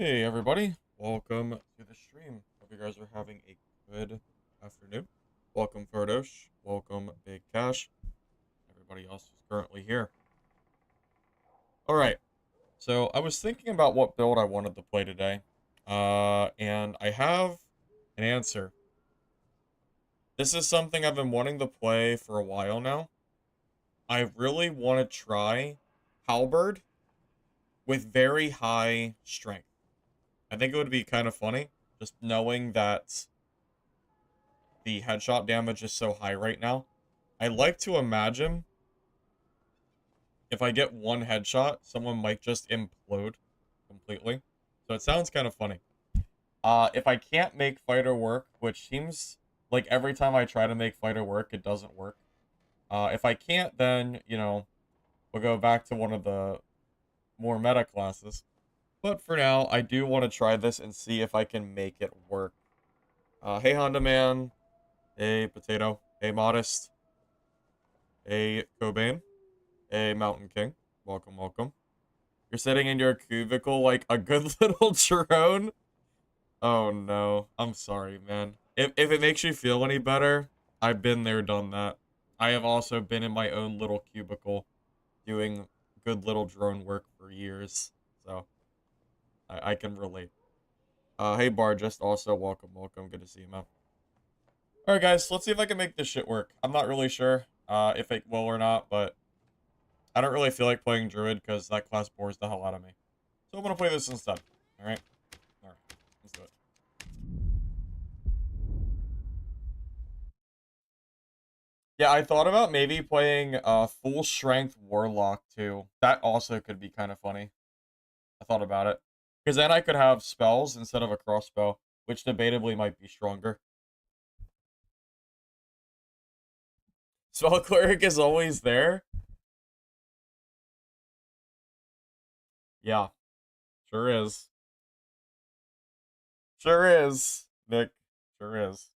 Hey everybody, welcome to the stream. Hope you guys are having a good afternoon. Welcome Fardosh, welcome Big Cash, everybody else who's currently here. Alright, so I was thinking about what build I wanted to play today, and I have an answer. This is something I've been wanting to play for a while now. I really want to try Halberd with very high strength. I think it would be kind of funny, just knowing that the headshot damage is so high right now. I like to imagine if I get one headshot, someone might just implode completely. So it sounds kind of funny. If I can't make fighter work, which seems like every time I try to make fighter work, it doesn't work. If I can't, then, we'll go back to one of the more meta classes. But for now, I do want to try this and see if I can make it work. Hey Honda Man. Hey Potato. Hey Modest. Hey Cobain. Hey Mountain King. Welcome, welcome. You're sitting in your cubicle like a good little drone? Oh no. I'm sorry, man. If it makes you feel any better, I've been there, done that. I have also been in my own little cubicle doing good little drone work for years. So, I can relate. Hey Bar, just also welcome, welcome. Good to see you, man. Alright guys, let's see if I can make this shit work. I'm not really sure if it will or not, but I don't really feel like playing Druid because that class bores the hell out of me. So I'm gonna play this instead. Alright? Alright, let's do it. Yeah, I thought about maybe playing full strength Warlock too. That also could be kind of funny. I thought about it. Because then I could have spells instead of a crossbow, which debatably might be stronger. Spell Cleric is always there? Yeah, sure is. Sure is, Nick. Sure is.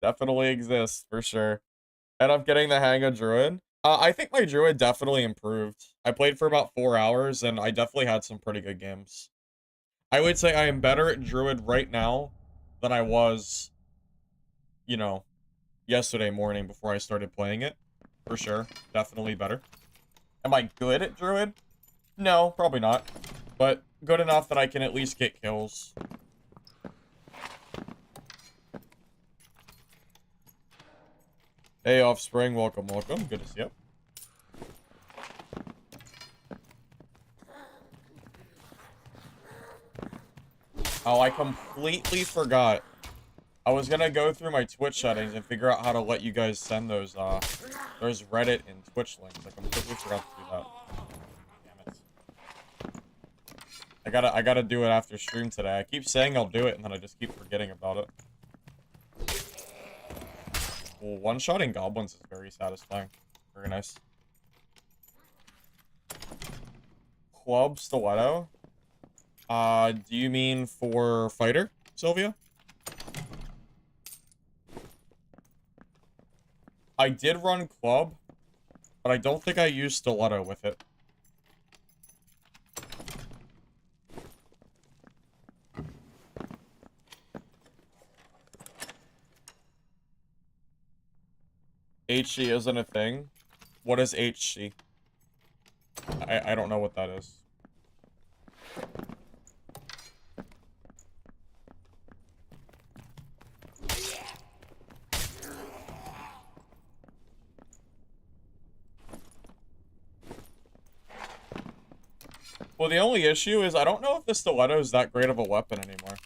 Definitely exists, for sure. And I'm getting the hang of Druid. I think my Druid definitely improved. I played for about 4 hours, and I definitely had some pretty good games. I would say I am better at Druid right now than I was, you know, yesterday morning before I started playing it. For sure. Definitely better. Am I good at Druid? No, probably not. But good enough that I can at least get kills. Hey, Offspring. Welcome, welcome. Good to see you. Oh, I completely forgot. I was gonna go through my Twitch settings and figure out how to let you guys send those Reddit and Twitch links. I completely forgot to do that. Damn it. I gotta do it after stream today. I keep saying I'll do it, and then I just keep forgetting about it. Well, one-shotting goblins is very satisfying. Very nice. Club Stiletto? Do you mean for fighter, Sylvia? I did run club, but I don't think I used stiletto with it. HC isn't a thing? What is HC? I don't know what that is. Well, the only issue is I don't know if the stiletto is that great of a weapon anymore.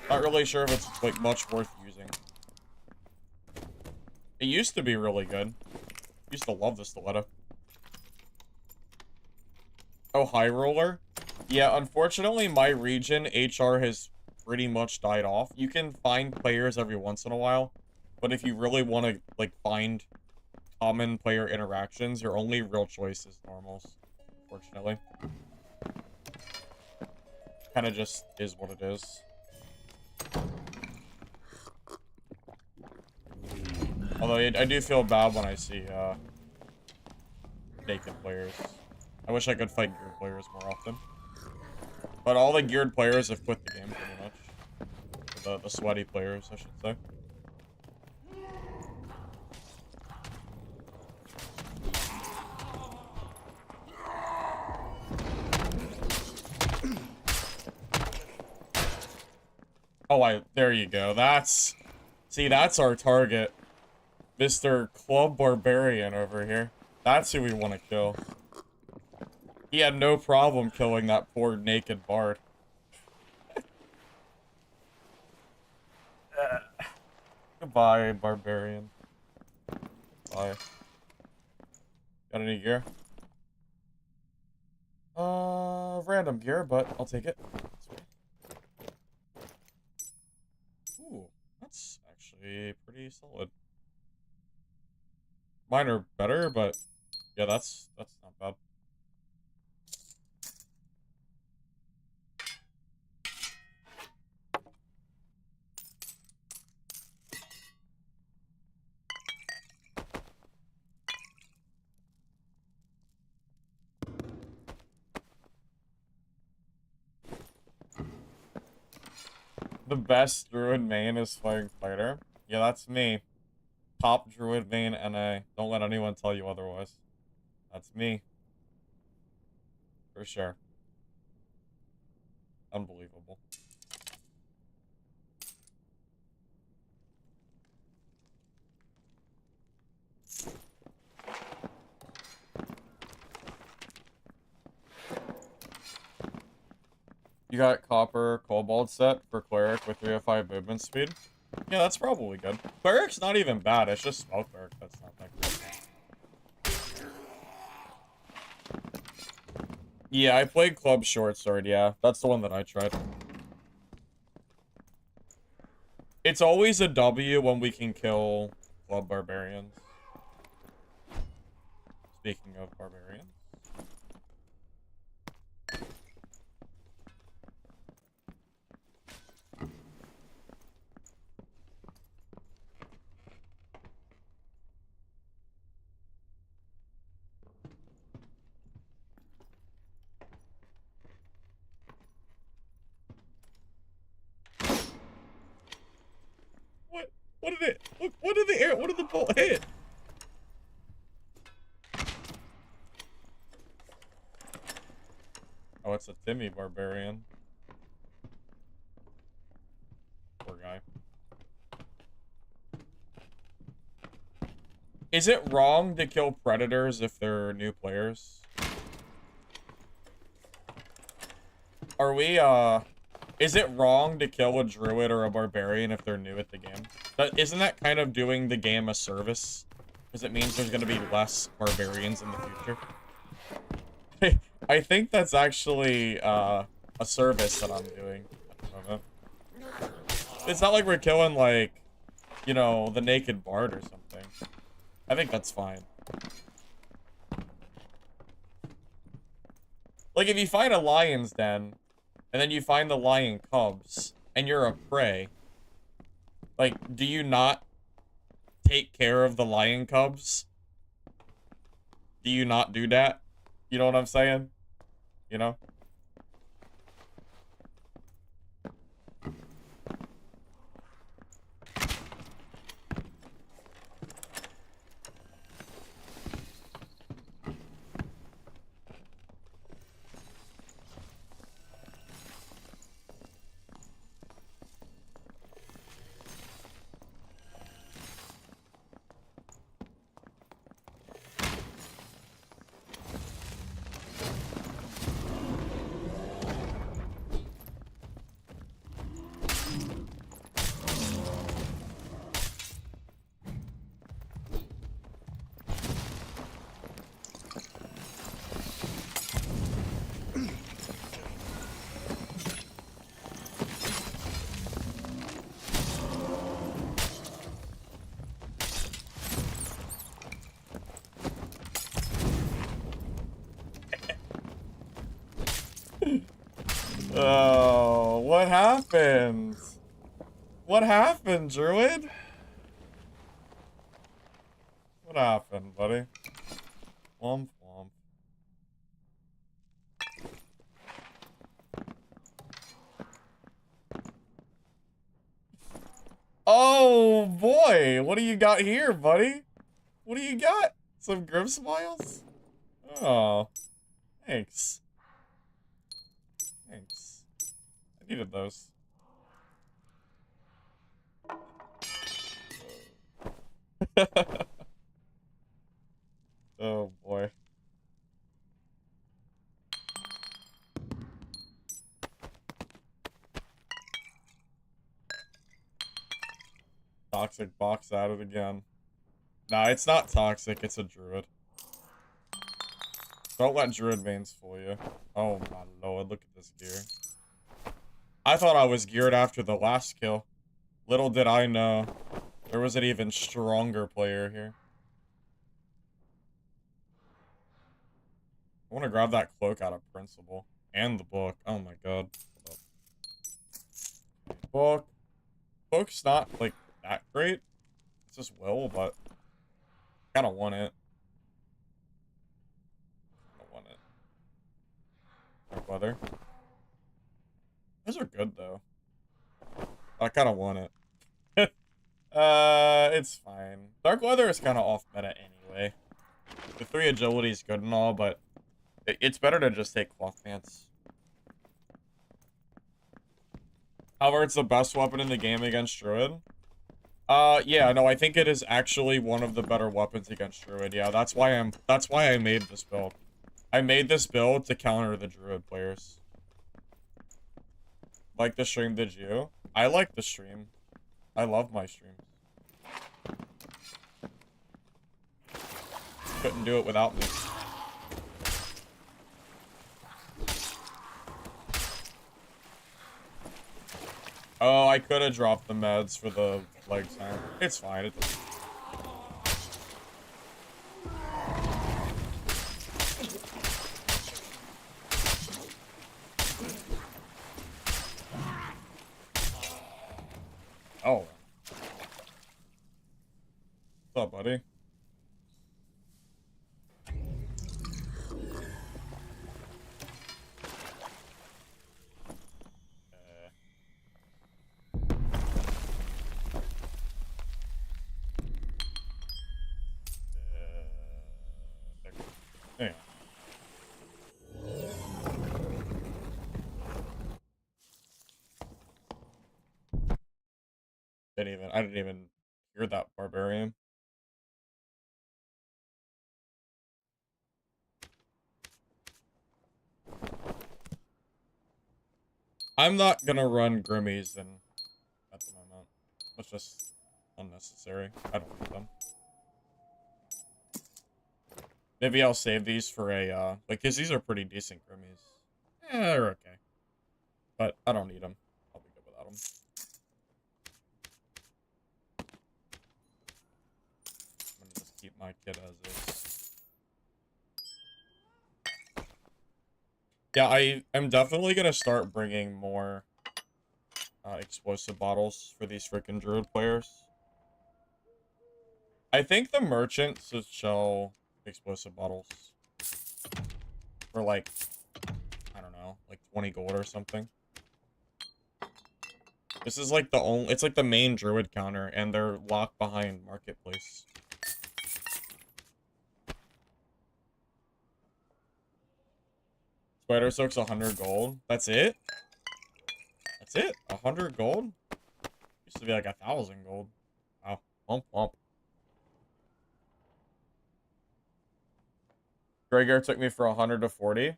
Not really sure if it's, like, much worth using. It used to be really good. Used to love the stiletto. Oh, High Roller? Yeah, unfortunately, my region, HR has pretty much died off. You can find players every once in a while, but if you really want to, like, find common player interactions, your only real choice is normals, unfortunately. Kind of just is what it is. Although I do feel bad when I see naked players. I wish I could fight geared players more often. But all the geared players have quit the game, pretty much. The sweaty players, I should say. Oh, there you go. See, that's our target. Mr. Club Barbarian over here. That's who we want to kill. He had no problem killing that poor naked bard. Goodbye, Barbarian. Bye. Got any gear? Random gear, but I'll take it. Ooh, that's actually pretty solid. Mine are better, but yeah, that's not bad. The best druid main is Flying Fighter. Yeah, that's me. Top druid main NA. Don't let anyone tell you otherwise. That's me. For sure. Unbelievable. You got Copper Cobalt set for Cleric with 305 movement speed? Yeah, that's probably good. Cleric's not even bad, it's just Spell Cleric that's not that good. Yeah, I played Club Short Sword, yeah. That's the one that I tried. It's always a W when we can kill Club Barbarians. Speaking of Barbarians. What did it? What did the air? What did the bolt hit? Oh, it's a Timmy Barbarian. Poor guy. Is it wrong to kill predators if they're new players? Are we, is it wrong to kill a druid or a barbarian if they're new at the game? Isn't that kind of doing the game a service? Because it means there's going to be less barbarians in the future. I think that's actually, a service that I'm doing at the moment. It's not like we're killing, like, you know, the naked bard or something. I think that's fine. Like, if you find a lion's den, and then you find the lion cubs, and you're a prey, like, do you not take care of the lion cubs? Do you not do that? You know what I'm saying? You know? Oh, what happened? What happened, Druid? What happened, buddy? Womp womp. Oh boy, what do you got here, buddy? What do you got? Some Grim Smiles? Oh, thanks. Thanks. I needed those. Oh boy. Toxic box at it again. Nah, it's not toxic, it's a druid. Don't let druid veins fool you. Oh my lord, look at this gear. I thought I was geared after the last kill. Little did I know, there was an even stronger player here. I want to grab that cloak out of Principle. And the book. Oh my god. Book. Book's not, like, that great. It's just will, but I kinda want it. I want it. Dark Weather. Those are good, though. I kinda want it. It's fine. Dark Weather is kinda off meta anyway. The 3 agility is good and all, but it's better to just take Cloth Pants. However, it's the best weapon in the game against Druid. Yeah, no, I think it is actually one of the better weapons against Druid. Yeah, that's why I made this build. I made this build to counter the Druid players. Like the stream, did you? I like the stream. I love my streams. Couldn't do it without me. Oh, I could have dropped the meds for the leg time. It's fine. Oh. What's up, buddy? Yeah. I didn't even hear that barbarian. I'm not gonna run Grimmies then at the moment. That's just unnecessary. I don't need them. Maybe I'll save these for a, like, cause these are pretty decent Grimmies. Yeah, they're okay. But I don't need them. I'll be good without them. I'm gonna just keep my kit as is. Yeah, I am definitely gonna start bringing more explosive bottles for these freaking druid players. I think the merchants should show explosive bottles for like, I don't know, like 20 gold or something. This is like the only, it's like the main druid counter, and they're locked behind marketplace. Spider soaks 100 gold. That's it? That's it? 100 gold? Used to be like 1,000 gold. Wow. Womp womp. Gregor took me for 100 to 40.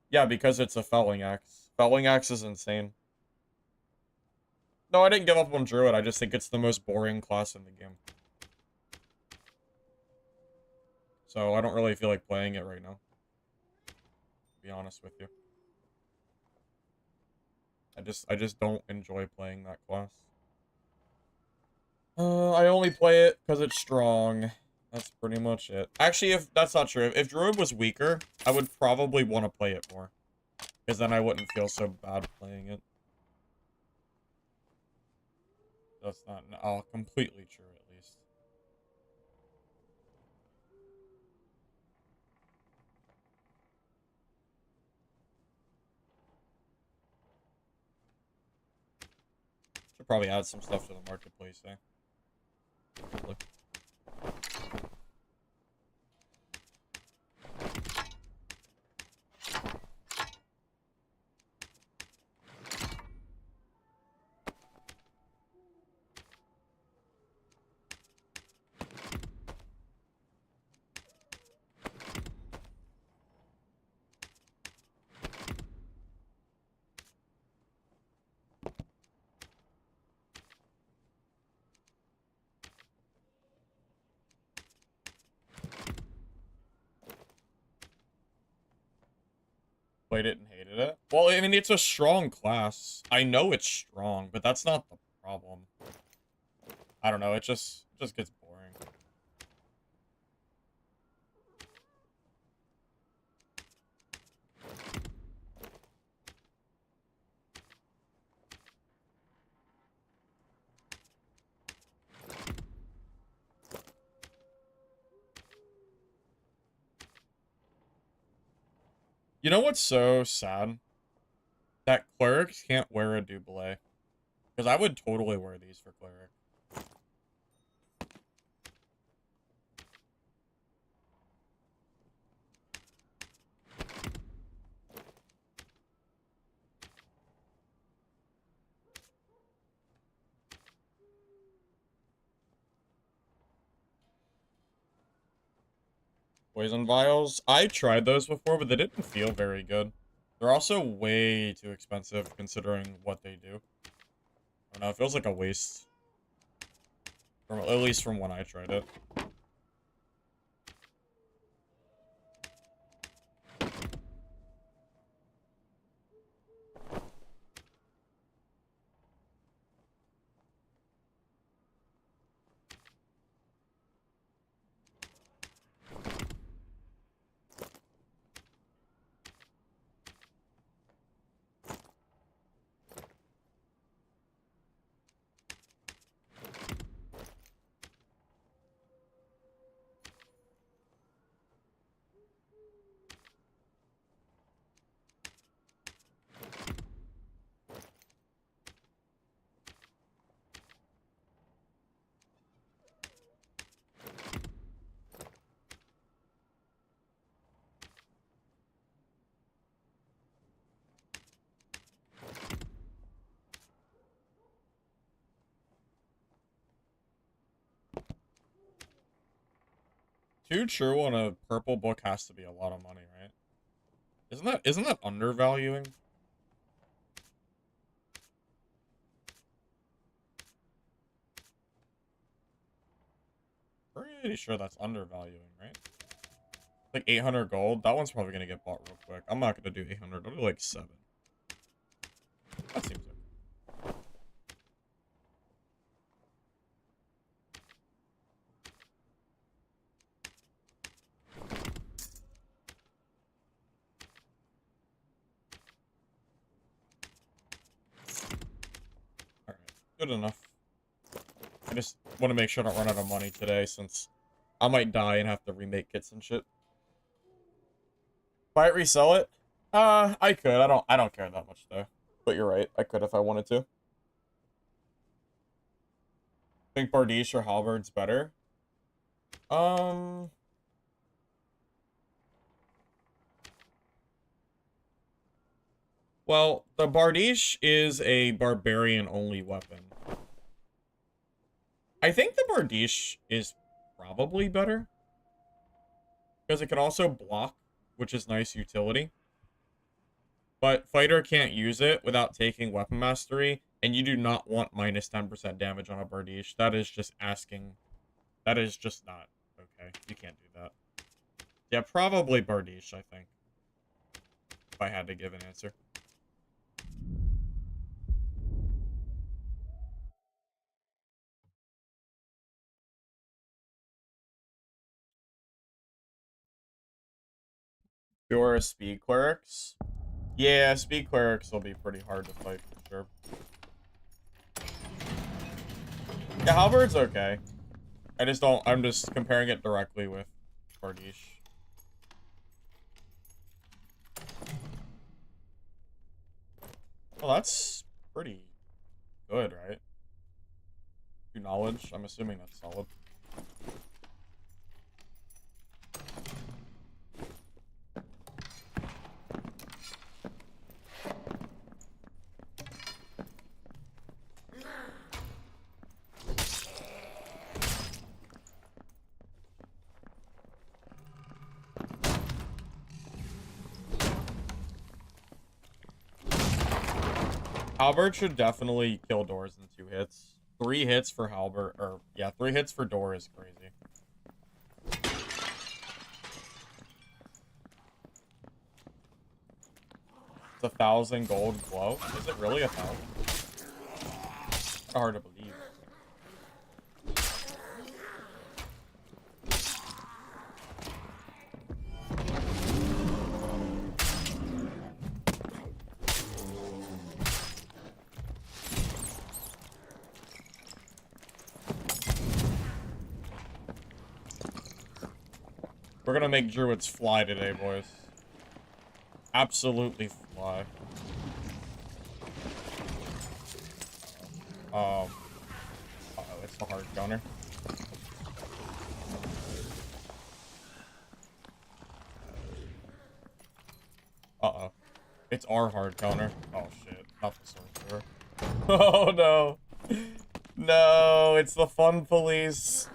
Yeah, because it's a felling axe. Felling axe is insane. No, I didn't give up on druid. I just think it's the most boring class in the game. So I don't really feel like playing it right now. To be honest with you. I just don't enjoy playing that class. I only play it because it's strong. That's pretty much it. Actually, if that's not true, if Druid was weaker, I would probably want to play it more. Because then I wouldn't feel so bad playing it. That's not completely true, at least. Should probably add some stuff to the marketplace, eh? Look. Played it and hated it. Well, I mean, it's a strong class. I know it's strong, but that's not the problem. I don't know. It just gets boring. You know what's so sad? That clerics can't wear a doublet. Because I would totally wear these for cleric. Poison vials. I tried those before, but they didn't feel very good. They're also way too expensive considering what they do. I don't know, it feels like a waste. At least from when I tried it. Two true on a purple book has to be a lot of money, right? Isn't that undervaluing? Pretty sure that's undervaluing, right? Like 800 gold. That one's probably gonna get bought real quick. I'm not gonna do 800. I'll do like 7. That seems okay. Alright, good enough. I just want to make sure I don't run out of money today since I might die and have to remake kits and shit. Buy it, resell it? I could. I don't care that much though. But you're right. I could if I wanted to. Think Bardiche or Halberd's better? Um, well, the Bardiche is a barbarian-only weapon. I think the Bardiche is probably better. Because it can also block, which is nice utility. But Fighter can't use it without taking Weapon Mastery, and you do not want minus 10% damage on a Bardiche. That is just asking... That is just not okay. You can't do that. Yeah, probably Bardiche, I think. If I had to give an answer. Pure speed clerics? Yeah, speed clerics will be pretty hard to fight for sure. Yeah, Halberd's okay. I'm just comparing it directly with Bardiche. Well, that's pretty good, right? 2 knowledge. I'm assuming that's solid. Halberd should definitely kill doors in 2 hits. 3 hits for Halberd, or yeah, 3 hits for door is crazy. It's 1,000 gold glow. Is it really 1,000? Hard to believe. We're gonna make druids fly today, boys. Absolutely fly. Uh-oh, it's a hard counter. Uh-oh. It's our hard counter. Oh shit, not the sorcerer. Oh no. No, it's the fun police.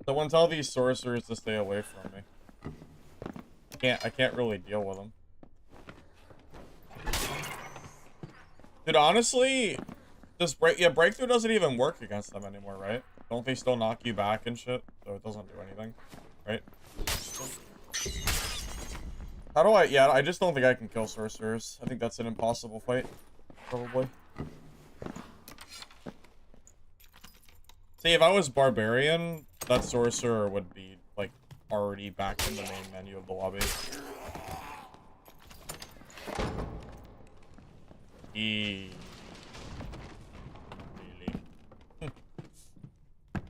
Someone tell these sorcerers to stay away from me. I can't really deal with them. Dude, honestly, this breakthrough doesn't even work against them anymore, right? Don't they still knock you back and shit? So it doesn't do anything, right? How do I just don't think I can kill sorcerers. I think that's an impossible fight, probably. See, if I was barbarian, that sorcerer would be, like, already back in the main menu of the lobby. Really?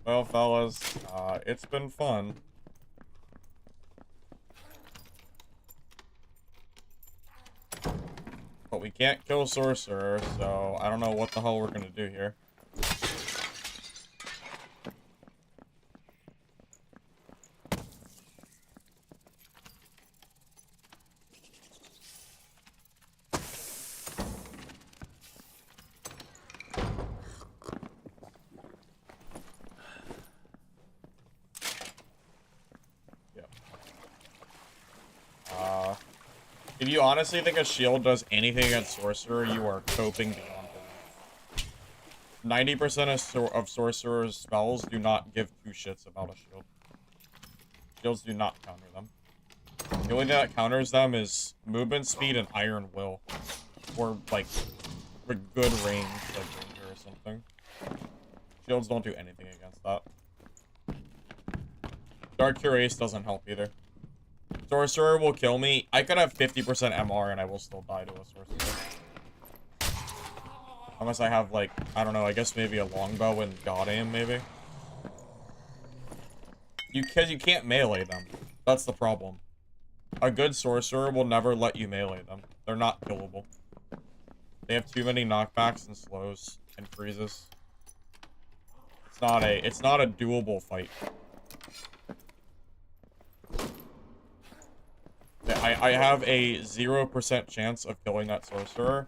Well, fellas, it's been fun. But we can't kill sorcerer, so I don't know what the hell we're gonna do here. If you honestly think a shield does anything against sorcerer, you are coping beyond belief. 90% of sorcerer's spells do not give 2 shits about a shield. Shields do not counter them. The only thing that counters them is movement speed and iron will. Or, like, for good range, like ranger or something. Shields don't do anything against that. Dark Cuirass doesn't help either. Sorcerer will kill me. I could have 50% MR and I will still die to a sorcerer. Unless I have, like, I don't know, I guess maybe a longbow and god aim, maybe. Because you can't melee them. That's the problem. A good sorcerer will never let you melee them. They're not killable. They have too many knockbacks and slows and freezes. It's not a doable fight. I have a 0% chance of killing that sorcerer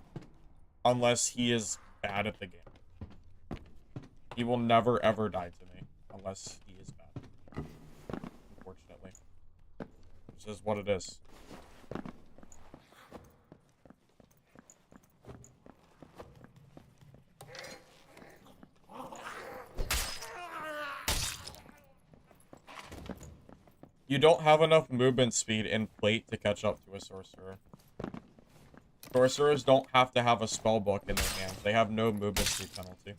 unless he is bad at the game. He will never ever die to me unless he is bad. Unfortunately. Which is what it is. You don't have enough movement speed in plate to catch up to a sorcerer. Sorcerers don't have to have a spell book in their hands. They have no movement speed penalty.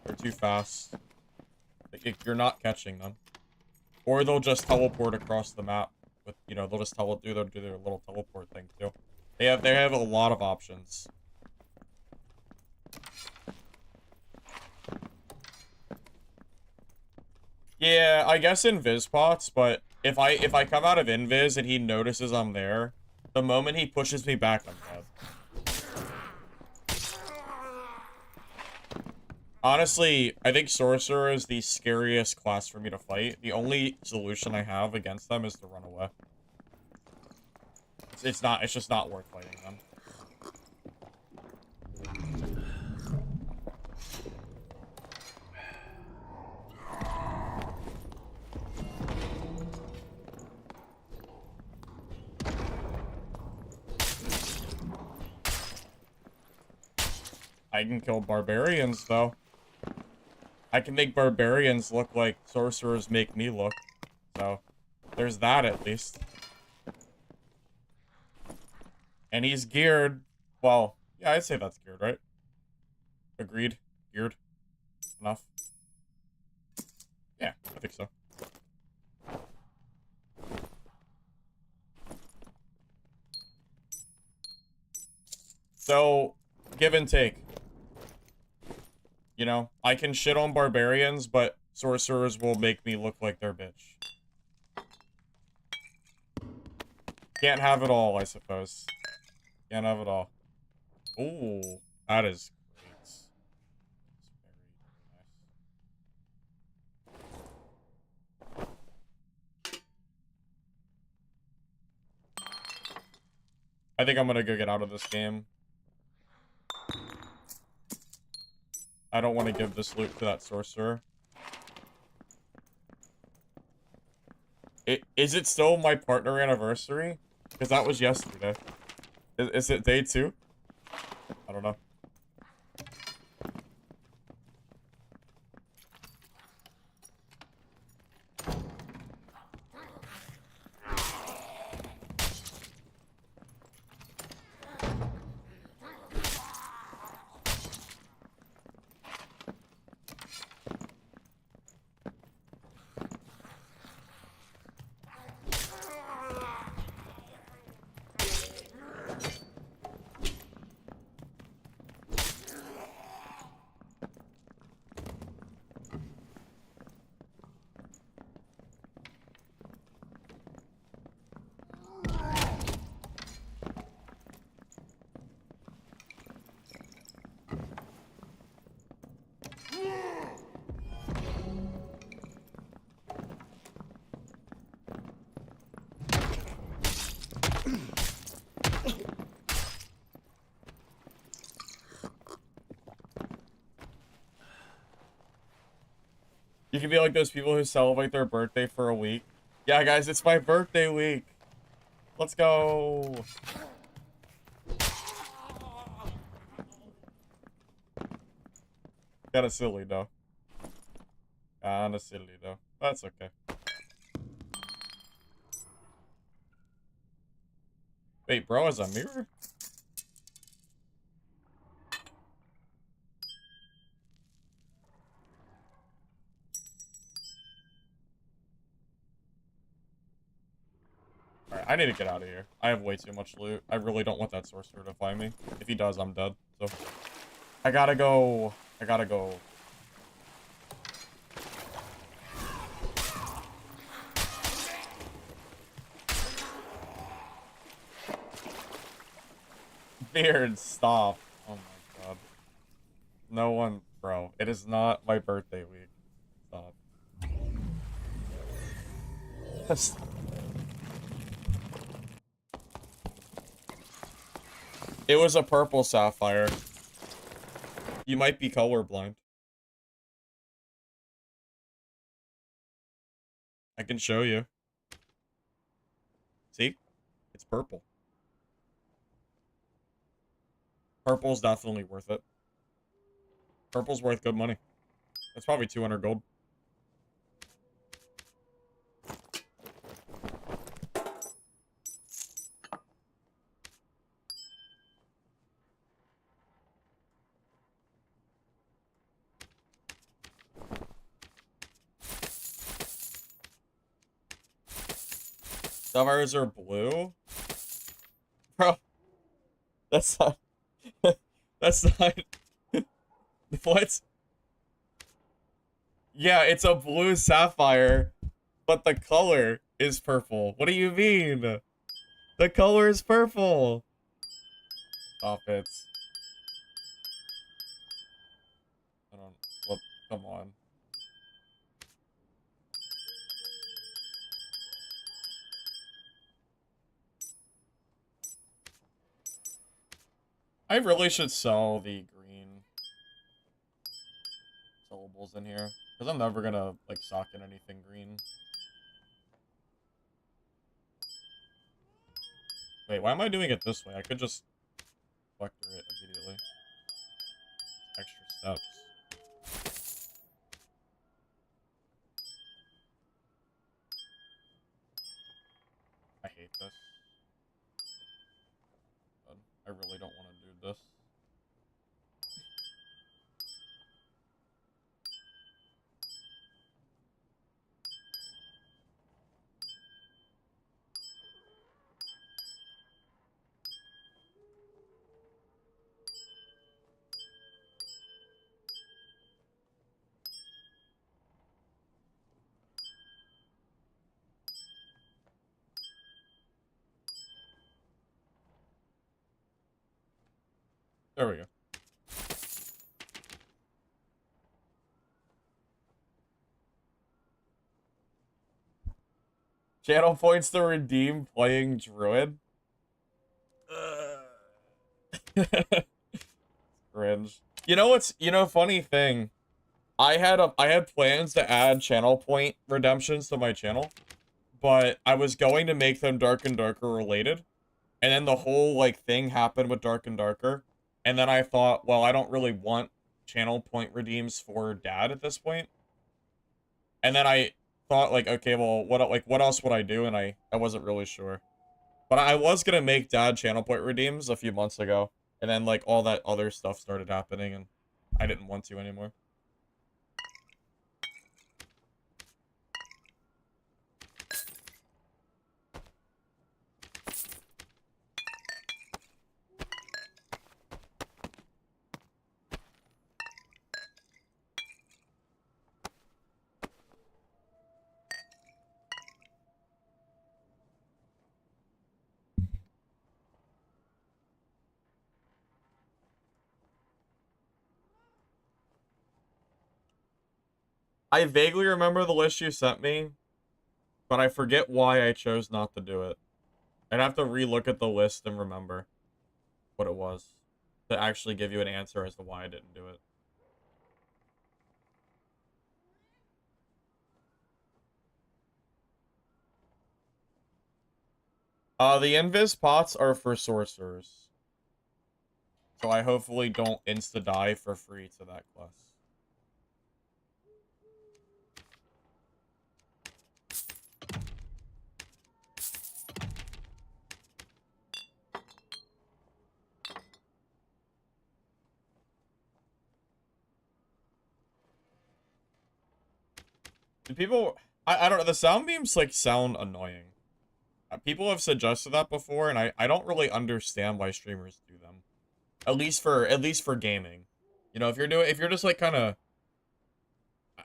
They're too fast. You're not catching them. Or they'll just teleport across the map with, you know, they'll just do their little teleport thing too. They have a lot of options. Yeah, I guess invis pots, but if I come out of invis and he notices I'm there, the moment he pushes me back, I'm dead. Honestly, I think Sorcerer is the scariest class for me to fight. The only solution I have against them is to run away. It's just not worth fighting them. I can kill barbarians, though. I can make barbarians look like sorcerers make me look. So, there's that at least. And he's geared. Well, yeah, I'd say that's geared, right? Agreed. Geared. Enough. Yeah, I think so. So, give and take. You know, I can shit on barbarians, but sorcerers will make me look like their bitch. Can't have it all, I suppose. Can't have it all. Ooh, that is great. That's very, very nice. I think I'm gonna go get out of this game. I don't want to give this loot to that sorcerer. Is it still my partner anniversary? Because that was yesterday. Is it day 2? I don't know. You can be like those people who celebrate their birthday for a week. Yeah, guys, it's my birthday week. Let's go. Kinda silly, though. Kinda silly, though. That's okay. Wait, bro, is a mirror? Alright, I need to get out of here. I have way too much loot. I really don't want that sorcerer to find me. If he does, I'm dead. So, I gotta go. I gotta go. Beard, stop. Oh my god. No one, bro. It is not my birthday week. Stop. It was a purple sapphire. You might be colorblind. I can show you. See? It's purple. Purple's definitely worth it. Purple's worth good money. That's probably 200 gold. Sapphires are blue? Bro, that's not... that's not... What? Yeah, it's a blue sapphire, but the color is purple. What do you mean? The color is purple. Stop it. I don't... What? Come on. I really should sell the green syllables in here. Because I'm never gonna, like, sock in anything green. Wait, why am I doing it this way? I could just vector it immediately. Extra steps. I hate this. But I really don't want to do this. There we go. Channel points to redeem playing Druid. Cringe. You know what's, funny thing. I had plans to add channel point redemptions to my channel, but I was going to make them Dark and Darker related. And then the whole, like, thing happened with Dark and Darker. And then I thought, well, I don't really want channel point redeems for Dad at this point. And then I thought, like, okay, well, what else would I do? And I wasn't really sure. But I was gonna make Dad channel point redeems a few months ago. And then, like, all that other stuff started happening, and I didn't want to anymore. I vaguely remember the list you sent me, but I forget why I chose not to do it. I'd have to relook at the list and remember what it was to actually give you an answer as to why I didn't do it. The invis pots are for sorcerers. So I hopefully don't insta-die for free to that class. Do people... I don't know, the sound beams, like, sound annoying. People have suggested that before, and I don't really understand why streamers do them. At least for gaming. You know, if you're just, like, kind of...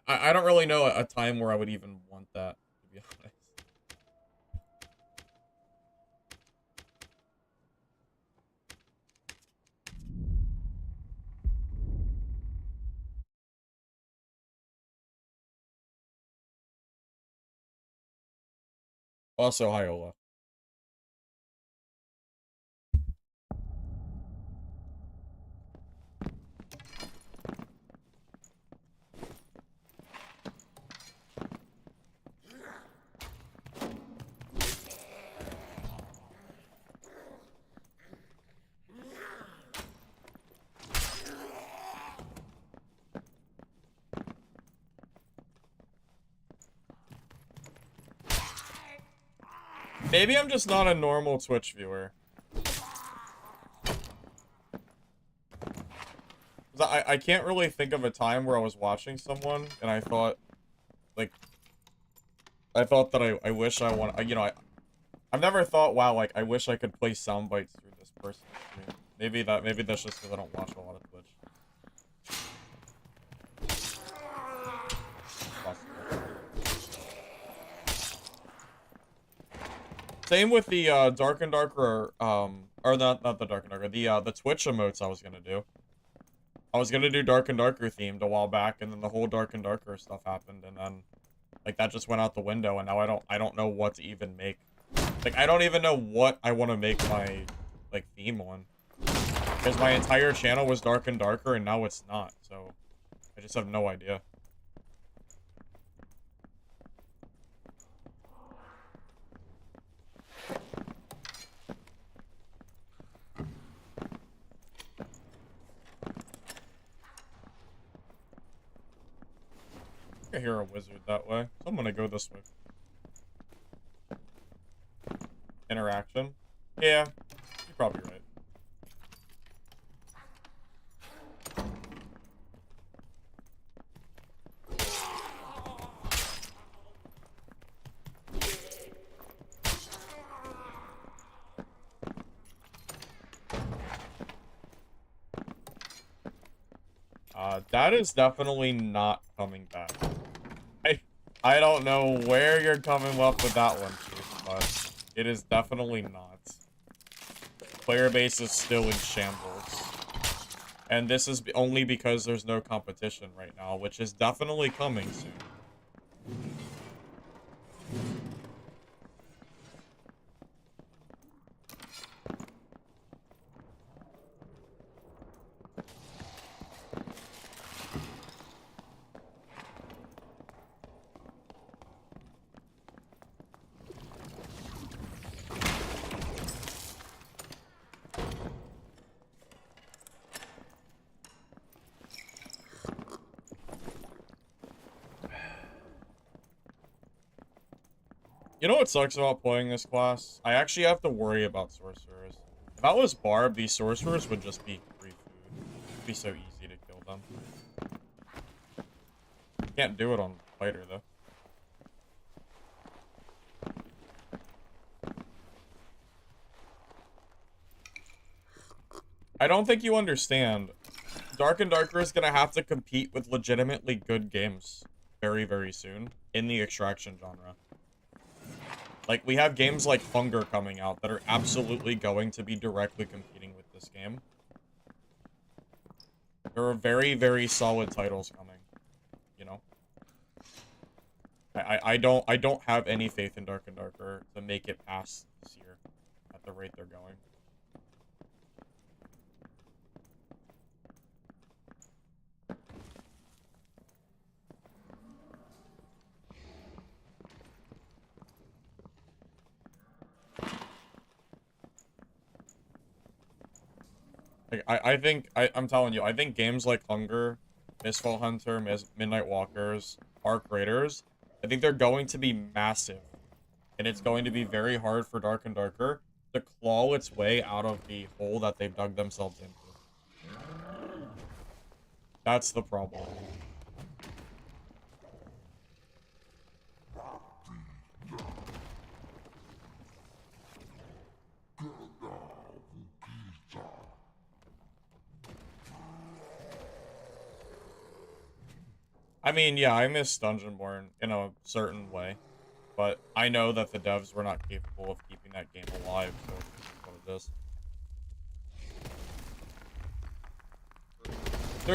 I don't really know a time where I would even want that, to be honest. Also, Hyola. Maybe I'm just not a normal Twitch viewer. I can't really think of a time where I was watching someone and I thought, like, I thought that I wish I want, you know, I've never thought, wow, like, I wish I could play sound bites through this person's stream. Maybe that's just because I don't watch a lot of Twitch. Possible. Same with the Dark and Darker, or not the Dark and Darker, the Twitch emotes I was gonna do. I was gonna do Dark and Darker themed a while back, and then the whole Dark and Darker stuff happened, and then like that just went out the window, and now I don't know what to even make. Like I don't even know what I want to make my like theme on, because my entire channel was Dark and Darker, and now it's not. So I just have no idea. I hear a wizard that way, so I'm gonna go this way. Interaction? Yeah, you're probably right. That is definitely not coming back. I don't know where you're coming up with that one, Chief, but it is definitely not. Player base is still in shambles. And this is only because there's no competition right now, which is definitely coming soon. You know what sucks about playing this class? I actually have to worry about sorcerers. If I was Barb, these sorcerers would just be free food. It'd be so easy to kill them. Can't do it on fighter though. I don't think you understand. Dark and Darker is gonna have to compete with legitimately good games very, very soon in the extraction genre. Like, we have games like Hunger coming out that are absolutely going to be directly competing with this game. There are very, very solid titles coming, you know? I don't have any faith in Dark and Darker to make it past this year at the rate they're going. Like, I'm telling you, I think games like Hunger, Mistfall Hunter, Midnight Walkers, Arc Raiders, I think they're going to be massive. And it's going to be very hard for Dark and Darker to claw its way out of the hole that they've dug themselves into. That's the problem. I mean, yeah, I miss Dungeonborn in a certain way, but I know that the devs were not capable of keeping that game alive, so it's what it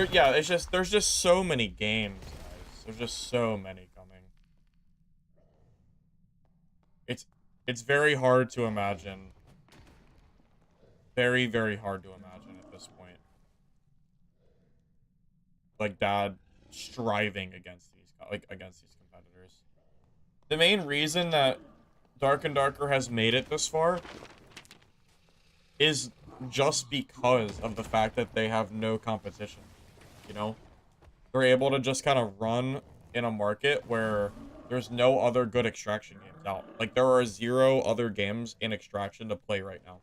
is. Yeah, there's just so many games, guys. There's just so many coming. It's very hard to imagine. Very, very hard to imagine at this point. Like Dad striving against these competitors. The main reason that Dark and Darker has made it this far is just because of the fact that they have no competition, you know? They're able to just kind of run in a market where there's no other good extraction games out. Like, there are 0 other games in extraction to play right now.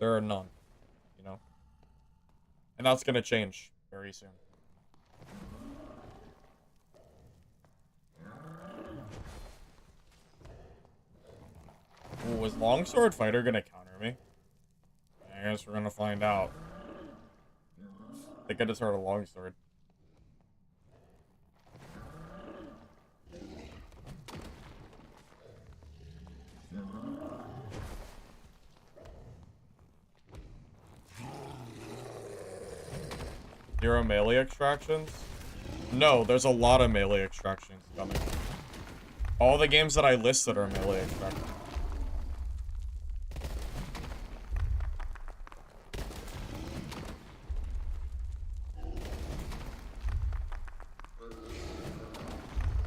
There are none, you know? And that's gonna change very soon. Ooh, is Longsword Fighter gonna counter me? I guess we're gonna find out. I think I just heard a longsword. Zero melee extractions? No, there's a lot of melee extractions coming. All the games that I listed are melee extractions.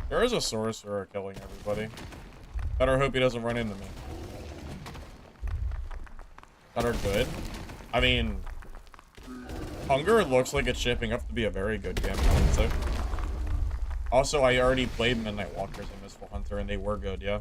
There is a sorcerer killing everybody. Better hope he doesn't run into me. That are good. I mean, Hunger looks like it's shaping up to be a very good game, I would say. Also, I already played Midnight Walkers and Mistful Hunter, and they were good, yeah.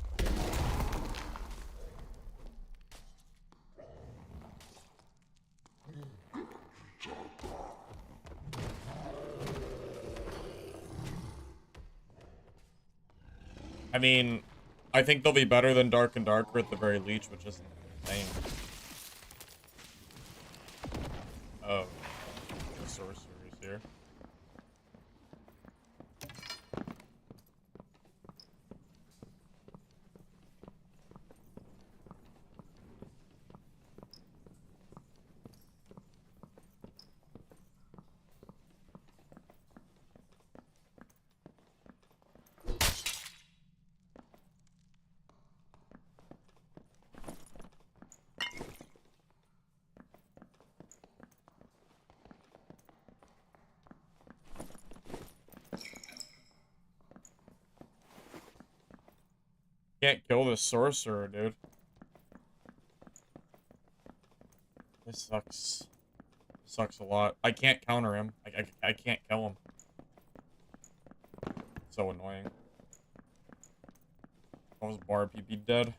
I mean, I think they'll be better than Dark and Darker at the very least, which isn't insane. Oh, the sorcerer's here. Can't kill the sorcerer, dude. This sucks. Sucks a lot. I can't counter him. I can't kill him. So annoying. I was Barb, he'd be dead.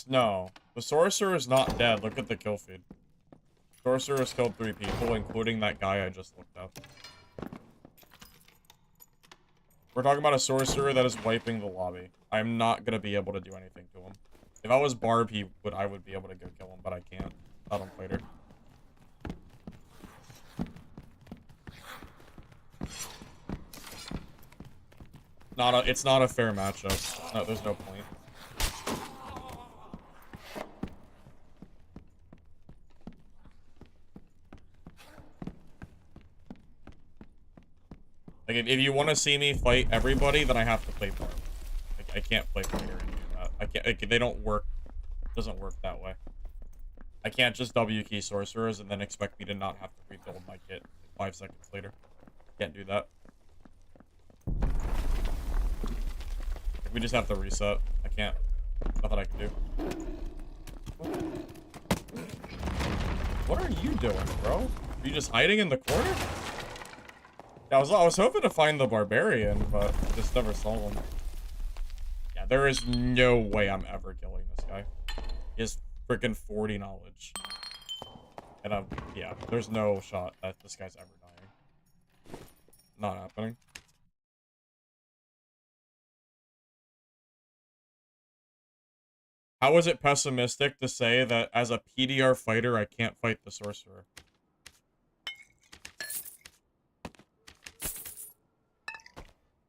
No. The sorcerer is not dead. Look at the kill feed. Sorcerer has killed 3 people, including that guy I just looked up. We're talking about a sorcerer that is wiping the lobby. I'm not gonna be able to do anything to him. If I was Barb, I would be able to go kill him, but I can't. Not on fighter. It's not a fair matchup. No, there's no point. Like, if you want to see me fight everybody, then I have to play Barb. Like, I can't play fighter and do that. I can't. They don't work. It doesn't work that way. I can't just W key sorcerers and then expect me to not have to rebuild my kit 5 seconds later. Can't do that. We just have to reset. I can't. Nothing I can do. What are you doing, bro? Are you just hiding in the corner? Yeah, I was hoping to find the barbarian, but I just never saw him. Yeah, there is no way I'm ever killing this guy. He has freaking 40 knowledge. And yeah, there's no shot that this guy's ever dying. Not happening. How is it pessimistic to say that as a PDR fighter, I can't fight the sorcerer?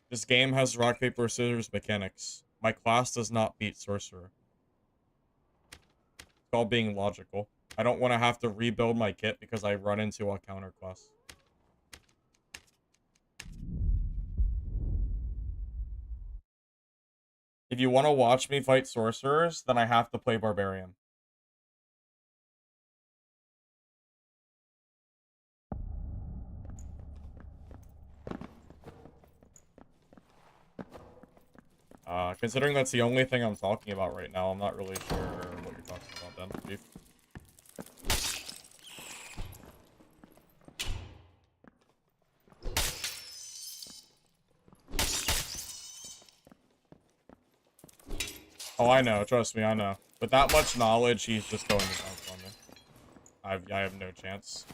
This game has rock, paper, scissors mechanics. My class does not beat sorcerer. It's called being logical. I don't want to have to rebuild my kit because I run into a counter class. If you want to watch me fight sorcerers, then I have to play barbarian. Considering that's the only thing I'm talking about right now, I'm not really sure what you're talking about then, Chief. Oh, I know. Trust me, I know. With that much knowledge, he's just going to bounce on me. I have no chance.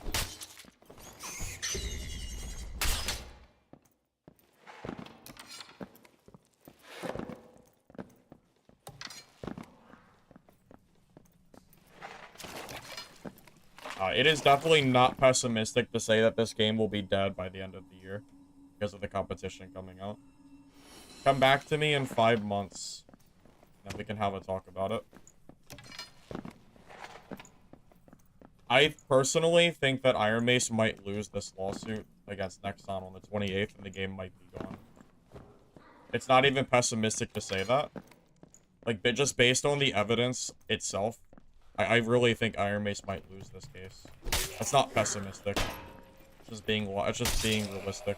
It is definitely not pessimistic to say that this game will be dead by the end of the year because of the competition coming out. Come back to me in 5 months, and we can have a talk about it. I personally think that Iron Mace might lose this lawsuit against Nexon on the 28th, and the game might be gone. It's not even pessimistic to say that. Like, just based on the evidence itself, I really think Iron Mace might lose this case. That's not pessimistic. It's just being realistic.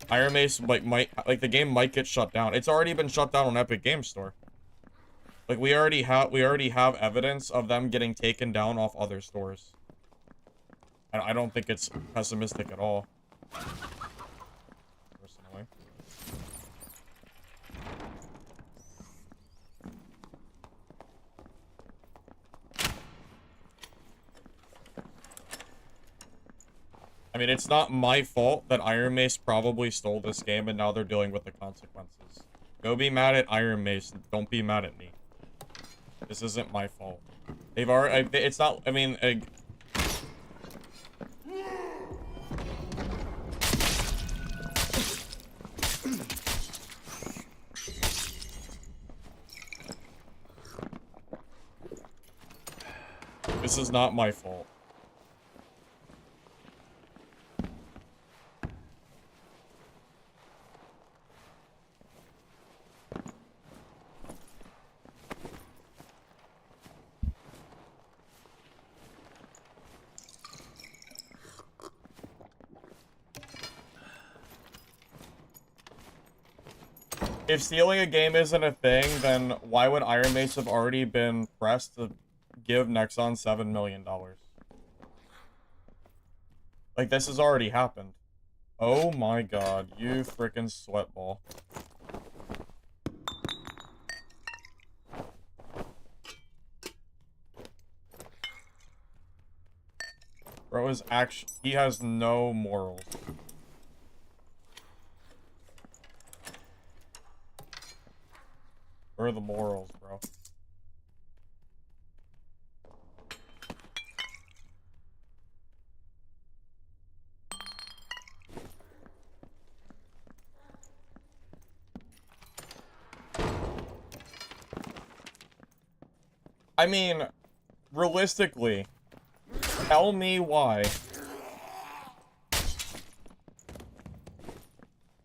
Iron Mace might the game might get shut down. It's already been shut down on Epic Games Store. Like, we already have evidence of them getting taken down off other stores. And I don't think it's pessimistic at all. Personally. I mean, it's not my fault that Iron Mace probably stole this game and now they're dealing with the consequences. Go be mad at Iron Mace, don't be mad at me. This isn't my fault. They've already, it's not, I mean, this is not my fault. If stealing a game isn't a thing, then why would Iron Mace have already been pressed to give Nexon $7 million? Like, this has already happened. Oh my god, you frickin' sweatball. Bro is actually, he has no morals. Where are the morals, bro? I mean, realistically, tell me why.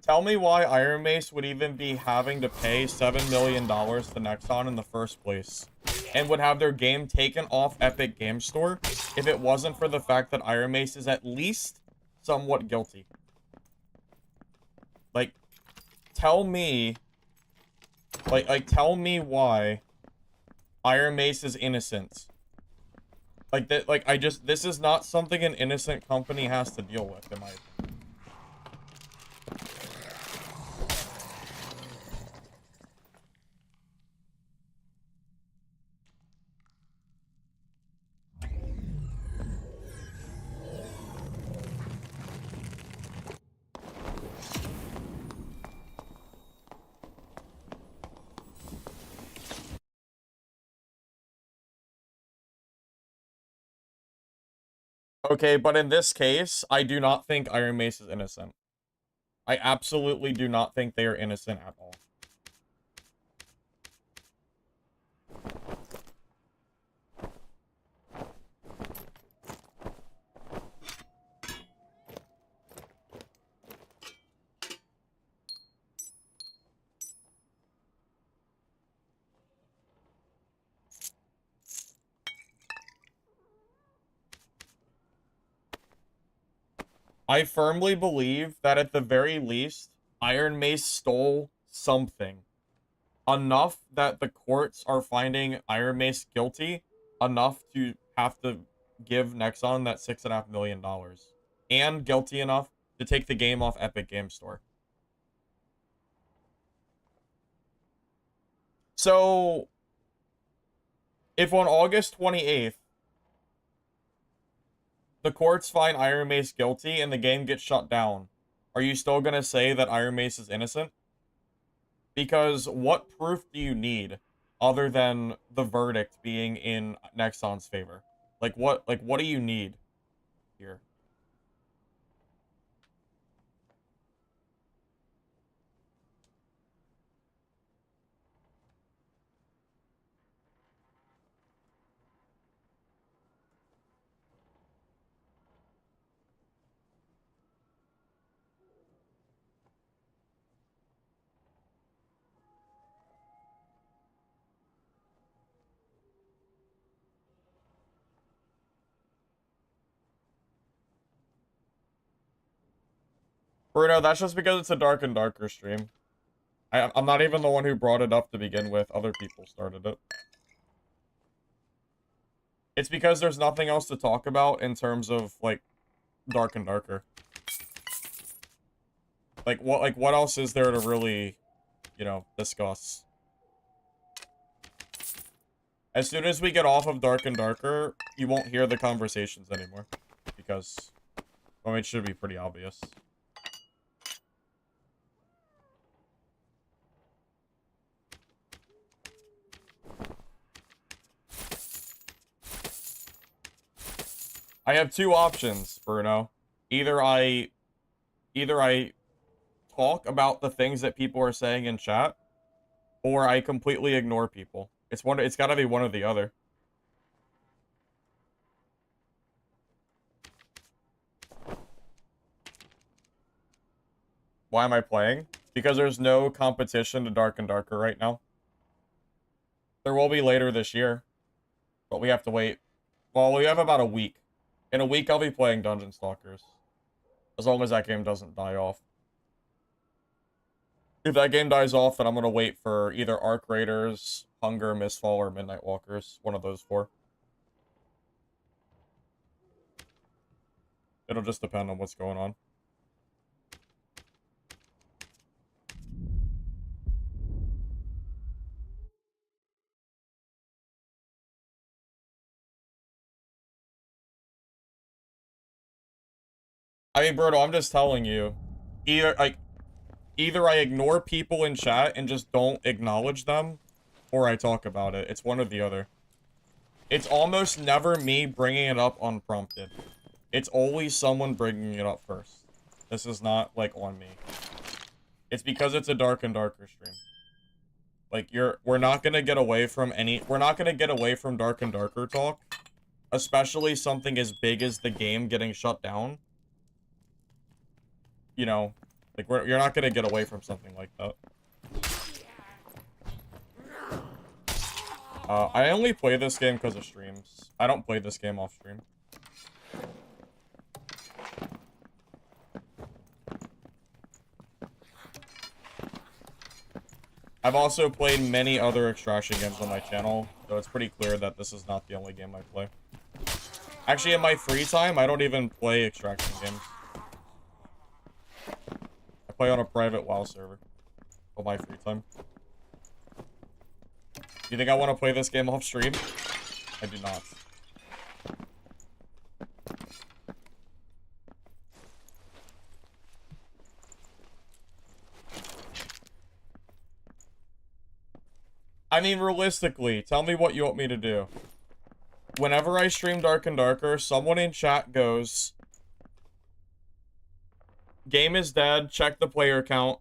Tell me why Iron Mace would even be having to pay $7 million to Nexon in the first place. And would have their game taken off Epic Games Store if it wasn't for the fact that Iron Mace is at least somewhat guilty. Like, tell me... tell me why Iron Mace is innocent. Like, that, like, this is not something an innocent company has to deal with, in my opinion. Okay, but in this case, I do not think Iron Mace is innocent. I absolutely do not think they are innocent at all. I firmly believe that at the very least, Iron Mace stole something. Enough that the courts are finding Iron Mace guilty, enough to have to give Nexon that $6.5 million. And guilty enough to take the game off Epic Games Store. So, if on August 28th, the courts find Iron Mace guilty and the game gets shut down, are you still going to say that Iron Mace is innocent? Because what proof do you need other than the verdict being in Nexon's favor? Like, what do you need here? Bruno, that's just because it's a Dark and Darker stream. I'm not even the one who brought it up to begin with. Other people started it. It's because there's nothing else to talk about in terms of, like, Dark and Darker. Like, what else is there to really, you know, discuss? As soon as we get off of Dark and Darker, you won't hear the conversations anymore. Because, well, it should be pretty obvious. I have two options, Bruno. Either I talk about the things that people are saying in chat, or I completely ignore people. It's gotta be one or the other. Why am I playing? Because there's no competition to Dark and Darker right now. There will be later this year, but we have to wait. Well, we have about a week. In a week, I'll be playing Dungeon Stalkers. As long as that game doesn't die off. If that game dies off, then I'm gonna wait for either Arc Raiders, Hunger, Mistfall, or Midnight Walkers. One of those four. It'll just depend on what's going on. I mean, Berto, I'm just telling you. Either I ignore people in chat and just don't acknowledge them, or I talk about it. It's one or the other. It's almost never me bringing it up unprompted. It's always someone bringing it up first. This is not, like, on me. It's because it's a Dark and Darker stream. Like, we're not gonna get away from we're not gonna get away from Dark and Darker talk. Especially something as big as the game getting shut down. You know, like, you're not gonna get away from something like that. I only play this game because of streams. I don't play this game off stream. I've also played many other extraction games on my channel, so it's pretty clear that this is not the only game I play. Actually, in my free time, I don't even play extraction games. I play on a private WoW server on my free time. You think I want to play this game off stream? I do not. I mean, realistically, tell me what you want me to do. Whenever I stream Dark and Darker, someone in chat goes, game is dead, check the player count.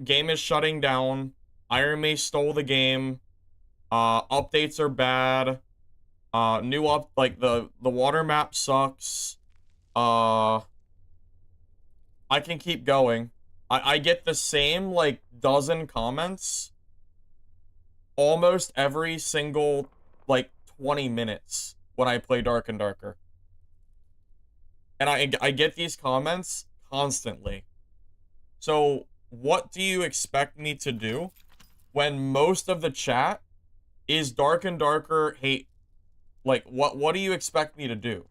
Game is shutting down. Iron Mace stole the game. Updates are bad. Like, the water map sucks. I can keep going. I get the same, like, dozen comments almost every single, like, 20 minutes when I play Dark and Darker. And I get these comments constantly. So, what do you expect me to do when most of the chat is Dark and Darker hate? Like, what do you expect me to do?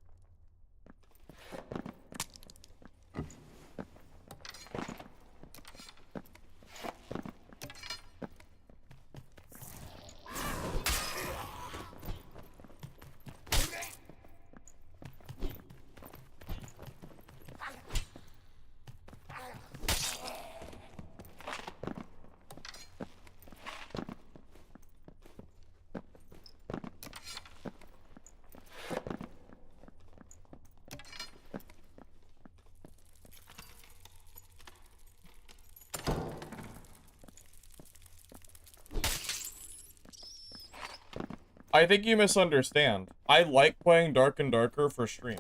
I think you misunderstand. I like playing Dark and Darker for stream.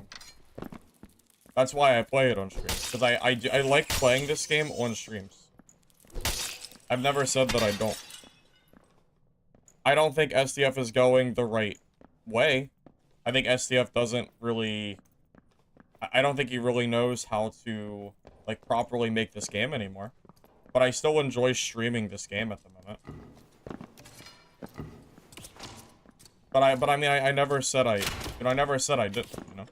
That's why I play it on stream. Because I like playing this game on streams. I've never said that I don't. I don't think SDF is going the right way. I think SDF doesn't really... I don't think he really knows how to, like, properly make this game anymore. But I still enjoy streaming this game at the moment. But I mean, I never said I never said I didn't, you know?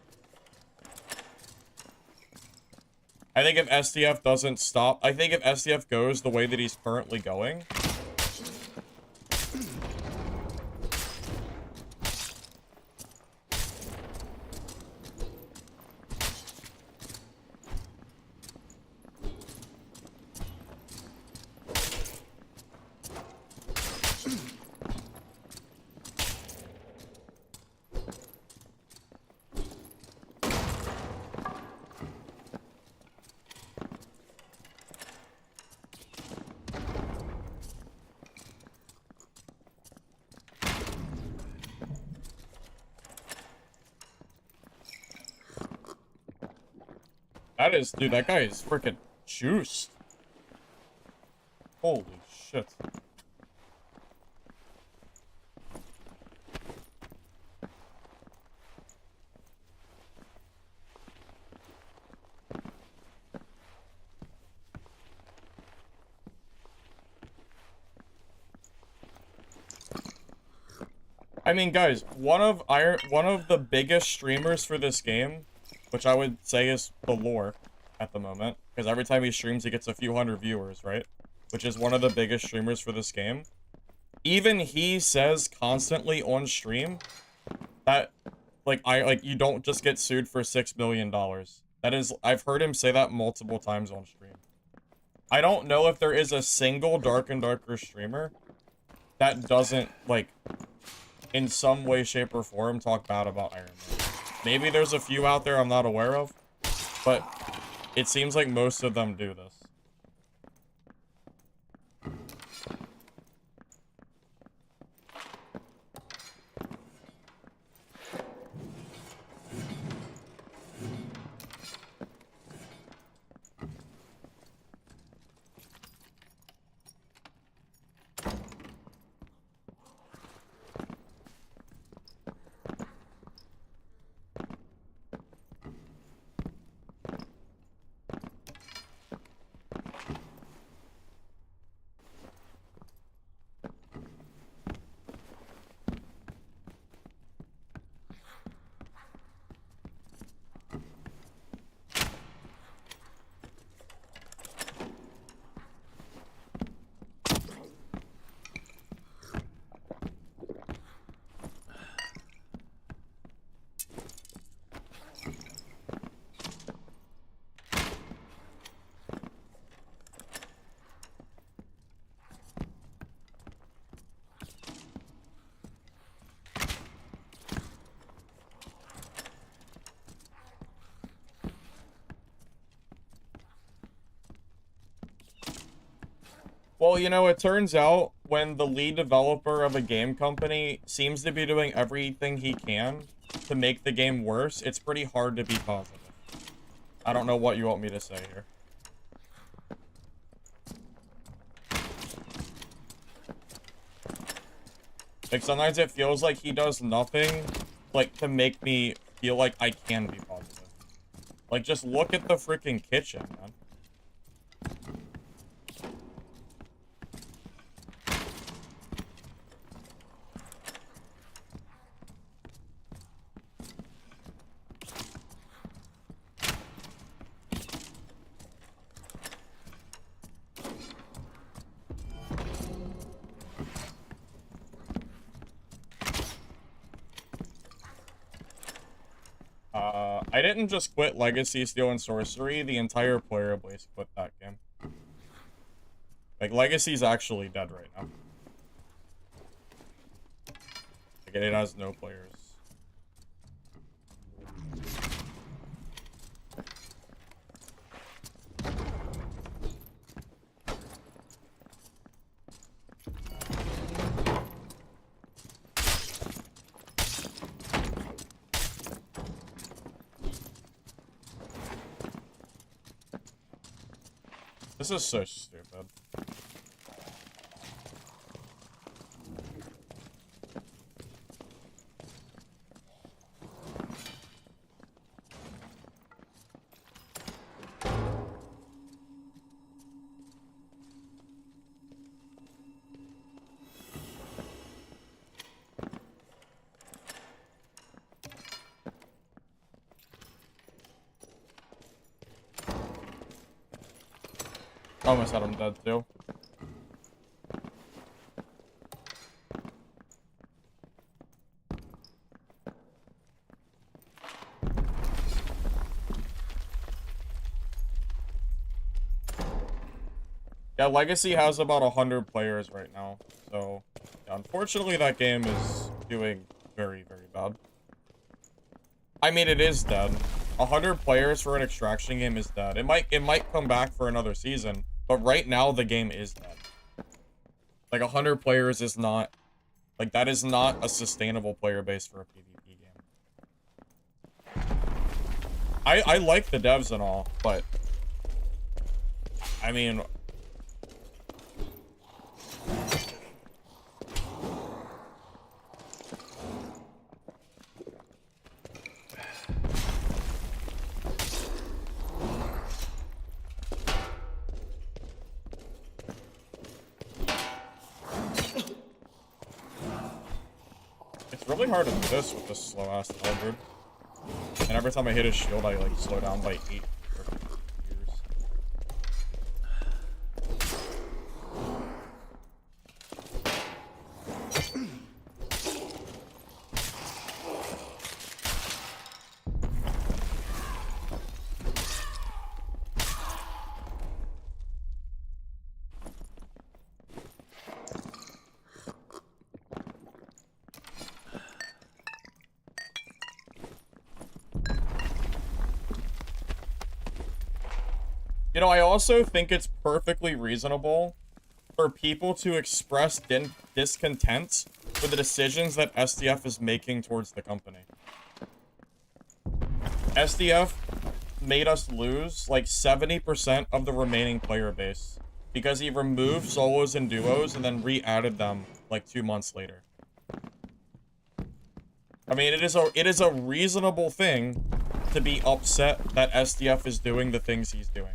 I think if SDF doesn't stop, I think if SDF goes the way that he's currently going, that is, dude, that guy is freaking juiced. Holy shit. I mean, guys, one of the biggest streamers for this game, which I would say is the Lore at the moment, because every time he streams, he gets a few hundred viewers, right? Which is one of the biggest streamers for this game. Even he says constantly on stream that, like, you don't just get sued for $6 million. That is, I've heard him say that multiple times on stream. I don't know if there is a single Dark and Darker streamer that doesn't, like, in some way, shape, or form, talk bad about Iron Man. Maybe there's a few out there I'm not aware of, but it seems like most of them do this. Well, you know, it turns out when the lead developer of a game company seems to be doing everything he can to make the game worse, it's pretty hard to be positive. I don't know what you want me to say here. Like, sometimes it feels like he does nothing, like, to make me feel like I can be positive. Like, just look at the freaking kitchen, man. I didn't just quit Legacy, Steel, and Sorcery. The entire player base quit that game. Like, Legacy's actually dead right now. Like, it has no players. This is so stupid. Almost had him dead too. Yeah, Legacy has about 100 players right now, so yeah, unfortunately that game is doing very, very bad. I mean, it is dead. 100 players for an extraction game is dead. It might come back for another season, but right now the game is dead. Like 100 players is not, like that is not a sustainable player base for a PvP game. I like the devs and all, but I mean, it's really hard to do this with this slow ass Halberd. And every time I hit his shield, I like slow down by 8 years. You know, I also think it's perfectly reasonable for people to express discontent with the decisions that SDF is making towards the company. SDF made us lose like 70% of the remaining player base because he removed solos and duos and then re-added them like 2 months later. I mean, it is a reasonable thing to be upset that SDF is doing the things he's doing.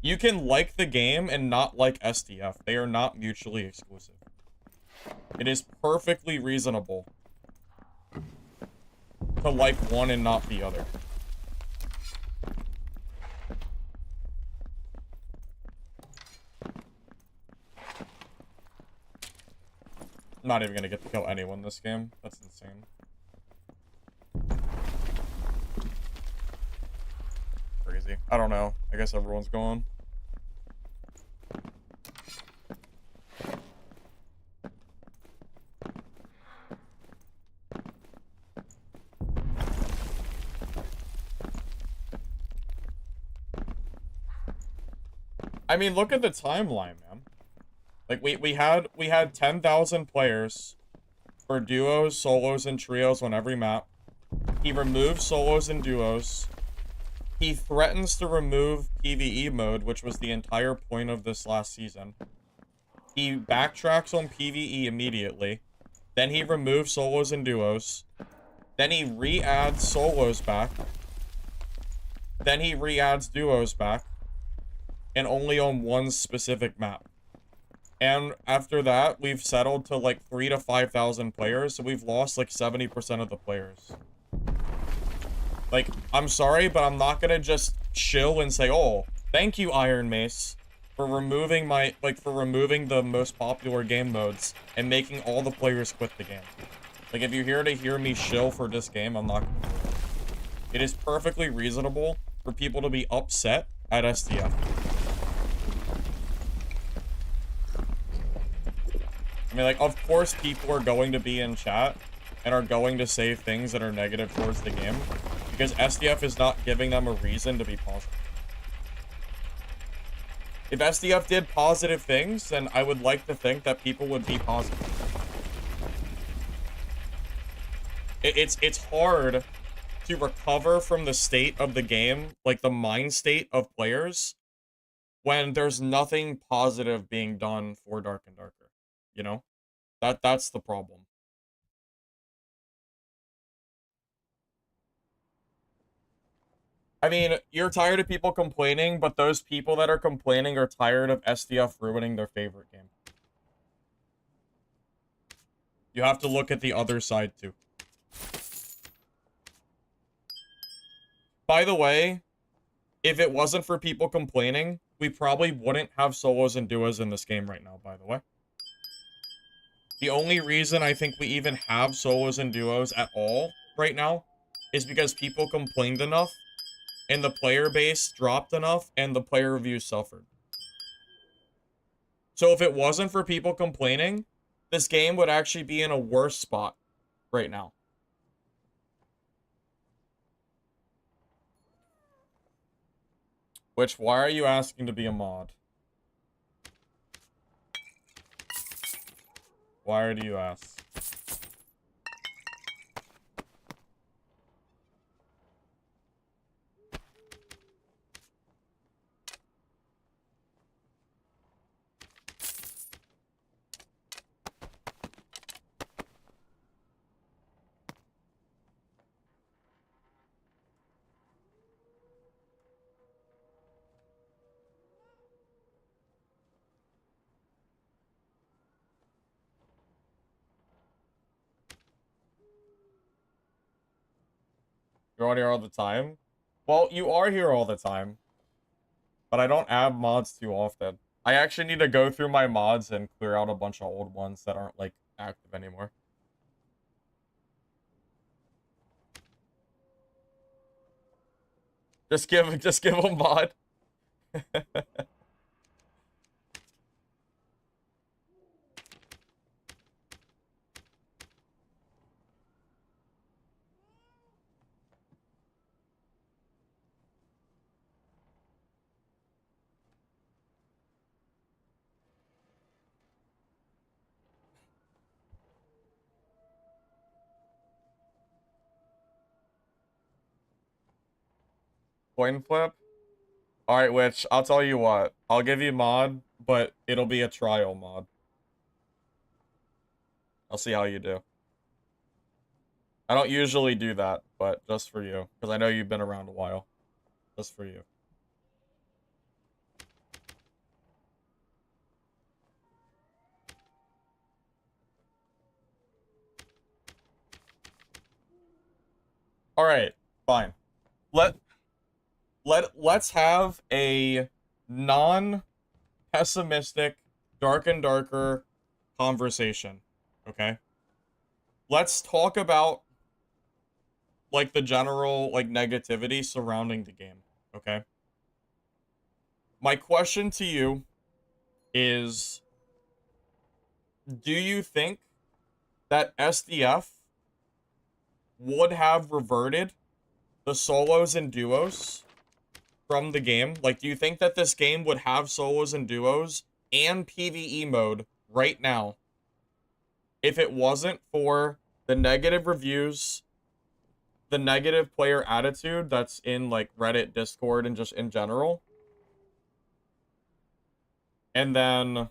You can like the game and not like SDF. They are not mutually exclusive. It is perfectly reasonable to like one and not the other. I'm not even gonna get to kill anyone this game. That's insane. Crazy. I don't know. I guess everyone's going. I mean, look at the timeline, man. Like we had 10,000 players for duos, solos, and trios on every map. He removed solos and duos. He threatens to remove PvE mode, which was the entire point of this last season. He backtracks on PvE immediately. Then he removes solos and duos. Then he re-adds solos back. Then he re-adds duos back. And only on one specific map. And after that, we've settled to like 3,000 to 5,000 players, so we've lost like 70% of the players. Like, I'm sorry, but I'm not gonna just chill and say, oh, thank you, Iron Mace, for removing removing the most popular game modes and making all the players quit the game. Like, if you're here to hear me shill for this game, I'm not gonna do it. It is perfectly reasonable for people to be upset at SDF. I mean, like, of course people are going to be in chat and are going to say things that are negative towards the game because SDF is not giving them a reason to be positive. If SDF did positive things, then I would like to think that people would be positive. It's hard to recover from the state of the game, like the mind state of players, when there's nothing positive being done for Dark and Darker. You know? That's the problem. I mean, you're tired of people complaining, but those people that are complaining are tired of SDF ruining their favorite game. You have to look at the other side, too. By the way, if it wasn't for people complaining, we probably wouldn't have solos and duos in this game right now, by the way. The only reason I think we even have solos and duos at all right now is because people complained enough, and the player base dropped enough, and the player reviews suffered. So if it wasn't for people complaining, this game would actually be in a worse spot right now. Which, why are you asking to be a mod? Why do you ask? You're on here all the time? Well, you are here all the time. But I don't add mods too often. I actually need to go through my mods and clear out a bunch of old ones that aren't, like, active anymore. Just give a mod. Coin flip? Alright, Witch, I'll tell you what. I'll give you mod, but it'll be a trial mod. I'll see how you do. I don't usually do that, but just for you. Because I know you've been around a while. Just for you. Alright, fine. Let's have a non-pessimistic, Dark and Darker conversation, okay? Let's talk about, like, the general, like, negativity surrounding the game, okay? My question to you is, do you think that SDF would have reverted the solos and duos from the game? Like, do you think that this game would have solos and duos and PvE mode right now if it wasn't for the negative reviews, the negative player attitude that's in, like, Reddit, Discord, and just in general? And then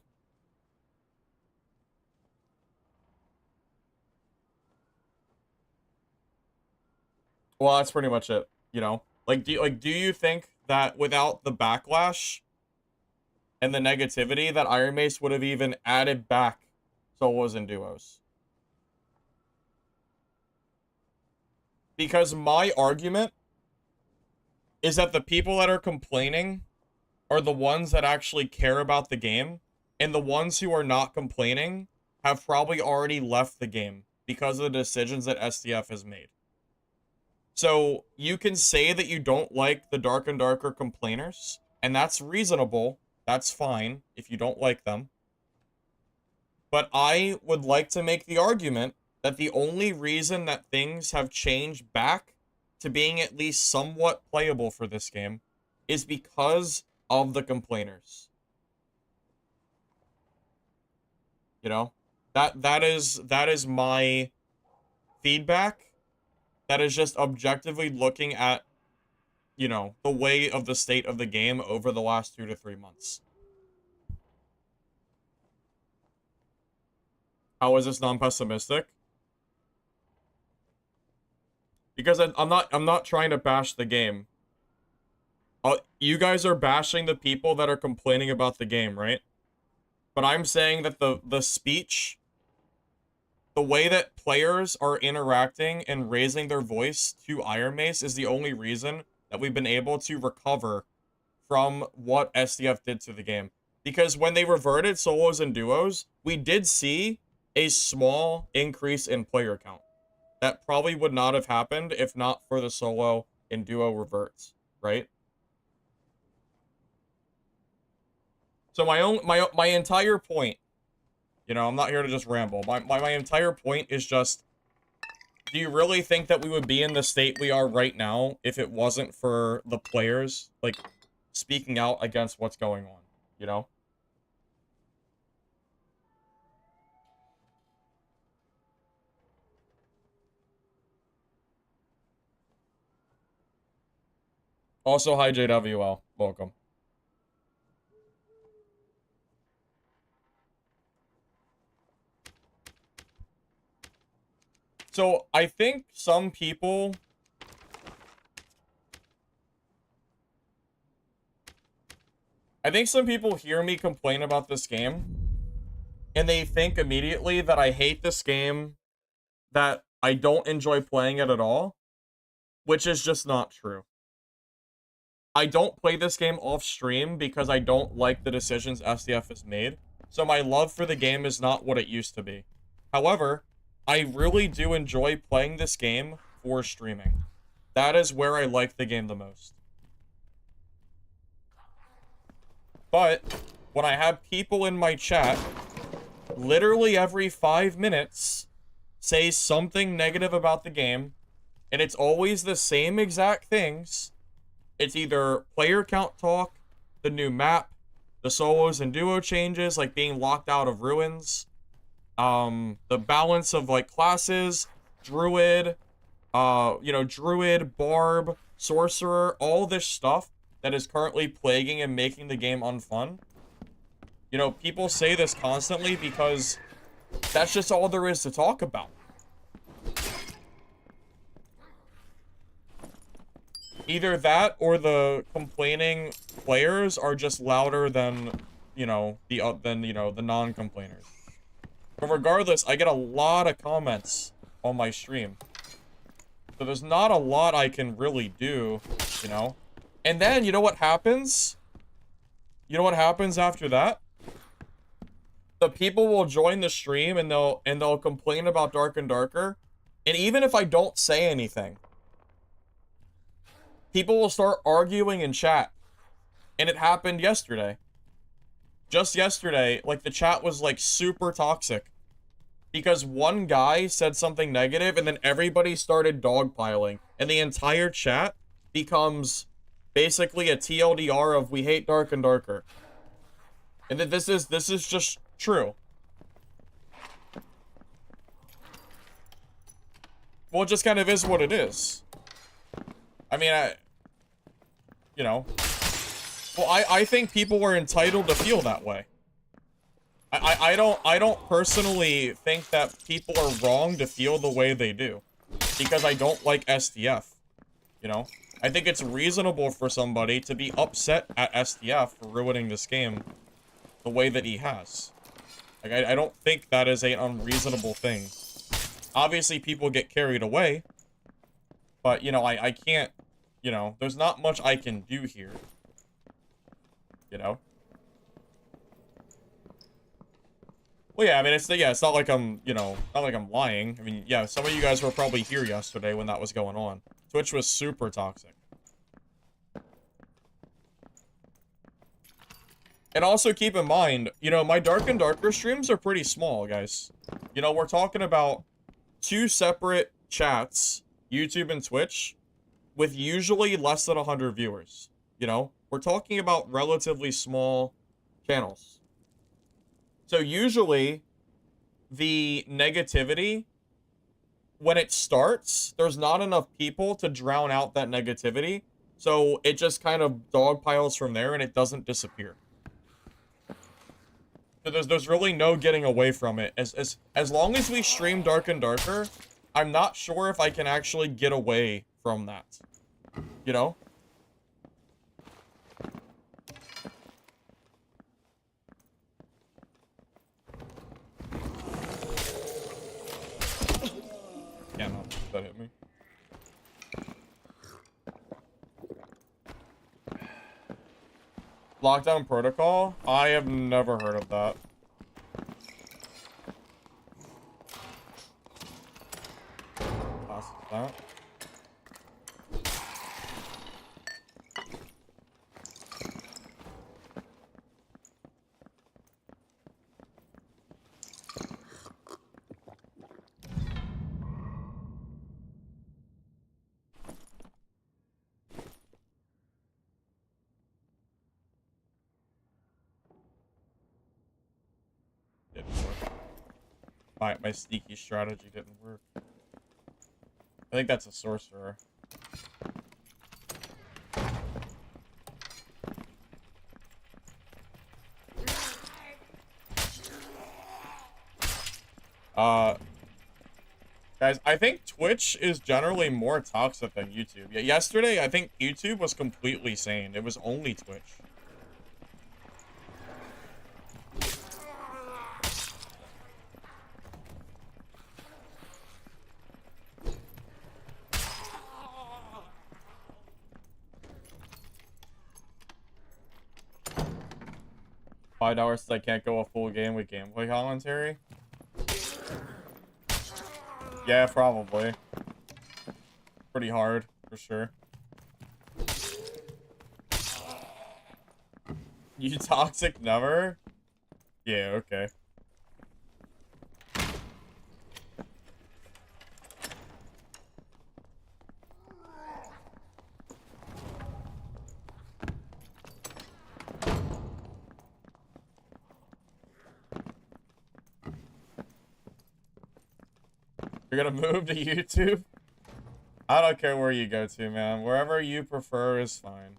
well, that's pretty much it, you know? Like, do you think that without the backlash and the negativity that Iron Mace would have even added back solos and duos? Because my argument is that the people that are complaining are the ones that actually care about the game, and the ones who are not complaining have probably already left the game because of the decisions that SDF has made. So you can say that you don't like the Dark and Darker complainers, and that's reasonable. That's fine if you don't like them. But I would like to make the argument that the only reason that things have changed back to being at least somewhat playable for this game is because of the complainers. You know? That is my feedback. That is just objectively looking at you know, the way of the state of the game over the last 2 to 3 months. How is this non-pessimistic? Because I'm not trying to bash the game. You guys are bashing the people that are complaining about the game, right? But I'm saying that the speech, the way that players are interacting and raising their voice to Iron Mace is the only reason that we've been able to recover from what SDF did to the game. Because when they reverted solos and duos, we did see a small increase in player count. That probably would not have happened if not for the solo and duo reverts, right? So my entire point, you know, I'm not here to just ramble. My entire point is just, do you really think that we would be in the state we are right now if it wasn't for the players, like, speaking out against what's going on, you know? Also, hi JWL. Welcome. So, I think some people... hear me complain about this game, and they think immediately that I hate this game, that I don't enjoy playing it at all, which is just not true. I don't play this game off stream because I don't like the decisions SDF has made, so my love for the game is not what it used to be. However, I really do enjoy playing this game for streaming. That is where I like the game the most. But when I have people in my chat, literally every 5 minutes, say something negative about the game, and it's always the same exact things. It's either player count talk, the new map, the solos and duo changes, like being locked out of ruins, the balance of like classes, druid, druid, barb, sorcerer, all this stuff that is currently plaguing and making the game unfun. You know, people say this constantly because that's just all there is to talk about. Either that or the complaining players are just louder than, the non-complainers. But regardless, I get a lot of comments on my stream. So there's not a lot I can really do, you know? And then, you know what happens? You know what happens after that? The people will join the stream and they'll complain about Dark and Darker. And even if I don't say anything, people will start arguing in chat. And it happened yesterday. Just yesterday, like, the chat was, like, super toxic. Because one guy said something negative, and then everybody started dogpiling. And the entire chat becomes basically a TLDR of we hate Dark and Darker. And that this is just true. Well, it just kind of is what it is. I mean, I think people were entitled to feel that way. I don't personally think that people are wrong to feel the way they do. Because I don't like SDF. You know? I think it's reasonable for somebody to be upset at SDF for ruining this game the way that he has. Like, I don't think that is an unreasonable thing. Obviously, people get carried away. But, you know, I can't, there's not much I can do here. You know? Well, yeah, I mean, it's not like I'm, not like I'm lying. I mean, yeah, some of you guys were probably here yesterday when that was going on. Twitch was super toxic. And also keep in mind, my Dark and Darker streams are pretty small, guys. We're talking about 2 separate chats, YouTube and Twitch, with usually less than 100 viewers. We're talking about relatively small channels. So usually, the negativity, when it starts, there's not enough people to drown out that negativity. So it just kind of dog piles from there and it doesn't disappear. So there's really no getting away from it. As long as we stream Dark and Darker, I'm not sure if I can actually get away from that. You know? Yeah, no, that hit me. Lockdown Protocol? I have never heard of that. Pass that. Didn't work. My sneaky strategy didn't work. I think that's a sorcerer. Guys, I think Twitch is generally more toxic than YouTube. Yeah, yesterday, I think YouTube was completely sane. It was only Twitch. $5 since I can't go a full game with gameplay commentary? Yeah, probably. Pretty hard, for sure. You toxic never? Yeah, okay. You're gonna move to YouTube? I don't care where you go to, man. Wherever you prefer is fine.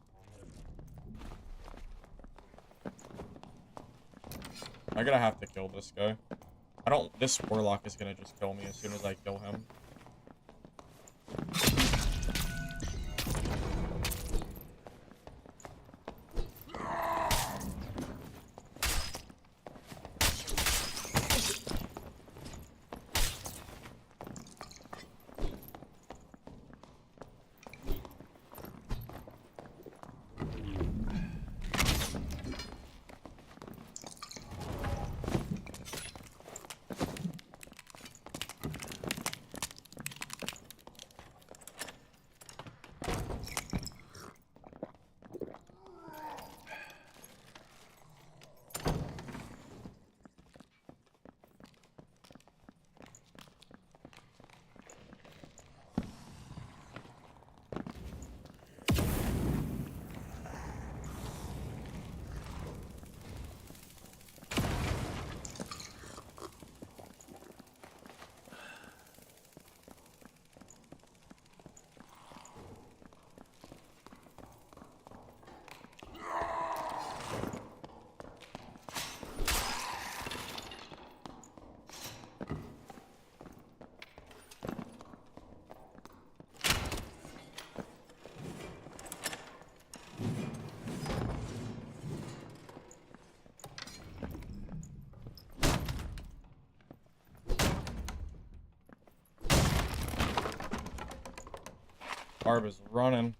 I'm gonna have to kill this guy. This Warlock is gonna just kill me as soon as I kill him. Barb is running.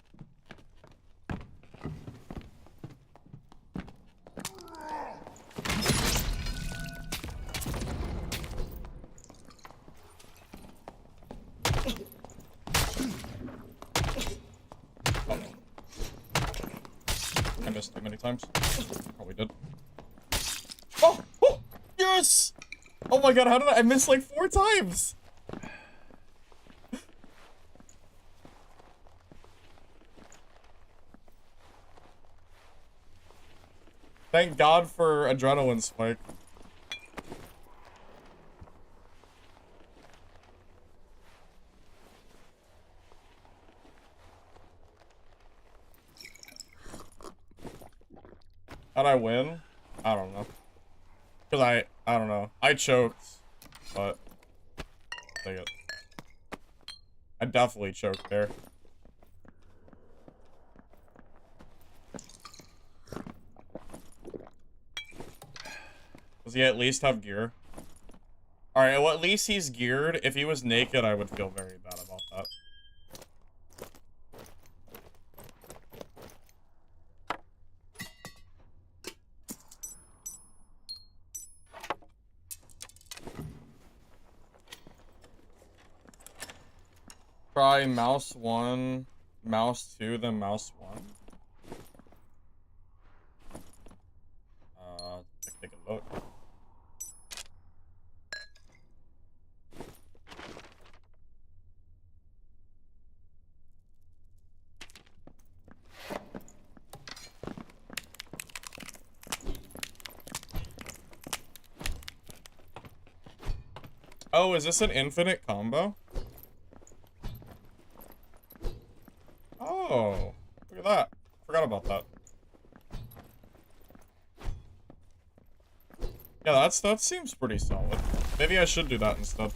I missed too many times. Probably did. Oh! Oh! Yes! Oh my god, how did I miss like 4 times? Thank God for adrenaline spike. How'd I win? I don't know. Because I don't know. I choked, but take it. I definitely choked there. Does he at least have gear? Alright, well, at least he's geared. If he was naked, I would feel very bad about that. Try mouse 1, mouse 2, then mouse 1. Take a look. Oh, is this an infinite combo? Oh, look at that. Forgot about that. Yeah, that seems pretty solid. Maybe I should do that instead.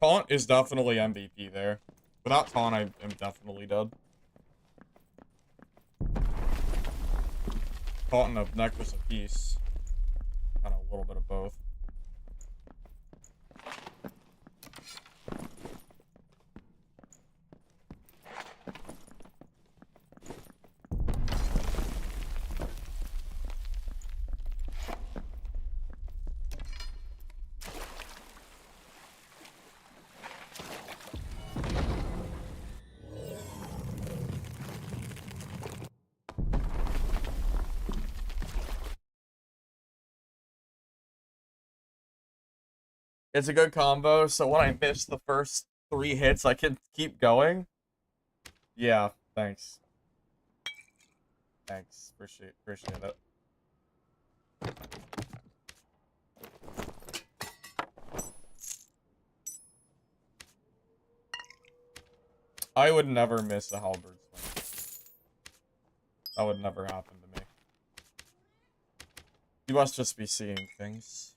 Taunt is definitely MVP there. Without Taunt, I am definitely dead. Taunt and a Necklace of Peace. Kind of a little bit of both. It's a good combo, so when I miss the first 3 hits, I can keep going. Yeah, thanks. Thanks. Appreciate it. I would never miss a halberd swing. That would never happen to me. You must just be seeing things.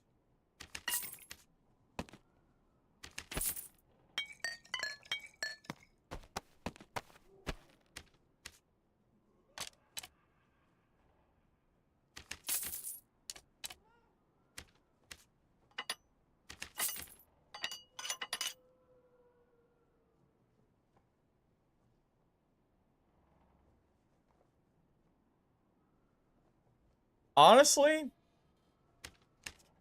Honestly,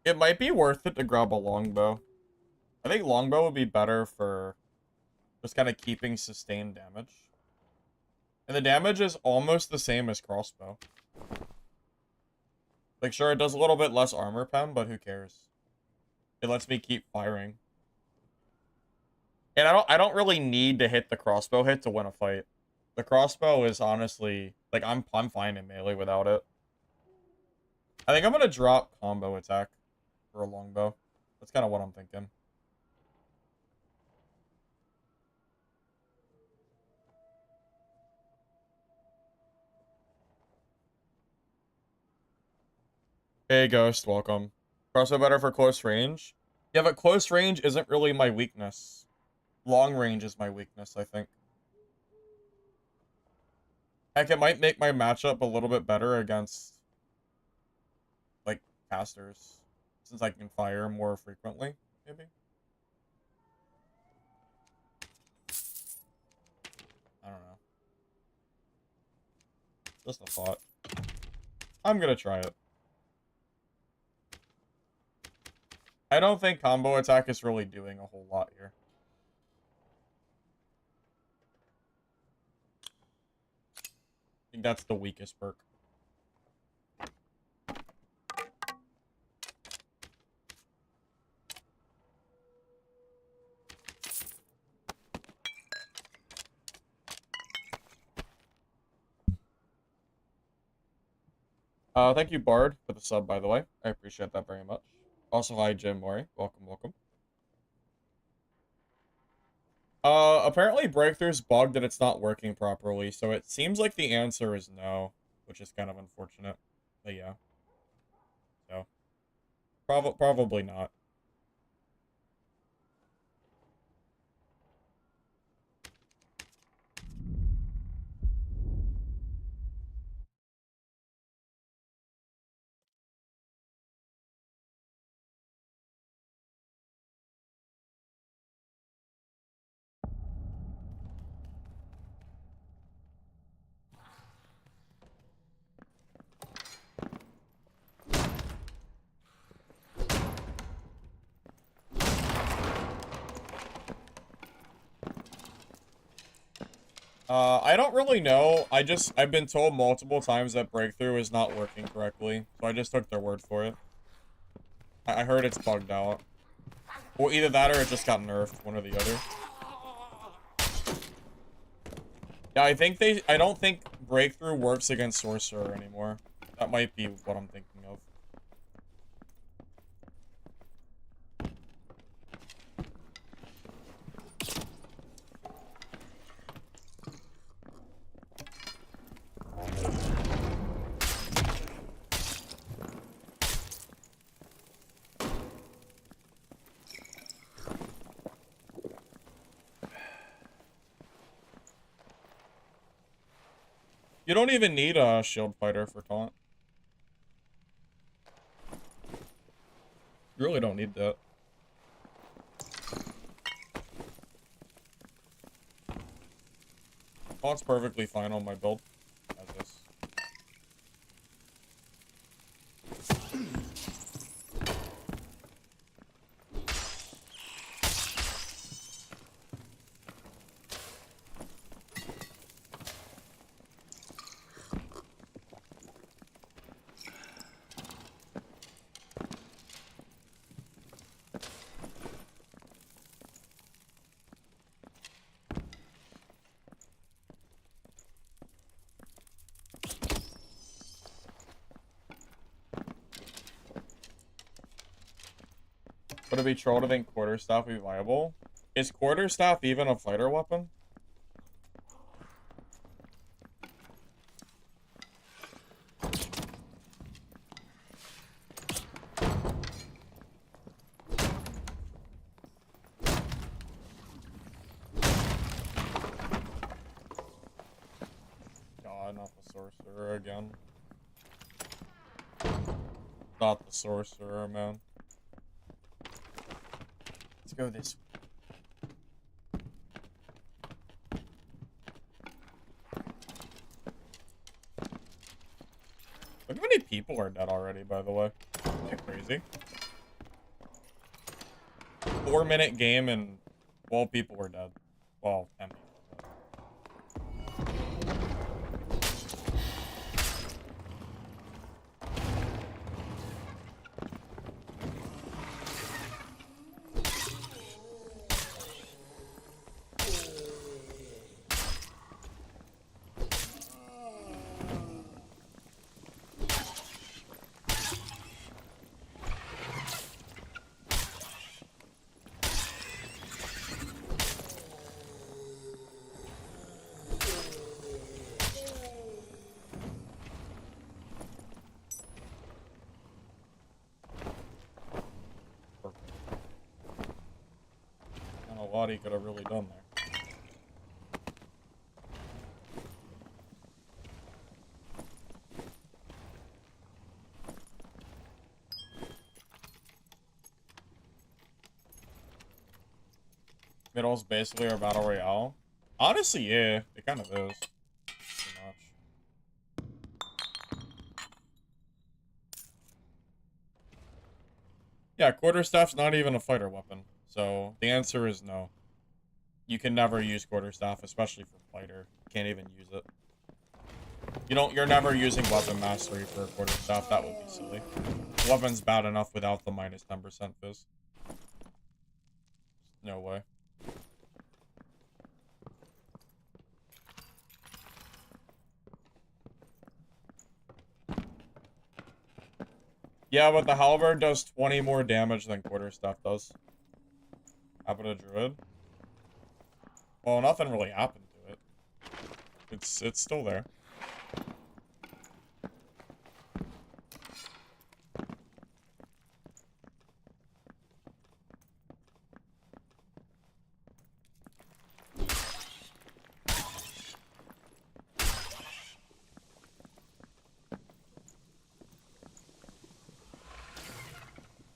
it might be worth it to grab a longbow. I think longbow would be better for just kind of keeping sustained damage. And the damage is almost the same as crossbow. Like, sure, it does a little bit less armor pen, but who cares? It lets me keep firing. And I don't really need to hit the crossbow hit to win a fight. The crossbow is honestly, like, I'm fine in melee without it. I think I'm gonna drop combo attack for a longbow. That's kind of what I'm thinking. Hey, Ghost, welcome. Crossbow better for close range? Yeah, but close range isn't really my weakness. Long range is my weakness, I think. Heck, it might make my matchup a little bit better against, like, casters. Since I can fire more frequently, maybe? I don't know. Just a thought. I'm gonna try it. I don't think combo attack is really doing a whole lot here. I think that's the weakest perk. Thank you, Bard, for the sub, by the way. I appreciate that very much. Also, hi, Jim Mori. Welcome, welcome. Apparently Breakthrough's bugged that it's not working properly, so it seems like the answer is no, which is kind of unfortunate. But yeah. So, probably not. I don't really know. I've been told multiple times that Breakthrough is not working correctly, so I just took their word for it. I heard it's bugged out. Well, either that or it just got nerfed, one or the other. Yeah, I don't think Breakthrough works against Sorcerer anymore. That might be what I'm thinking of. You don't even need a shield fighter for taunt. You really don't need that. Taunt's perfectly fine on my build. As this. Would it be troll to think Quarterstaff would be viable? Is Quarterstaff even a fighter weapon? God, not the Sorcerer again. Not the Sorcerer, man. Let's go this way. Look how many people are dead already, by the way. Isn't that crazy? 4-minute game and 12 people were dead. Well, 10 people. A lot he could have really done there. Middle's basically our battle royale. Honestly, yeah, it kind of is. Too much. Yeah, Quarterstaff's not even a fighter weapon, so the answer is no. You can never use Quarterstaff, especially for fighter. You can't even use it. You're never using weapon mastery for a Quarterstaff. That would be silly. The weapon's bad enough without the minus 10% fizz. No way. Yeah, but the halberd does 20 more damage than Quarterstaff does. How about a druid? Well, nothing really happened to it. It's still there.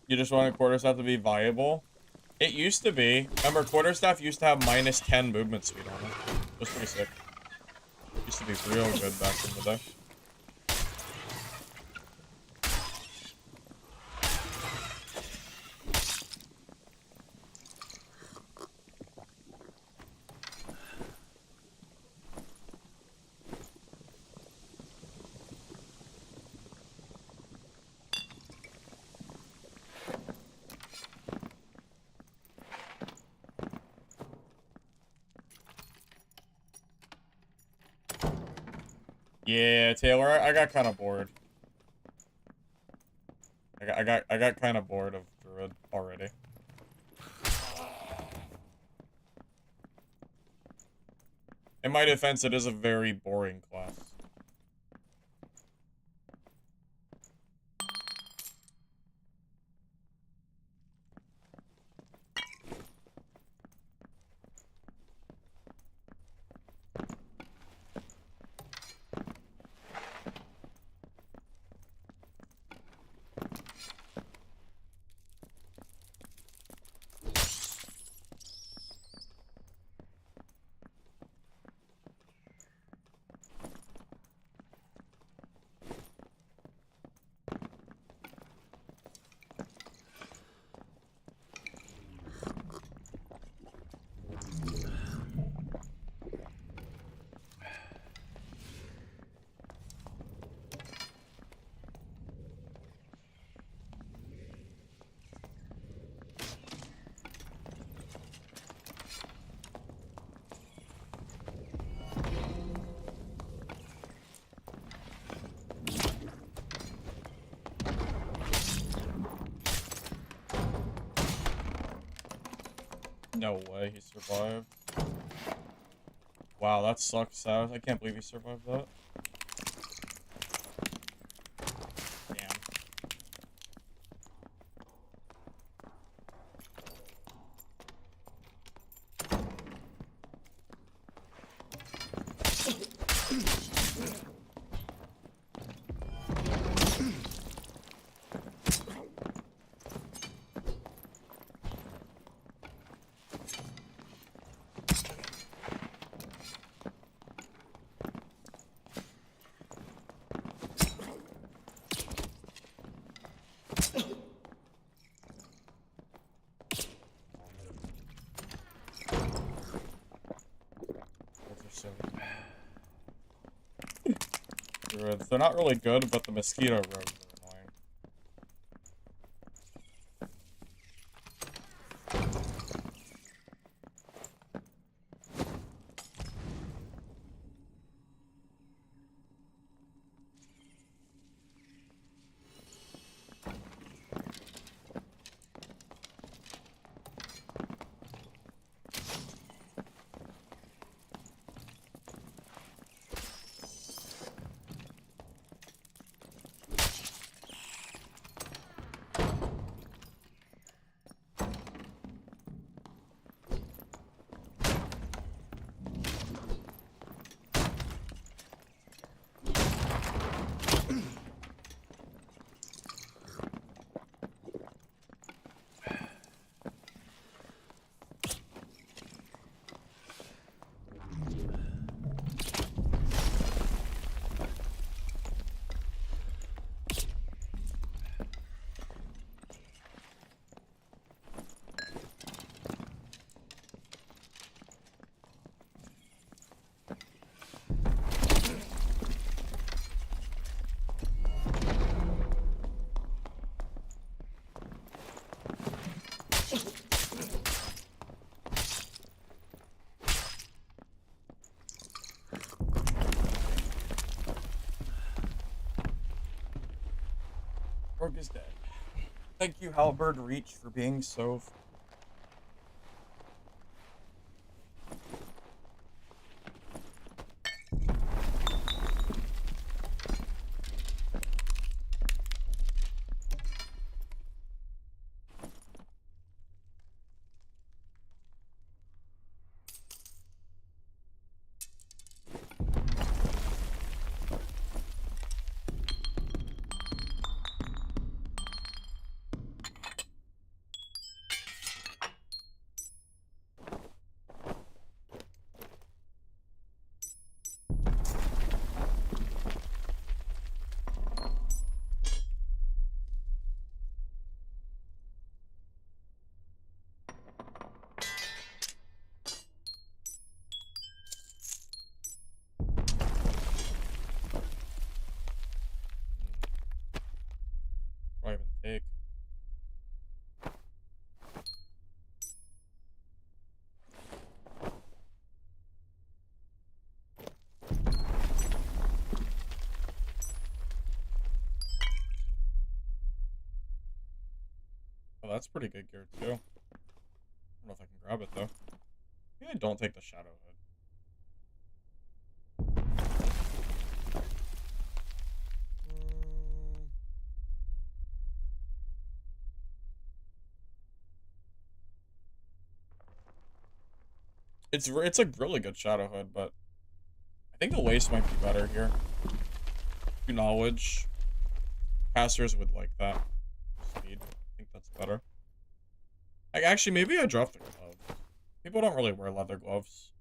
You just wanted quarterstaff to be viable? It used to be. Remember, quarterstaff used to have -10 movement speed on it. It was pretty sick. Used to be real good back in the day. Yeah, Taylor, I got kind of bored. I got kind of bored of Druid already. In my defense, it is a very boring class. No way he survived. Wow, that sucks, I can't believe he survived that. Damn. Druids. They're not really good, but the mosquito rogues are annoying. Rogue is dead. Thank you, Halberd Reach, for being so that's pretty good gear, too. I don't know if I can grab it, though. Maybe I don't take the Shadow Hood. It's a really good Shadow Hood, but I think the lace might be better here. Knowledge. Casters would like that. Speed. I think that's better. Like, actually, maybe I dropped the gloves. People don't really wear leather gloves.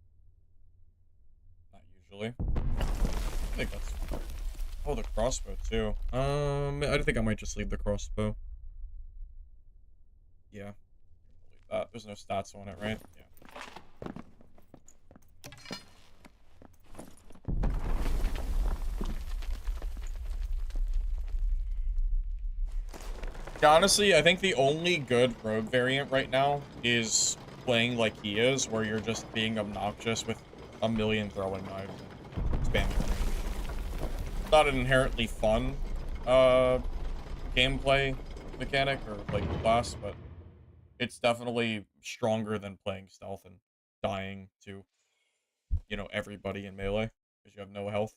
Not usually. I think that's fine. Oh, the crossbow, too. I think I might just leave the crossbow. Yeah. Leave that. There's no stats on it, right? Yeah. Honestly, I think the only good rogue variant right now is playing like he is, where you're just being obnoxious with a million throwing knives and spamming range. It's not an inherently fun gameplay mechanic or like class, but it's definitely stronger than playing stealth and dying to, you know, everybody in melee because you have no health.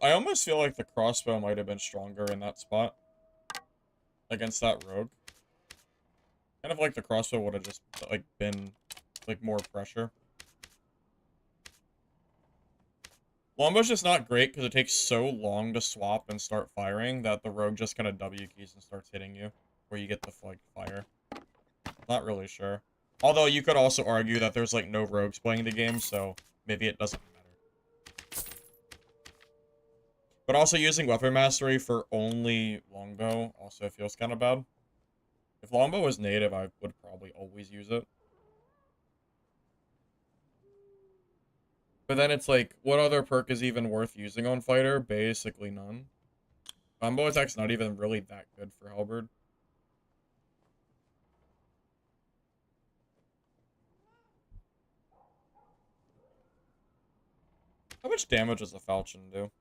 I almost feel like the crossbow might have been stronger in that spot against that rogue. Kind of like the crossbow would have just like been like more pressure. Longbow's just not great because it takes so long to swap and start firing that the rogue just kind of W keys and starts hitting you, where you get the like fire. Not really sure. Although you could also argue that there's like no rogues playing the game, so maybe it doesn't matter. But also using weapon mastery for only longbow also feels kind of bad. If longbow was native, I would probably always use it. But then it's like, what other perk is even worth using on fighter? Basically none. Combo attack's not even really that good for Halberd. How much damage does the Falchion do?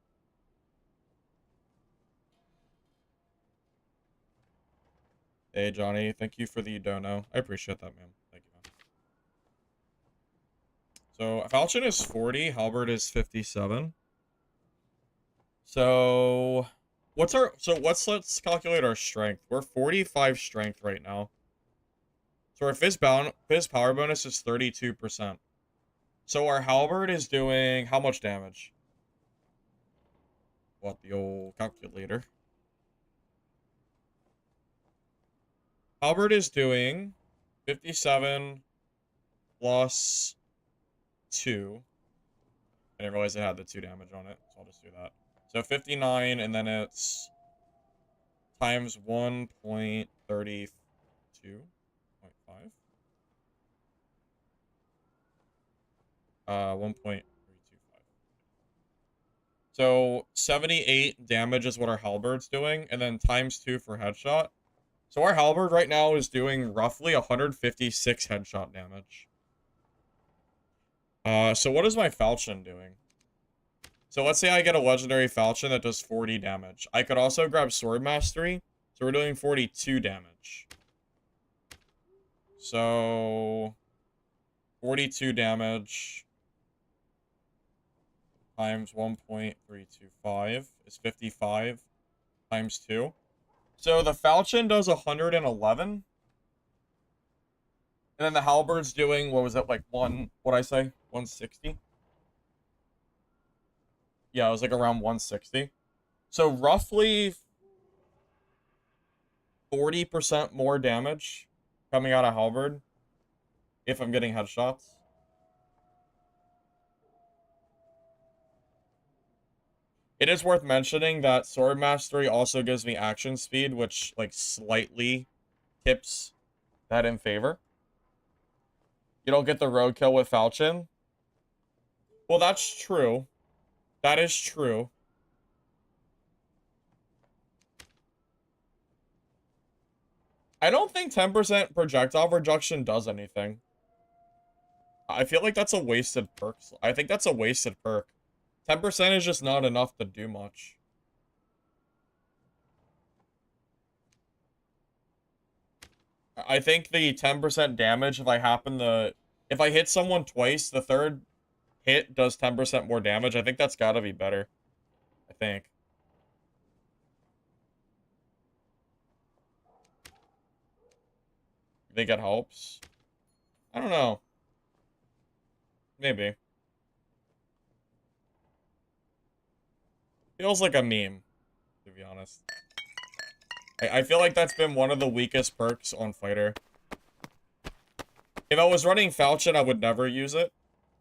Hey, Johnny. Thank you for the dono. I appreciate that, man. Thank you, man. So, Falchion is 40. Halberd is 57. So, let's calculate our strength. We're 45 strength right now. So, our fizz power bonus is 32%. So, our Halberd is doing how much damage? What, the old calculator? Halberd is doing 57 plus 2. I didn't realize it had the 2 damage on it, so I'll just do that. So 59, and then it's times 1.32.5. 1.325. So 78 damage is what our halberd's doing, and then times 2 for headshot. So our halberd right now is doing roughly 156 headshot damage. So what is my falchion doing? So let's say I get a legendary falchion that does 40 damage. I could also grab sword mastery, so we're doing 42 damage. So 42 damage times 1.325 is 55 times 2. So the falchion does 111. And then the halberd's doing, what was it, like what'd I say? 160? Yeah, it was like around 160. So roughly 40% more damage coming out of halberd if I'm getting headshots. It is worth mentioning that sword mastery also gives me action speed, which like slightly tips that in favor. You don't get the roadkill with falchion. Well, that's true. That is true. I don't think 10% projectile reduction does anything. I feel like that's a wasted perk. I think that's a wasted perk. 10% is just not enough to do much. I think the 10% damage, if I hit someone twice, the third hit does 10% more damage. I think that's gotta be better. I think. I think it helps. I don't know. Maybe. Feels like a meme, to be honest. I feel like that's been one of the weakest perks on Fighter. If I was running Falchion, I would never use it.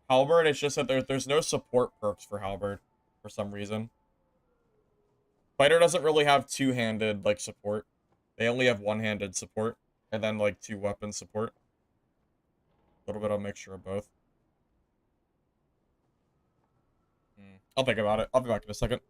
Halberd, it's just that there's no support perks for Halberd for some reason. Fighter doesn't really have two-handed, like, support. They only have one-handed support, and then, like, two-weapon support. A little bit of a mixture of both. I'll think about it. I'll be back in a second.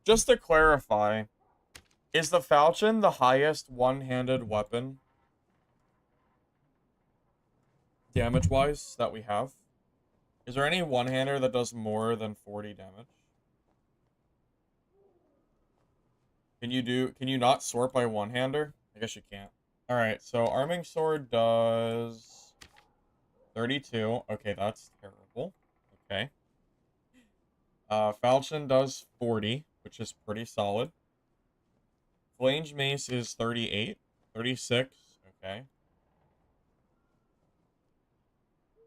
Just to clarify, is the Falchion the highest one-handed weapon, damage-wise, that we have? Is there any one-hander that does more than 40 damage? Can you not sort by one-hander? I guess you can't. Alright, so Arming Sword does 32. Okay, that's terrible. Okay. Falchion does 40, which is pretty solid. Flange Mace is 38. 36. Okay.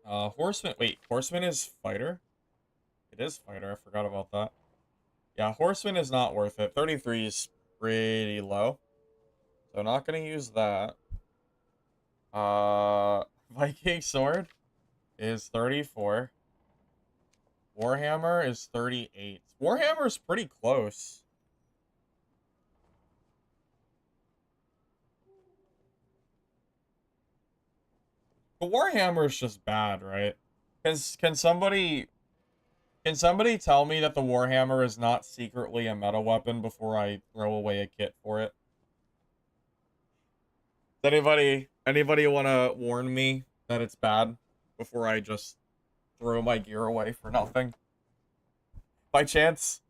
Horseman. Wait, Horseman is fighter? It is fighter. I forgot about that. Yeah, Horseman is not worth it. 33 is pretty low. So not gonna use that. Viking Sword is 34. Warhammer is 38. Warhammer is pretty close. But Warhammer is just bad, right? Can somebody tell me that the Warhammer is not secretly a meta weapon before I throw away a kit for it? Does anybody want to warn me that it's bad before I just throw my gear away for nothing? By chance,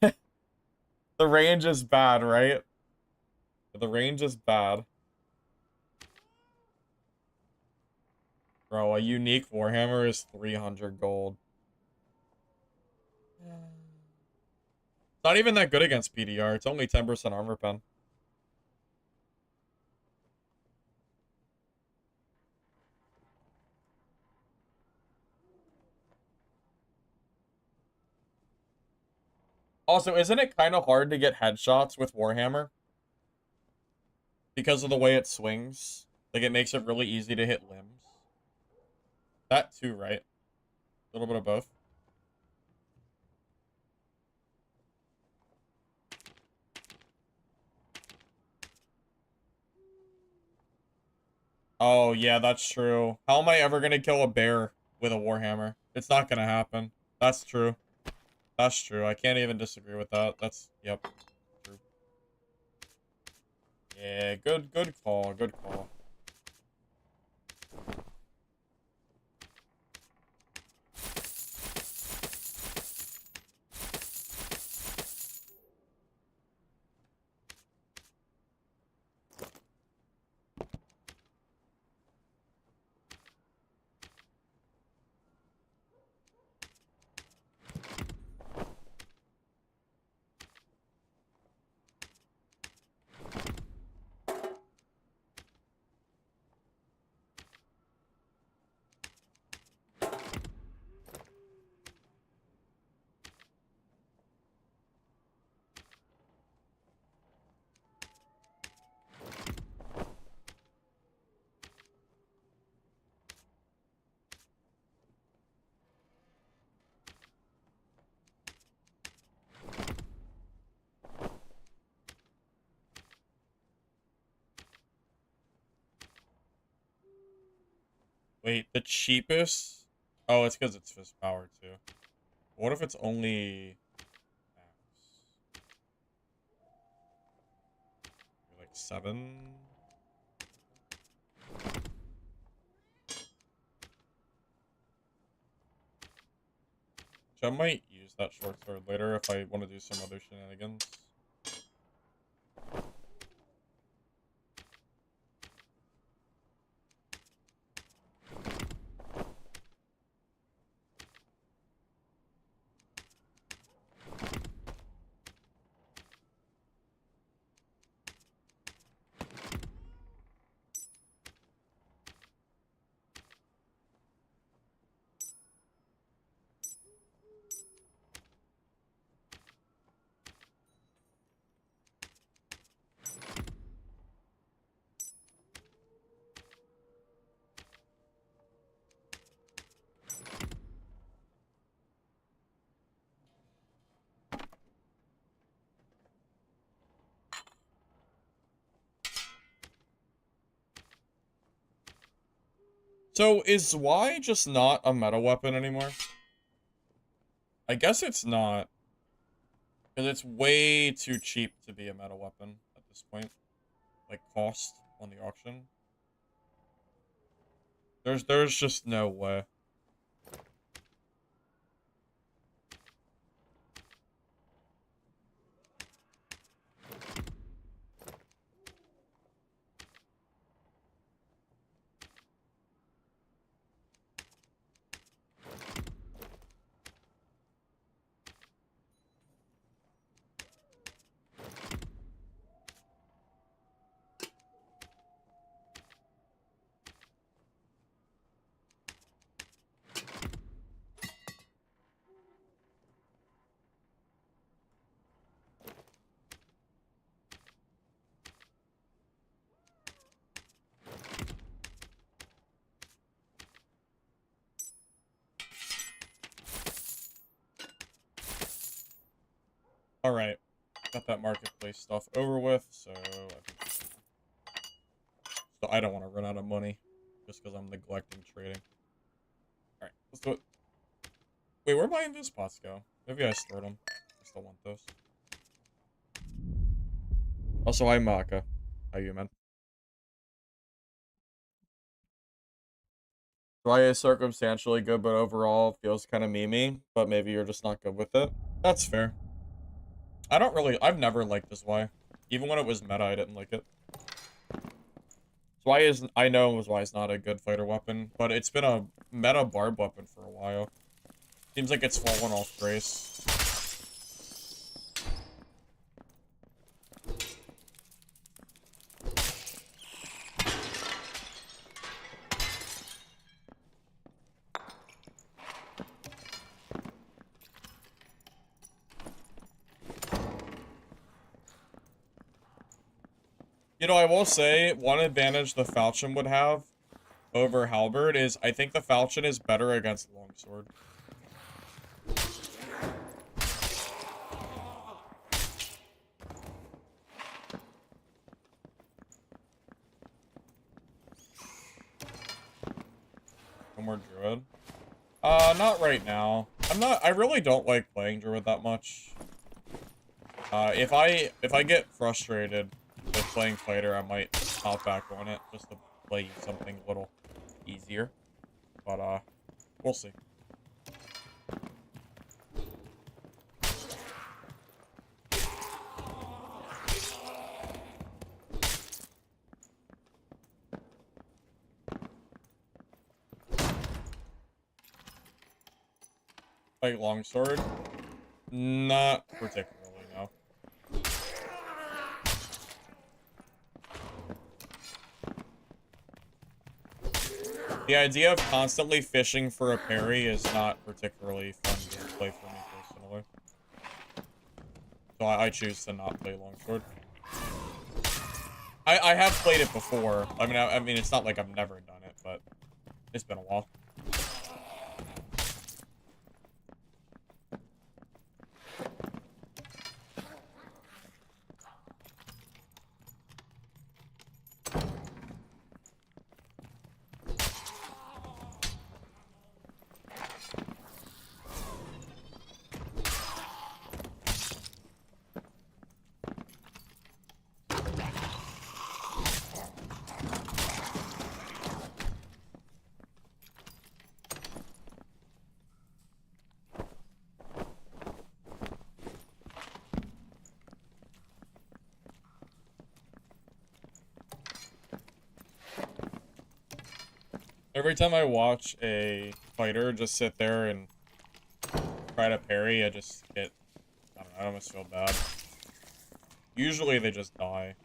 the range is bad, right? The range is bad. Bro, a unique Warhammer is 300 gold. It's not even that good against PDR. It's only 10% armor pen. Also, isn't it kind of hard to get headshots with Warhammer? Because of the way it swings. Like, it makes it really easy to hit limbs. That too, right? A little bit of both. Oh, yeah, that's true. How am I ever gonna kill a bear with a Warhammer? It's not gonna happen. That's true. That's true. I can't even disagree with that. That's, yep, true. Yeah, good call, good call. Wait, the cheapest? Oh, it's because it's fist power, too. What if it's only... like 7? Which I might use that short sword later if I want to do some other shenanigans. So, is Y just not a meta weapon anymore? I guess it's not. Because it's way too cheap to be a meta weapon at this point. Like, cost on the auction. There's just no way. Alright. Got that marketplace stuff over with, so I don't want to run out of money just because I'm neglecting trading. Alright, let's do it. Wait, where'd my invis pots go? Maybe I stored them. I still want those. Also, hi Maka. How you, man? Dry is circumstantially good, but overall feels kind of memey. But maybe you're just not good with it. That's fair. I've never liked this Y. Even when it was meta, I didn't like it. Y is, I know Y is not a good fighter weapon, but it's been a meta barb weapon for a while. Seems like it's fallen off grace. You know, I will say, one advantage the Falchion would have over Halberd is I think the Falchion is better against Longsword. more Druid? Not right now. I really don't like playing Druid that much. If I get frustrated with playing Fighter, I might hop back on it just to play something a little easier. But, we'll see. Like longsword? Not particularly, no. The idea of constantly fishing for a parry is not particularly fun gameplay for me personally. So I choose to not play longsword. I have played it before. I mean, it's not like I've never done it, but it's been a while. Every time I watch a fighter just sit there and try to parry, I just get, I don't know, I almost feel bad. Usually they just die.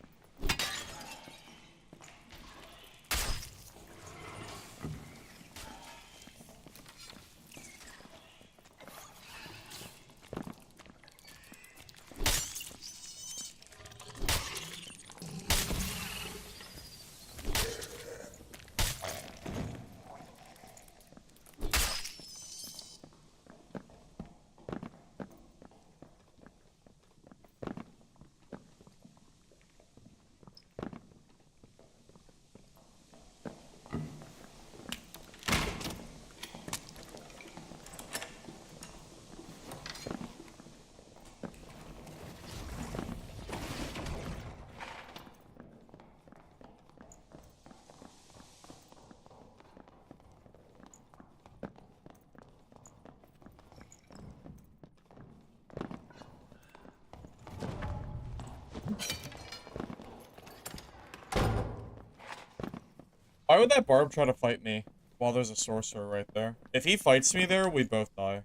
Why would that barb try to fight me while there's a sorcerer right there? If he fights me there, we both die.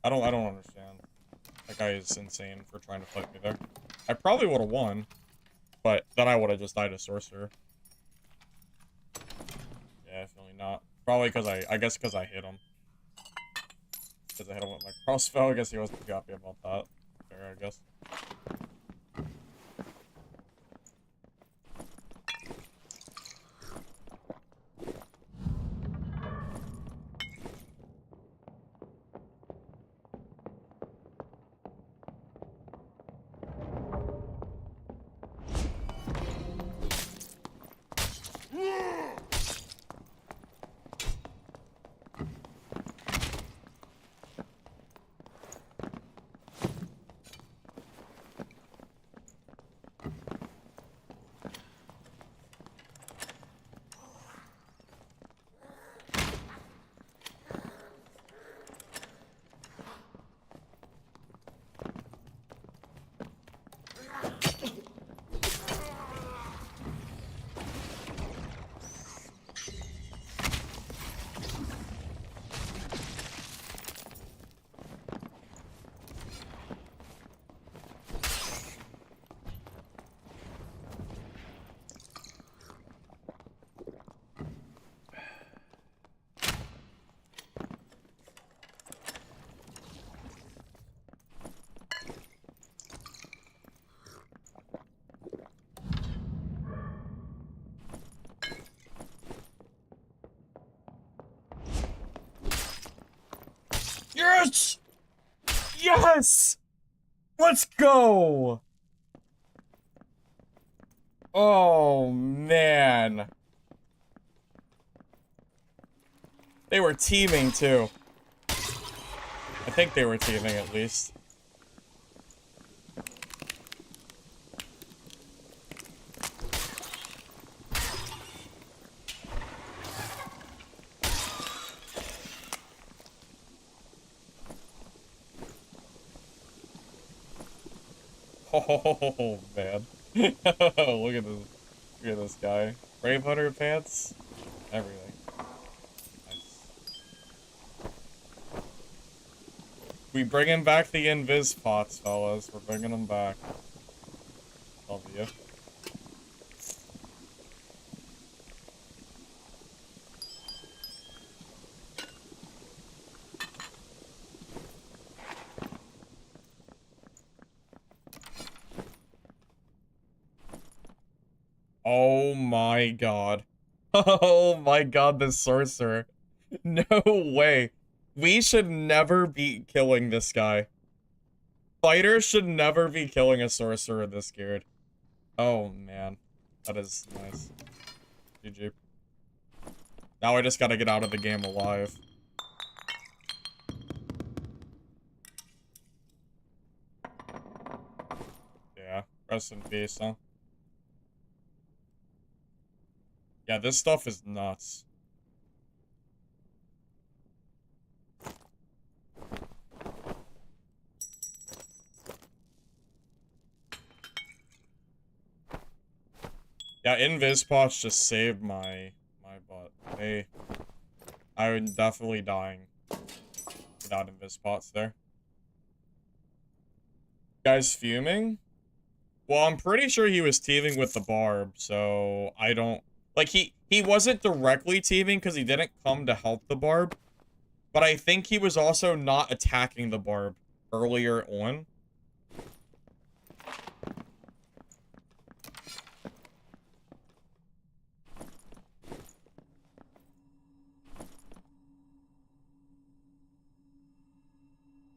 I don't understand. That guy is insane for trying to fight me there. I probably would have won, but then I would have just died to sorcerer. Yeah, definitely not. Probably because I guess because I hit him. Because I hit him with my crossbow. I guess he wasn't too happy about that. Fair, I guess. Yes! Yes! Let's go! Oh, man. They were teaming, too. I think they were teaming, at least. Oh, man. Look at this. Look at this guy. Brave Hunter pants. Everything. Nice. We bringing back the invis pots, fellas. We're bringing them back. Love you. Oh my god. Oh my god, the sorcerer. No way. We should never be killing this guy. Fighters should never be killing a sorcerer this geared. Oh man. That is nice. GG. Now I just gotta get out of the game alive. Yeah. Rest in peace, huh? Yeah, this stuff is nuts. Yeah, invis pots just saved my butt. I'm definitely dying without invis pots there. Guy's fuming? Well, I'm pretty sure he was teaming with the barb, so I don't... Like, he wasn't directly teaming because he didn't come to help the barb, but I think he was also not attacking the barb earlier on.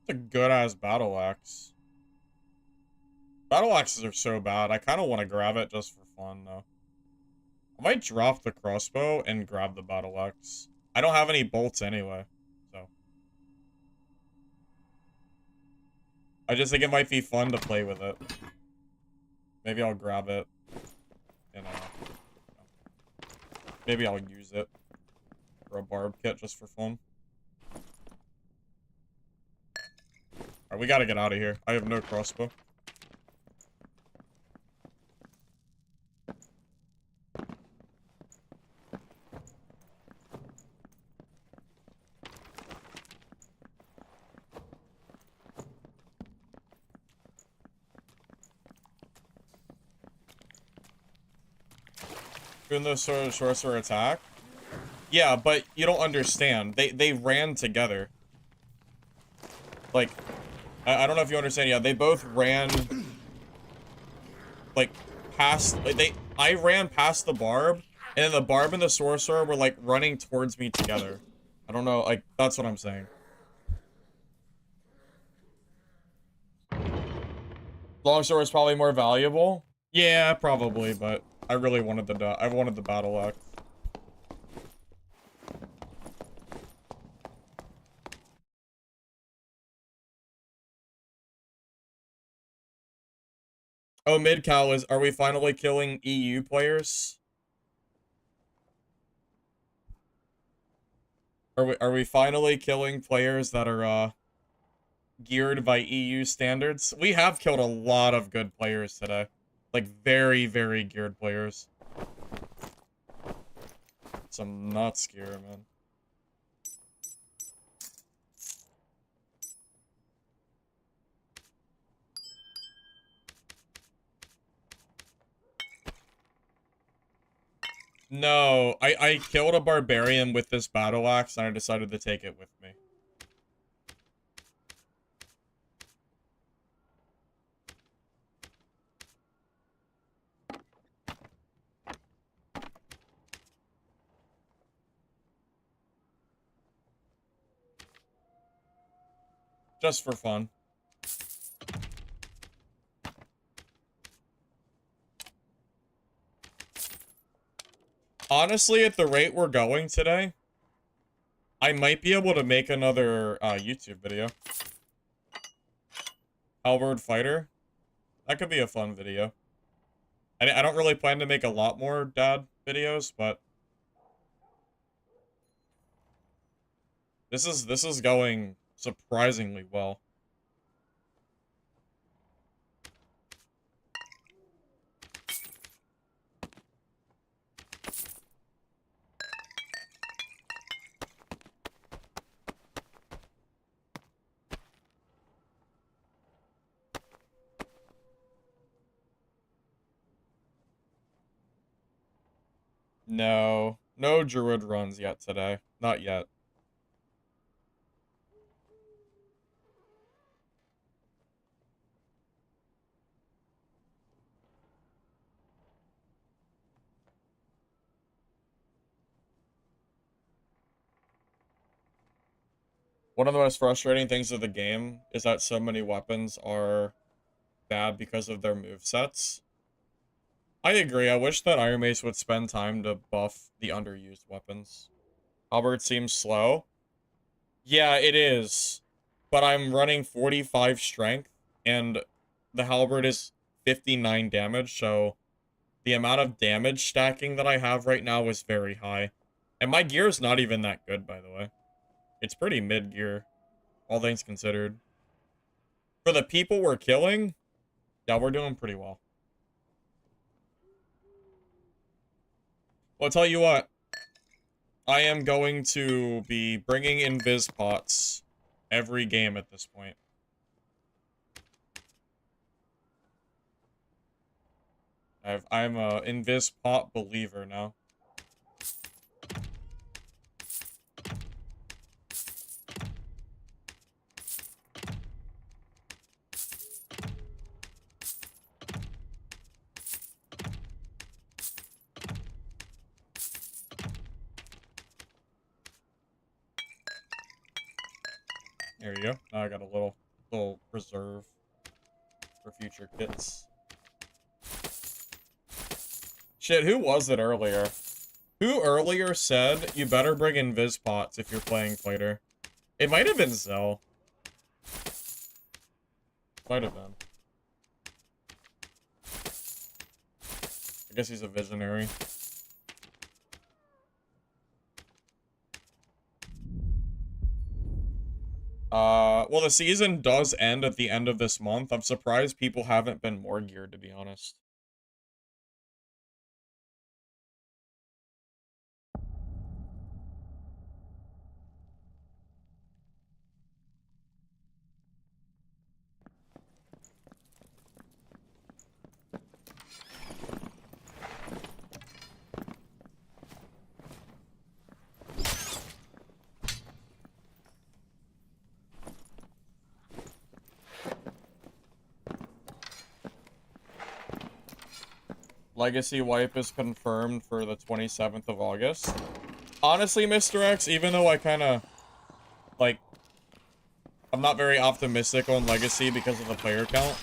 It's a good-ass battle axe. Battle axes are so bad. I kind of want to grab it just for fun, though. I might drop the crossbow and grab the battle axe. I don't have any bolts anyway, so. I just think it might be fun to play with it. Maybe I'll grab it. And, maybe I'll use it for a barb kit just for fun. Alright, we gotta get out of here. I have no crossbow. Doing the sorcerer attack? Yeah, but you don't understand. They ran together. Like, I don't know if you understand. Yeah, they both ran, like, past... Like, I ran past the barb, and then the barb and the sorcerer were, like, running towards me together. I don't know, like, that's what I'm saying. Longsword is probably more valuable? Yeah, probably, but I really wanted I wanted the battle axe. Oh, mid-cal is, are we finally killing EU players? Are we finally killing players that are, geared by EU standards? We have killed a lot of good players today. Like, very, very geared players. Some nuts gear, man. No, I killed a barbarian with this battle axe, and I decided to take it with me. Just for fun. Honestly, at the rate we're going today, I might be able to make another YouTube video. Halberd Fighter. That could be a fun video. I don't really plan to make a lot more dad videos, but this is going surprisingly well. No. No druid runs yet today. Not yet. One of the most frustrating things of the game is that so many weapons are bad because of their movesets. I agree. I wish that Iron Mace would spend time to buff the underused weapons. Halberd seems slow. Yeah, it is. But I'm running 45 strength, and the Halberd is 59 damage, so the amount of damage stacking that I have right now is very high. And my gear is not even that good, by the way. It's pretty mid-gear, all things considered. For the people we're killing, yeah, we're doing pretty well. Well, I'll tell you what. I am going to be bringing invis pots every game at this point. I'm a invis pot believer now. There you go. Now I got a little reserve for future kits. Shit, who was it earlier? Who earlier said you better bring invis pots if you're playing fighter? It might have been Zell. Might have been. I guess he's a visionary. Well, the season does end at the end of this month. I'm surprised people haven't been more geared, to be honest. Legacy wipe is confirmed for the 27th of August. Honestly, Mr. X, even though I kind of, like, I'm not very optimistic on Legacy because of the player count,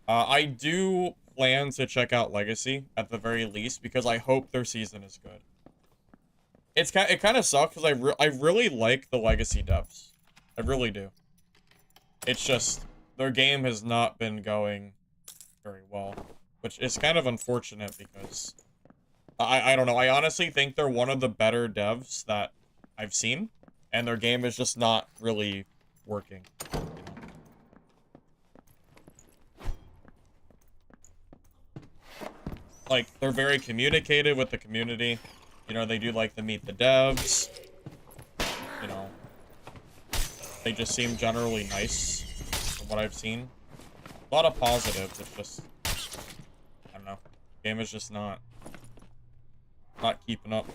I do plan to check out Legacy at the very least because I hope their season is good. It kind of sucks because I really like the Legacy devs. I really do. It's just their game has not been going very well, which is kind of unfortunate because I don't know. I honestly think they're one of the better devs that I've seen, and their game is just not really working. Like, they're very communicative with the community. You know, they do like to meet the devs. You know, they just seem generally nice from what I've seen. A lot of positives. It's just, I don't know. Game is just not keeping up.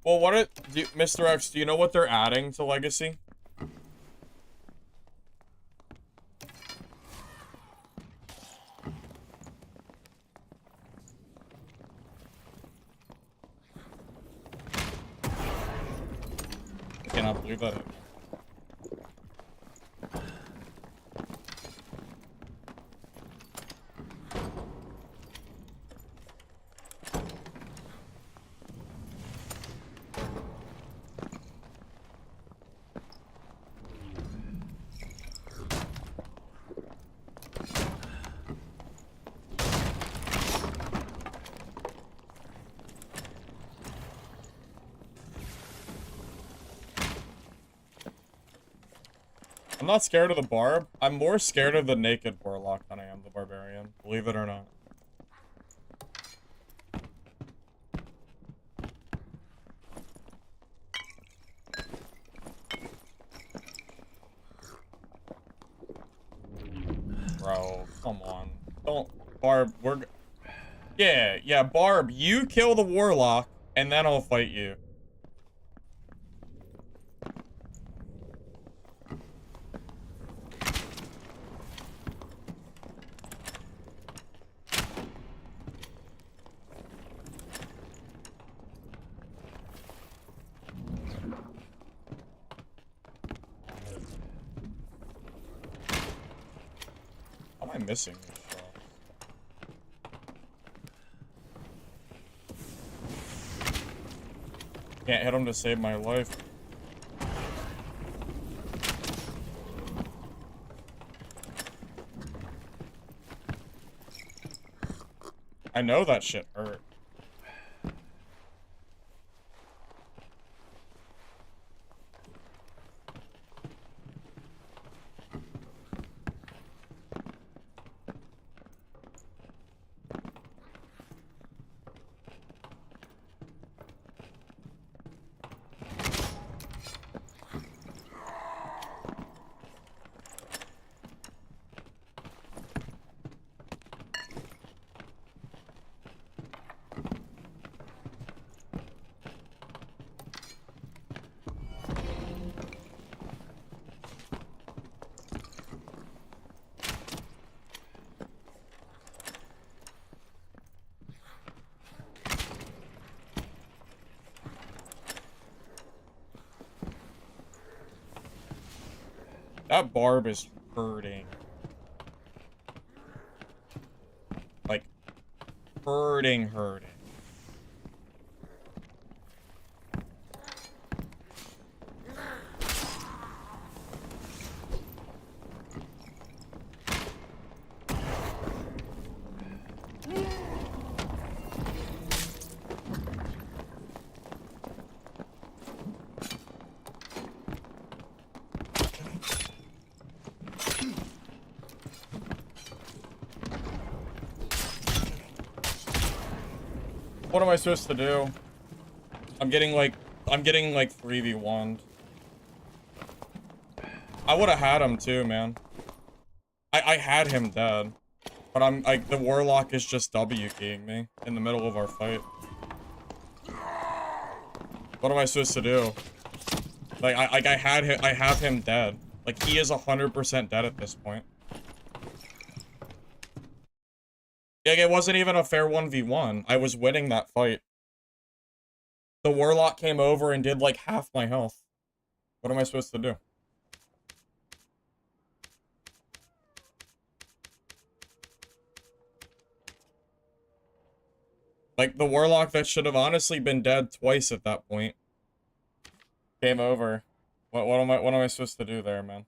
Well, Mr. X, do you know what they're adding to Legacy? I cannot believe that. I'm not scared of the barb. I'm more scared of the naked warlock than I am the barbarian. Believe it or not. Bro, come on. Don't... Barb, we're... Yeah, Barb, you kill the warlock, and then I'll fight you. How am I missing this shot? Can't hit him to save my life. I know that shit hurt. That barb is hurting. Like, hurting. What am I supposed to do? I'm getting like 3v1'd. I would have had him too, man. I had him dead. But I'm like, the warlock is just W keying me in the middle of our fight. What am I supposed to do? Like, I have him dead. Like, he is 100% dead at this point. Like, it wasn't even a fair 1v1. I was winning that fight. The warlock came over and did like half my health. What am I supposed to do? Like, the warlock that should have honestly been dead twice at that point came over. What am I supposed to do there, man?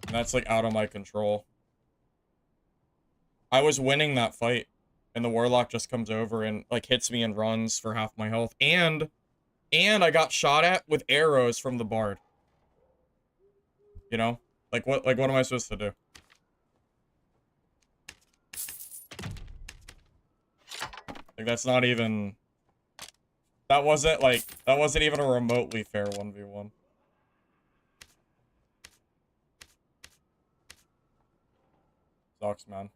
And that's like out of my control. I was winning that fight, and the warlock just comes over and like hits me and runs for half my health, and I got shot at with arrows from the bard. You know? Like what am I supposed to do? Like, that's not even... That wasn't even a remotely fair 1v1. Sucks, man.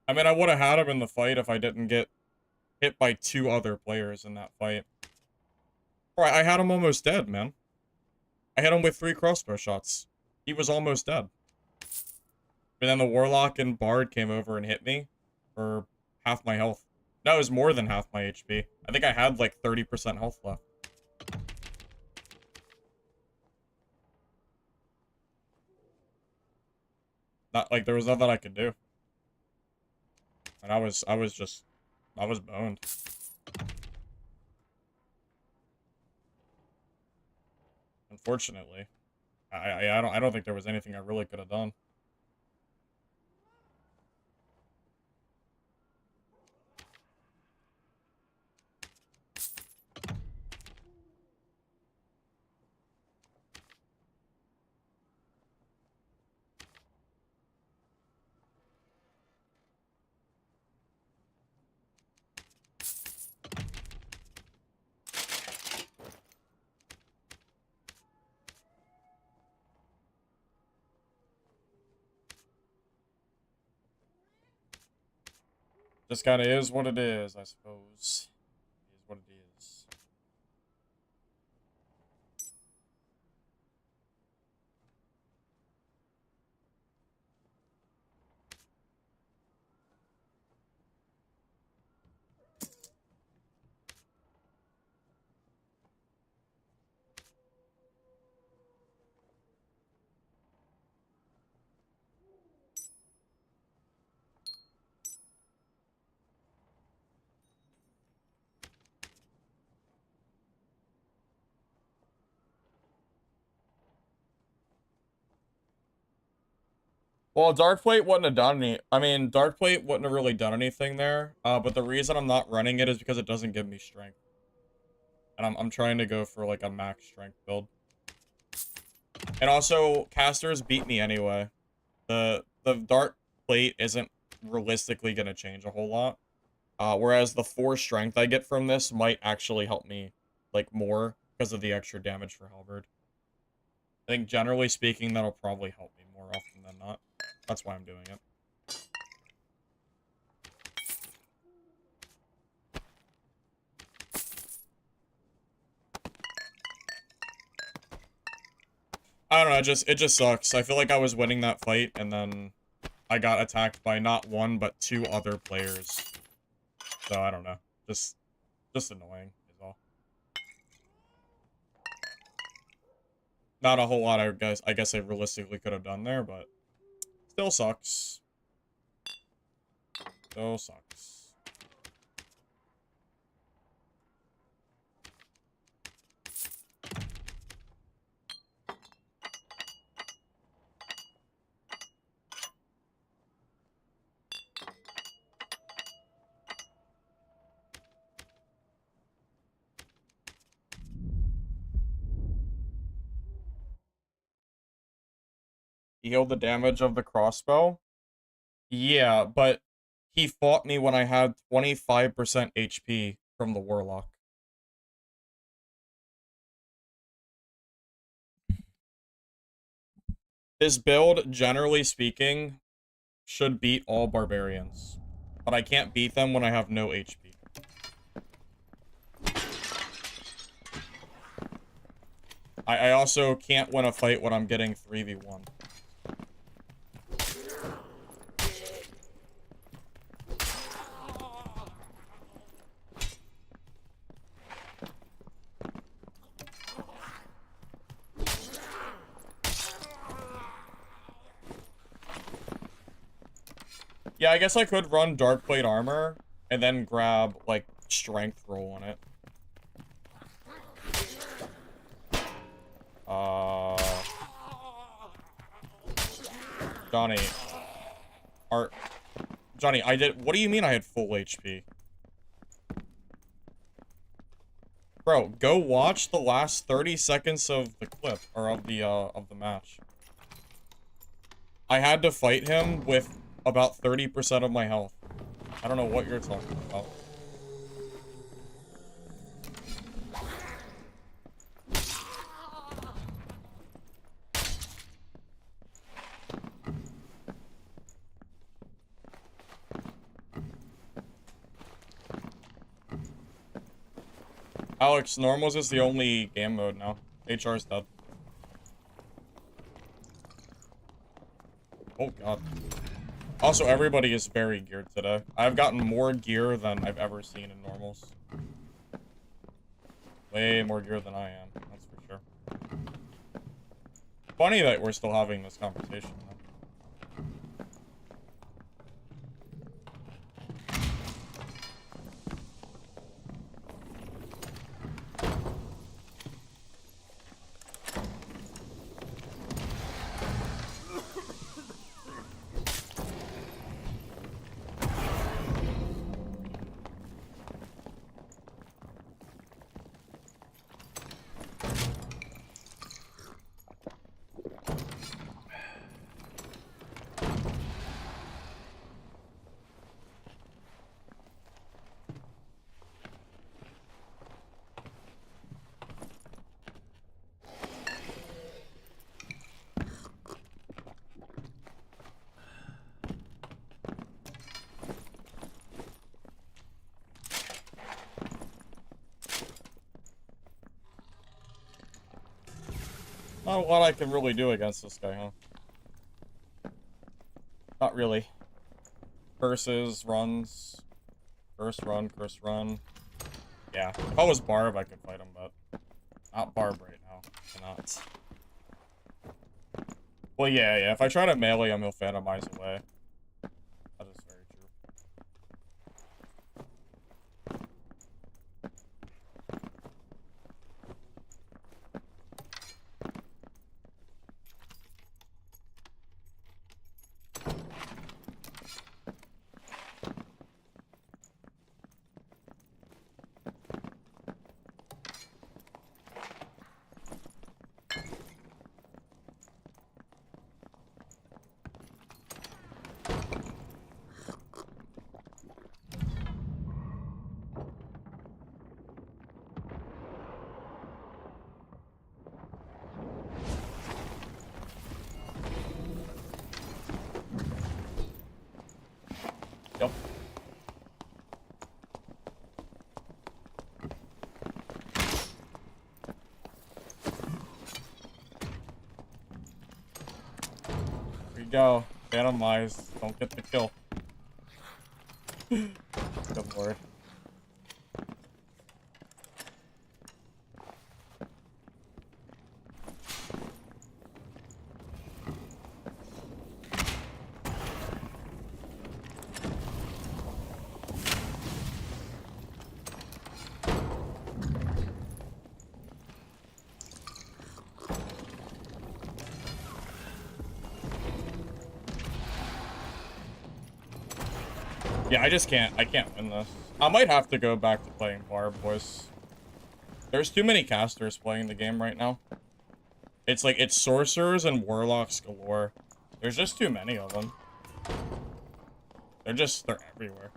I mean, I would have had him in the fight if I didn't get hit by 2 other players in that fight. Alright, I had him almost dead, man. I hit him with 3 crossbow shots. He was almost dead. But then the warlock and bard came over and hit me for half my health. That was more than half my HP. I think I had like 30% health left. Not like there was nothing I could do. And I was boned. Unfortunately. I don't think there was anything I really could have done. Just kind of is what it is, I suppose. It is what it is. Well, Darkplate wouldn't have done any. I mean, Darkplate wouldn't have really done anything there. But the reason I'm not running it is because it doesn't give me strength. And I'm trying to go for like a max strength build. And also, casters beat me anyway. The Darkplate isn't realistically gonna change a whole lot. Whereas the 4 strength I get from this might actually help me like more because of the extra damage for Halberd. I think generally speaking that'll probably help me more often than not. That's why I'm doing it. I don't know, it just sucks. I feel like I was winning that fight and then I got attacked by not 1 but 2 other players. So I don't know. Just annoying is all. Not a whole lot I guess I realistically could have done there, but still sucks. Still sucks. He healed the damage of the crossbow? Yeah, but he fought me when I had 25% HP from the Warlock. This build, generally speaking, should beat all barbarians. But I can't beat them when I have no HP. I also can't win a fight when I'm getting 3v1. Yeah, I guess I could run Darkplate armor and then grab, like, strength roll on it. Johnny. Johnny, what do you mean I had full HP? Bro, go watch the last 30 seconds of the clip, or of the match. I had to fight him with about 30% of my health. I don't know what you're talking about. Alex, normals is the only game mode now. HR's dead. Oh god. Also, everybody is very geared today. I've gotten more gear than I've ever seen in normals. Way more gear than I am, that's for sure. Funny that we're still having this conversation, though. Not a lot I can really do against this guy, huh? Not really. Curses, runs. Curse run, curse run. Yeah, if I was Barb, I could fight him, but not Barb right now. Cannot. Well, yeah, if I try to melee him, he'll Phantomize away. That is very true. Yep. Here you go. Phantomize. Don't get the kill. Good lord. Yeah, I can't win this. I might have to go back to playing Barb, boys. There's too many casters playing the game right now. It's like, it's sorcerers and warlocks galore. There's just too many of them. They're everywhere.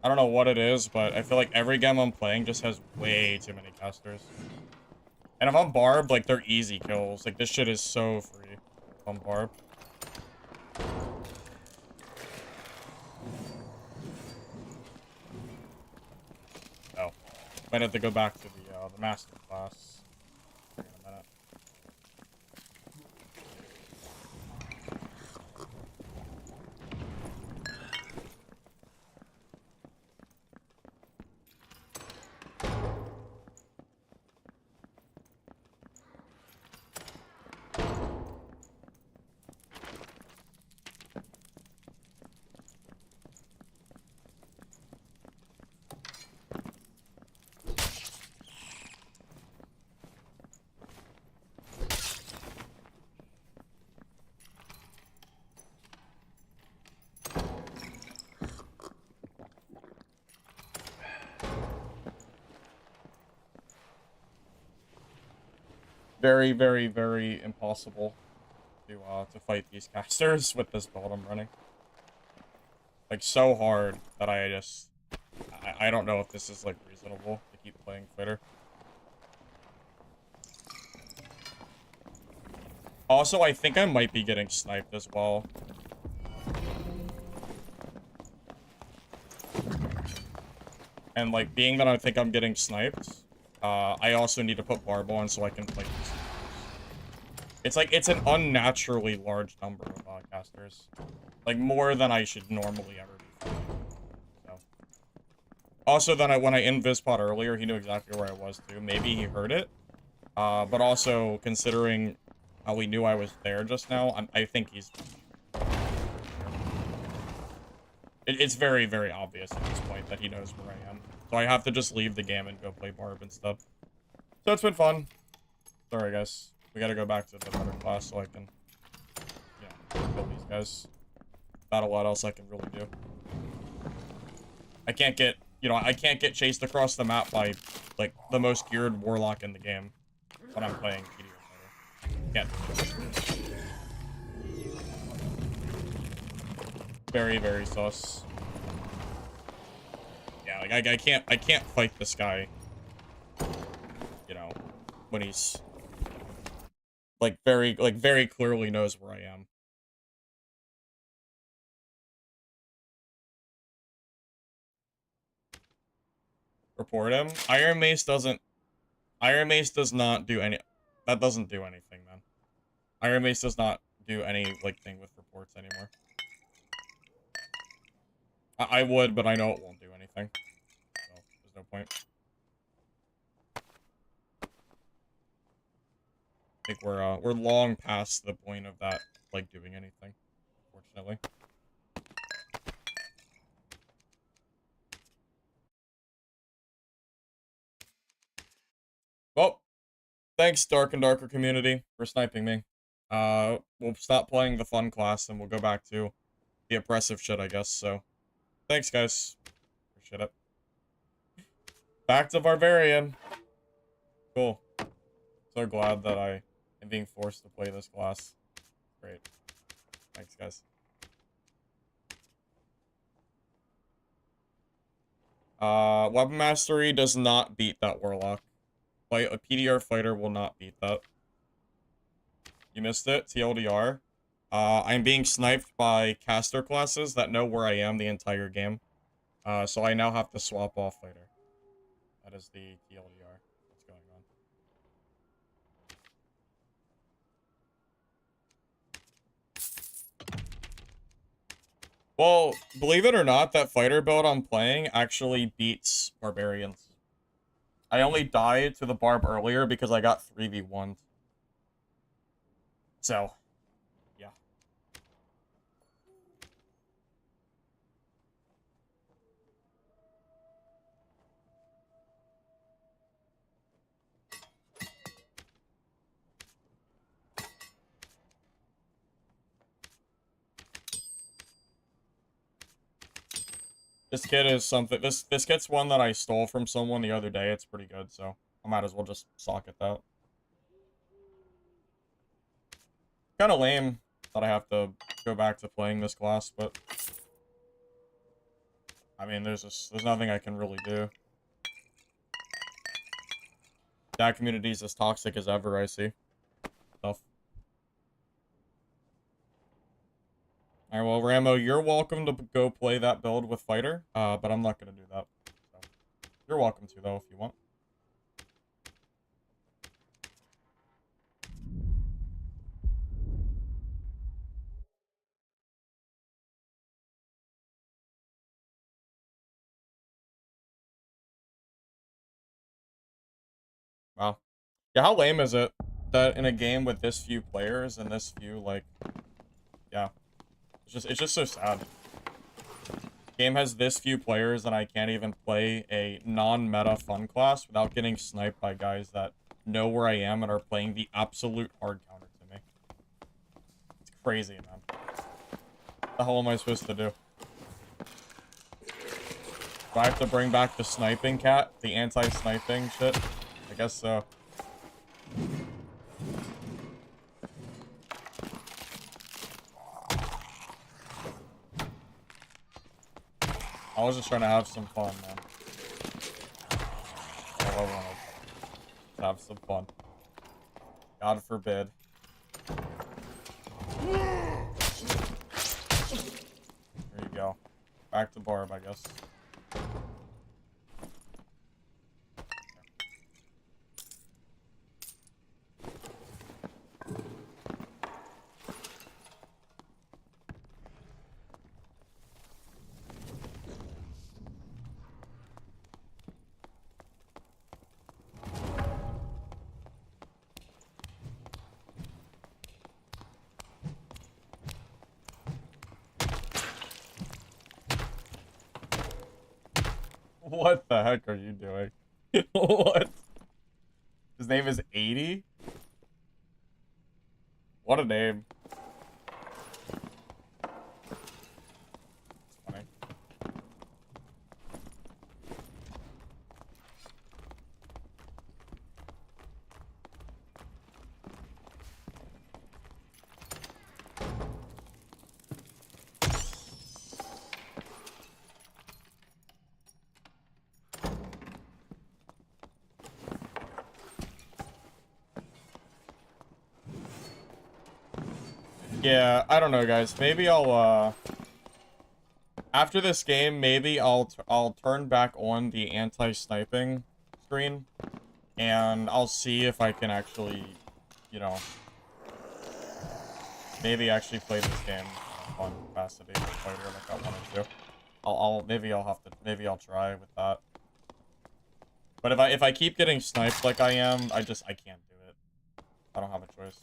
I don't know what it is, but I feel like every game I'm playing just has way too many casters. And if I'm Barb, like, they're easy kills. Like, this shit is so free if I'm Barb. Oh. Might have to go back to the master class. In a minute. Very, very, very impossible to fight these casters with this build I'm running. Like, so hard that I don't know if this is, like, reasonable to keep playing fighter. Also, I think I might be getting sniped as well. And, like, being that I think I'm getting sniped, I also need to put Barb on so I can play these. It's like, it's an unnaturally large number of casters. Like, more than I should normally ever be fighting. So. Also, then when I invis-pod earlier, he knew exactly where I was, too. Maybe he heard it. But also, considering how he knew I was there just now, I think he's... It's very, very obvious at this point that he knows where I am. So I have to just leave the game and go play Barb and stuff. So it's been fun. Sorry, guys. We gotta go back to the better class so I can, kill these guys. Not a lot else I can really do. I can't get, I can't get chased across the map by, like, the most geared warlock in the game when I'm playing PDO Fighter. Can't do it. Very, very sus. Yeah, like, I can't fight this guy, when he's... very clearly knows where I am. Report him. Iron Mace does not do any... that doesn't do anything, man. Iron Mace does not do any, like, thing with reports anymore. I would, but I know it won't do anything. So, there's no point. I think we're long past the point of that, like, doing anything, unfortunately. Well, thanks, Dark and Darker community, for sniping me. We'll stop playing the fun class, and we'll go back to the oppressive shit, I guess, so... Thanks, guys. Appreciate it. Back to Barbarian. Cool. So glad that I am being forced to play this class. Great. Thanks, guys. Weapon Mastery does not beat that Warlock. A PDR fighter will not beat that. You missed it, TLDR. I'm being sniped by caster classes that know where I am the entire game. So I now have to swap off fighter. That is the TLDR. What's going on? Well, believe it or not, that fighter build I'm playing actually beats Barbarians. I only died to the Barb earlier because I got 3v1'd. So, yeah. This kit is something. This kit's one that I stole from someone the other day. It's pretty good, so I might as well just sock it out. Kind of lame that I have to go back to playing this class, but I mean, there's nothing I can really do. That community is as toxic as ever, I see. Tough. Alright, well, Rambo, you're welcome to go play that build with Fighter, but I'm not gonna do that. So, you're welcome to, though, if you want. Wow. Yeah, how lame is it that in a game with this few players and this few, like, yeah. It's just so sad. Game has this few players and I can't even play a non-meta fun class without getting sniped by guys that know where I am and are playing the absolute hard counter to me. It's crazy, man. What the hell am I supposed to do? Do I have to bring back the sniping cat? The anti-sniping shit? I guess so. I was just trying to have some fun, man. All I wanted. To have some fun. God forbid. There you go. Back to Barb, I guess. What the heck are you doing? What? His name is 80? What a name. It's funny. Yeah, I don't know, guys. Maybe I'll, after this game, maybe I'll turn back on the anti-sniping screen, and I'll see if I can actually you know, maybe actually play this game in a fun capacity with fighter like I wanted to. Maybe I'll try with that. But if I keep getting sniped like I am, I can't do it. I don't have a choice.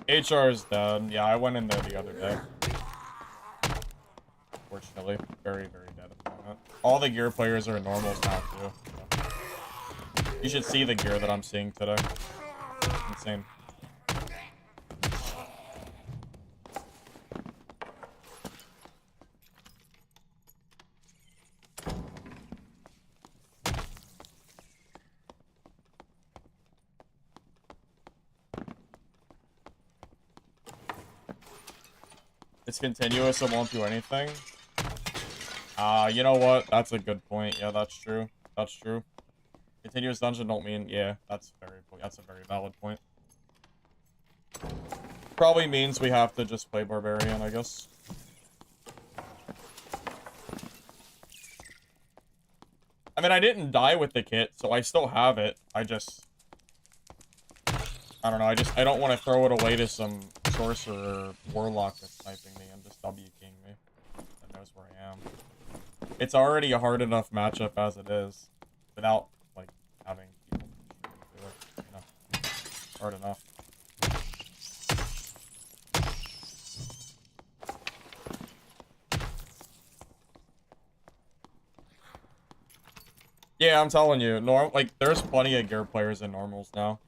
HR is dead. Yeah, I went in there the other day. Unfortunately, very, very dead at the moment. All the gear players are normals now, too. So. You should see the gear that I'm seeing today. Insane. It's continuous, it won't do anything. You know what? That's a good point. Yeah, that's true. That's true. Continuous dungeon don't mean, yeah, that's a very valid point. Probably means we have to just play Barbarian, I guess. I mean, I didn't die with the kit, so I still have it. I don't know, I don't want to throw it away to some sorcerer or warlock that's sniping me and just W king me. That knows where I am. It's already a hard enough matchup as it is, without, like, having people do it, you know. Hard enough. Yeah, I'm telling you, like, there's plenty of gear players in normals now.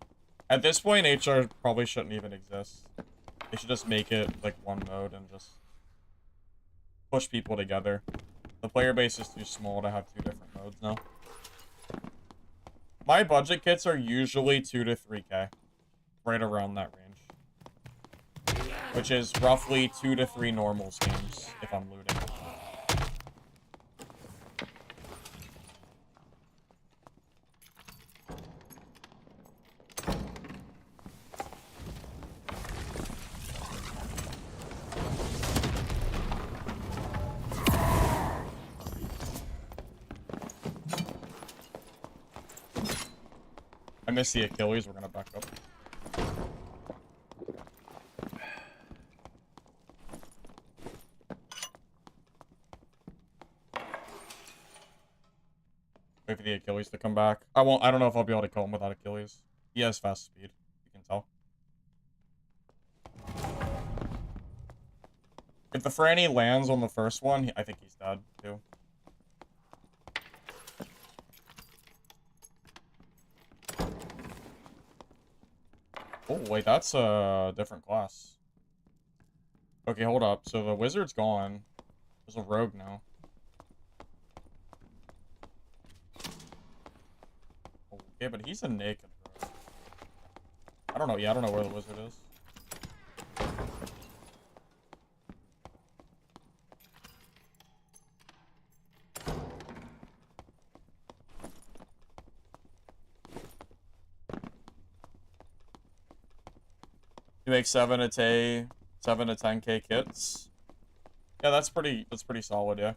At this point, HR probably shouldn't even exist. They should just make it, like, one mode and just push people together. The player base is too small to have two different modes now. My budget kits are usually 2 to 3K. Right around that range. Which is roughly 2 to 3 normals games, if I'm looting. I missed the Achilles, we're gonna back up. Wait for the Achilles to come back. I don't know if I'll be able to kill him without Achilles. He has fast speed, you can tell. If the Franny lands on the first one, I think he's dead, too. Oh, wait, that's a different class. Okay, hold up. So the wizard's gone. There's a rogue now. Okay, but he's a naked rogue. I don't know. Yeah, I don't know where the wizard is. You make 7 to 10K kits. Yeah, that's pretty solid, yeah.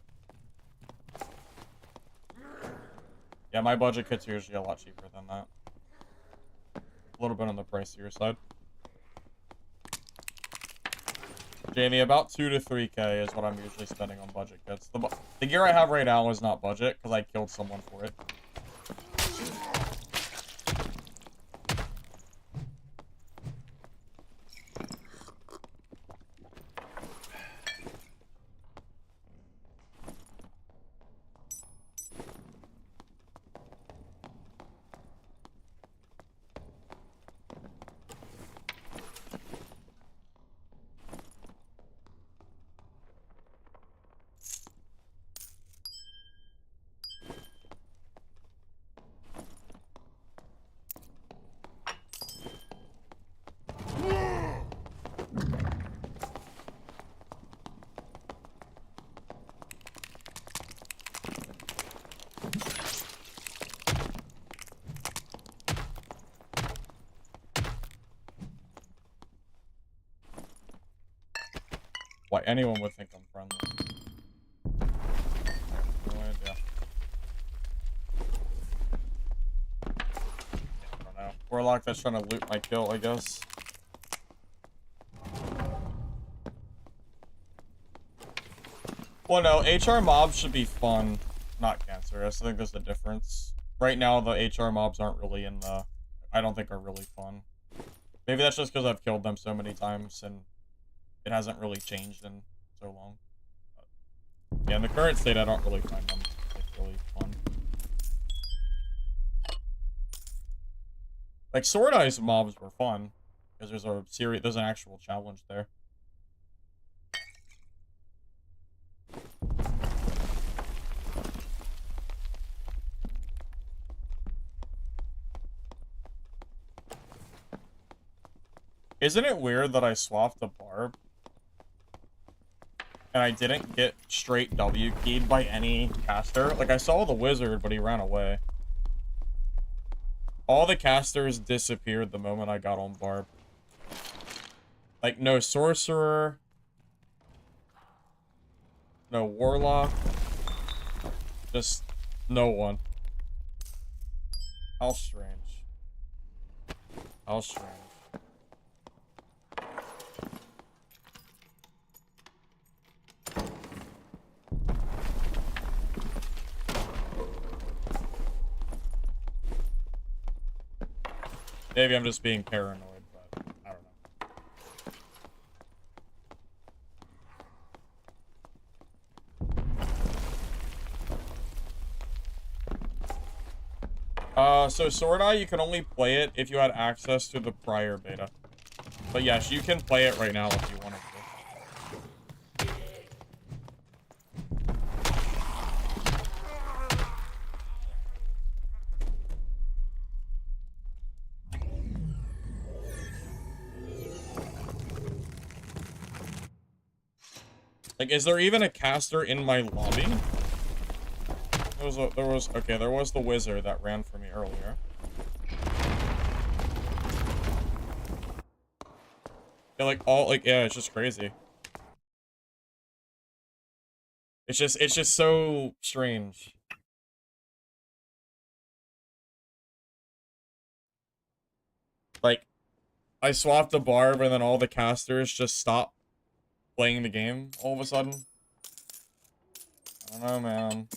Yeah, my budget kits are usually a lot cheaper than that. A little bit on the pricier side. Jamie, about 2 to 3K is what I'm usually spending on budget kits. The gear I have right now is not budget, because I killed someone for it. Why anyone would think I'm friendly. Warlock that's trying to loot my kill, I guess. Well, no, HR mobs should be fun, not cancerous. I think there's a difference. Right now, the HR mobs aren't really in the... I don't think are really fun. Maybe that's just because I've killed them so many times and it hasn't really changed in so long. But, yeah, in the current state, I don't really find them like, really fun. Like, Sword Eyes mobs were fun because there's an actual challenge there. Isn't it weird that I swapped the barb and I didn't get straight W keyed by any caster? Like, I saw the wizard, but he ran away. All the casters disappeared the moment I got on barb. Like, no sorcerer, no warlock, just no one. How strange. How strange. Maybe I'm just being paranoid, but I don't know. So Sword Eye, you can only play it if you had access to the prior beta. But yes, you can play it right now if you wanted to. Like, is there even a caster in my lobby? There was the wizard that ran for me earlier. Yeah, yeah, it's just crazy. It's just so strange. Like, I swapped the barb and then all the casters just stopped playing the game all of a sudden. I don't know, man.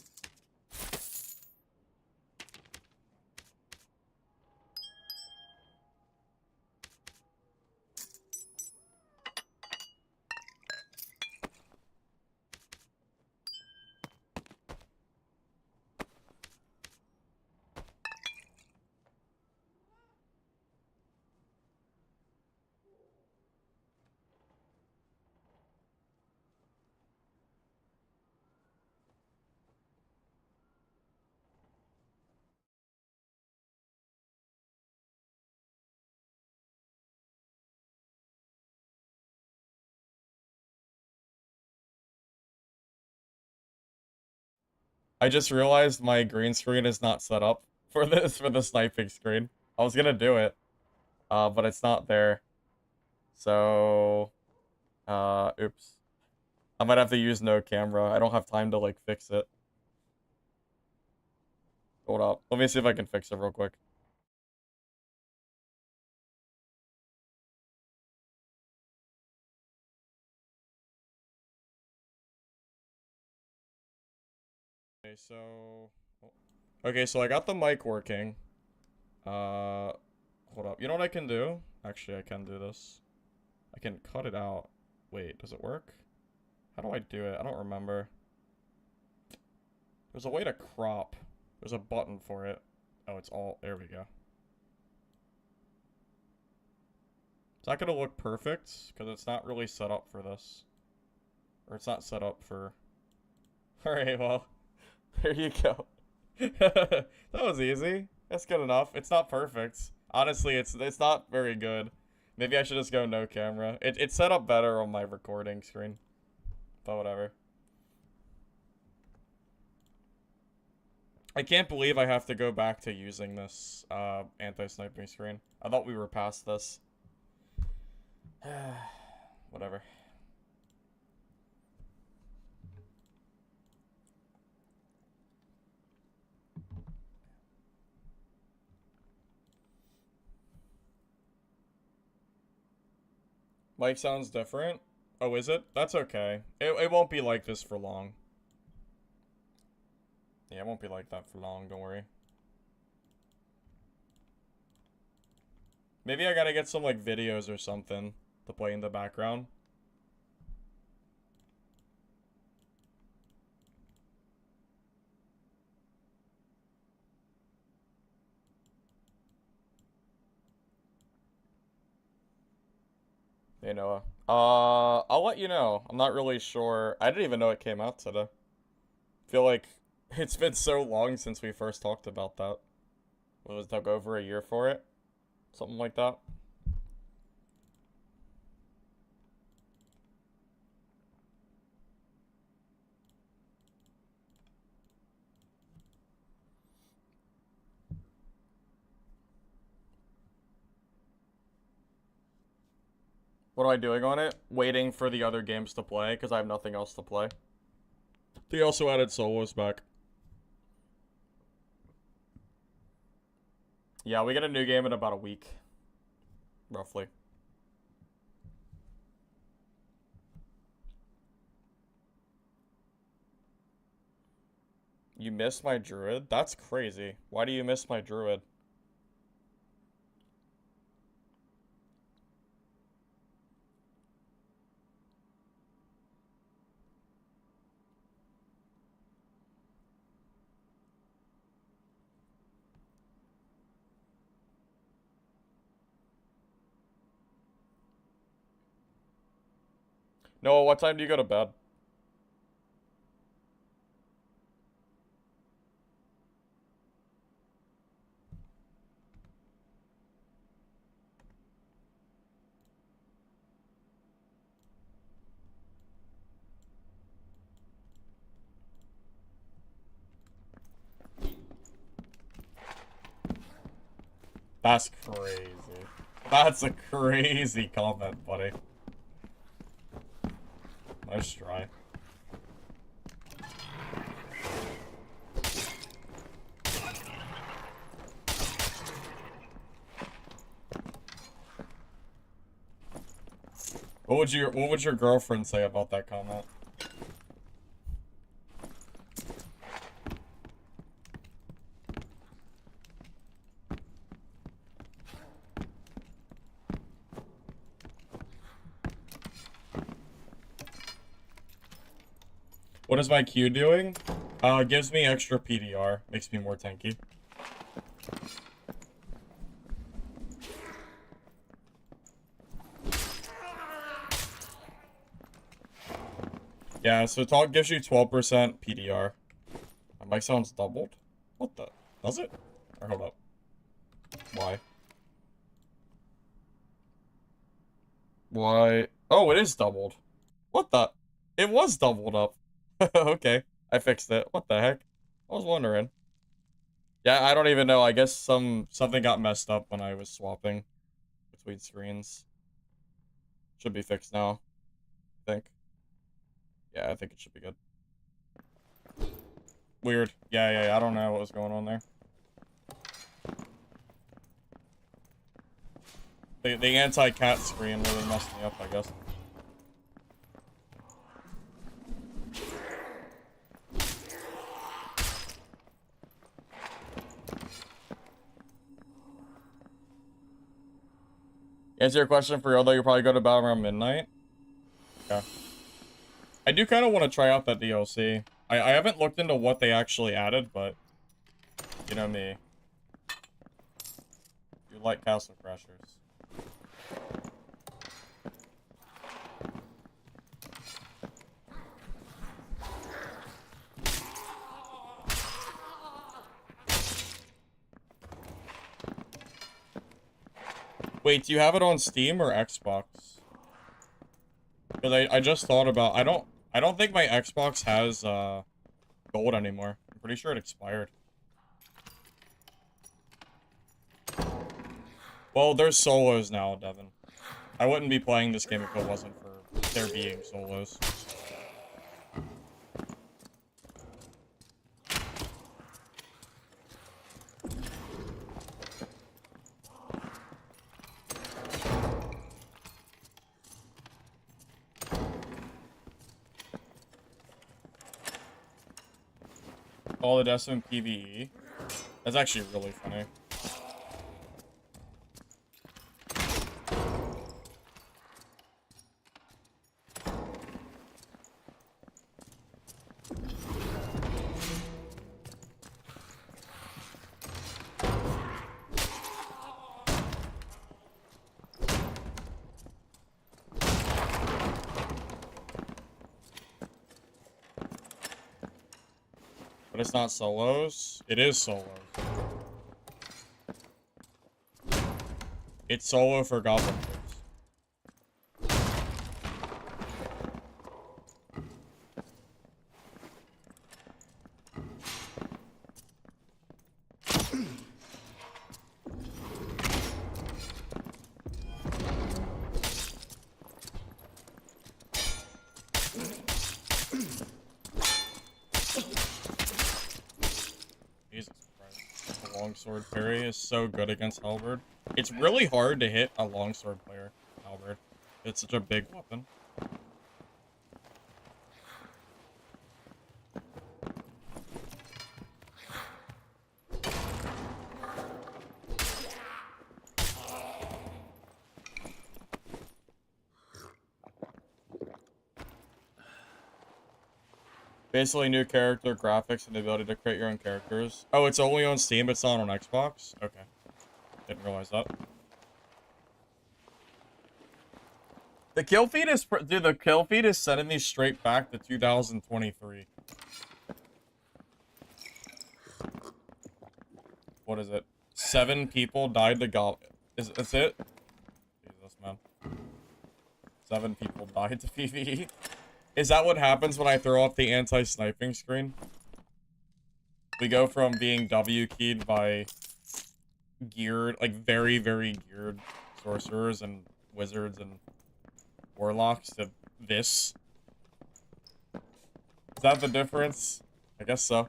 I just realized my green screen is not set up for the sniping screen. I was gonna do it, but it's not there. So, oops. I might have to use no camera. I don't have time to, like, fix it. Hold up. Let me see if I can fix it real quick. Okay, so... Okay, so I got the mic working. Hold up. You know what I can do? Actually, I can do this. I can cut it out. Wait, does it work? How do I do it? I don't remember. There's a way to crop. There's a button for it. Oh, it's all... There we go. It's not gonna look perfect, because it's not really set up for this. Or it's not set up for... Alright, well... There you go. That was easy. That's good enough. It's not perfect. Honestly, it's not very good. Maybe I should just go no camera. It's set up better on my recording screen. But whatever. I can't believe I have to go back to using this anti-sniping screen. I thought we were past this. Whatever. Mic sounds different. Oh, is it? That's okay. It won't be like this for long. Yeah, it won't be like that for long, don't worry. Maybe I gotta get some, like, videos or something to play in the background. Hey, Noah. I'll let you know. I'm not really sure. I didn't even know it came out today. Feel like it's been so long since we first talked about that. It was like over a year for it? Something like that. What am I doing on it? Waiting for the other games to play, because I have nothing else to play. They also added solos back. Yeah, we get a new game in about a week. Roughly. You missed my druid? That's crazy. Why do you miss my druid? Noah, what time do you go to bed? That's crazy. That's a crazy comment, buddy. Nice try. What would your girlfriend say about that comment? What is my Q doing? Gives me extra PDR. Makes me more tanky. Yeah, so talk gives you 12% PDR. My mic sounds doubled? What the? Does it? Or hold up. Why? Why? Oh, it is doubled. What the? It was doubled up. Okay, I fixed it. What the heck? I was wondering. Yeah, I don't even know. I guess something got messed up when I was swapping between screens. Should be fixed now, I think. Yeah, I think it should be good. Weird. Yeah, I don't know what was going on there. The anti-cat screen really messed me up, I guess. Answer your question for real though, you'll probably go to bed around midnight. Yeah. I do kind of want to try out that DLC. I haven't looked into what they actually added, but you know me. You like Castle Crashers. Wait, do you have it on Steam or Xbox? Because I just thought about I don't think my Xbox has gold anymore. I'm pretty sure it expired. Well, there's solos now, Devin. I wouldn't be playing this game if it wasn't for there being solos. All the deaths in PvE. That's actually really funny. But it's not solos. It is solos. It's solo for Goblin Troops. Jesus Christ. The longsword parry is so good against Halberd. It's really hard to hit a longsword player, Halberd. It's such a big weapon. Basically, new character graphics and the ability to create your own characters. Oh, it's only on Steam, it's not on Xbox? Okay. Didn't realize that. The kill feed is... Dude, the kill feed is sending me straight back to 2023. What is it? 7 people died to Goblin. Is it? Jesus, man. 7 people died to PvE. Is that what happens when I throw up the anti-sniping screen? We go from being W-keyed by geared, like very, very geared sorcerers and wizards and warlocks to this. Is that the difference? I guess so.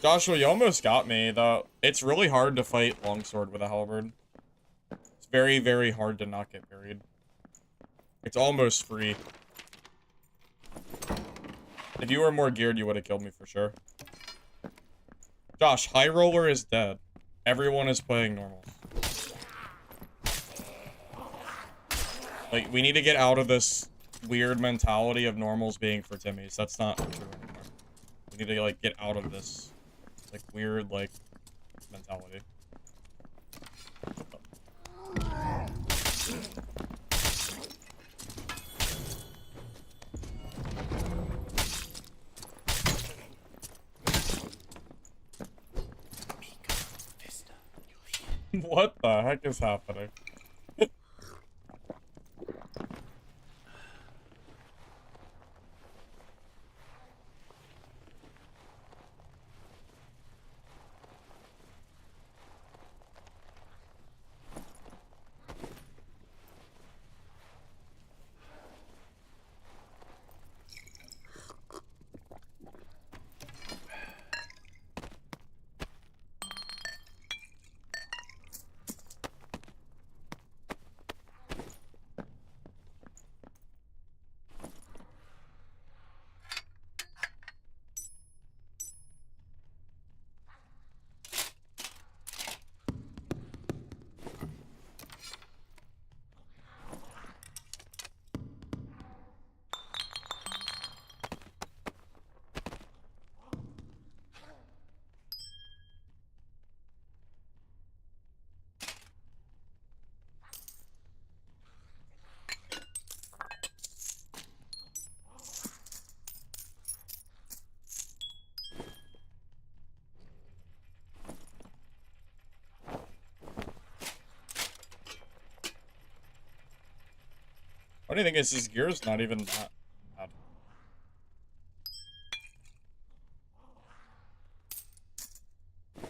Joshua, you almost got me, though. It's really hard to fight longsword with a halberd. It's very, very hard to not get buried. It's almost free. If you were more geared, you would have killed me for sure. Josh, High Roller is dead. Everyone is playing normals. Like, we need to get out of this weird mentality of normals being for Timmys. That's not true anymore. We need to, like, get out of this, like, weird, like, mentality. What the heck is happening? Funny thing is, his gear's not even that bad.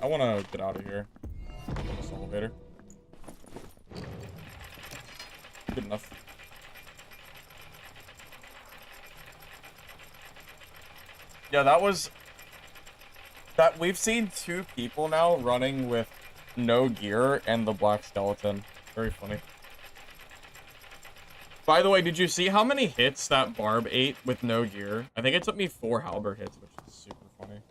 I want to get out of here. This elevator. Good enough. Yeah, that was... That we've seen 2 people now running with no gear and the black skeleton. Very funny. By the way, did you see how many hits that Barb ate with no gear? I think it took me 4 halberd hits, which is super funny.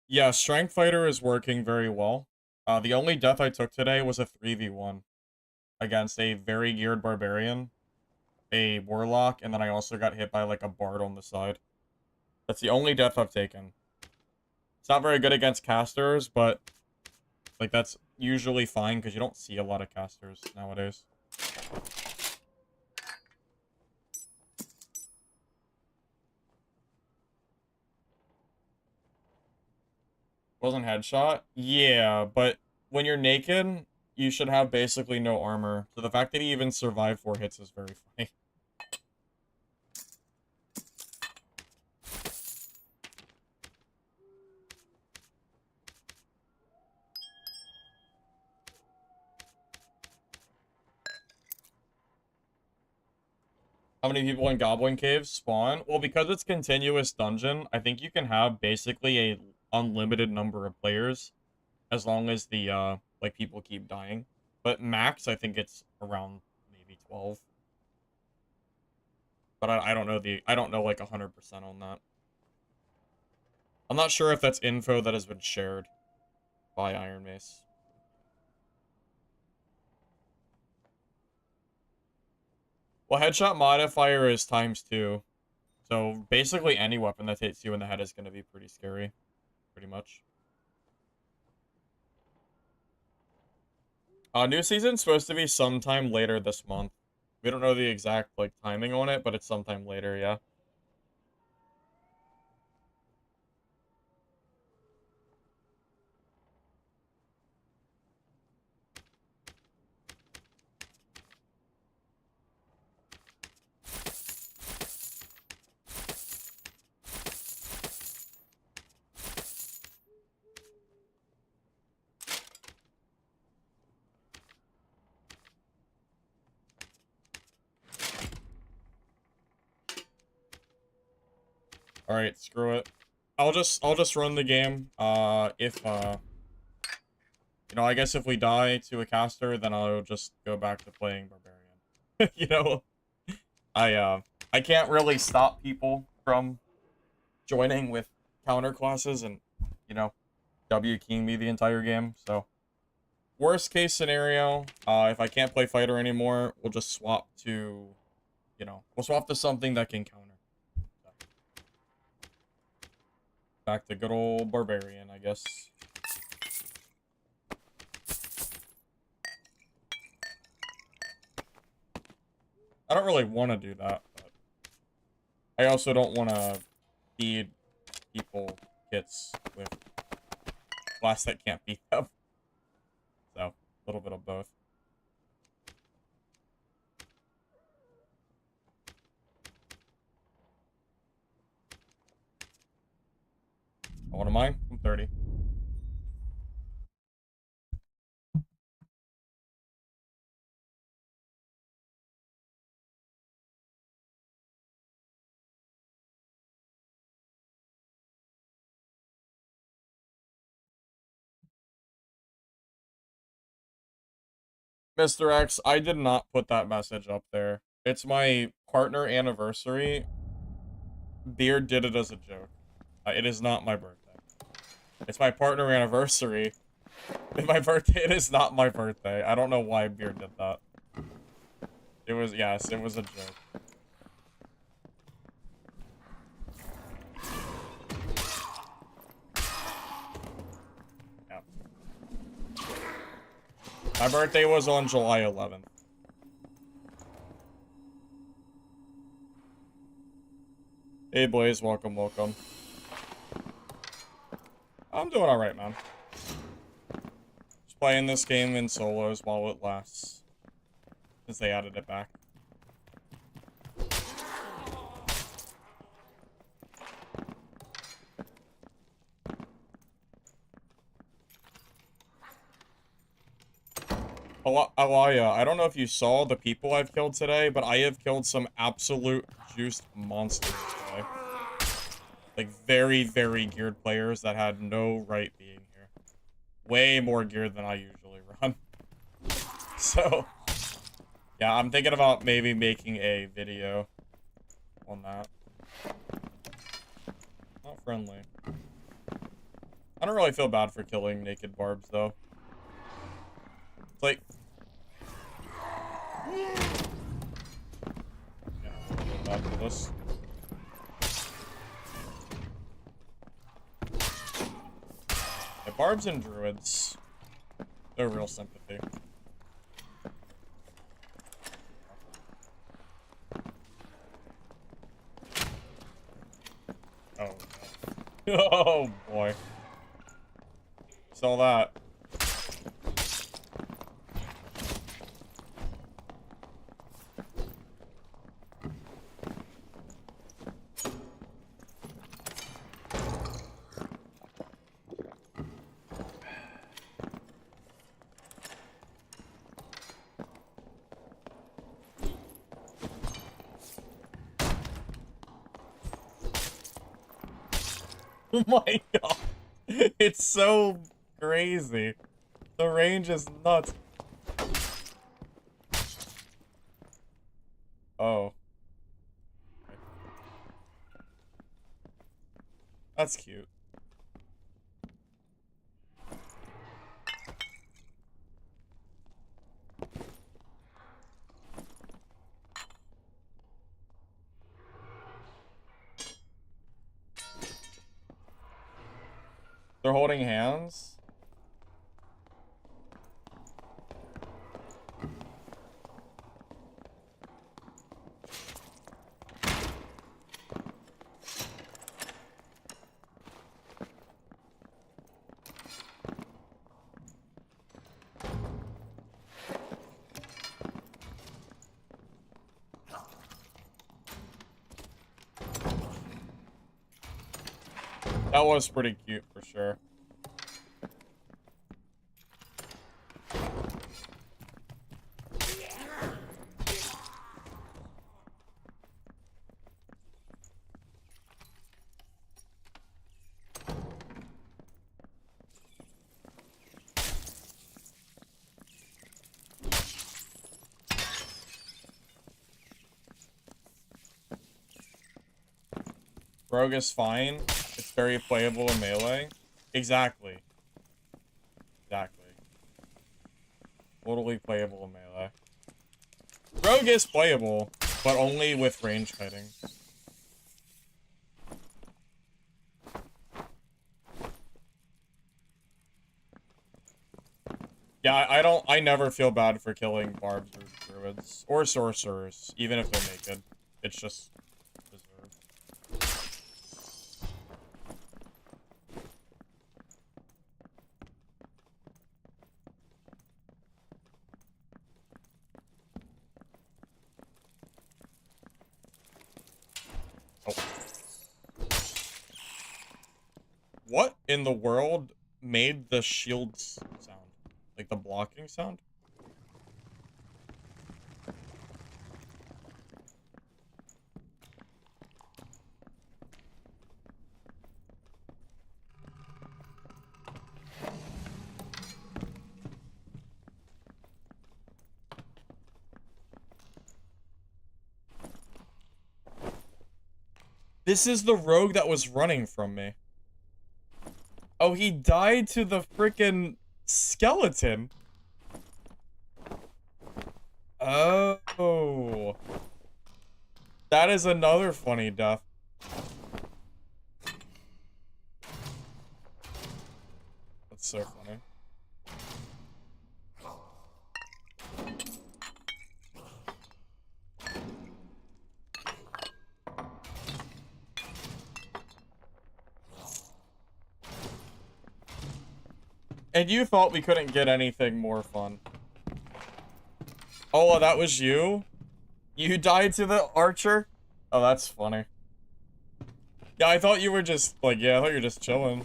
Yeah, Strength Fighter is working very well. The only death I took today was a 3v1 against a very geared Barbarian, a Warlock, and then I also got hit by like a Bard on the side. That's the only death I've taken. It's not very good against casters, but like that's usually fine because you don't see a lot of casters nowadays. Wasn't headshot? Yeah, but when you're naked, you should have basically no armor. So the fact that he even survived 4 hits is very funny. How many people in Goblin Cave spawn? Well, because it's continuous dungeon, I think you can have basically a unlimited number of players as long as the like people keep dying. But max, I think it's around maybe 12. But I don't know I don't know like 100% on that. I'm not sure if that's info that has been shared by Iron Mace. Well, headshot modifier is ×2. So basically any weapon that hits you in the head is going to be pretty scary. Pretty much. New season's supposed to be sometime later this month. We don't know the exact like timing on it, but it's sometime later, yeah. All right, screw it. I'll just run the game. If you know, I guess if we die to a caster, then I'll just go back to playing Barbarian. You know, I can't really stop people from joining with counter classes and, you know, W keying me the entire game. So, worst case scenario, if I can't play fighter anymore, we'll just swap to, you know, we'll swap to something that can counter. Back to good old Barbarian, I guess. I don't really want to do that, but I also don't want to feed people kits with class that can't beat them. So, a little bit of both. What am I? I'm 30. Mr. X, I did not put that message up there. It's my partner anniversary. Beard did it as a joke. It is not my birthday. It's my partner anniversary. My birthday, it is not my birthday. I don't know why Beard did that. It was, yes, it was a joke. Yeah. My birthday was on July 11th. Hey, Blaze, welcome, welcome. I'm doing alright, man. Just playing this game in solos while it lasts. Since they added it back. Alaya, I don't know if you saw the people I've killed today, but I have killed some absolute juiced monsters today. Like, very, very geared players that had no right being here. Way more geared than I usually run. So, yeah, I'm thinking about maybe making a video on that. Not friendly. I don't really feel bad for killing naked barbs, though. It's like... Yeah, I don't feel bad for this. Yeah, barbs and druids. No real sympathy. Oh, no. Oh, boy. Saw that. Oh my god. It's so crazy. The range is nuts. Oh. That's cute. They're holding hands? That was pretty cute for sure. Rogue is fine. It's very playable in melee. Exactly. Exactly. Totally playable in melee. Rogue is playable, but only with range fighting. Yeah, I never feel bad for killing barbs or druids. Or sorcerers, even if they're naked. It's just deserved. Oh. What in the world made the shields sound? Like the blocking sound? This is the rogue that was running from me. Oh, he died to the freaking skeleton. Oh. That is another funny death. That's so funny. And you thought we couldn't get anything more fun. Oh, that was you? You died to the archer? Oh, that's funny. Yeah, I thought you were just, like, yeah, I thought you were just chilling.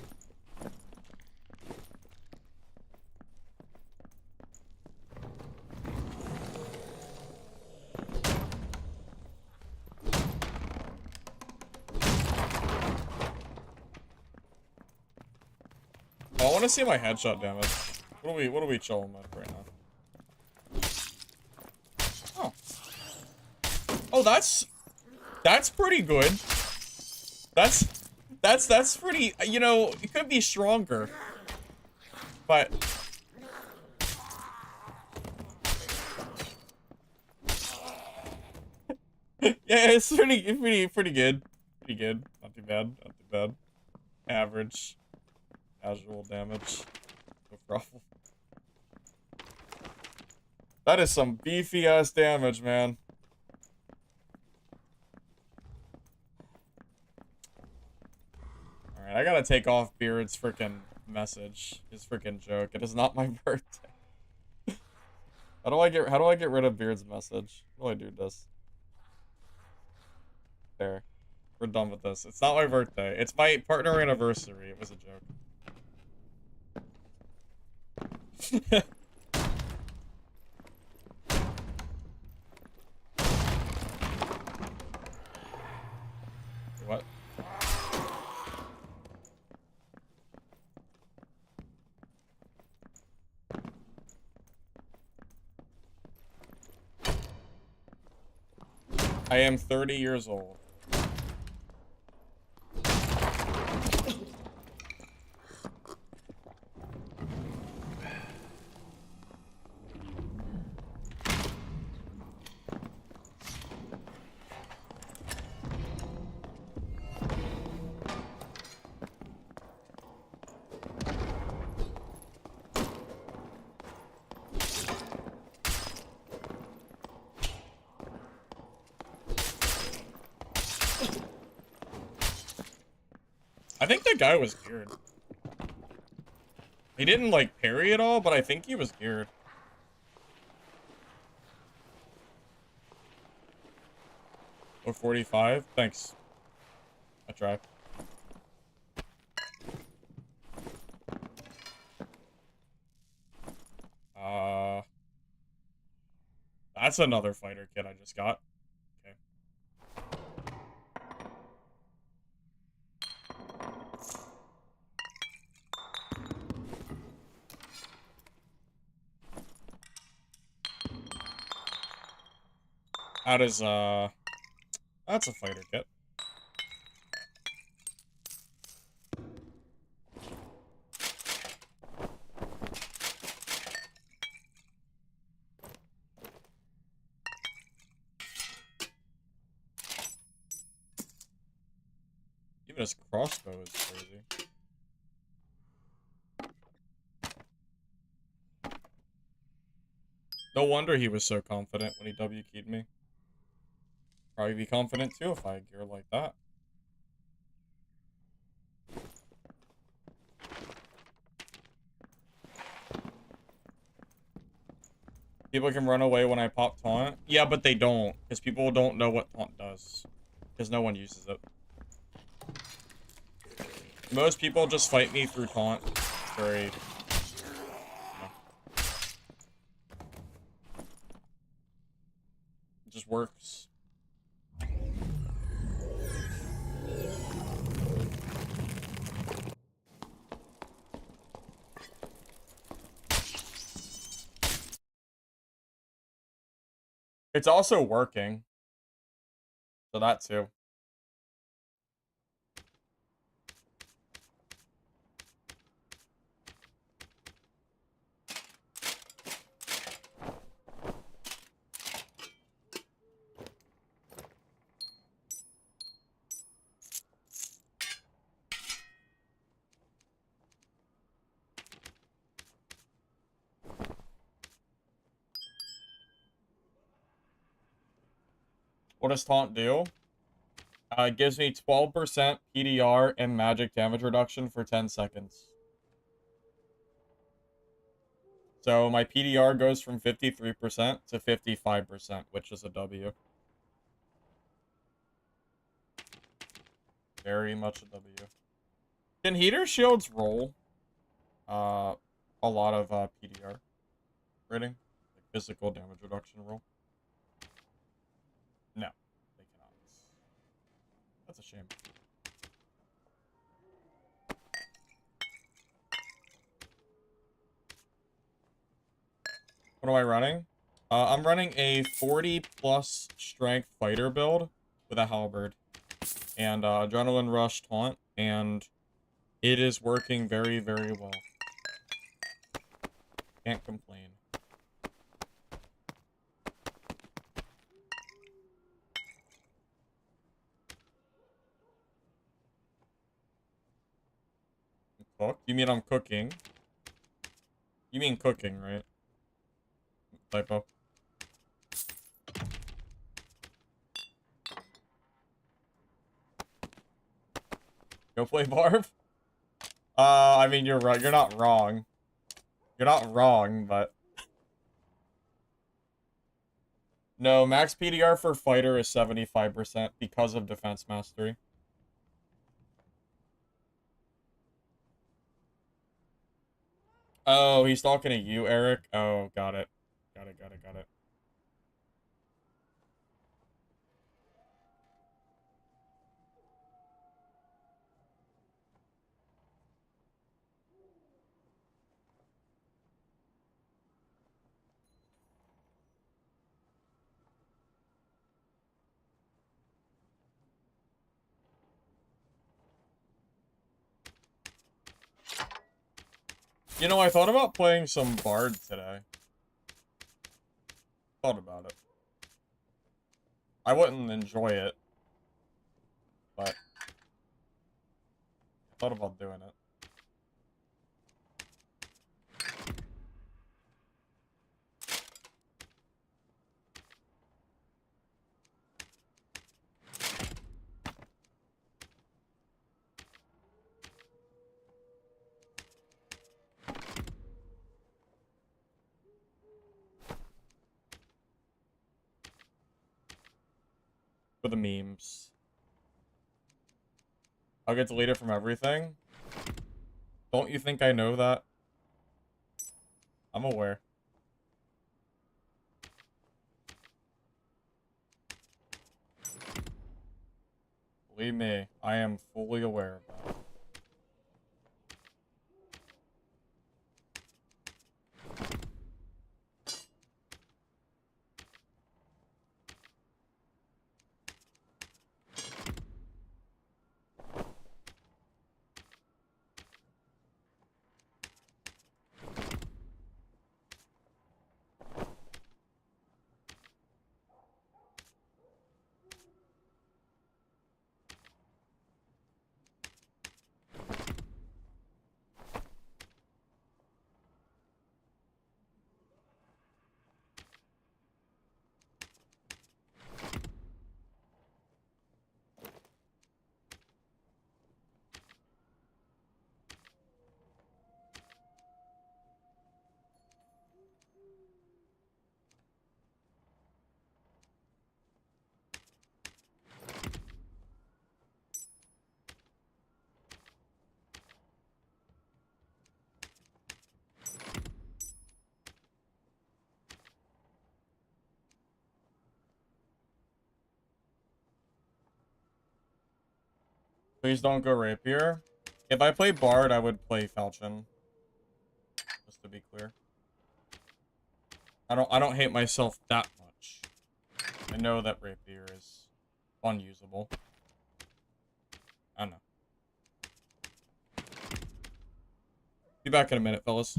I want to see my headshot damage. What are we chilling with right now? Oh. Oh, that's pretty good. That's pretty, you know, it could be stronger. But yeah, it's pretty good. Pretty good. Not too bad. Not too bad. Average. Casual damage. No problem. That is some beefy ass damage, man. Alright, I gotta take off Beard's freaking message. His freaking joke. It is not my birthday. How do I get rid of Beard's message? What do I do this? There. We're done with this. It's not my birthday. It's my partner anniversary. It was a joke. What? I am 30 years old. I think the guy was geared. He didn't, like, parry at all, but I think he was geared. Oh, 45? Thanks. I tried. That's another fighter kit I just got. Okay. That is, that's a fighter kit. Even his crossbow is crazy. No wonder he was so confident when he W keyed me. Probably be confident too if I had gear like that. People can run away when I pop taunt. Yeah, but they don't, because people don't know what taunt does. Because no one uses it. Most people just fight me through taunt. It's very... You know. It just works. It's also working. So that too. What does taunt do? It gives me 12% PDR and magic damage reduction for 10 seconds. So my PDR goes from 53% to 55%, which is a W. Very much a W. Can heater shields roll a lot of PDR rating? Like physical damage reduction roll? No, they cannot. That's a shame. What am I running? I'm running a 40 plus strength fighter build with a halberd and adrenaline rush taunt, and it is working very, very well. Can't complain. Cook? You mean I'm cooking? You mean cooking, right? Typo. Go play Barb? I mean, you're right. You're not wrong. You're not wrong, but... No, max PDR for fighter is 75% because of defense mastery. Oh, he's talking to you, Eric? Oh, got it. Got it, got it, got it. You know, I thought about playing some Bard today. Thought about it. I wouldn't enjoy it, but I thought about doing it. For the memes. I'll get deleted from everything? Don't you think I know that? I'm aware. Believe me, I am fully aware of that. Please don't go Rapier. If I play Bard, I would play Falchion. Just to be clear. I don't hate myself that much. I know that Rapier is unusable. I don't know. Be back in a minute, fellas.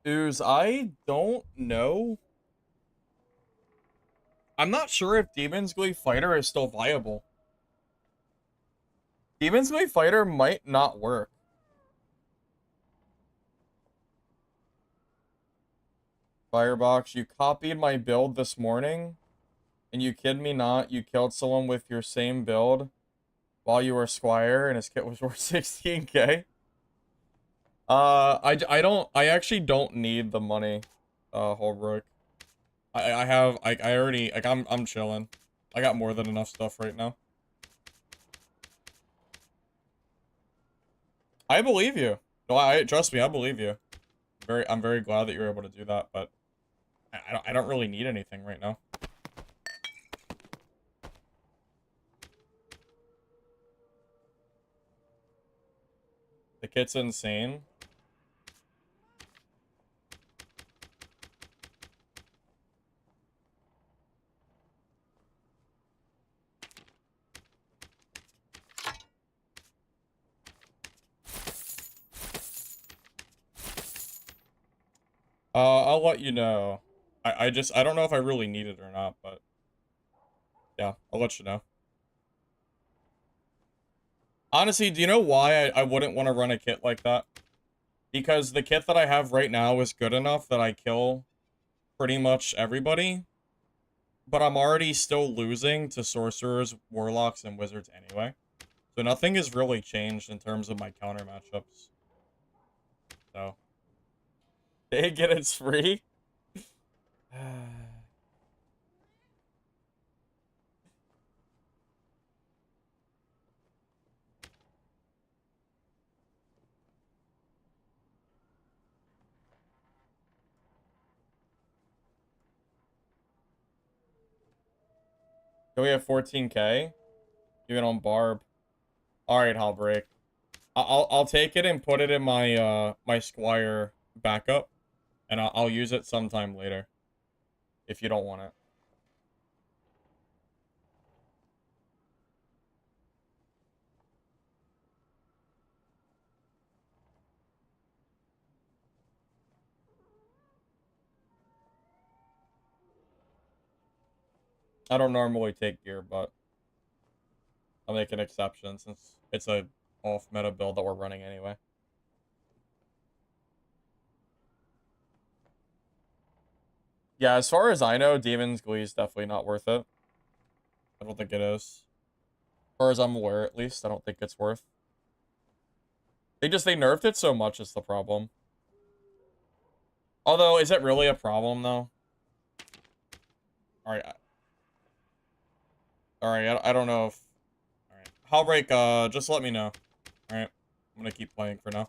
Ooze, I don't know. I'm not sure if Demon's Glee Fighter is still viable. Demon's Glee Fighter might not work. Firebox, you copied my build this morning, and you kid me not, you killed someone with your same build while you were Squire, and his kit was worth 16k. I actually don't need the money, Holbrook. I already, like, I'm chilling. I got more than enough stuff right now. I believe you. No, trust me, I believe you. I'm very glad that you're able to do that, but I don't really need anything right now. The kit's insane. I'll let you know. I don't know if I really need it or not, but yeah, I'll let you know. Honestly, do you know why I wouldn't want to run a kit like that? Because the kit that I have right now is good enough that I kill pretty much everybody, but I'm already still losing to sorcerers, warlocks, and wizards anyway. So nothing has really changed in terms of my counter matchups. So, they get it's free. Do we have 14k? Even on Barb. Alright, Halbreak. I'll take it and put it in my my Squire backup, and I'll use it sometime later if you don't want it. I don't normally take gear, but I'll make an exception since it's a off meta build that we're running anyway. Yeah, as far as I know, Demon's Glee is definitely not worth it. I don't think it is. As far as I'm aware, at least, I don't think it's worth. They nerfed it so much is the problem. Although, is it really a problem, though? Alright. Alright, I don't know if... Alright. Halbreak, just let me know. Alright. I'm gonna keep playing for now.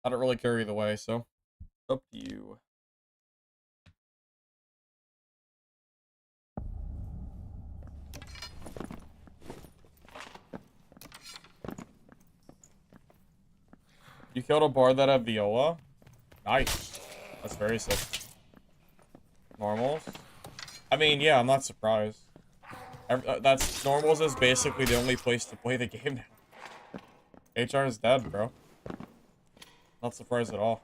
I don't really care either way, so... Up to you. You killed a bard that had Viola? Nice. That's very sick. Normals? I mean, yeah, I'm not surprised. Normals is basically the only place to play the game now. HR is dead, bro. Not surprised at all.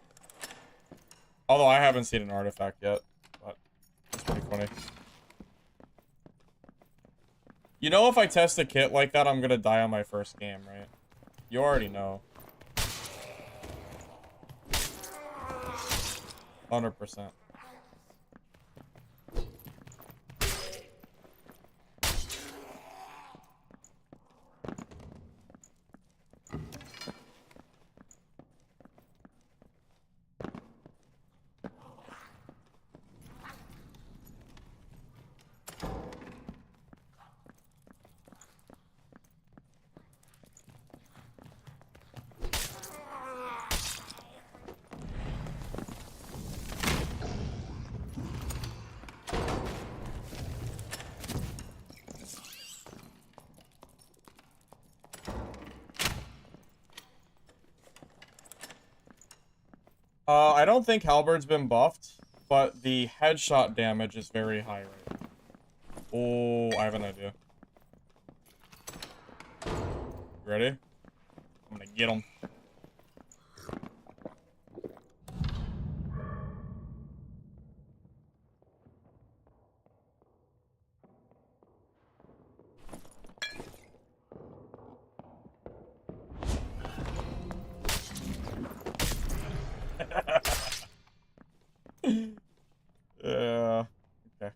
Although I haven't seen an artifact yet, but it's pretty funny. You know if I test a kit like that, I'm gonna die on my first game, right? You already know. 100%. I don't think Halberd's been buffed, but the headshot damage is very high right now. Oh, I have an idea. You ready? I'm gonna get him. Yeah. Okay.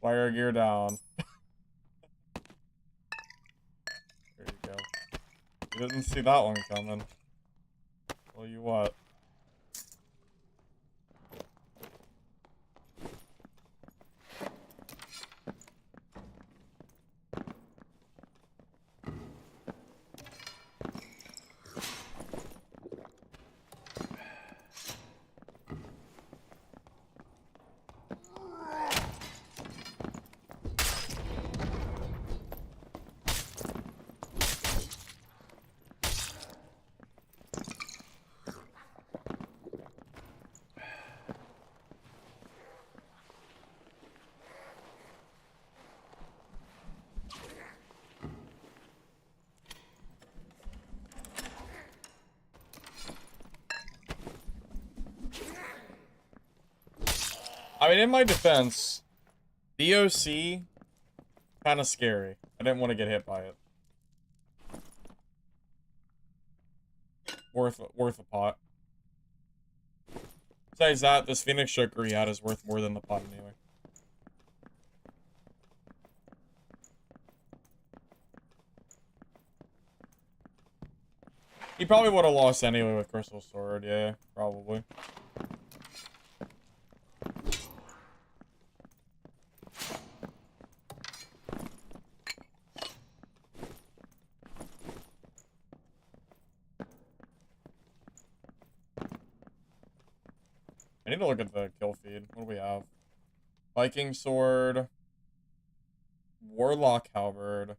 Fire gear down. There you go. You didn't see that one coming. Well, you what? I mean, in my defense, DOC, kind of scary. I didn't want to get hit by it. Worth a pot. Besides that, this Phoenix Sugar he had is worth more than the pot anyway. He probably would have lost anyway with Crystal Sword, yeah, probably. I need to look at the kill feed. What do we have? Viking Sword, Warlock Halberd,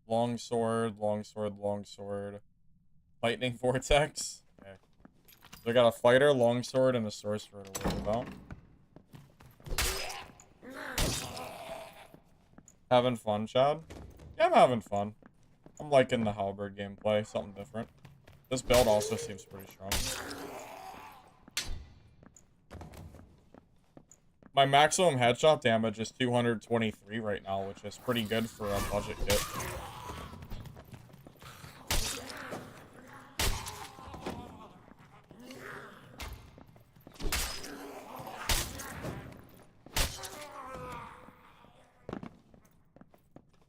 Longsword, Longsword, Longsword, Lightning Vortex. Okay. So I got a Fighter, Longsword, and a Sorcerer to worry about. Having fun, Chad? Yeah, I'm having fun. I'm liking the Halberd gameplay, something different. This build also seems pretty strong. My maximum headshot damage is 223 right now, which is pretty good for a budget kit.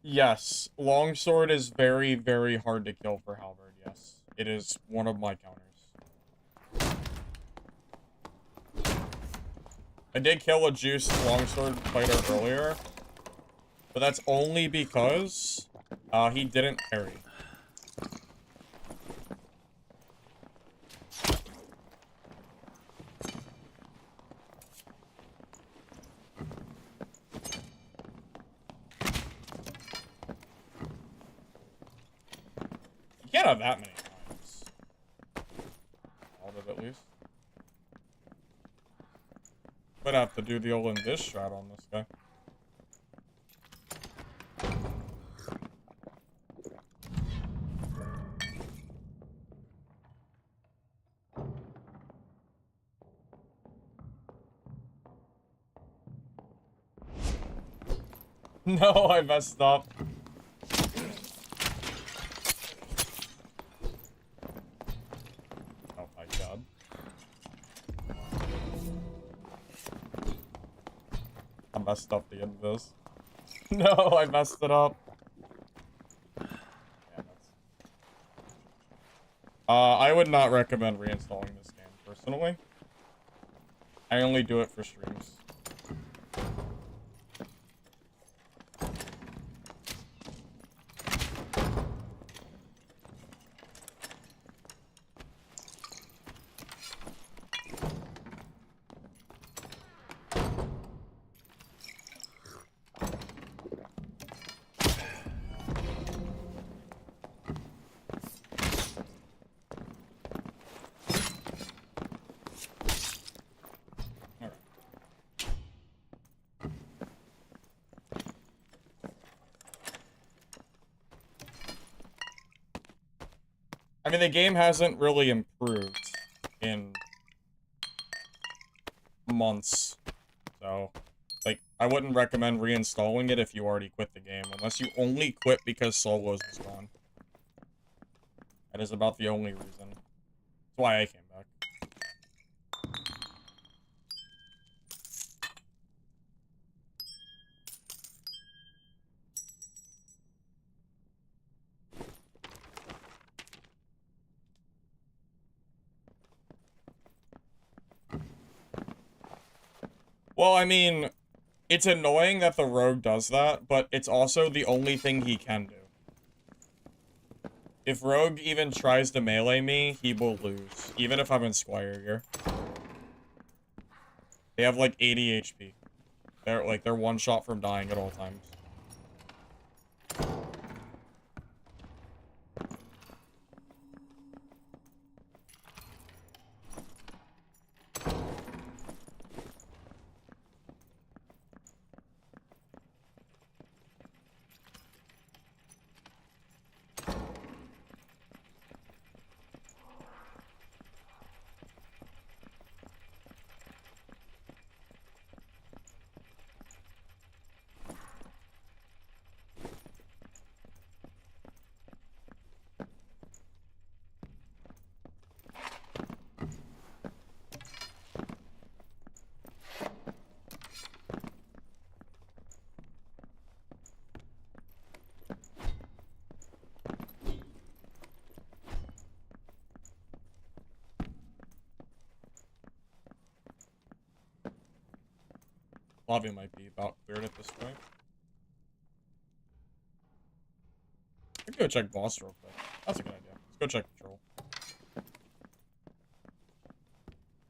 Yes, Longsword is very, very hard to kill for Halberd, yes. It is one of my counters. I did kill a juiced Longsword fighter earlier, but that's only because he didn't parry. You can't have that many times. All of it, at least. Might have to do the old dish strat on this guy. No, I messed up. Oh my god. I messed up the end of this. No, I messed it up. Yeah, I would not recommend reinstalling this game, personally. I only do it for streams. I mean, the game hasn't really improved in months. So, like, I wouldn't recommend reinstalling it if you already quit the game. Unless you only quit because Solos was gone. That is about the only reason. That's why I came back. Well, I mean, it's annoying that the rogue does that, but it's also the only thing he can do. If Rogue even tries to melee me, he will lose, even if I'm in Squire gear. They have like 80 HP. They're one shot from dying at all times. Lobby might be about cleared at this point. I could go check boss real quick. That's a good idea. Let's go check control.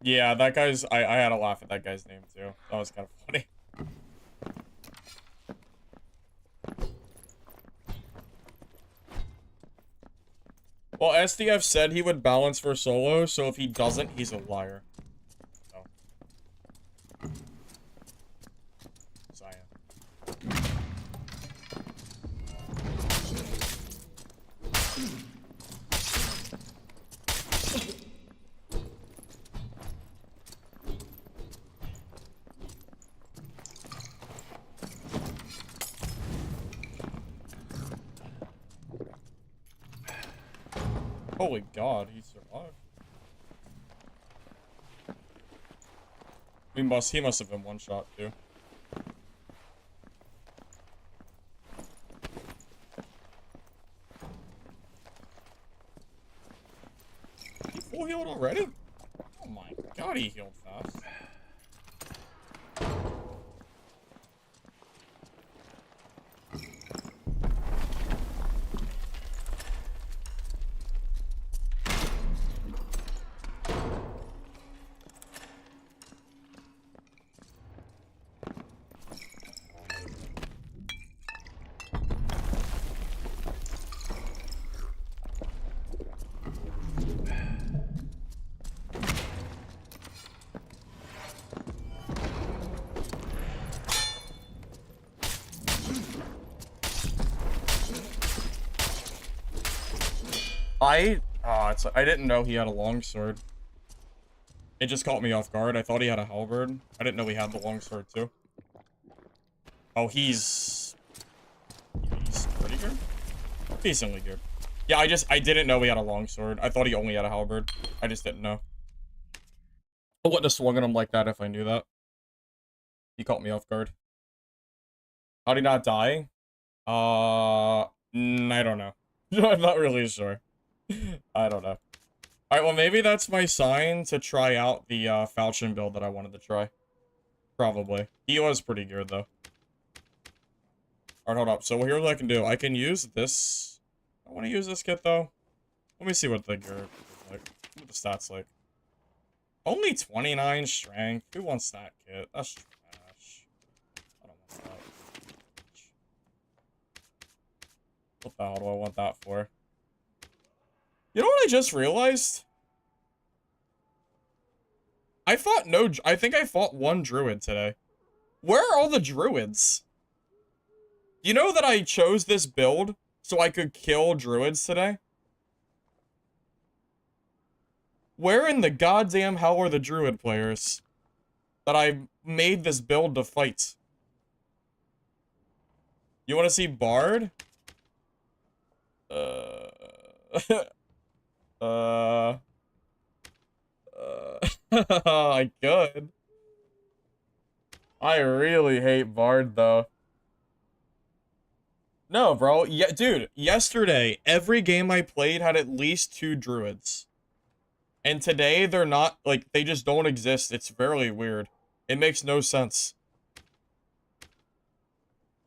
Yeah, that guy's... I had to laugh at that guy's name, too. That was kind of funny. Well, SDF said he would balance for solo, so if he doesn't, he's a liar. So. Zion. Holy God, he survived. He must have been one shot too. He full healed already? Oh my God, he healed fast. I didn't know he had a longsword. It just caught me off guard. I thought he had a halberd. I didn't know he had the longsword too. Oh, he's pretty good. Decently good. Yeah, I didn't know he had a longsword. I thought he only had a halberd. I just didn't know. I wouldn't have swung at him like that if I knew that. He caught me off guard. How'd he not die? I don't know. I'm not really sure. I don't know. Alright, well, maybe that's my sign to try out the Falchion build that I wanted to try. Probably. He was pretty good, though. Alright, hold up. So here's what I can do. I can use this. I want to use this kit, though. Let me see what the gear is like. What the stats like. Only 29 strength. Who wants that kit? That's trash. I don't want that. What the hell do I want that for? You know what I just realized? I think I fought one druid today. Where are all the druids? You know that I chose this build so I could kill druids today? Where in the goddamn hell are the druid players that I made this build to fight? You want to see Bard? Uh, uh, I could. I really hate Bard though. No, bro. Yeah, dude, yesterday, every game I played had at least 2 druids. And today, they're not, like, they just don't exist. It's very weird. It makes no sense.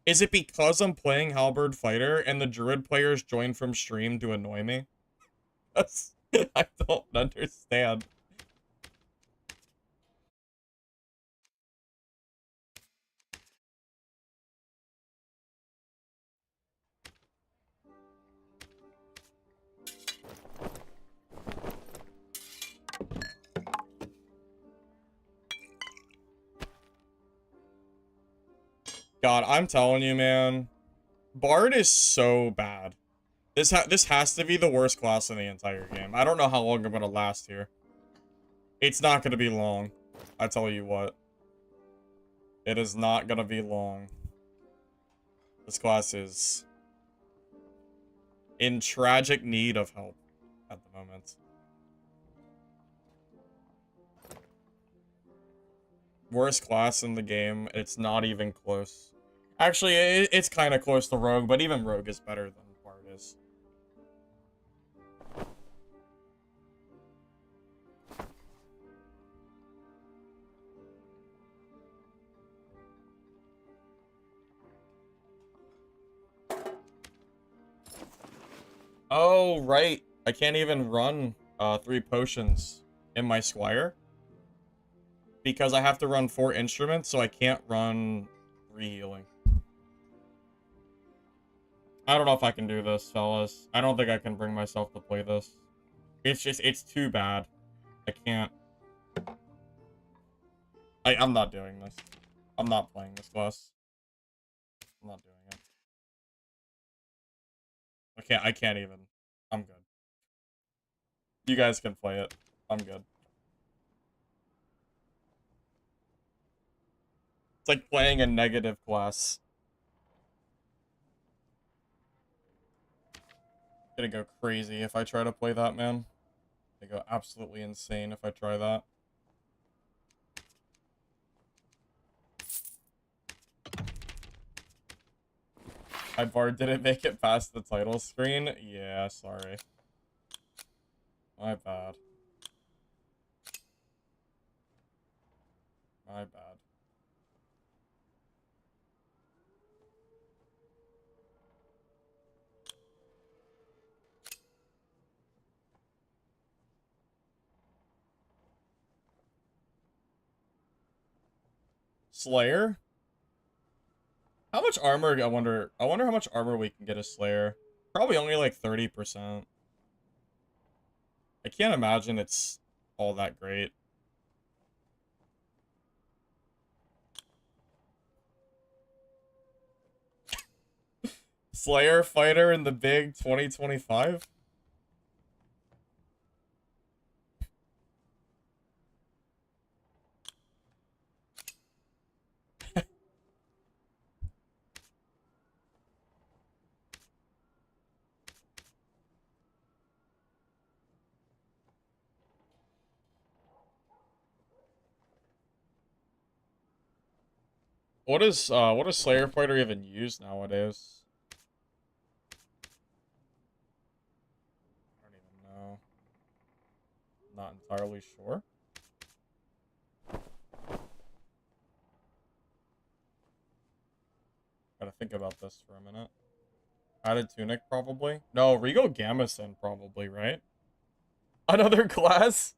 Is it because I'm playing Halberd Fighter and the druid players join from stream to annoy me? That's, I don't understand. God, I'm telling you, man. Bard is so bad. This has to be the worst class in the entire game. I don't know how long I'm gonna last here. It's not gonna be long. I tell you what. It is not gonna be long. This class is in tragic need of help at the moment. Worst class in the game. It's not even close. Actually, it's kind of close to Rogue, but even Rogue is better than Bard is. Oh, right. I can't even run 3 potions in my Squire. Because I have to run 4 instruments, so I can't run 3 healing. I don't know if I can do this, fellas. I don't think I can bring myself to play this. It's too bad. I can't. I'm not doing this. I'm not playing this class. I'm not doing it. I can't even. I'm good. You guys can play it. I'm good. It's like playing a negative class. Gonna go crazy if I try to play that, man. Gonna go absolutely insane if I try that. My Bard didn't make it past the title screen? Yeah, sorry. My bad. My bad. Slayer? How much armor, I wonder how much armor we can get a Slayer. Probably only like 30%. I can't imagine it's all that great. Slayer fighter in the big 2025? What does Slayer fighter even use nowadays? I don't even know. Not entirely sure. Gotta think about this for a minute. Added Tunic, probably. No, Regal Gamison, probably, right? Another class?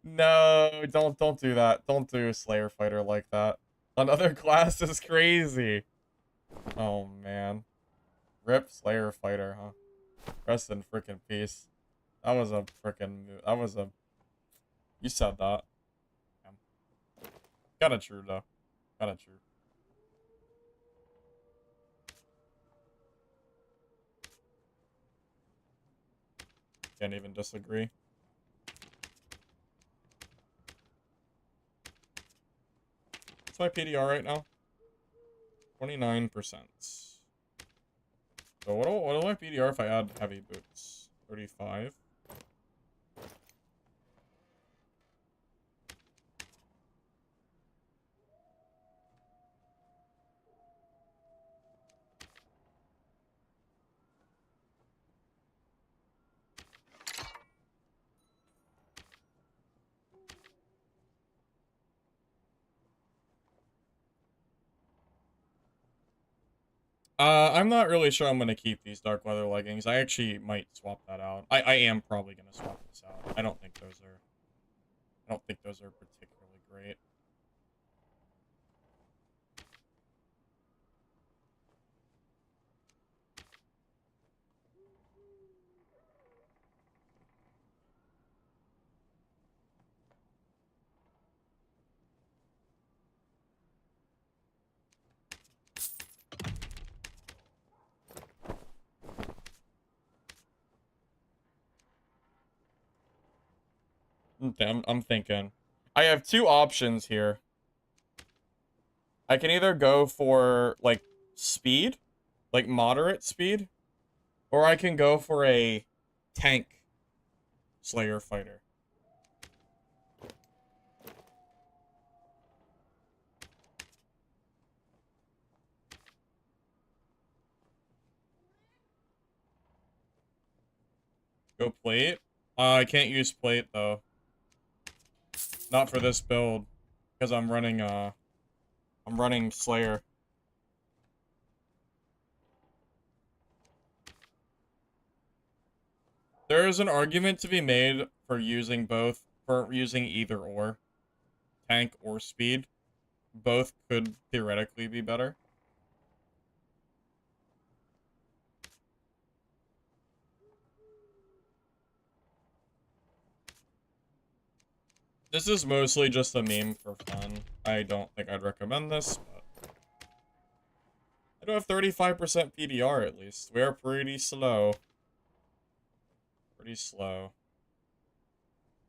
No, don't do that. Don't do a Slayer fighter like that. Another class is crazy. Oh, man. Rip Slayer fighter, huh? Rest in frickin' peace. That was a frickin' that was a... You said that. Kinda true, though. Kinda true. Can't even disagree. What's my PDR right now? 29%. So what do my PDR if I add heavy boots? 35. I'm not really sure I'm gonna keep these dark leather leggings. I actually might swap that out. I am probably gonna swap this out. I don't think those are particularly great. I'm thinking. I have two options here. I can either go for, like, speed, like moderate speed, or I can go for a tank Slayer fighter. Go plate? I can't use plate, though. Not for this build, because I'm running Slayer. There is an argument to be made for using either or. Tank or speed. Both could theoretically be better. This is mostly just a meme for fun. I don't think I'd recommend this, but I do have 35% PDR at least. We are pretty slow. Pretty slow.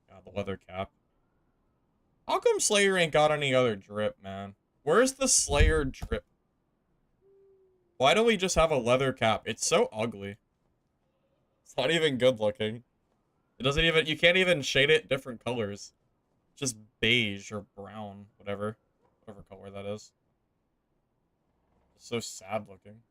God, the leather cap. How come Slayer ain't got any other drip, man? Where's the Slayer drip? Why don't we just have a leather cap? It's so ugly. It's not even good looking. It doesn't even, you can't even shade it different colors. Just beige or brown, whatever color that is. It's so sad looking.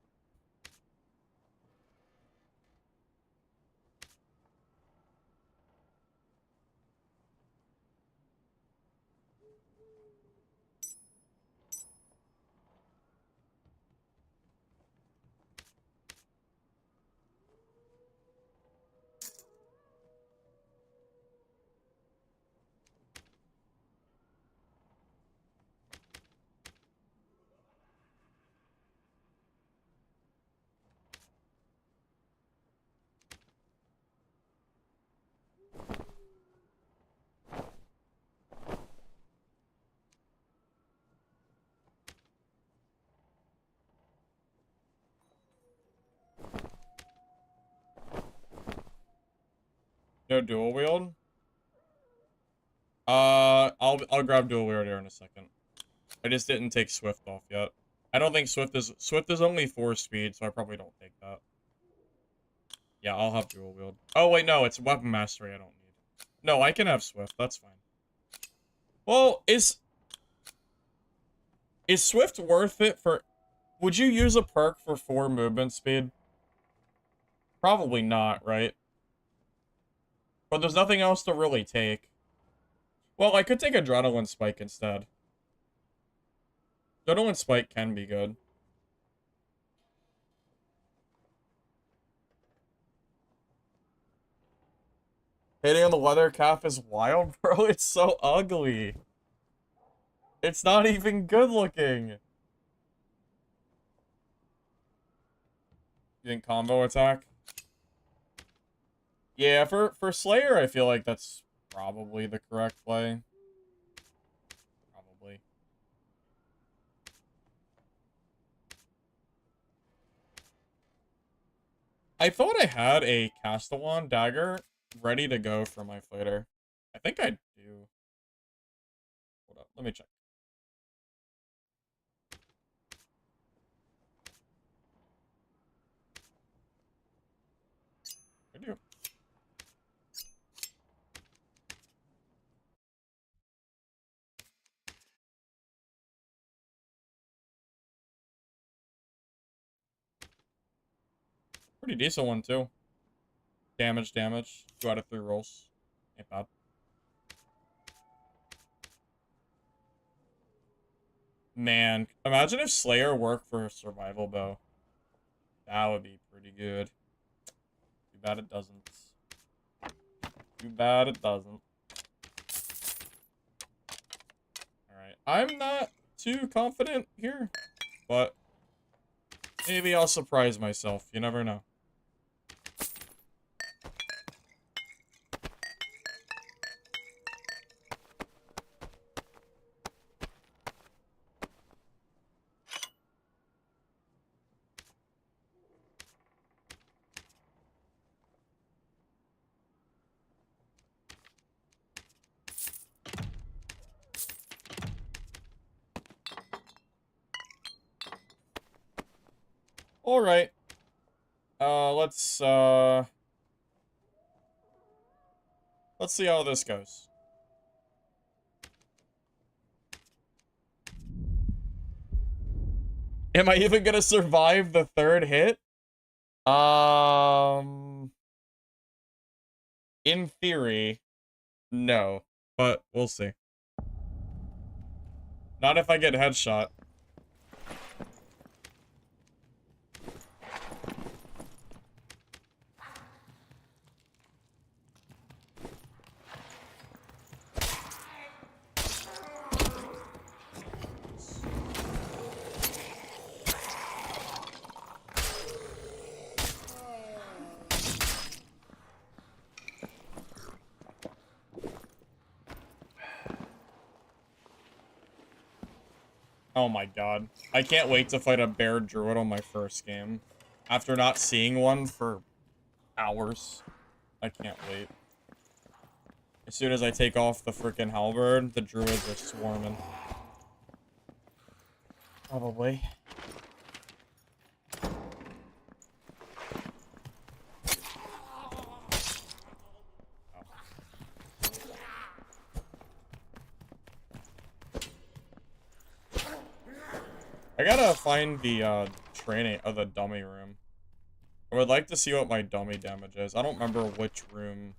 No dual wield? I'll grab dual wield here in a second. I just didn't take Swift off yet. I don't think Swift is only 4 speed, so I probably don't take that. Yeah, I'll have dual wield. Oh wait, no, it's weapon mastery I don't need. No, I can have Swift, that's fine. Well, is Swift worth it for... Would you use a perk for 4 movement speed? Probably not, right? But there's nothing else to really take. Well, I could take Adrenaline Spike instead. Adrenaline Spike can be good. Hitting on the leather calf is wild, bro. It's so ugly. It's not even good looking. You think combo attack? Yeah, for Slayer, I feel like that's probably the correct play. Probably. I thought I had a Castellan dagger ready to go for my fighter. I think I do. Hold up, let me check. Pretty decent one, too. Damage. 2 out of 3 rolls. Ain't bad. Man, imagine if Slayer worked for a survival bow. That would be pretty good. Too bad it doesn't. Too bad it doesn't. Alright, I'm not too confident here, but maybe I'll surprise myself. You never know. All right. Let's see how this goes. Am I even gonna survive the 3rd hit? In theory, no, but we'll see. Not if I get headshot. Oh my god. I can't wait to fight a bear druid on my first game. After not seeing one for hours. I can't wait. As soon as I take off the freaking halberd, the druids are swarming. Probably. I gotta find the training of the dummy room. I would like to see what my dummy damage is. I don't remember which room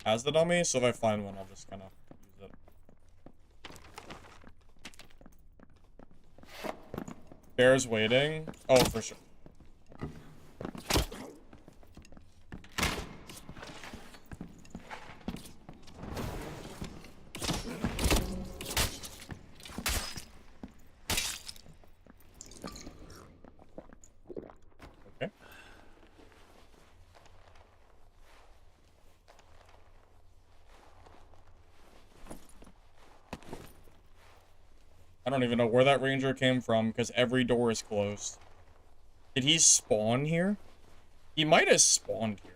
has the dummy, so if I find one, I'll just kind of use it. Bear's waiting. Oh, for sure. Okay. I don't even know where that ranger came from, because every door is closed. Did he spawn here? He might have spawned here.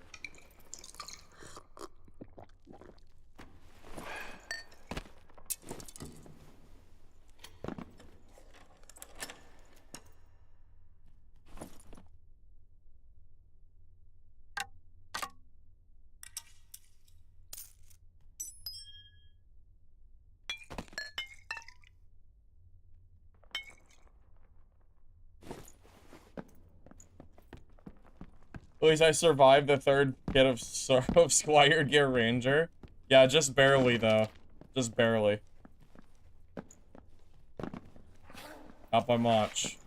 At least I survived the 3rd hit of Squire Gear Ranger. Yeah, just barely, though. Just barely. Not by much.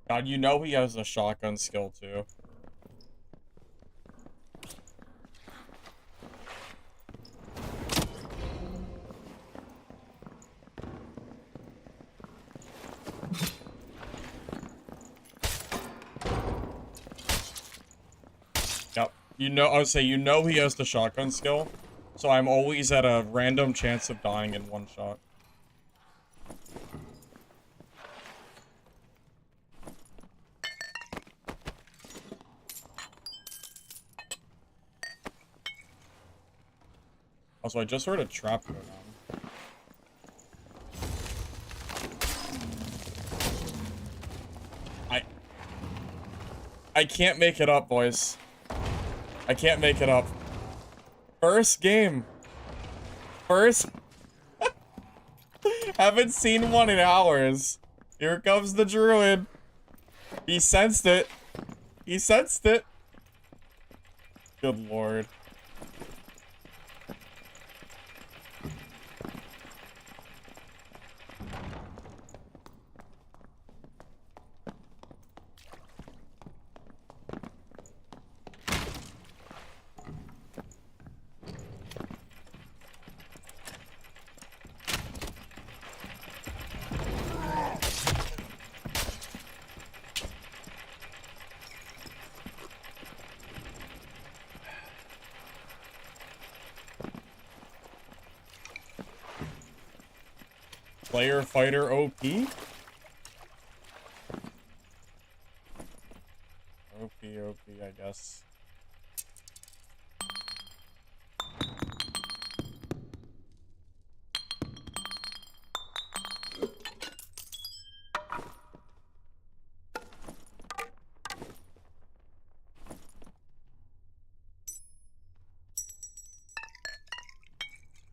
God, you know he has a shotgun skill, too. Yep. You know, I would say, you know he has the shotgun skill, so I'm always at a random chance of dying in one shot. Also, I just heard a trap go down. I can't make it up, boys. I can't make it up. First game. First. Haven't seen one in hours. Here comes the druid. He sensed it. He sensed it. Good lord. Player fighter OP? OP, I guess.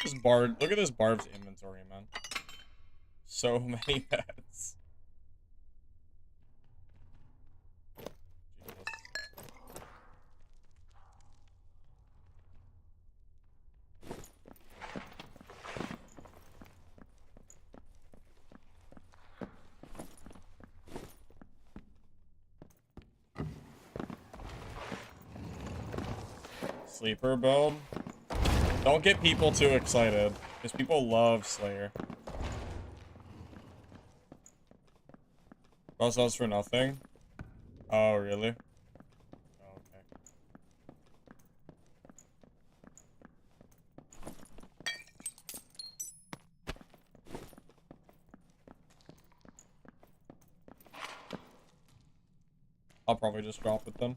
This Bard, look at this Barb's inventory, man. So many pets. Jesus. Sleeper build. Don't get people too excited, because people love Slayer. Also, for nothing? Oh, really? Oh, okay. I'll probably just drop it then.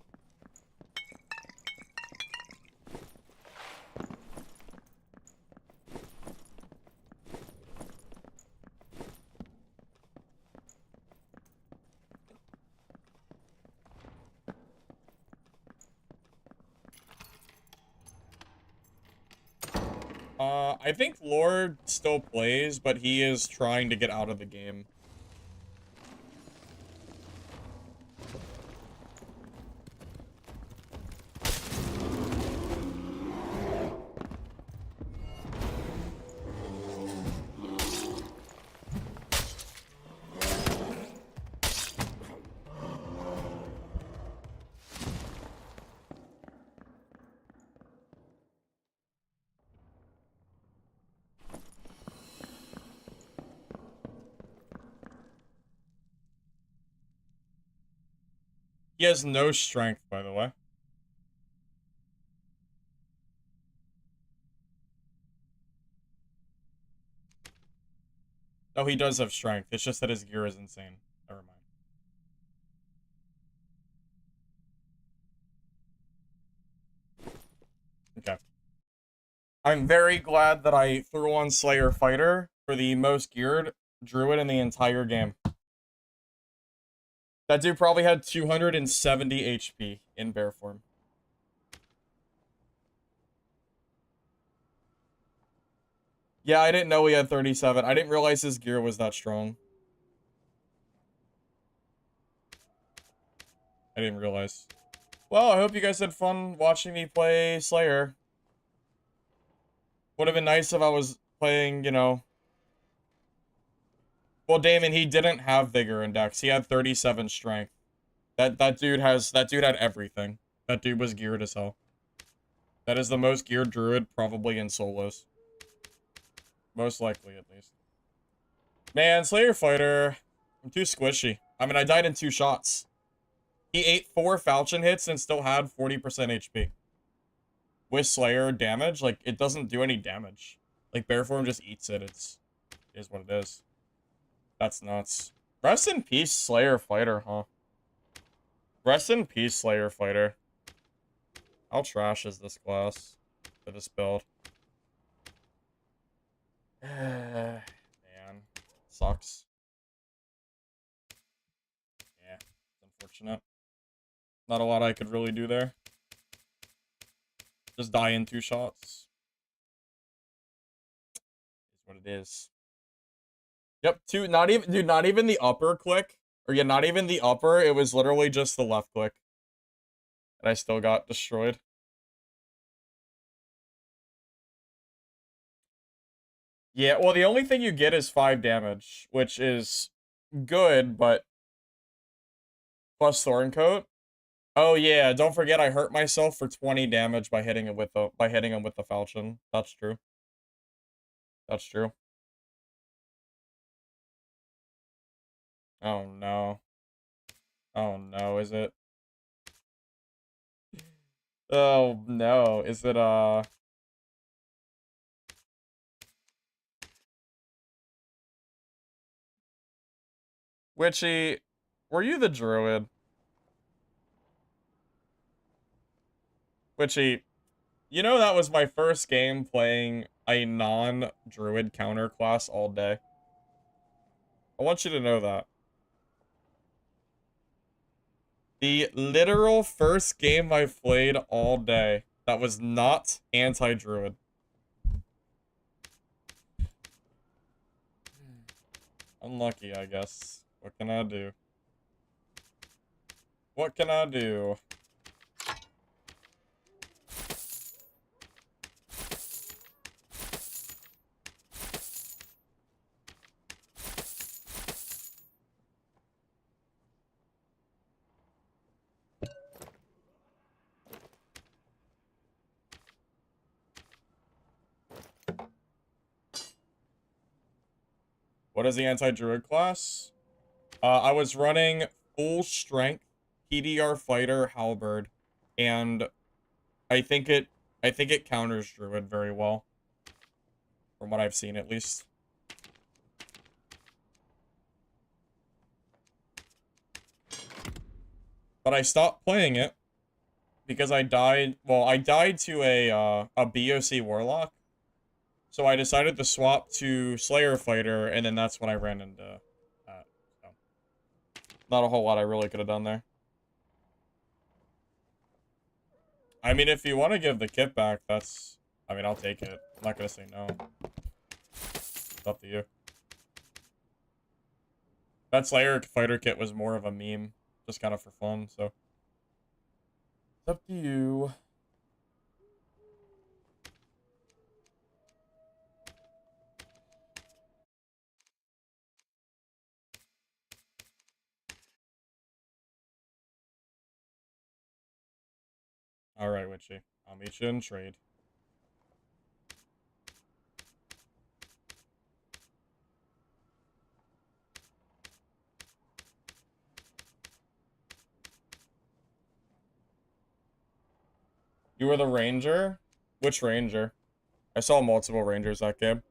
I think Lord still plays, but he is trying to get out of the game. He has no strength, by the way. Oh, he does have strength. It's just that his gear is insane. Never mind. Okay. I'm very glad that I threw on Slayer Fighter for the most geared druid in the entire game. That dude probably had 270 HP in bear form. Yeah, I didn't know he had 37. I didn't realize his gear was that strong. I didn't realize. Well, I hope you guys had fun watching me play Slayer. Would have been nice if I was playing, you know... Well, Damon, he didn't have Vigor Index. He had 37 Strength. That dude had everything. That dude was geared as hell. That is the most geared druid probably in solos. Most likely, at least. Man, Slayer Fighter, I'm too squishy. I mean, I died in 2 shots. He ate 4 Falchion hits and still had 40% HP. With Slayer damage, like, it doesn't do any damage. Like, bear form just eats it. It is what it is. That's nuts. Rest in peace, Slayer Fighter, huh? Rest in peace, Slayer Fighter. How trash is this class for this build? Man, sucks. Yeah, it's unfortunate. Not a lot I could really do there. Just die in 2 shots. Is what it is. Yep, two, not even, dude, not even the upper click. Or yeah, not even the upper, it was literally just the left click. And I still got destroyed. Yeah, well, the only thing you get is 5 damage, which is good, but plus Thorncoat. Oh yeah, don't forget I hurt myself for 20 damage by hitting him with the falchion. That's true. That's true. Oh no. Oh no, is it? Oh no, is it Witchy, were you the druid? Witchy, you know that was my first game playing a non-druid counter class all day. I want you to know that. The literal first game I've played all day that was not anti-druid. Unlucky, I guess. What can I do? What can I do? What is the anti-druid class? I was running full strength PDR fighter halberd, and I think it counters druid very well, from what I've seen at least. But I stopped playing it because I died. Well, I died to a BOC warlock, so I decided to swap to Slayer fighter, and then that's when I ran into that. So not a whole lot I really could have done there. I mean, if you want to give the kit back, that's... I mean, I'll take it. I'm not gonna say no. It's up to you. That Slayer fighter kit was more of a meme, just kind of for fun, so... It's up to you. Alright, Witchy. I'll meet you in trade. You were the ranger? Which ranger? I saw multiple rangers that game.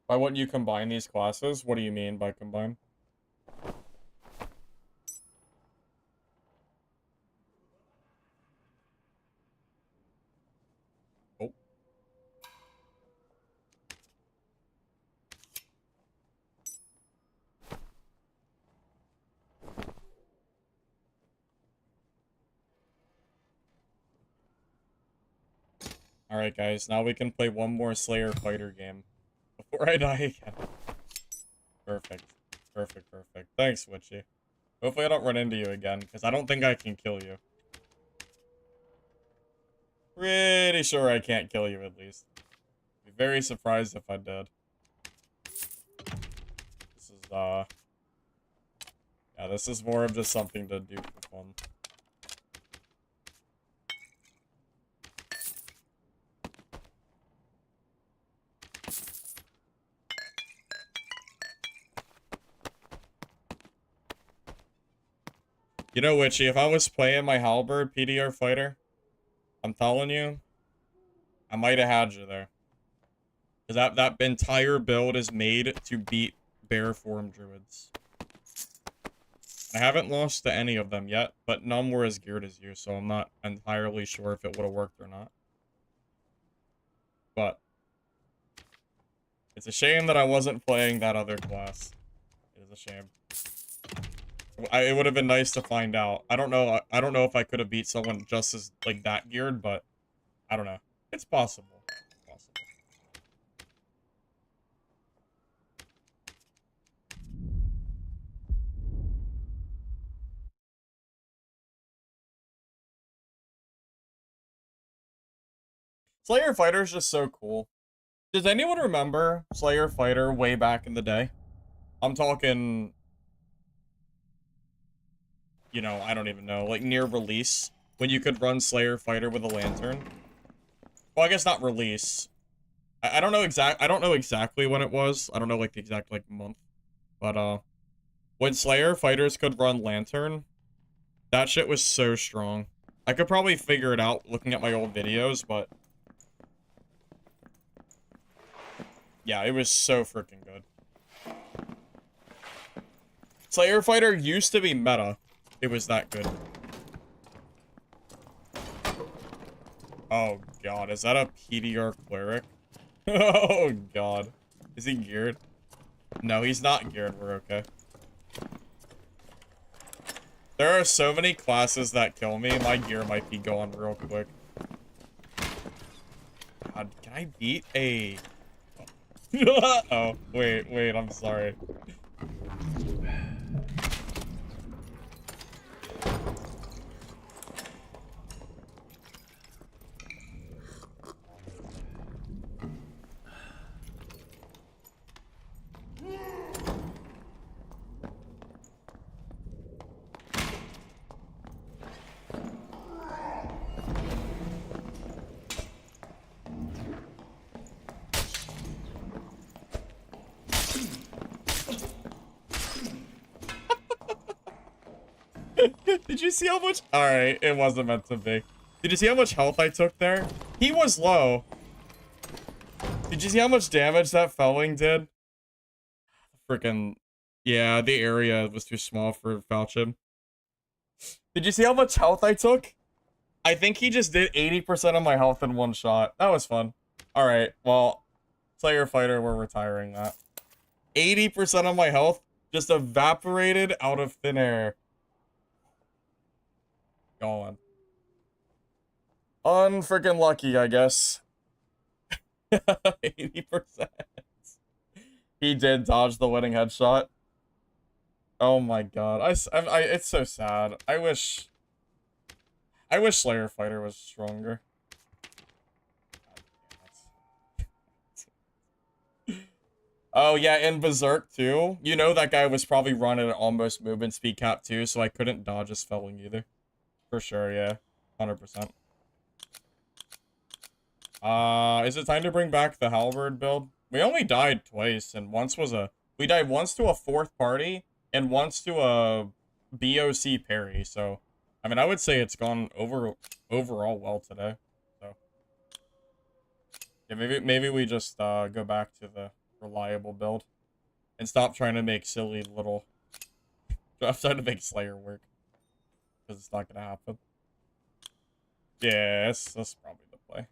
By what you combine these classes? What do you mean by combine? Oh. Alright, guys. Now we can play one more Slayer fighter game before I die again. Perfect. Perfect, perfect. Thanks, Witchy. Hopefully I don't run into you again, because I don't think I can kill you. Pretty sure I can't kill you, at least. Be very surprised if I did. This is, yeah, this is more of just something to do for fun. You know, Witchy, if I was playing my Halberd PDR fighter, I'm telling you, I might have had you there. Because that entire build is made to beat bear form druids. I haven't lost to any of them yet, but none were as geared as you, so I'm not entirely sure if it would have worked or not. But it's a shame that I wasn't playing that other class. It is a shame. It would have been nice to find out. I don't know if I could have beat someone just as like that geared, but I don't know. It's possible. Possible. Slayer Fighter is just so cool. Does anyone remember Slayer Fighter way back in the day? I'm talking, you know, I don't even know, like near release, when you could run Slayer Fighter with a lantern. Well, I guess not release. I don't know exactly when it was. I don't know like the exact like month. But when Slayer Fighters could run lantern, that shit was so strong. I could probably figure it out looking at my old videos, but yeah, it was so freaking good. Slayer Fighter used to be meta. It was that good. Oh god, is that a PDR cleric? Oh god. Is he geared? No, he's not geared. We're okay. There are so many classes that kill me. My gear might be going real quick. God, can I beat a... Oh, wait, I'm sorry. Did you see how much... Alright, it wasn't meant to be. Did you see how much health I took there? He was low. Did you see how much damage that felling did? Freaking... Yeah, the area was too small for Falchion. Did you see how much health I took? I think he just did 80% of my health in one shot. That was fun. Alright, well, Slayer Fighter, we're retiring that. 80% of my health just evaporated out of thin air. Gone. Unfreaking lucky, I guess. 80%. He did dodge the winning headshot. Oh my god. It's so sad. I wish Slayer Fighter was stronger. Oh yeah, in Berserk too. You know that guy was probably running at almost movement speed cap too, so I couldn't dodge his felling either. For sure, yeah. 100%. Is it time to bring back the Halberd build? We only died twice, and we died once to a fourth party, and once to a BOC parry, so, I mean, I would say it's gone overall well today, so. Yeah, maybe we just, go back to the reliable build, and stop trying to make silly little, I'm trying to make Slayer work, because it's not gonna happen. Yeah, that's probably the play.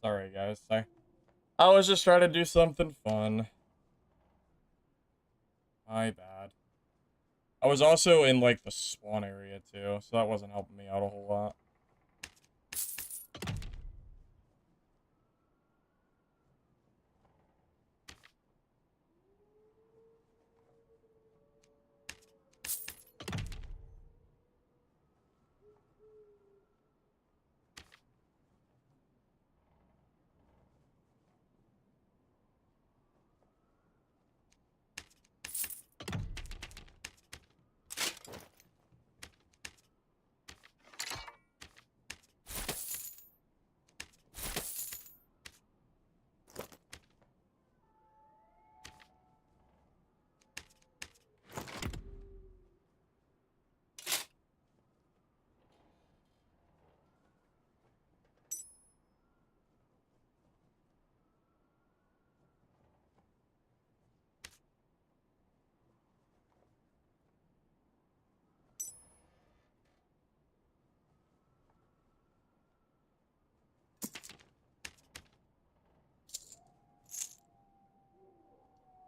Sorry, guys. I was just trying to do something fun. My bad. I was also in, like, the spawn area, too, so that wasn't helping me out a whole lot.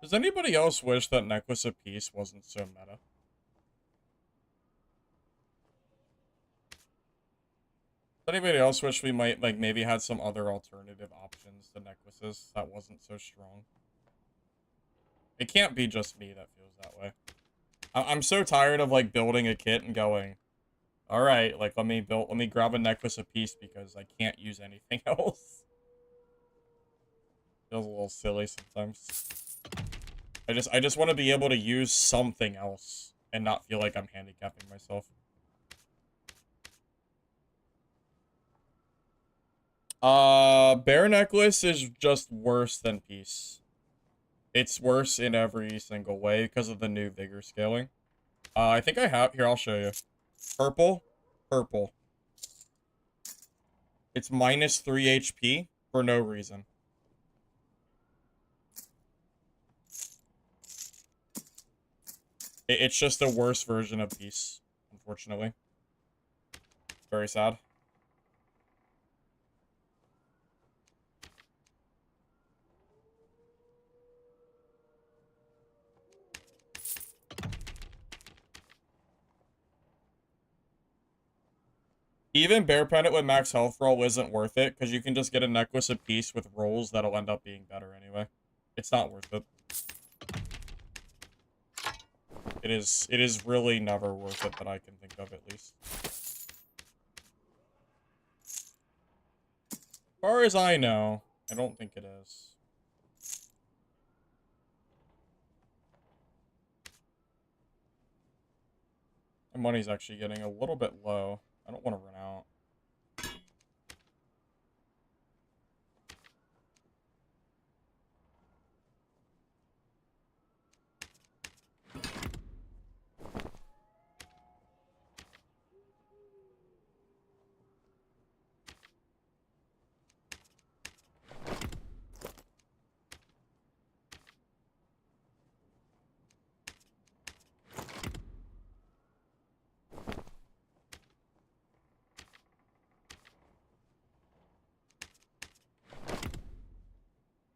Does anybody else wish that Necklace of Peace wasn't so meta? Does anybody else wish we might, like, maybe had some other alternative options to necklaces that wasn't so strong? It can't be just me that feels that way. I'm so tired of, like, building a kit and going, all right, like, let me grab a Necklace of Peace because I can't use anything else. Feels a little silly sometimes. I just want to be able to use something else and not feel like I'm handicapping myself. Bear Necklace is just worse than Peace. It's worse in every single way because of the new Vigor scaling. I think I have... Here, I'll show you. Purple. Purple. It's minus 3 HP for no reason. It's just a worse version of Peace, unfortunately. Very sad. Even Bear Pendant with max health roll isn't worth it, because you can just get a Necklace of Peace with rolls that'll end up being better anyway. It's not worth it. It is really never worth it that I can think of, at least. As far as I know, I don't think it is. My money's actually getting a little bit low. I don't want to run out.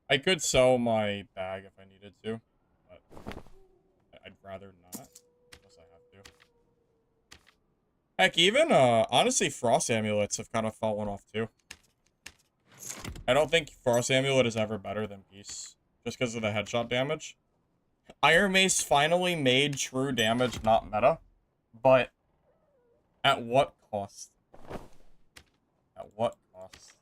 I could sell my bag if I needed to, but I'd rather not, unless I have to. Heck, even, honestly, Frost Amulets have kind of fallen off, too. I don't think Frost Amulet is ever better than Peace, just because of the headshot damage. Iron Mace finally made true damage not meta, but at what cost? At what cost?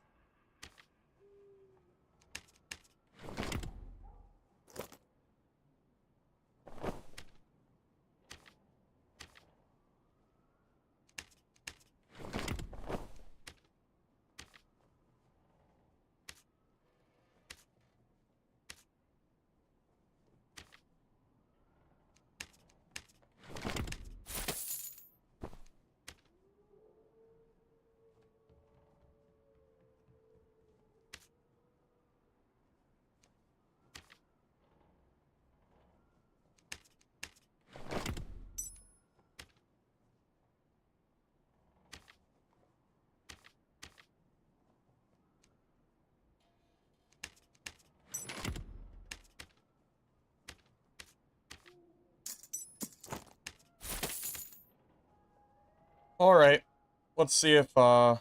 Alright. Let's see if I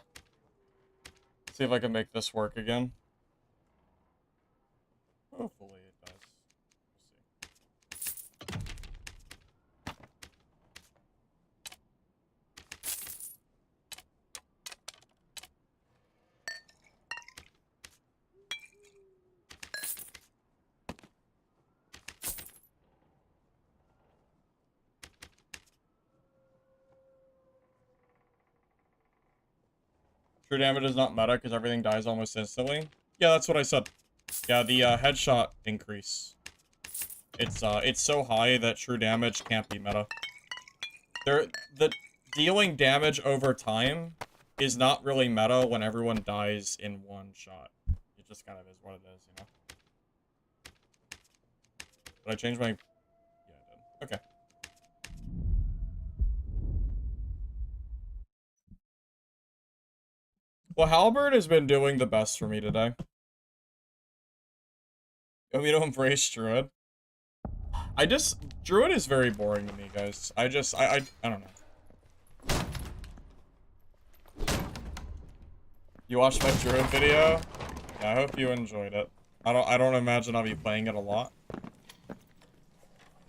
can make this work again. Hopefully it does. We'll see. True damage is not meta because everything dies almost instantly. Yeah, that's what I said. Yeah, the headshot increase. It's so high that true damage can't be meta. The dealing damage over time is not really meta when everyone dies in one shot. It just kind of is what it is, you know? Did I change my... Yeah, I did. Okay. Well, Halberd has been doing the best for me today. You want me to embrace Druid? Druid is very boring to me, guys. I don't know. You watched my Druid video? Yeah, I hope you enjoyed it. I don't imagine I'll be playing it a lot.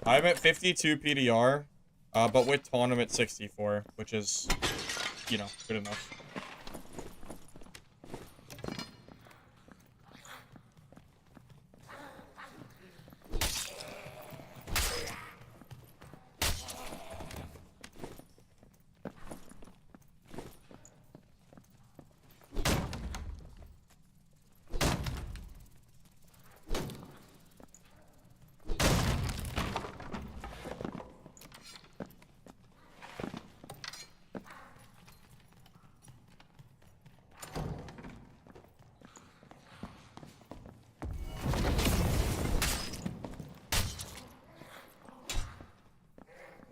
I'm at 52 PDR, but with Taunt I'm at 64, which is, you know, good enough.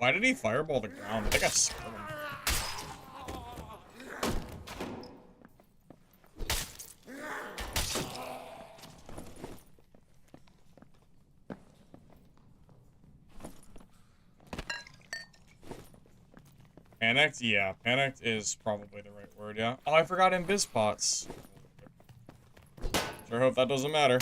Why did he fireball the ground? I think I scared him. Panicked? Yeah, panicked is probably the right word, yeah. Oh, I forgot invis pots. Sure hope that doesn't matter.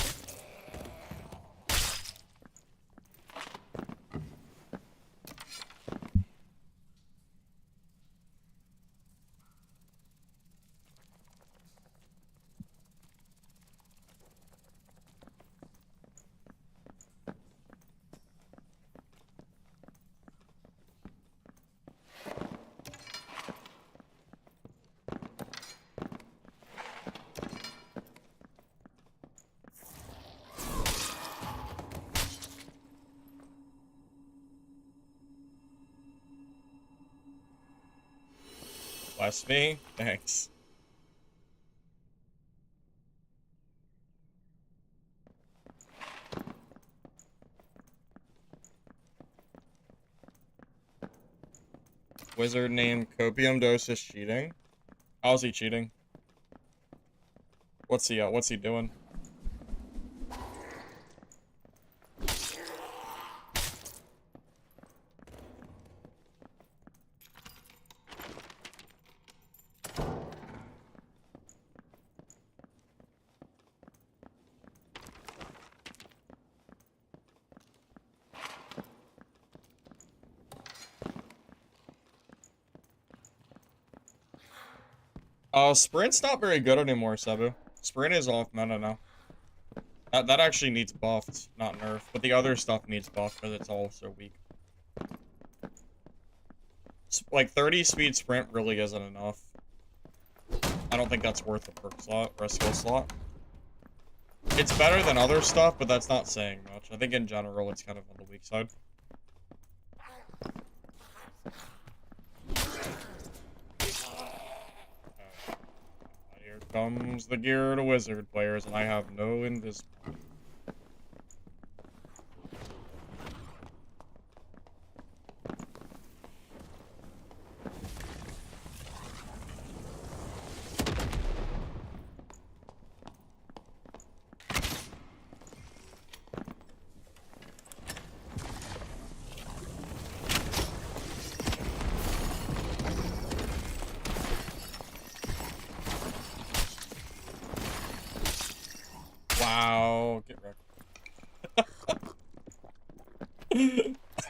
Bless me. Thanks. Wizard named Copium Dose is cheating. How's he cheating? What's he doing? Sprint's not very good anymore, Sabu. Sprint is off meta now. That actually needs buffed, not nerfed. But the other stuff needs buffed because it's all so weak. Like, 30 speed sprint really isn't enough. I don't think that's worth a perk slot or a skill slot. It's better than other stuff, but that's not saying much. I think in general it's kind of on the weak side. Here comes the gear to wizard players, and I have no invis. Wow, get wrecked.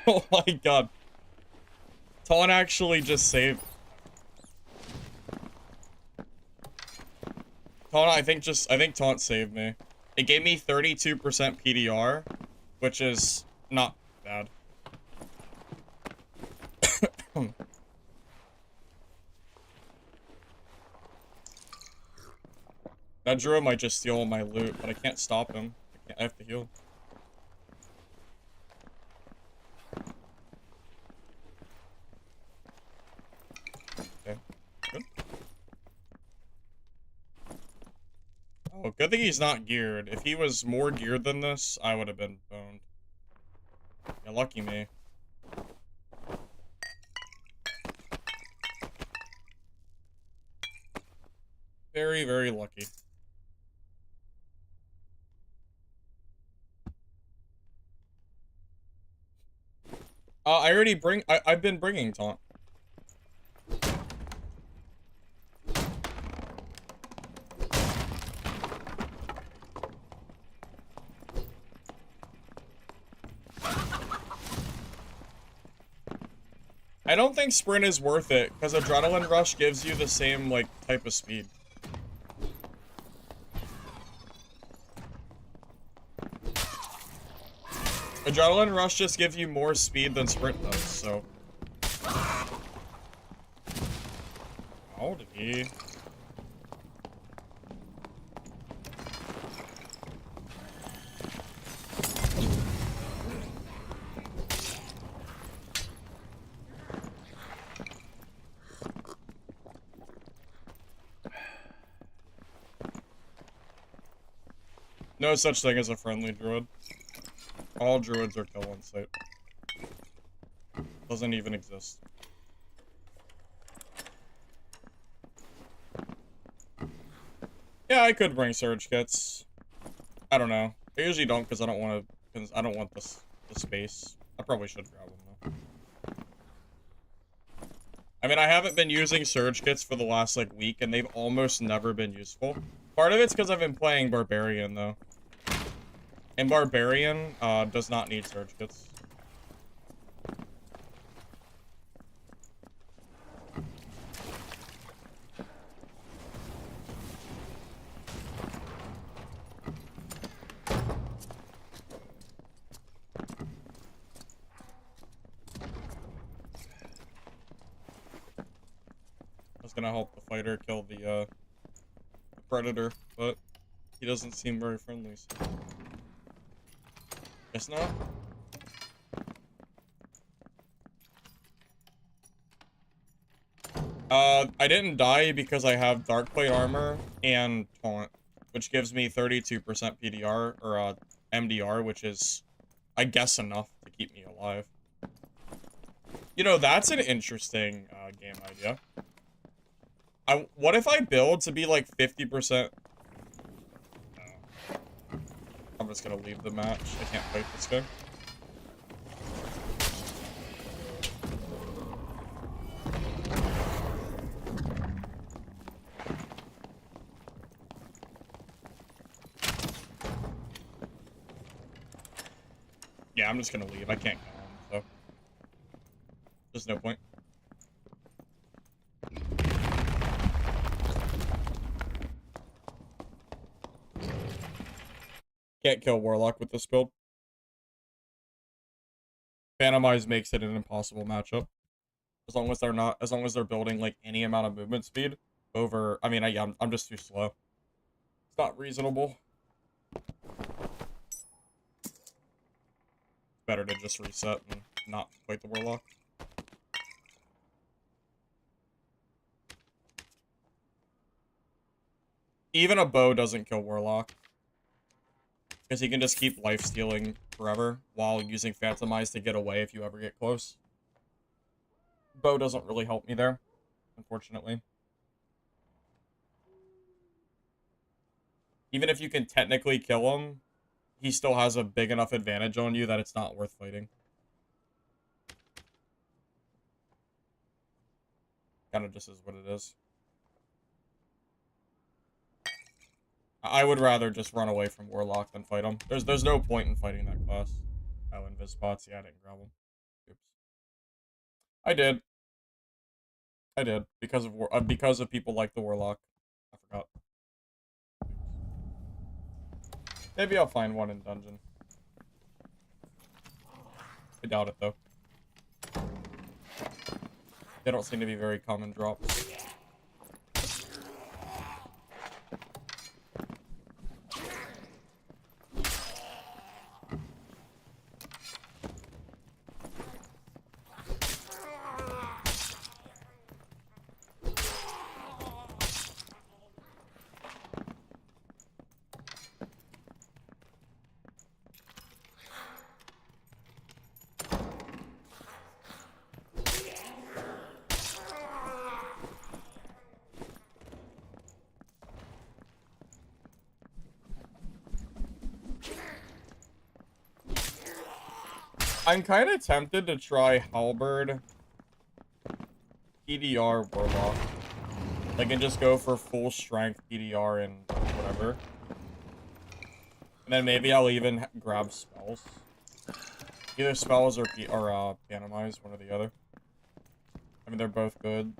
Oh my god. Taunt actually just saved. Taunt, I think Taunt saved me. It gave me 32% PDR, which is not bad. That Druid might just steal all my loot, but I can't stop him. I have to heal. Okay, good. Oh, good thing he's not geared. If he was more geared than this, I would have been boned. Yeah, lucky me. Very, very lucky. I already I've been bringing taunt. I don't think sprint is worth it, because Adrenaline Rush gives you the same, like, type of speed. Adrenaline Rush just gives you more speed than sprint does, so... How did he... No such thing as a friendly druid. All druids are kill on sight. Doesn't even exist. Yeah, I could bring surge kits. I don't know. I usually don't because I don't want to. Because I don't want the space. I probably should grab them though. I mean, I haven't been using surge kits for the last like week, and they've almost never been useful. Part of it's because I've been playing Barbarian though. And Barbarian does not need surge kits. I was gonna help the fighter kill the predator, but he doesn't seem very friendly, so... Guess not. I didn't die because I have Dark Plate Armor and Taunt, which gives me 32% PDR, or, MDR, which is, I guess, enough to keep me alive. You know, that's an interesting, game idea. What if I build to be, like, 50%? No. I'm just gonna leave the match. I can't fight this guy. Yeah, I'm just gonna leave. I can't kill him, so... There's no point. Can't kill Warlock with this build. Phantomize makes it an impossible matchup. As long as they're building, like, any amount of movement speed over... I mean, I'm just too slow. It's not reasonable. Better to just reset and not fight the Warlock. Even a bow doesn't kill Warlock. Because he can just keep life-stealing forever while using Phantomize to get away if you ever get close. Bow doesn't really help me there, unfortunately. Even if you can technically kill him, he still has a big enough advantage on you that it's not worth fighting. Kind of just is what it is. I would rather just run away from Warlock than fight him. There's no point in fighting that class. Oh, invis spots. Yeah, I didn't grab him. Oops. I did. I did because of people like the Warlock. I forgot. Maybe I'll find one in dungeon. I doubt it though. They don't seem to be very common drops. I'm kind of tempted to try Halberd PDR Warlock. Like, and just go for full strength PDR and whatever. And then maybe I'll even grab spells. Either spells or Panamize, one or the other. I mean, they're both good.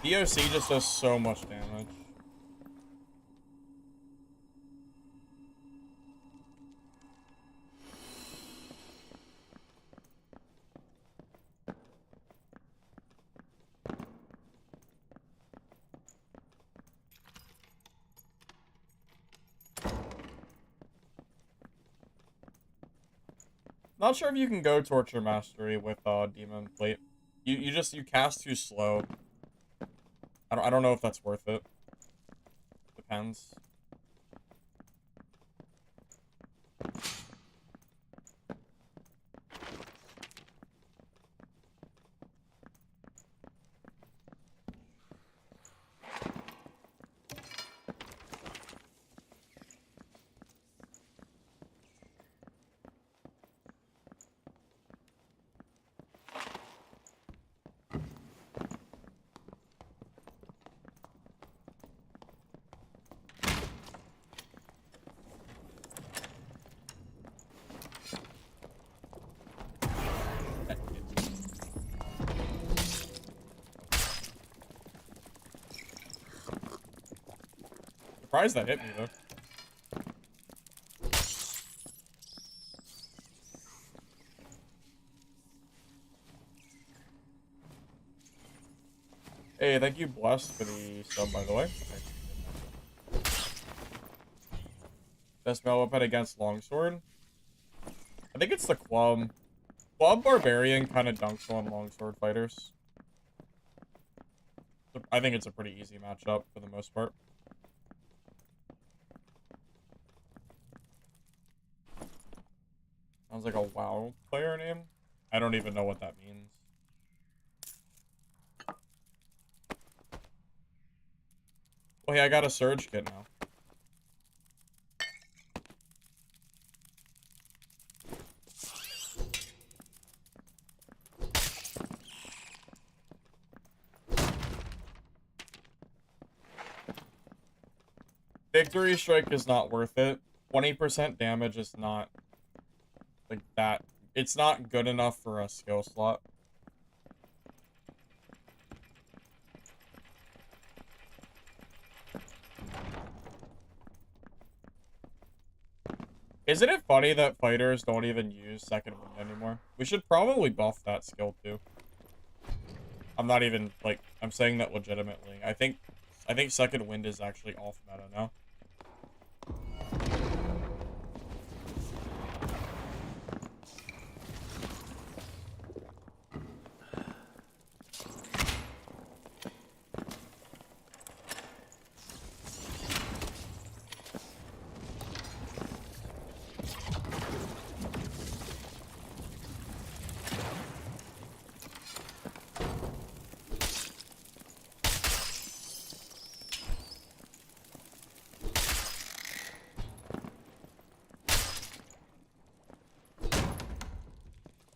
DOC just does so much damage. Not sure if you can go Torture Mastery with Demon Plate. You cast too slow. I don't know if that's worth it. Depends. Surprised that hit me, though. Hey, thank you, Blessed, for the sub, by the way. Best melee weapon against Longsword. I think it's the Club. Club Barbarian kind of dunks on Longsword fighters. I think it's a pretty easy matchup for the most part. Sounds like a WoW player name. I don't even know what that means. Oh, yeah, I got a Surge kit now. Victory Strike is not worth it. 20% damage is not like that. It's not good enough for a skill slot. Isn't it funny that fighters don't even use Second Wind anymore? We should probably buff that skill too. I'm not even, like, I'm saying that legitimately. I think Second Wind is actually off meta now.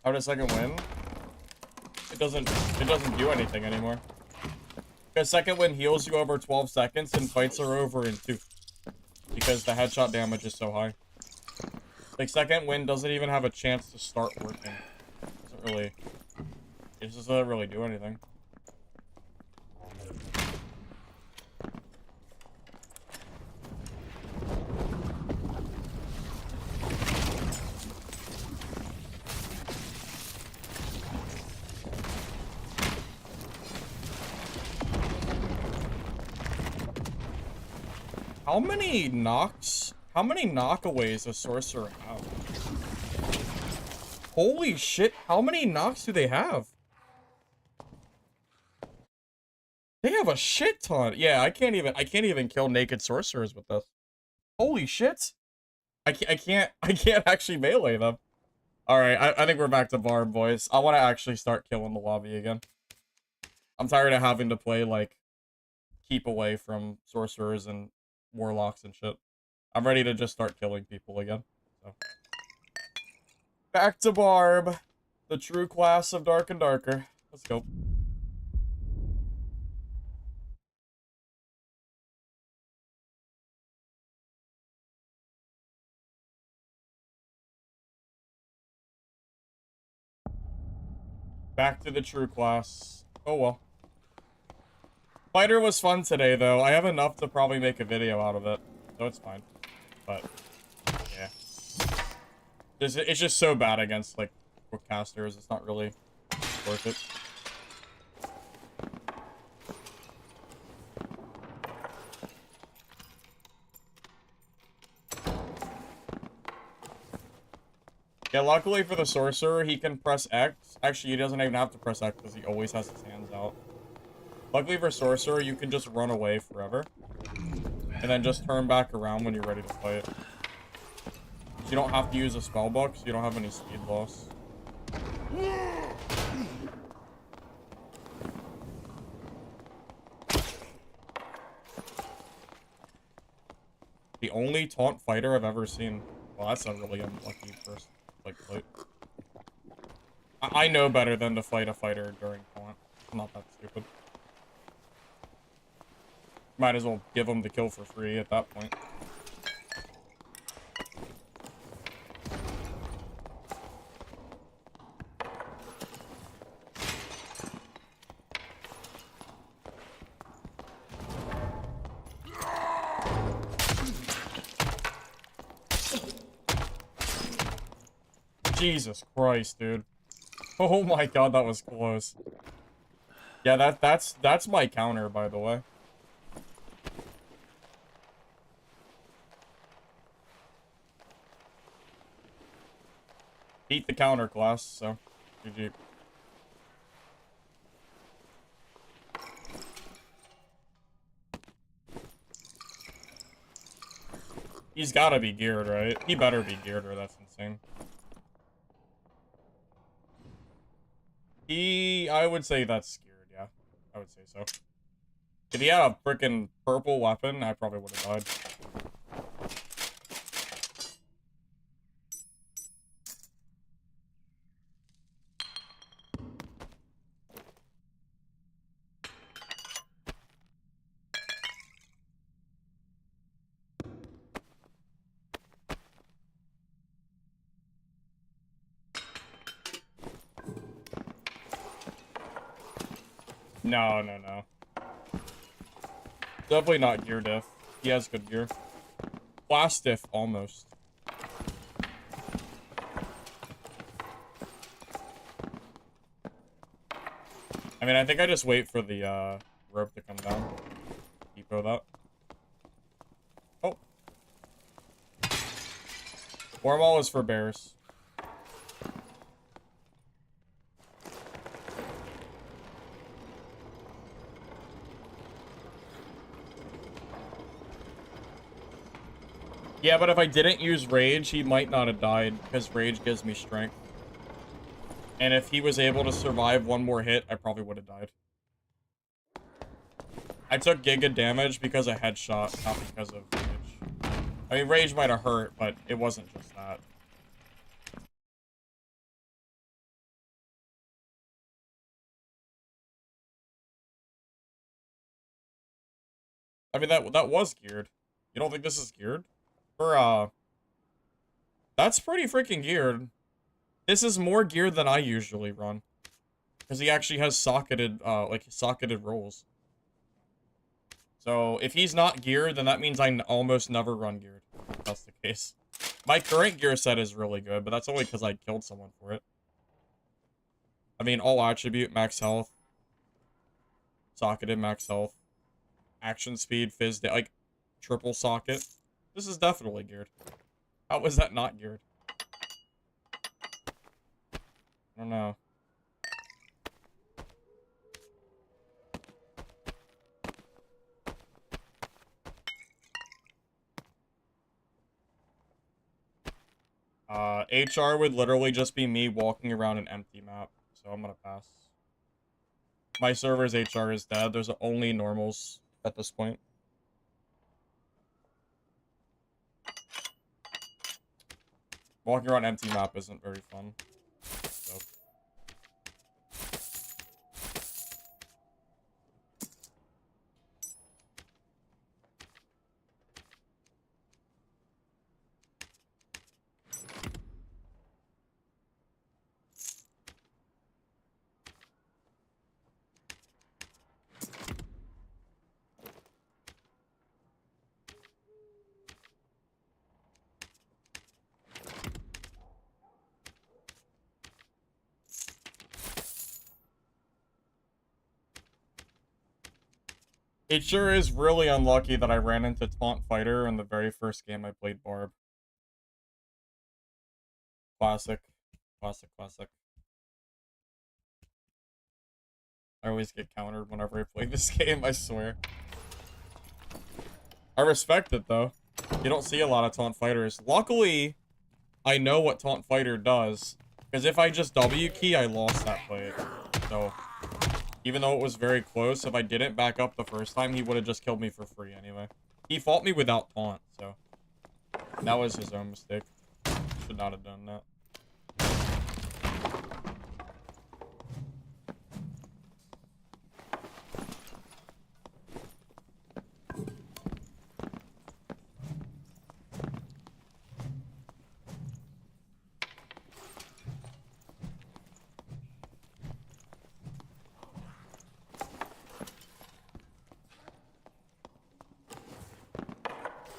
How does Second Wind? It doesn't do anything anymore. Because Second Wind heals you over 12 seconds and fights are over in 2. Because the headshot damage is so high. Like, Second Wind doesn't even have a chance to start working. It just doesn't really do anything. How many knocks? How many knockaways does Sorcerer have? Holy shit, how many knocks do they have? They have a shit ton. Yeah, I can't even kill naked sorcerers with this. Holy shit. I can't actually melee them. Alright, I think we're back to Barb, boys. I want to actually start killing the lobby again. I'm tired of having to play, like, keep away from sorcerers and warlocks and shit. I'm ready to just start killing people again. So. Back to Barb. The true class of Dark and Darker. Let's go. Back to the true class. Oh well. Fighter was fun today, though. I have enough to probably make a video out of it. So it's fine. But, yeah. It's just so bad against, like, casters. It's not really worth it. Yeah, luckily for the sorcerer, he can press X. Actually, he doesn't even have to press X because he always has his hands out. Luckily for sorcerer, you can just run away forever. And then just turn back around when you're ready to fight. You don't have to use a spell book, so you don't have any speed loss. The only taunt fighter I've ever seen. Well, that's a really unlucky first, like, fight. I know better than to fight a fighter during taunt. I'm not that stupid. Might as well give him the kill for free at that point. Jesus Christ, dude. Oh my god, that was close. Yeah, that's my counter, by the way. Beat the counter class, so GG. He's gotta be geared, right? He better be geared or that's insane. I would say that's geared, yeah. I would say so. If he had a freaking purple weapon, I probably would have died. No, no, no. Definitely not gear diff. He has good gear. Blast diff, almost. I mean, I think I just wait for the, rope to come down. Depot that. Oh. Wormhole is for bears. Yeah, but if I didn't use Rage, he might not have died, because Rage gives me strength. And if he was able to survive one more hit, I probably would have died. I took Giga damage because of headshot, not because of Rage. I mean, Rage might have hurt, but it wasn't just that. I mean, that was geared. You don't think this is geared? That's pretty freaking geared. This is more geared than I usually run. Because he actually has socketed, socketed rolls. So, if he's not geared, then that means I almost never run geared. If that's the case. My current gear set is really good, but that's only because I killed someone for it. I mean, all attribute, max health. Socketed, max health. Action speed, fizz, like, triple socket. This is definitely geared. How was that not geared? I don't know. HR would literally just be me walking around an empty map, so I'm gonna pass. My server's HR is dead. There's only normals at this point. Walking around empty map isn't very fun. So. It sure is really unlucky that I ran into Taunt Fighter in the very first game I played Barb. Classic. Classic, classic. I always get countered whenever I play this game, I swear. I respect it, though. You don't see a lot of Taunt Fighters. Luckily, I know what Taunt Fighter does. Because if I just W key, I lost that fight. So, even though it was very close, if I didn't back up the first time, he would have just killed me for free anyway. He fought me without taunt, so that was his own mistake. Should not have done that.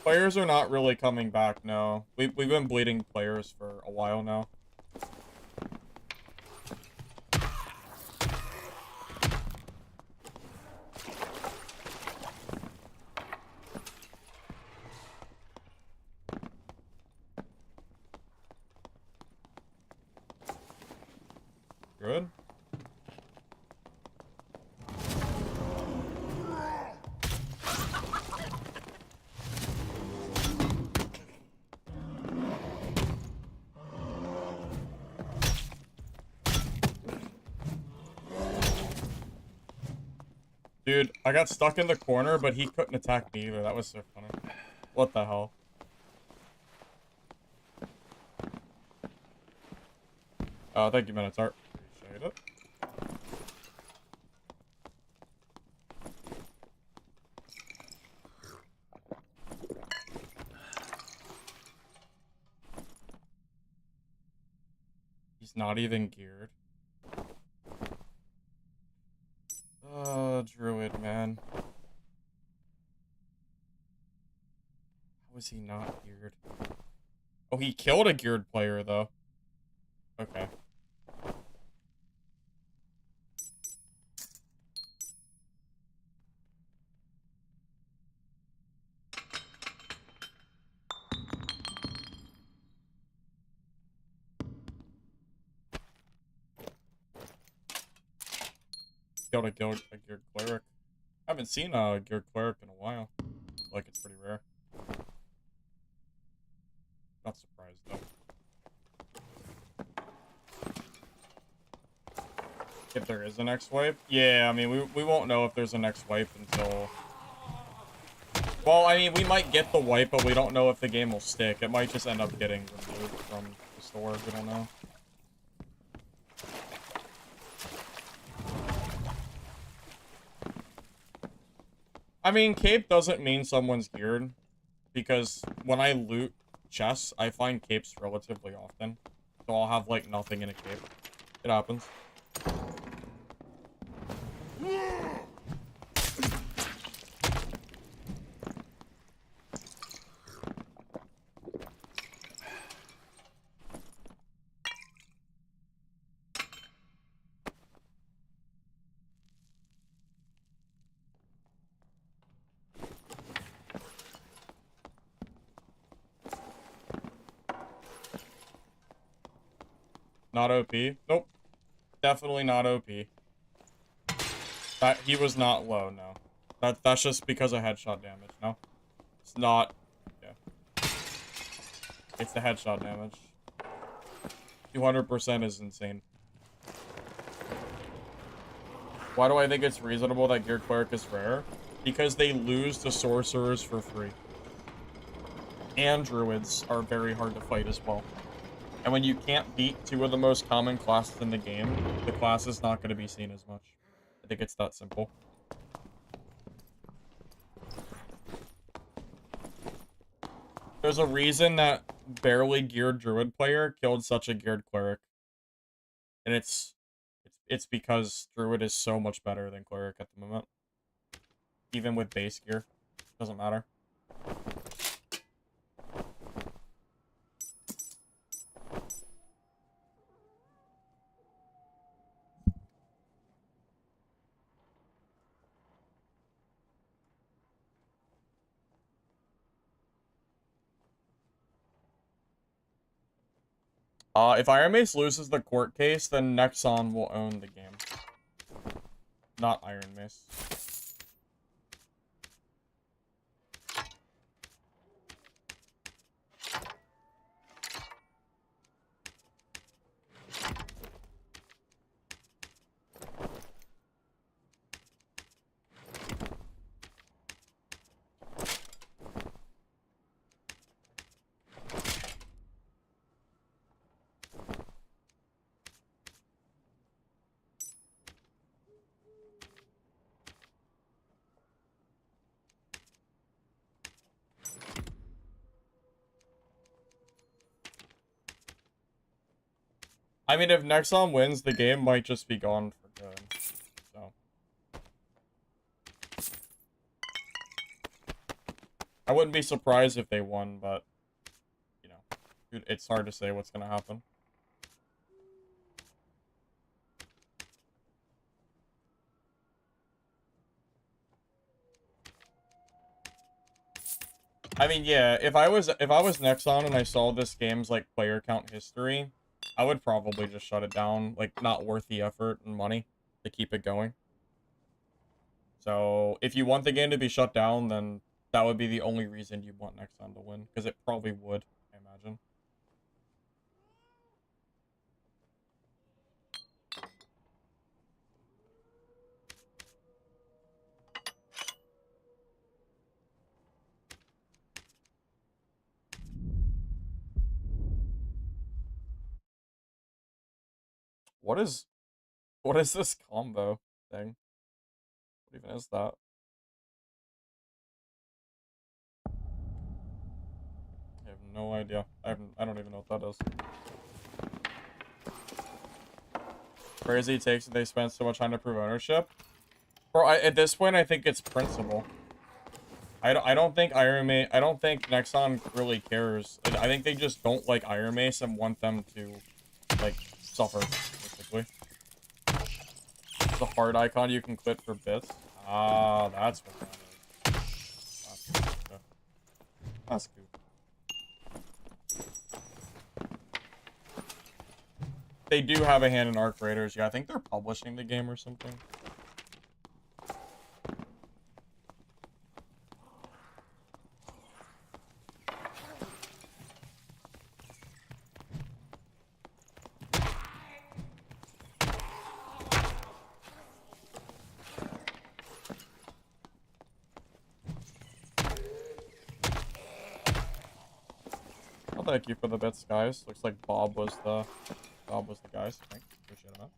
Players are not really coming back, no. We've been bleeding players for a while now. Good. Dude, I got stuck in the corner, but he couldn't attack me either. That was so funny. What the hell? Oh, thank you, Minotaur. Appreciate it. He's not even geared. Druid, man. How is he not geared? Oh, he killed a geared player, though. Okay. Killed a geared cleric. I haven't seen a geared cleric in a while. Like, it's pretty rare. Not surprised, though. If there is a next wipe? Yeah, I mean, we won't know if there's a next wipe until... Well, I mean, we might get the wipe, but we don't know if the game will stick. It might just end up getting removed from the store. We don't know. I mean, cape doesn't mean someone's geared, because when I loot chests, I find capes relatively often. So I'll have, like, nothing in a cape. It happens. Not OP? Nope. Definitely not OP. He was not low, no. That's just because of headshot damage, no? It's not... Yeah. It's the headshot damage. 200% is insane. Why do I think it's reasonable that Geared Cleric is rare? Because they lose to Sorcerers for free. And Druids are very hard to fight as well. And when you can't beat two of the most common classes in the game, the class is not going to be seen as much. I think it's that simple. There's a reason that barely geared Druid player killed such a geared Cleric. And it's because Druid is so much better than Cleric at the moment. Even with base gear. Doesn't matter. If Iron Mace loses the court case, then Nexon will own the game. Not Iron Mace. I mean, if Nexon wins, the game might just be gone for good. So. I wouldn't be surprised if they won, but, you know, it's hard to say what's going to happen. I mean, yeah, if I was Nexon and I saw this game's, like, player count history, I would probably just shut it down. Like, not worth the effort and money to keep it going. So, if you want the game to be shut down, then that would be the only reason you want Nexon to win. Because it probably would, I imagine. What is this combo thing? What even is that? I have no idea. I don't even know what that is. Crazy takes that they spend so much time to prove ownership. Bro, at this point, I think it's principle. I don't think I don't think Nexon really cares. I think they just don't like Iron Mace and want them to, like, suffer, basically. The heart icon you can clip for bits. Ah, that's what that is. That's cool. They do have a hand in Arc Raiders. Yeah, I think they're publishing the game or something. Well, thank you for the bits, guys. Looks like Bob was the guys. Thanks. Appreciate that.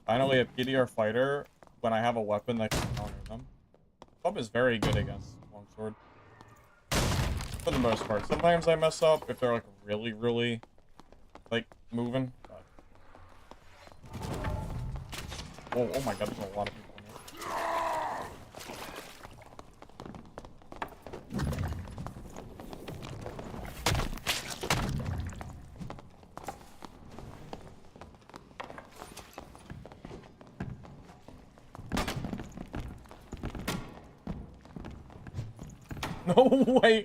Finally, a PDR fighter when I have a weapon that can counter them. Club is very good against longsword. For the most part. Sometimes I mess up if they're like really, really like moving. But... Whoa, oh my god, there's a lot of people in here. No way.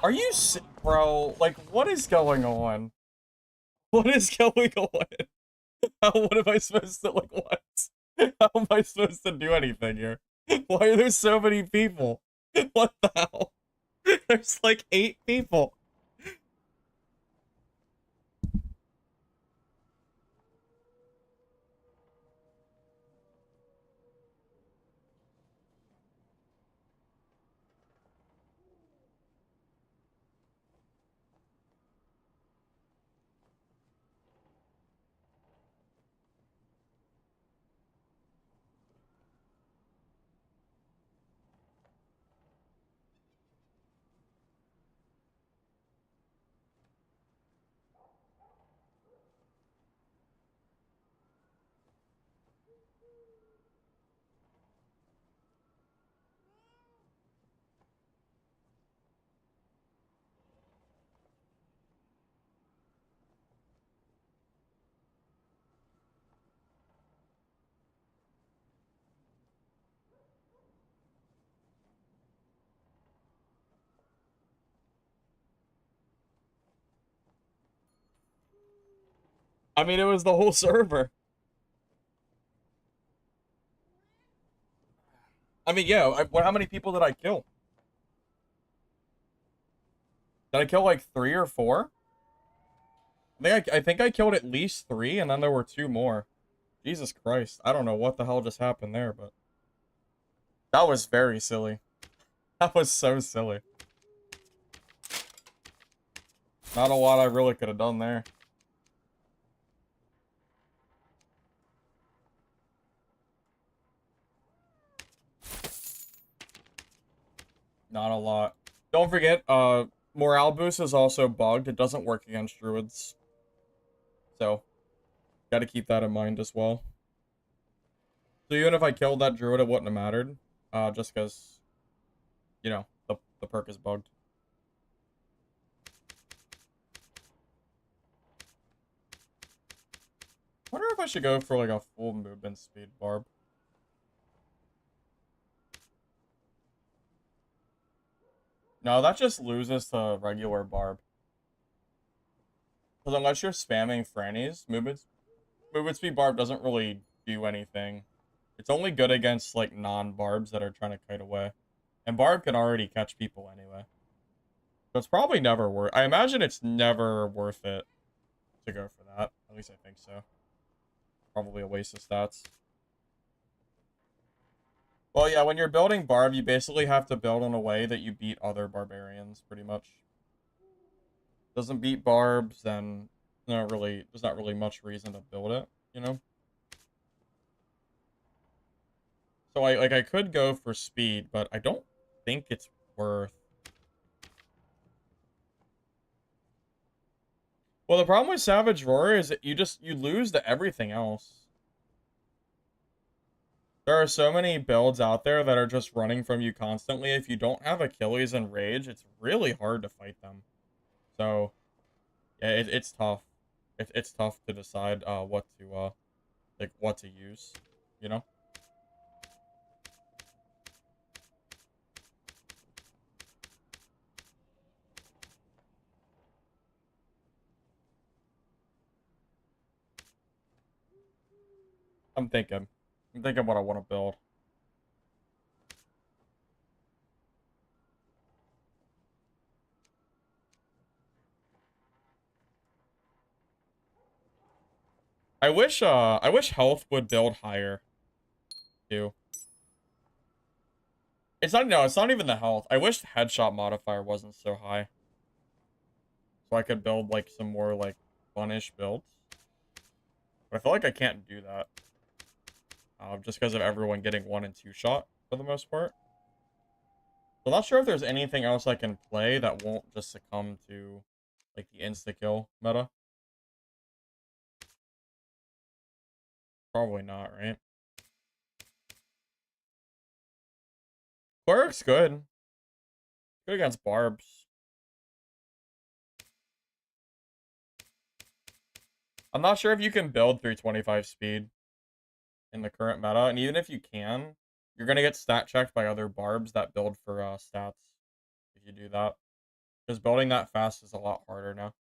Are you bro, like, what is going on? What is going on? What am I supposed to, like, what? How am I supposed to do anything here? Why are there so many people? What the hell? There's like 8 people. I mean, it was the whole server. I mean, yeah, how many people did I kill? Did I kill like 3 or 4? I think I killed at least 3, and then there were 2 more. Jesus Christ. I don't know what the hell just happened there, but... That was very silly. That was so silly. Not a lot I really could have done there. Not a lot. Don't forget, Morale Boost is also bugged. It doesn't work against druids. So, gotta keep that in mind as well. So even if I killed that druid, it wouldn't have mattered. Just because, you know, the perk is bugged. Wonder if I should go for like a full movement speed barb. No, that just loses to regular barb. Because unless you're spamming Franny's, movement speed barb doesn't really do anything. It's only good against like non-barbs that are trying to kite away. And barb can already catch people anyway. So it's probably never worth... I imagine it's never worth it to go for that. At least I think so. Probably a waste of stats. Well, yeah, when you're building barb, you basically have to build in a way that you beat other barbarians, pretty much. Doesn't beat barbs, then there's not really much reason to build it, you know? So I could go for speed, but I don't think it's worth... Well, the problem with Savage Roar is that you lose to everything else. There are so many builds out there that are just running from you constantly. If you don't have Achilles and Rage, it's really hard to fight them. So, yeah, it's tough. It's tough to decide what to use, you know? I'm thinking what I want to build. I wish health would build higher too. It's not even the health. I wish the headshot modifier wasn't so high. So I could build like some more like funish builds. But I feel like I can't do that. Just because of everyone getting 1 and 2 shot for the most part. So I'm not sure if there's anything else I can play that won't just succumb to like the insta-kill meta. Probably not, right? Cleric's good. Good against barbs. I'm not sure if you can build 325 speed in the current meta, and even if you can, you're gonna get stat checked by other barbs that build for stats if you do that. Because building that fast is a lot harder now.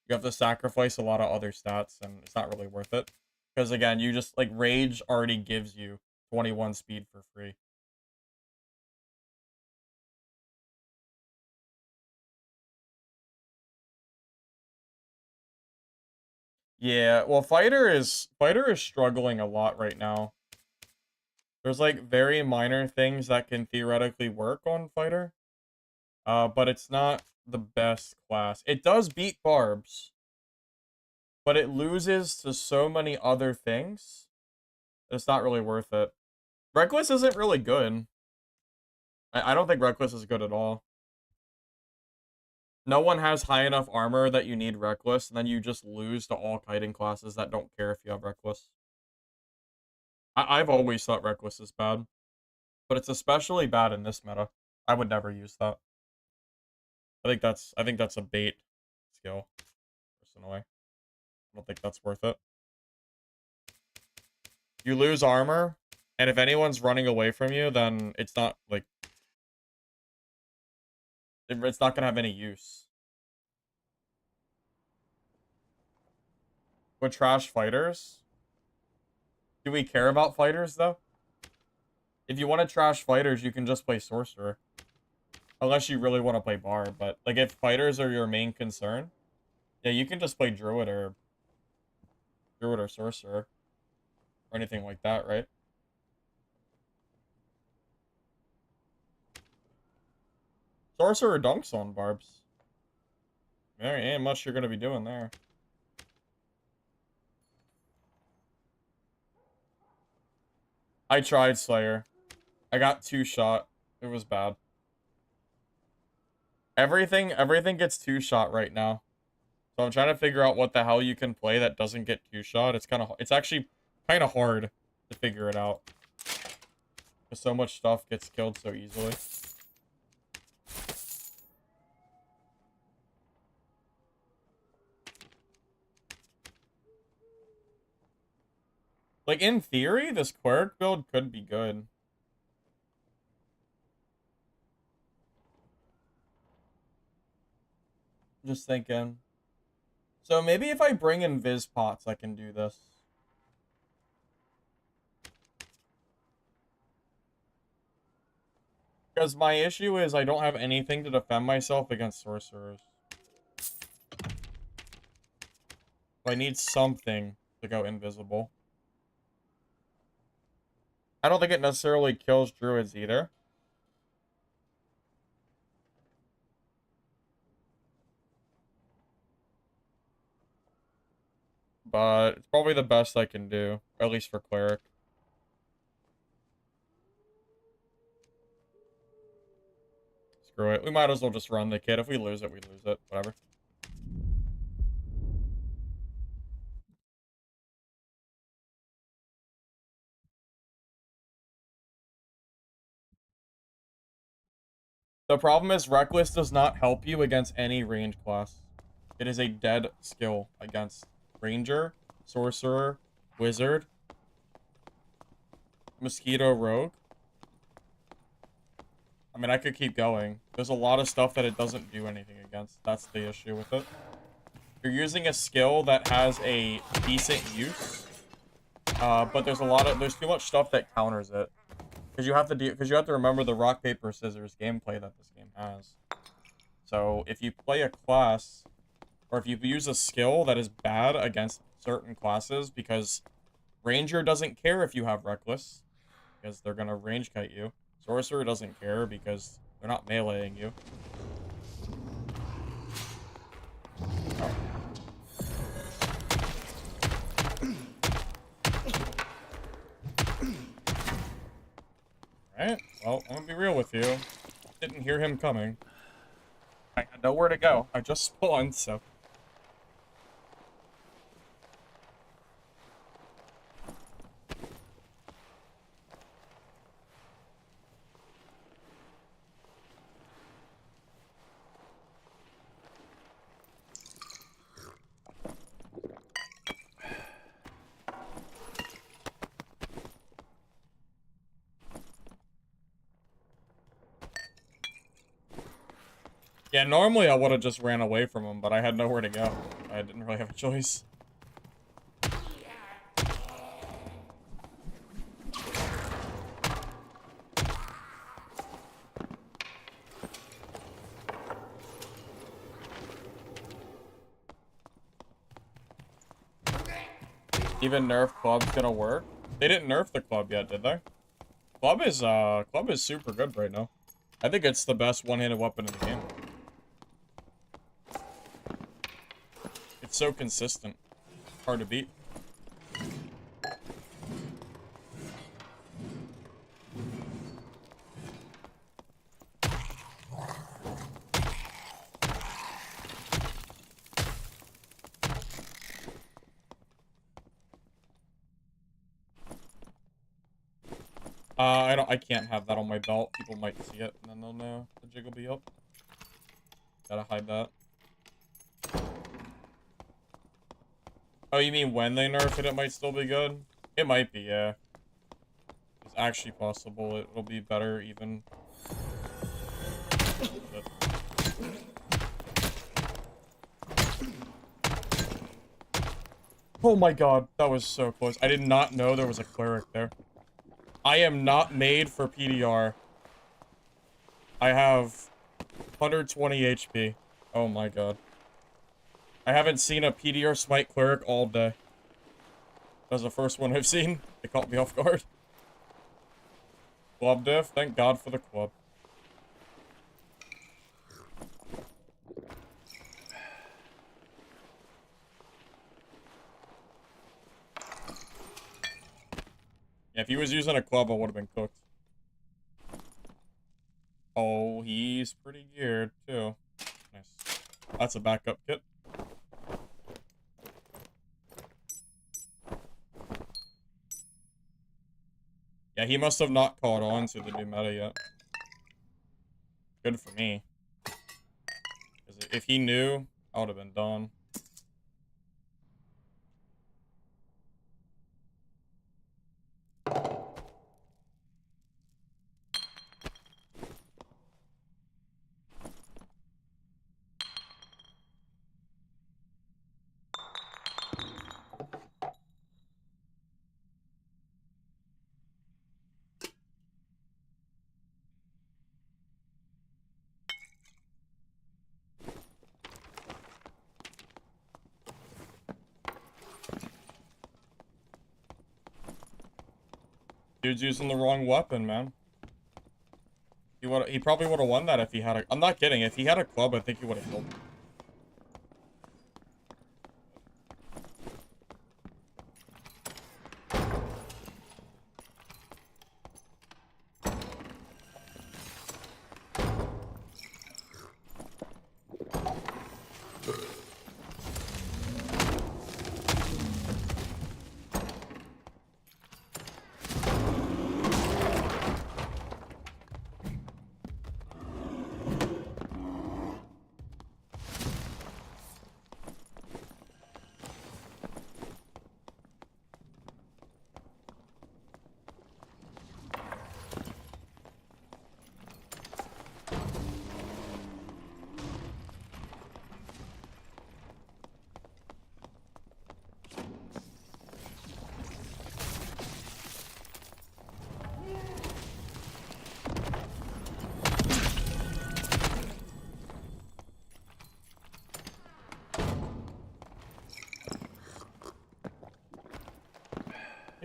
You have to sacrifice a lot of other stats, and it's not really worth it. Because again, you just, like, Rage already gives you 21 speed for free. Yeah, well, Fighter is struggling a lot right now. There's, like, very minor things that can theoretically work on Fighter. But it's not the best class. It does beat Barbs, but it loses to so many other things. It's not really worth it. Reckless isn't really good. I don't think Reckless is good at all. No one has high enough armor that you need Reckless, and then you just lose to all kiting classes that don't care if you have Reckless. I've always thought Reckless is bad, but it's especially bad in this meta. I would never use that. I think that's a bait skill, personally. I don't think that's worth it. You lose armor, and if anyone's running away from you, then it's not, like... It's not gonna have any use. With trash fighters? Do we care about fighters, though? If you want to trash fighters, you can just play Sorcerer. Unless you really want to play Bar, but, like, if fighters are your main concern, yeah, you can just play Druid or Sorcerer. Or anything like that, right? Sorcerer dunks on Barbs. There ain't much you're gonna be doing there. I tried Slayer. I got 2 shot. It was bad. Everything gets 2 shot right now. So I'm trying to figure out what the hell you can play that doesn't get 2 shot. It's actually kind of hard to figure it out. Because so much stuff gets killed so easily. Like, in theory, this Quirk build could be good. Just thinking. So maybe if I bring in Viz Pots, I can do this. Because my issue is I don't have anything to defend myself against sorcerers. I need something to go invisible. I don't think it necessarily kills druids either. But it's probably the best I can do, at least for cleric. Screw it. We might as well just run the kit. If we lose it, we lose it. Whatever. The problem is Reckless does not help you against any range class. It is a dead skill against Ranger, Sorcerer, Wizard, Mosquito, Rogue. I mean, I could keep going. There's a lot of stuff that it doesn't do anything against. That's the issue with it. You're using a skill that has a decent use But there's too much stuff that counters it. Because you have to remember the rock, paper, scissors gameplay that this game has. So if you play a class, or if you use a skill that is bad against certain classes, because Ranger doesn't care if you have Reckless, because they're gonna range kite you. Sorcerer doesn't care because they're not meleeing you. Oh. Alright, well, I'm gonna be real with you. Didn't hear him coming. I had nowhere to go. I just spawned, so... Yeah, normally I would have just ran away from him, but I had nowhere to go. I didn't really have a choice. Even nerf club's gonna work? They didn't nerf the club yet, did they? Club is super good right now. I think it's the best one-handed weapon in the game. It's so consistent. Hard to beat. I can't have that on my belt. People might see it, and then they'll know the jig will be up. Gotta hide that. Oh, you mean when they nerf it, it might still be good? It might be, yeah. It's actually possible. It'll be better even. Oh my god, that was so close. I did not know there was a cleric there. I am not made for PDR. I have 120 HP. Oh my god. I haven't seen a PDR smite cleric all day. That was the first one I've seen. They caught me off guard. Club diff, thank god for the club. Yeah, if he was using a club, I would have been cooked. Oh, he's pretty geared, too. Nice. That's a backup kit. Yeah, he must have not caught on to the new meta yet. Good for me. Because if he knew, I would have been done. Dude's using the wrong weapon, man. He probably would have won that if he had a... I'm not kidding. If he had a club, I think he would have killed him.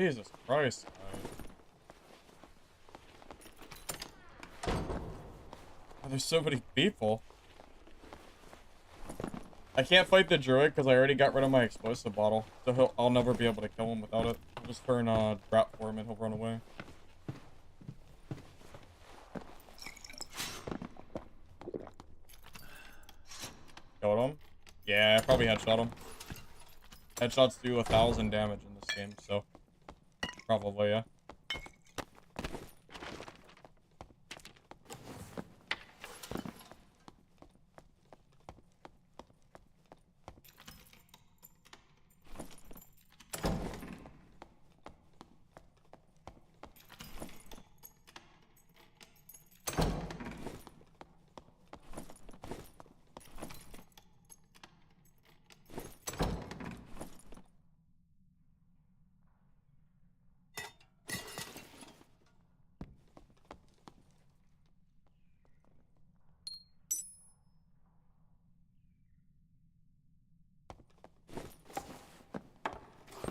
Jesus Christ. Oh, there's so many people. I can't fight the druid because I already got rid of my explosive bottle. So I'll never be able to kill him without it. I'll just turn trap for him and he'll run away. Killed him? Yeah, I probably headshot him. Headshots do 1,000 damage in this game, so probably, yeah.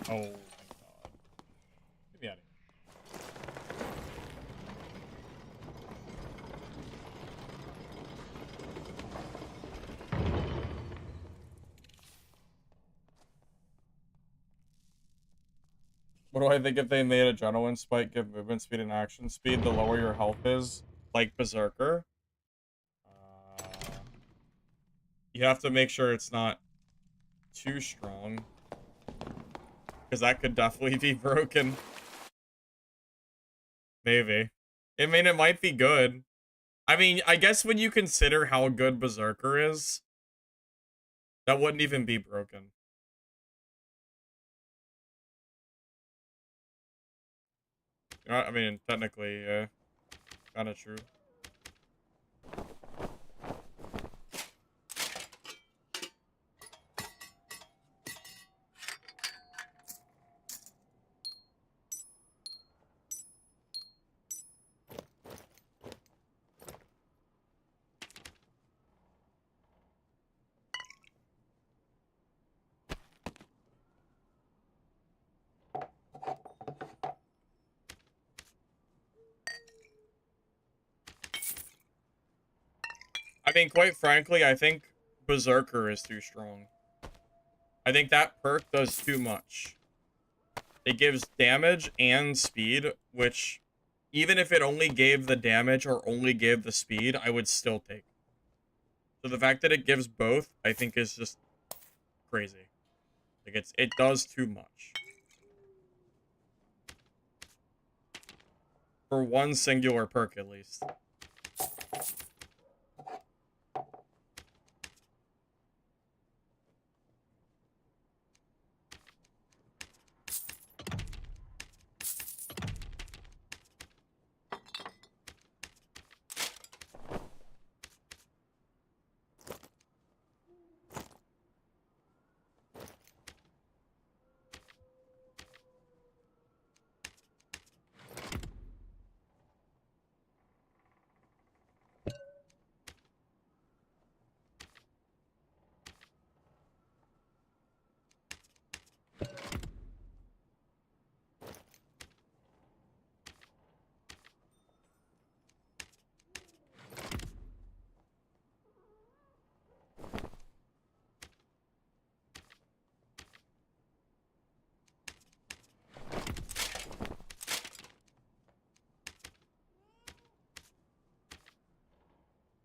Oh my god. Get me out of here. What do I think if they made adrenaline spike give movement speed and action speed the lower your health is? Like Berserker? You have to make sure it's not too strong. Because that could definitely be broken. Maybe. I mean, it might be good. I mean, I guess when you consider how good Berserker is, that wouldn't even be broken. I mean, technically, yeah. Kinda true. I mean, quite frankly, I think Berserker is too strong. I think that perk does too much. It gives damage and speed, which, even if it only gave the damage or only gave the speed, I would still take. So the fact that it gives both, I think is just crazy. Like, it does too much. For one singular perk, at least.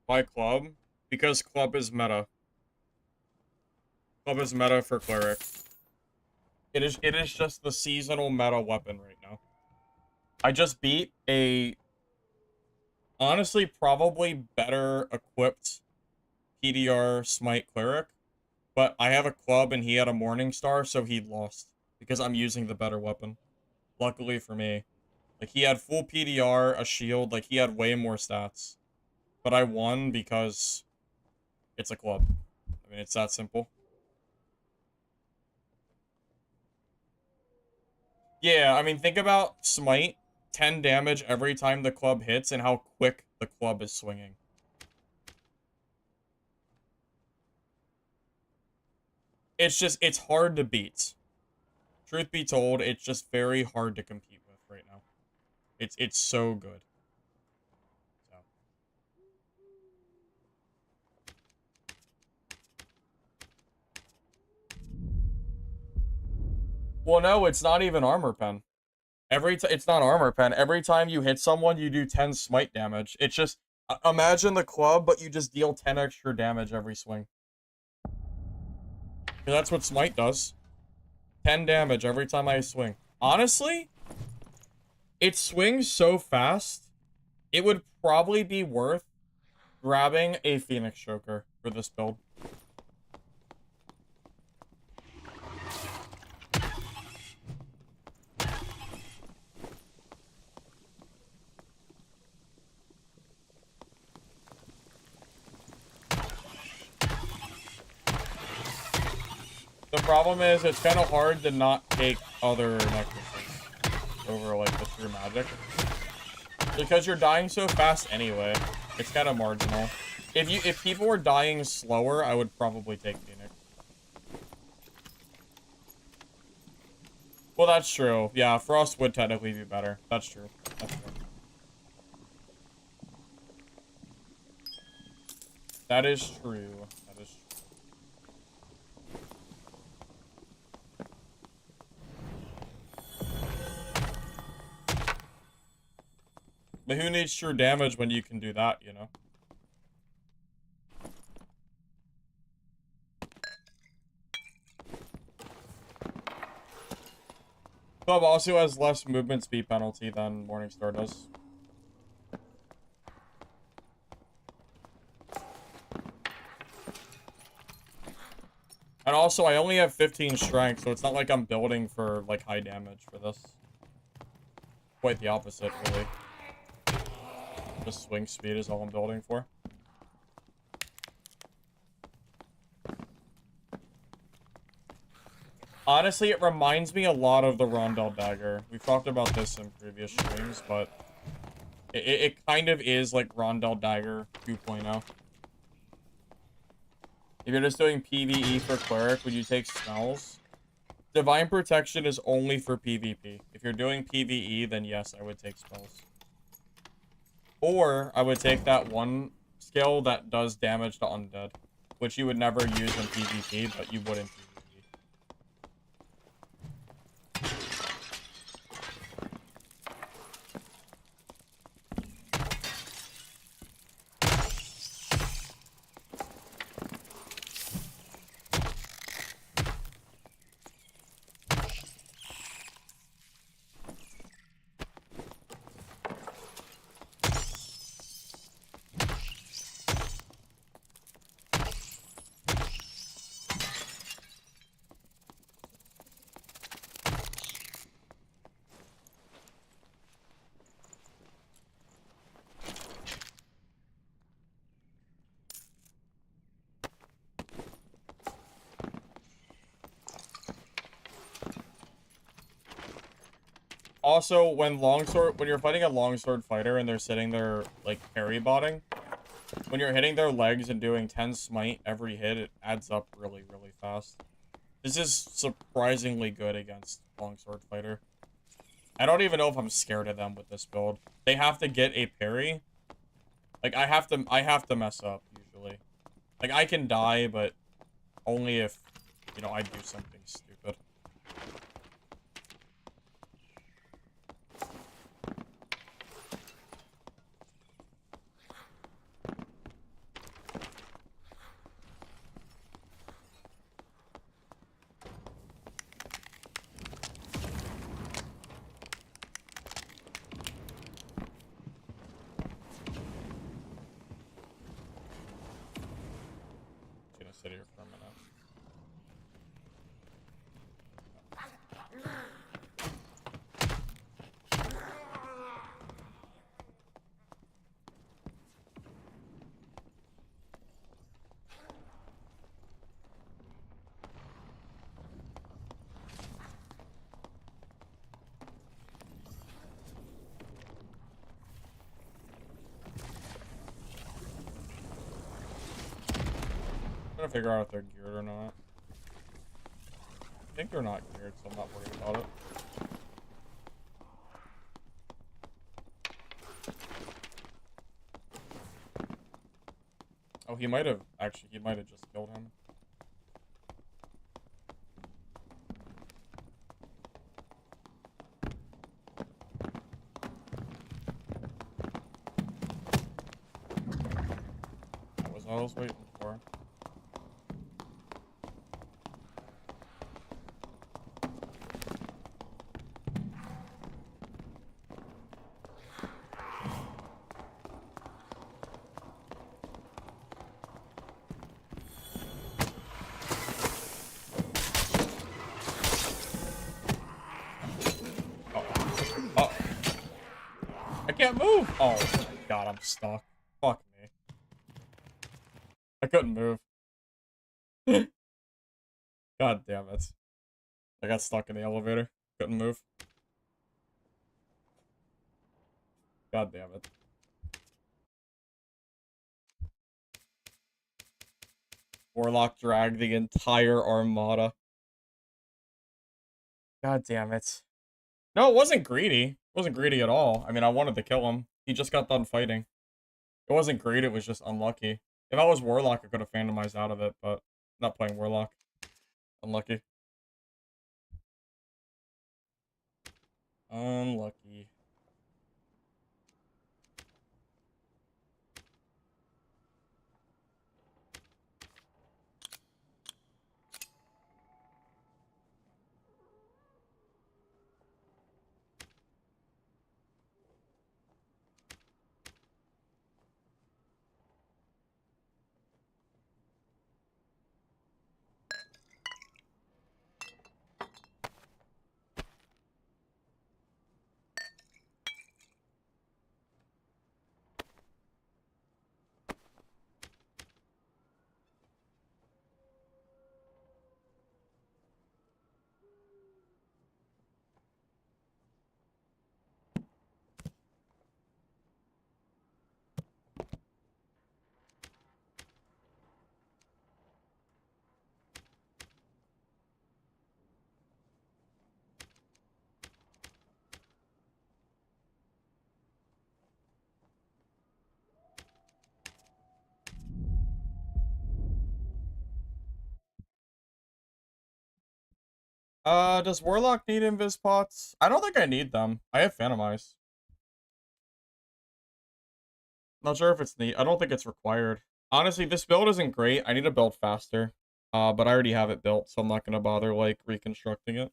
Why club? Because club is meta. Club is meta for cleric. It is just the seasonal meta weapon right now. I just beat a honestly probably better equipped PDR Smite cleric, but I have a club and he had a Morning Star, so he lost because I'm using the better weapon. Luckily for me. Like, he had full PDR, a shield, like, he had way more stats. But I won because it's a club. I mean, it's that simple. Yeah, I mean, think about Smite, 10 damage every time the club hits, and how quick the club is swinging. It's hard to beat. Truth be told, it's just very hard to compete with right now. It's so good. So. Well, no, it's not even armor pen. It's not armor pen. Every time you hit someone, you do 10 smite damage. It's just imagine the club, but you just deal 10 extra damage every swing. That's what smite does. 10 damage every time I swing. Honestly, it swings so fast, it would probably be worth grabbing a Phoenix Choker for this build. The problem is, it's kind of hard to not take other necklaces over, like, the true magic. Because you're dying so fast anyway, it's kind of marginal. If people were dying slower, I would probably take Phoenix. Well, that's true. Yeah, Frost would technically be better. That's true. That's true. That is true. That is true. But who needs true damage when you can do that, you know? Club also has less movement speed penalty than Morningstar does. And also, I only have 15 strength, so it's not like I'm building for, like, high damage for this. Quite the opposite, really. Just swing speed is all I'm building for. Honestly, it reminds me a lot of the Rondel Dagger. We've talked about this in previous streams, but it kind of is like Rondel Dagger 2.0. If you're just doing PvE for Cleric, would you take Smells? Divine Protection is only for PvP. If you're doing PvE, then yes, I would take Spells. Or, I would take that one skill that does damage to Undead, which you would never use in PvP, but you would in PvE. Also, when you're fighting a longsword fighter and they're sitting there, like, parry botting, when you're hitting their legs and doing 10 smite every hit, it adds up really, really fast. This is surprisingly good against longsword fighter. I don't even know if I'm scared of them with this build. They have to get a parry. Like, I have to mess up, usually. Like, I can die, but only if, you know, I do something stupid. Sit here for a minute. I'm trying to figure out if they're geared or not. think they're not geared, so I'm not worried about it. Oh, he might have just killed him. That was what I was waiting for. Oh. I can't move! Oh my god, I'm stuck. Fuck me. I couldn't move. God damn it. I got stuck in the elevator. Couldn't move. God damn it. Warlock dragged the entire armada. God damn it. No, it wasn't greedy. It wasn't greedy at all. I mean, I wanted to kill him. He just got done fighting. It wasn't greed, it was just unlucky. If I was Warlock, I could have phantomized out of it, but I'm not playing Warlock. Unlucky. Unlucky. Does Warlock need invis pots? I don't think I need them. I have Phantomize. Not sure if it's neat. I don't think it's required. Honestly, this build isn't great. I need to build faster. But I already have it built, so I'm not gonna bother, like, reconstructing it.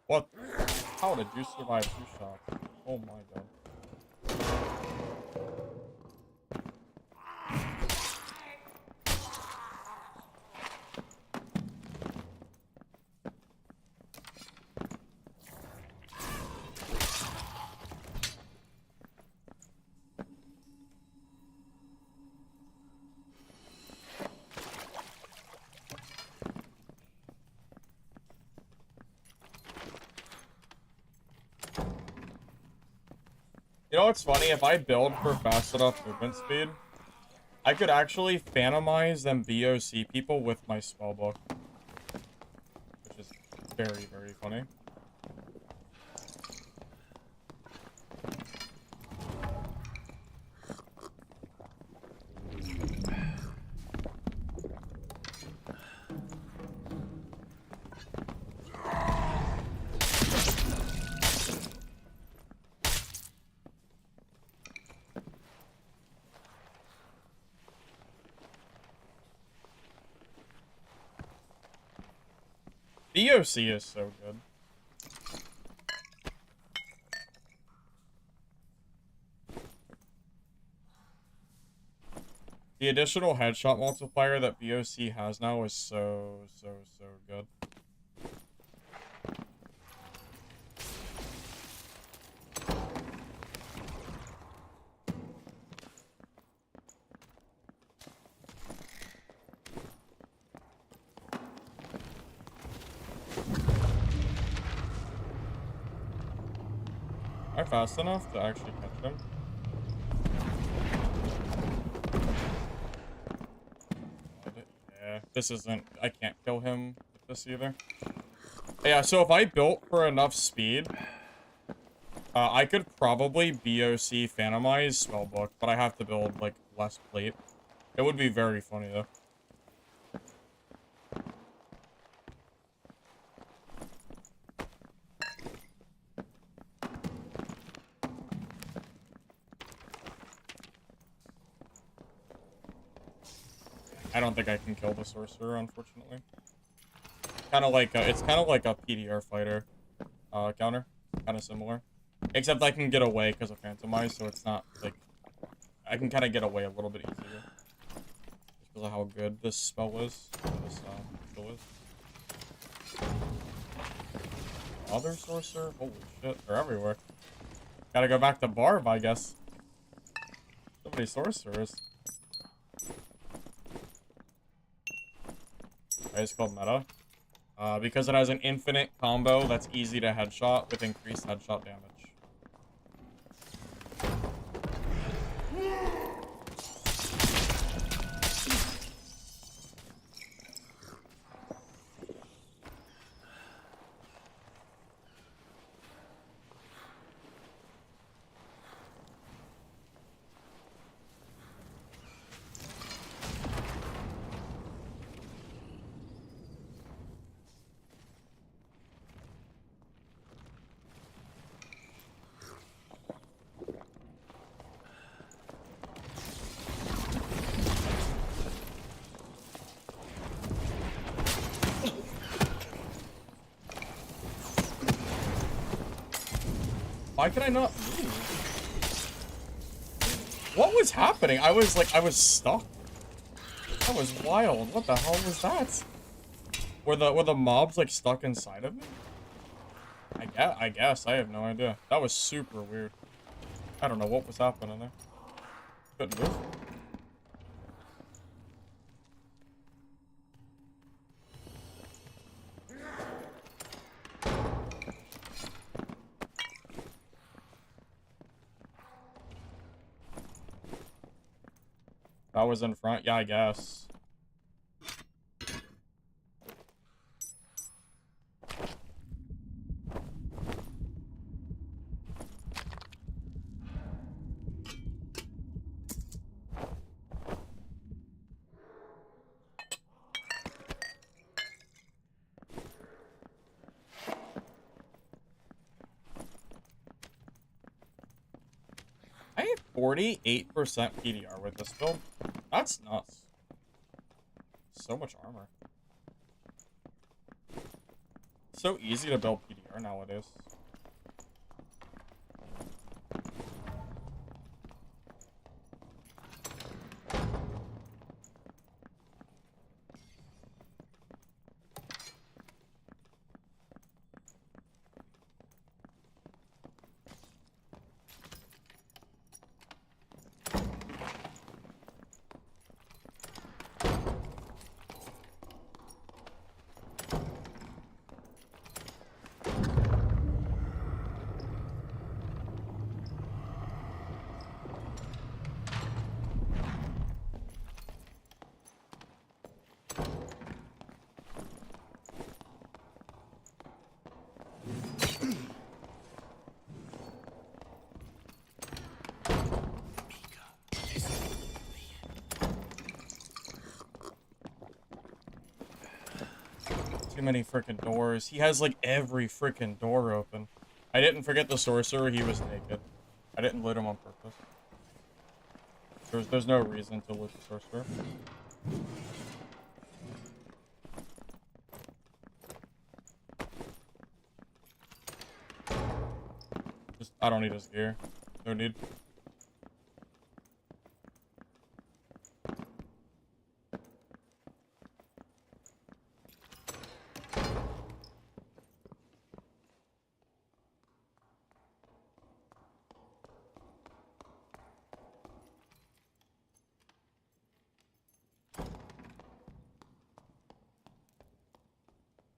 What? How did you survive 2 shots? Oh my god. You know what's funny? If I build for fast enough movement speed, I could actually phantomize them BOC people with my spellbook. Which is very, very funny. BOC is so good. The additional headshot multiplier that BOC has now is so good. Am I fast enough to actually catch him? Yeah, this isn't... I can't kill him with this either. Yeah, so if I built for enough speed, I could probably BOC Phantomize Spellbook, but I have to build, like, less plate. It would be very funny, though. I don't think I can kill the sorcerer, unfortunately. Kind of like it's kind of like a PDR fighter counter, kind of similar, except I can get away because of Phantomize, so it's not like I can kind of get away a little bit easier just because of how good this spell is. This skill is. Other sorcerer, holy shit, they're everywhere. Gotta go back to Barb, I guess. So many sorcerers. It's called meta. Because it has an infinite combo that's easy to headshot with increased headshot damage. Why can I not move? What was happening? I was stuck. That was wild. What the hell was that? Were the mobs like stuck inside of me? I guess. I have no idea. That was super weird. I don't know what was happening there. Couldn't move. That was in front? Yeah, I guess. I have 48% PDR with this build. That's nuts. So much armor. So easy to build PDR nowadays. many freaking doors. He has, like, every freaking door open. I didn't forget the sorcerer. He was naked. I didn't loot him on purpose. There's no reason to loot the sorcerer. I don't need his gear. No need.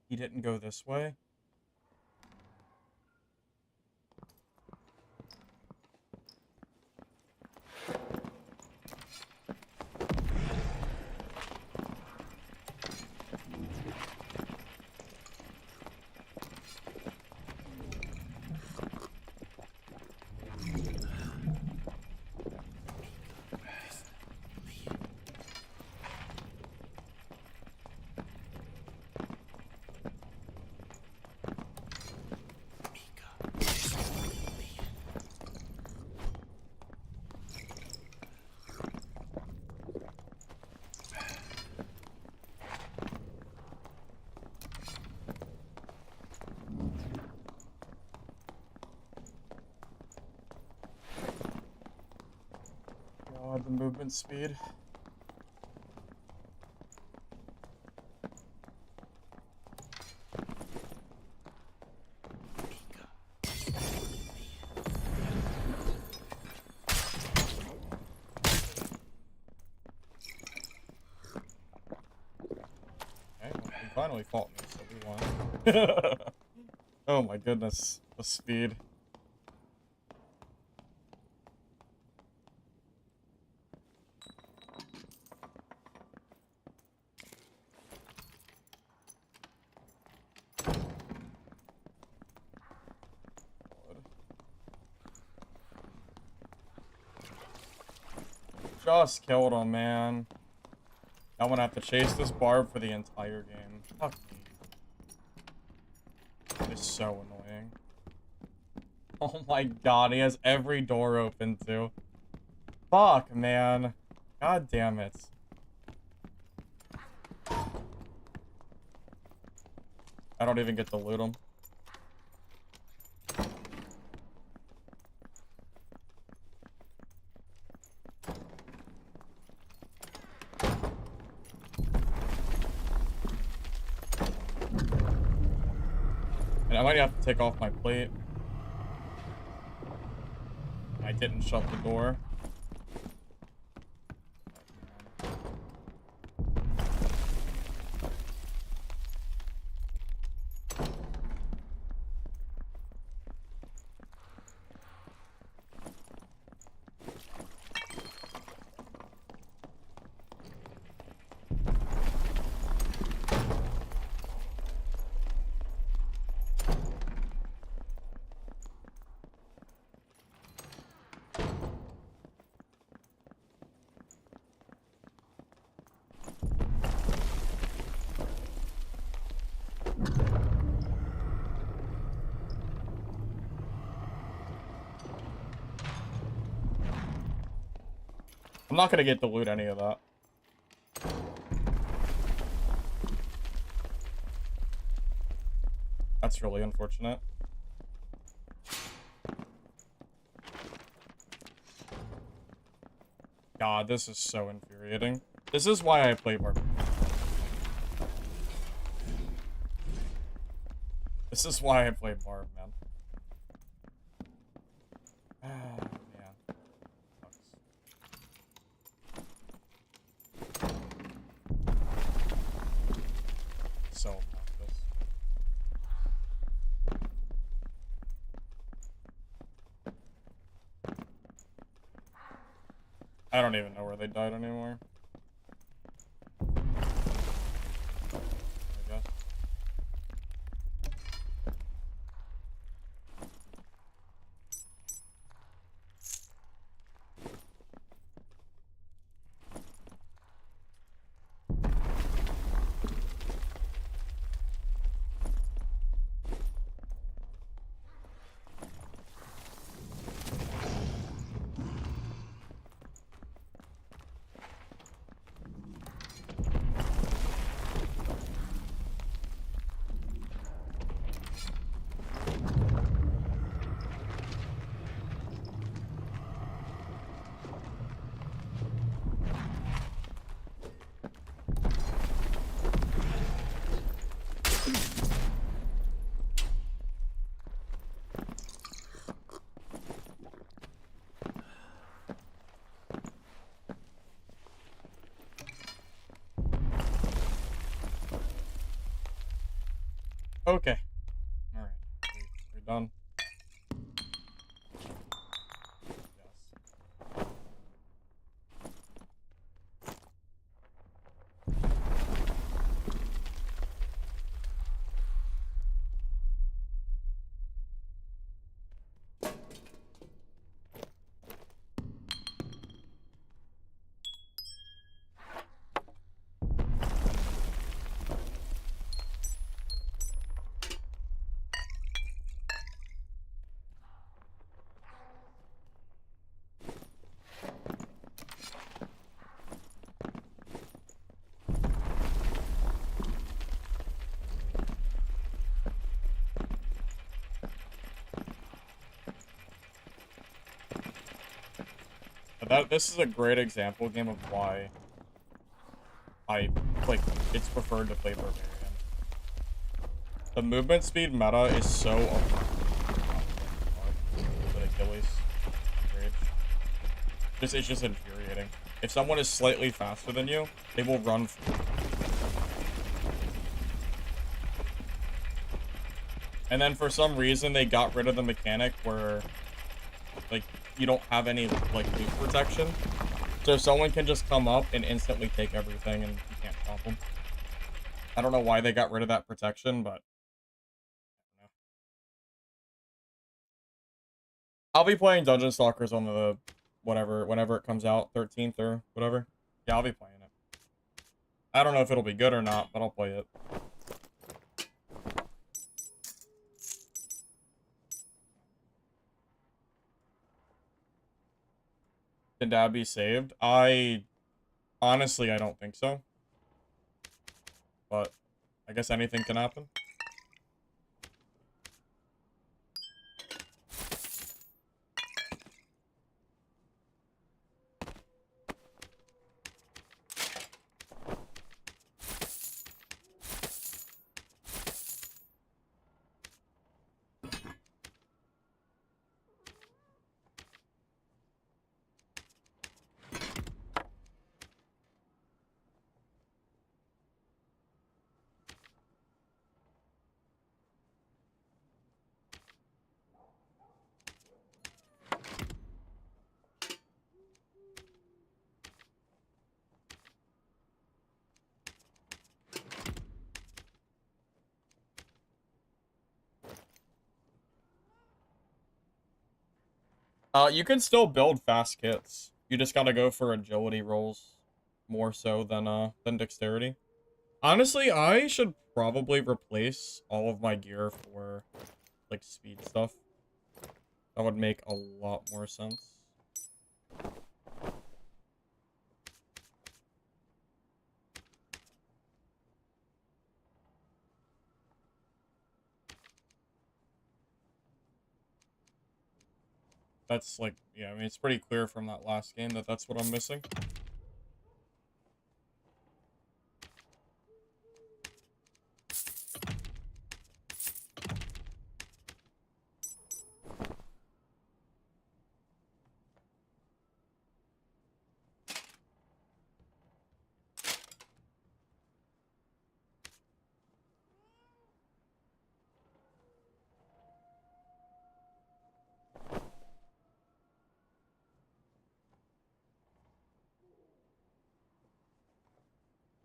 He didn't go this way. The movement speed. Okay, well, he finally fought me, so we won. Oh my goodness, the speed. Just killed him, man. I'm gonna have to chase this barb for the entire game. Fuck me. It's so annoying. Oh my god, he has every door open too. Fuck, man. God damn it. I don't even get to loot him. And I might have to take off my plate. I didn't shut the door. I'm not gonna get to loot any of that. That's really unfortunate. God, this is so infuriating. This is why I play Barb. This is why I play Barb, man. Ah, man. Sucks. So obnoxious. I don't even know where they died anymore. Okay. Alright. We're done. Yes. This is a great example game of why I, like, it's preferred to play Barbarian. The movement speed meta is so with Achilles Rage. It's just infuriating. If someone is slightly faster than you, they will run for you. And then for some reason they got rid of the mechanic where, like, you don't have any, like, loot protection. So someone can just come up and instantly take everything and you can't stop them. I don't know why they got rid of that protection, but I'll be playing Dungeon Stalkers on the whenever it comes out, 13th or whatever. Yeah, I'll be playing it. I don't know if it'll be good or not, but I'll play it. Can Dad be saved? Honestly, I don't think so. But I guess anything can happen. You can still build fast kits. You just gotta go for agility rolls more so than dexterity. Honestly, I should probably replace all of my gear for, like, speed stuff. That would make a lot more sense. That's, like, yeah, I mean, it's pretty clear from that last game that that's what I'm missing.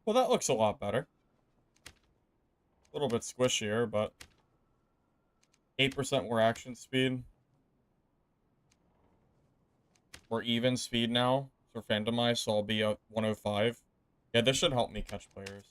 Well, that looks a lot better. A little bit squishier, but 8% more action speed. We're even speed now for Phantomize, so I'll be at 105. Yeah, this should help me catch players.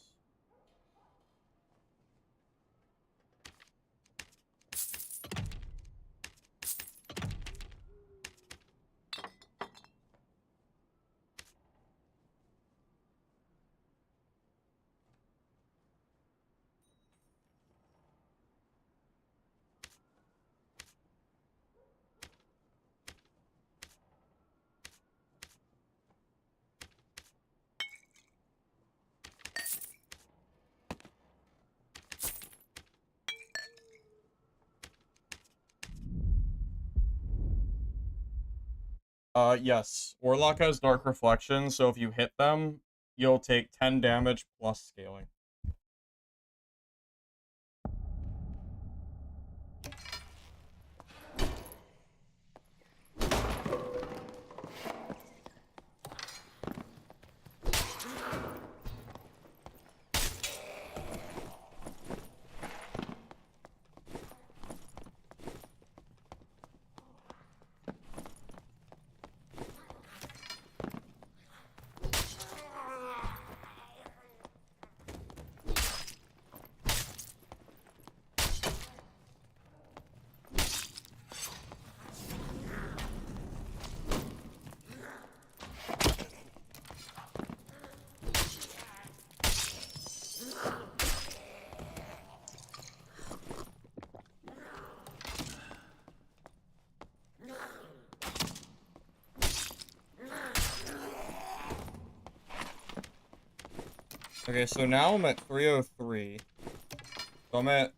Yes. Warlock has Dark Reflection, so if you hit them, you'll take 10 damage plus scaling. Okay, so now I'm at 303. So I'm at...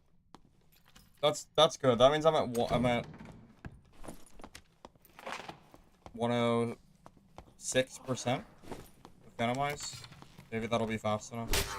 That's good. That means I'm at 106% with Venomize. Maybe that'll be fast enough.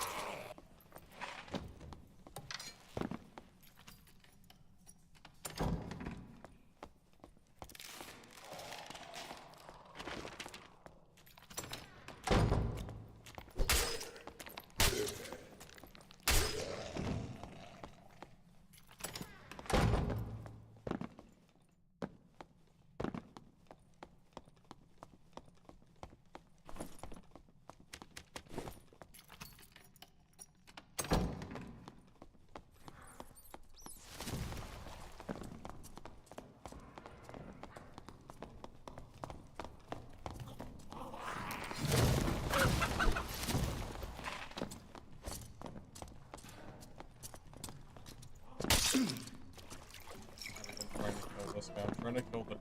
I'm trying to kill this guy. I'm trying to kill the...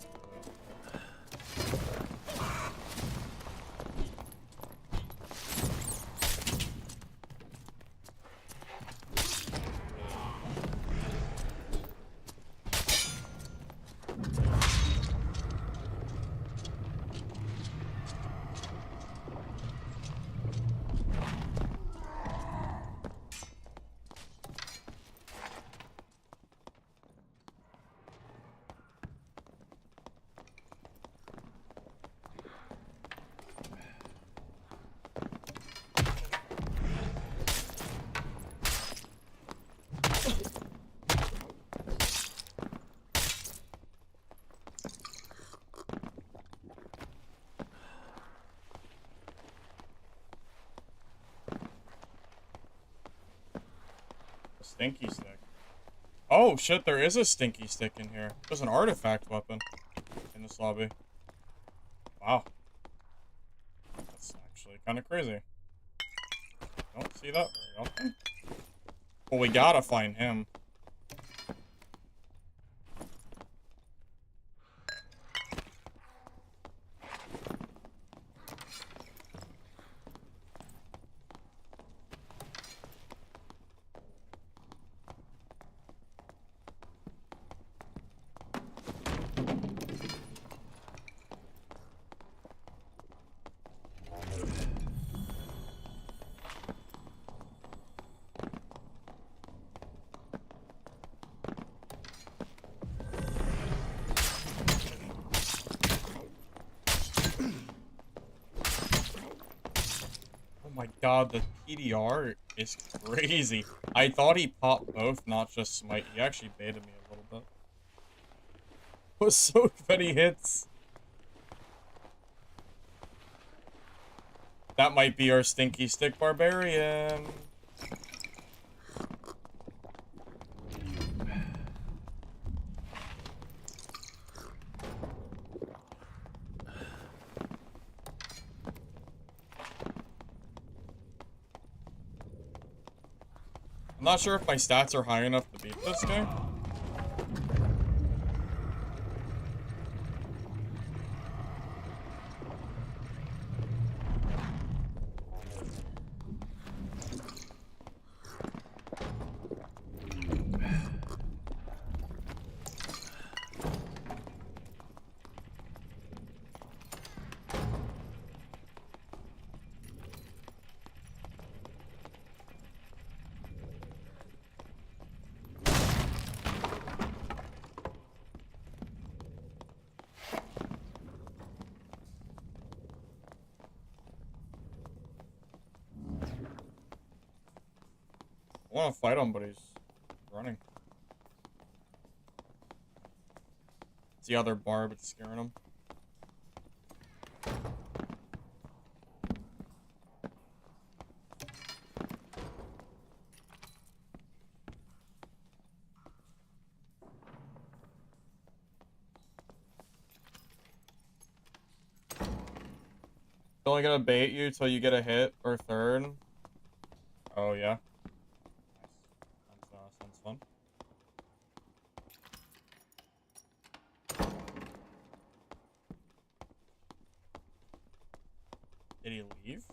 Stinky stick. Oh, shit, there is a stinky stick in here. There's an artifact weapon in this lobby. Wow. That's actually kind of crazy. Don't see that very often. Well, we gotta find him. Oh my god, the PDR is crazy. I thought he popped both, not just smite. He actually baited me a little bit. Was so many hits. That might be our stinky stick barbarian. I'm not sure if my stats are high enough to beat this guy. I want to fight him, but he's running. It's the other barb, it's scaring him. It's only gonna bait you till you get a hit or third. Oh, yeah. Nice. Sounds fun. Did he leave?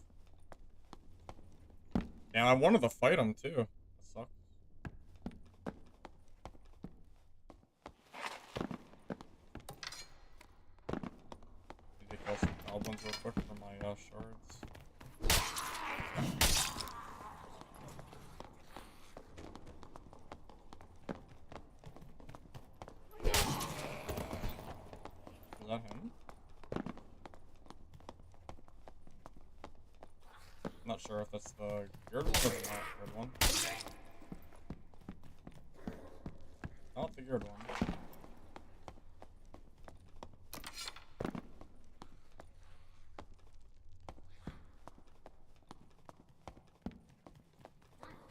And I wanted to fight him too. That sucks. Need to kill some goblins real quick for my shards. Is that him? I'm not sure if that's the geared one or the not geared one. Not the geared one.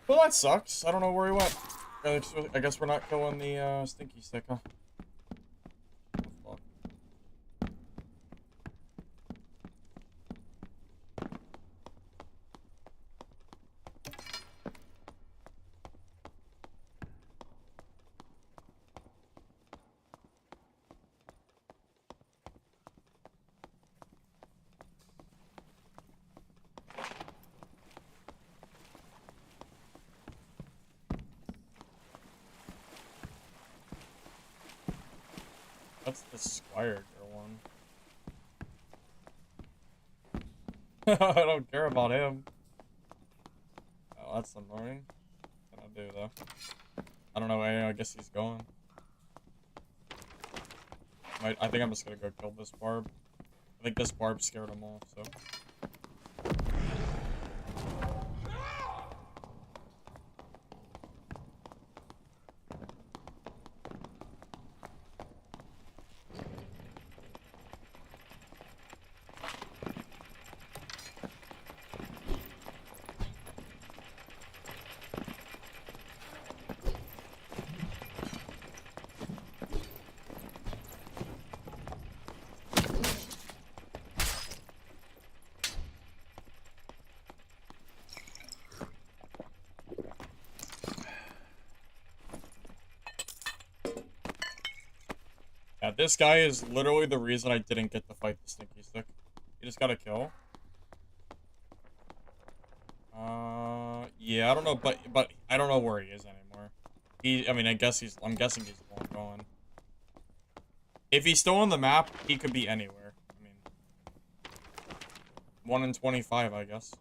Well, that sucks. I don't know where he went. I guess we're not killing the stinky stick, huh? That's the Squire one. I don't care about him. Oh, that's annoying. What can I do though? I don't know. I guess he's going. I think I'm just gonna go kill this barb. I think this barb scared him off. So. Yeah, this guy is literally the reason I didn't get to fight the stinky stick. He just got a kill. Yeah, I don't know, but I don't know where he is anymore. I mean, I'm guessing he's long gone. If he's still on the map, he could be anywhere. I mean, 1 in 25, I guess.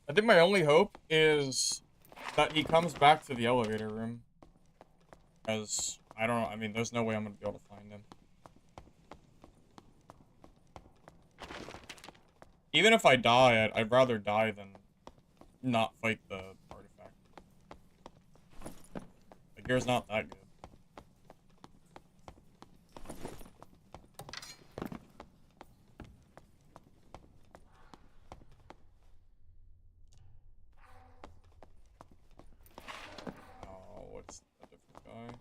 I think my only hope is that he comes back to the elevator room. Because, I don't know, I mean, there's no way I'm going to be able to find him. Even if I die, I'd rather die than not fight the artifact. The gear's not that good. Oh, it's a different guy.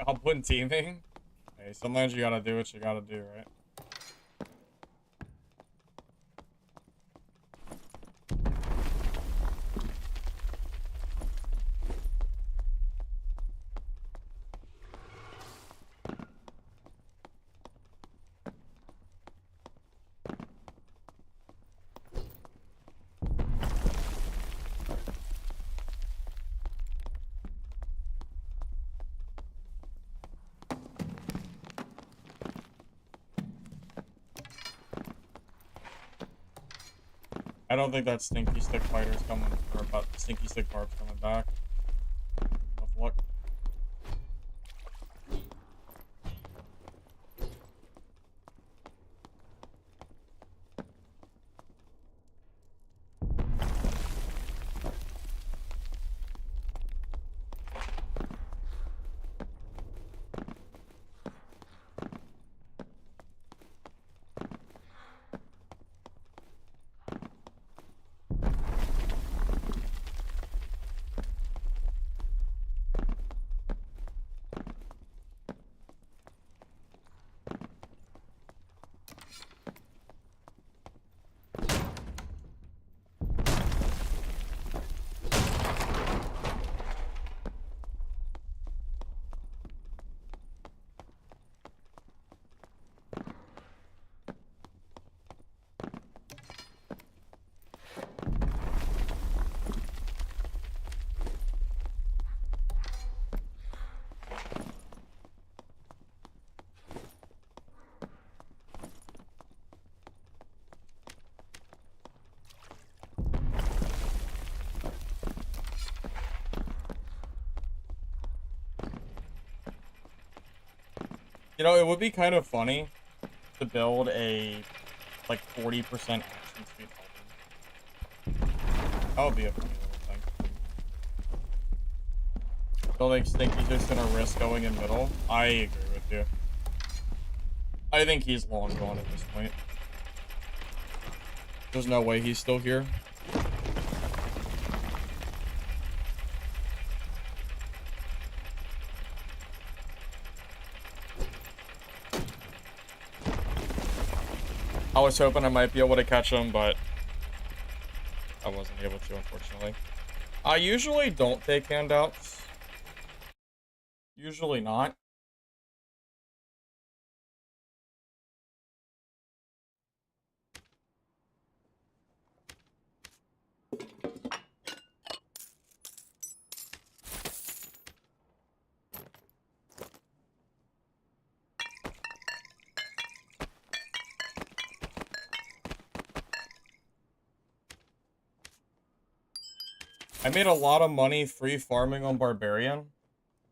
Help when teaming? Hey, sometimes you gotta do what you gotta do, right? I don't think that Stinky Stick fighter's coming, or about Stinky Stick Barb's coming back. Tough luck. You know, it would be kind of funny to build a, like, 40% action speed Halberd. That would be a funny little thing. Don't think he's just gonna risk going in middle? I agree with you. I think he's long gone at this point. There's no way he's still here. I was hoping I might be able to catch him, but I wasn't able to, unfortunately. I usually don't take handouts. Usually not. I made a lot of money free farming on Barbarian.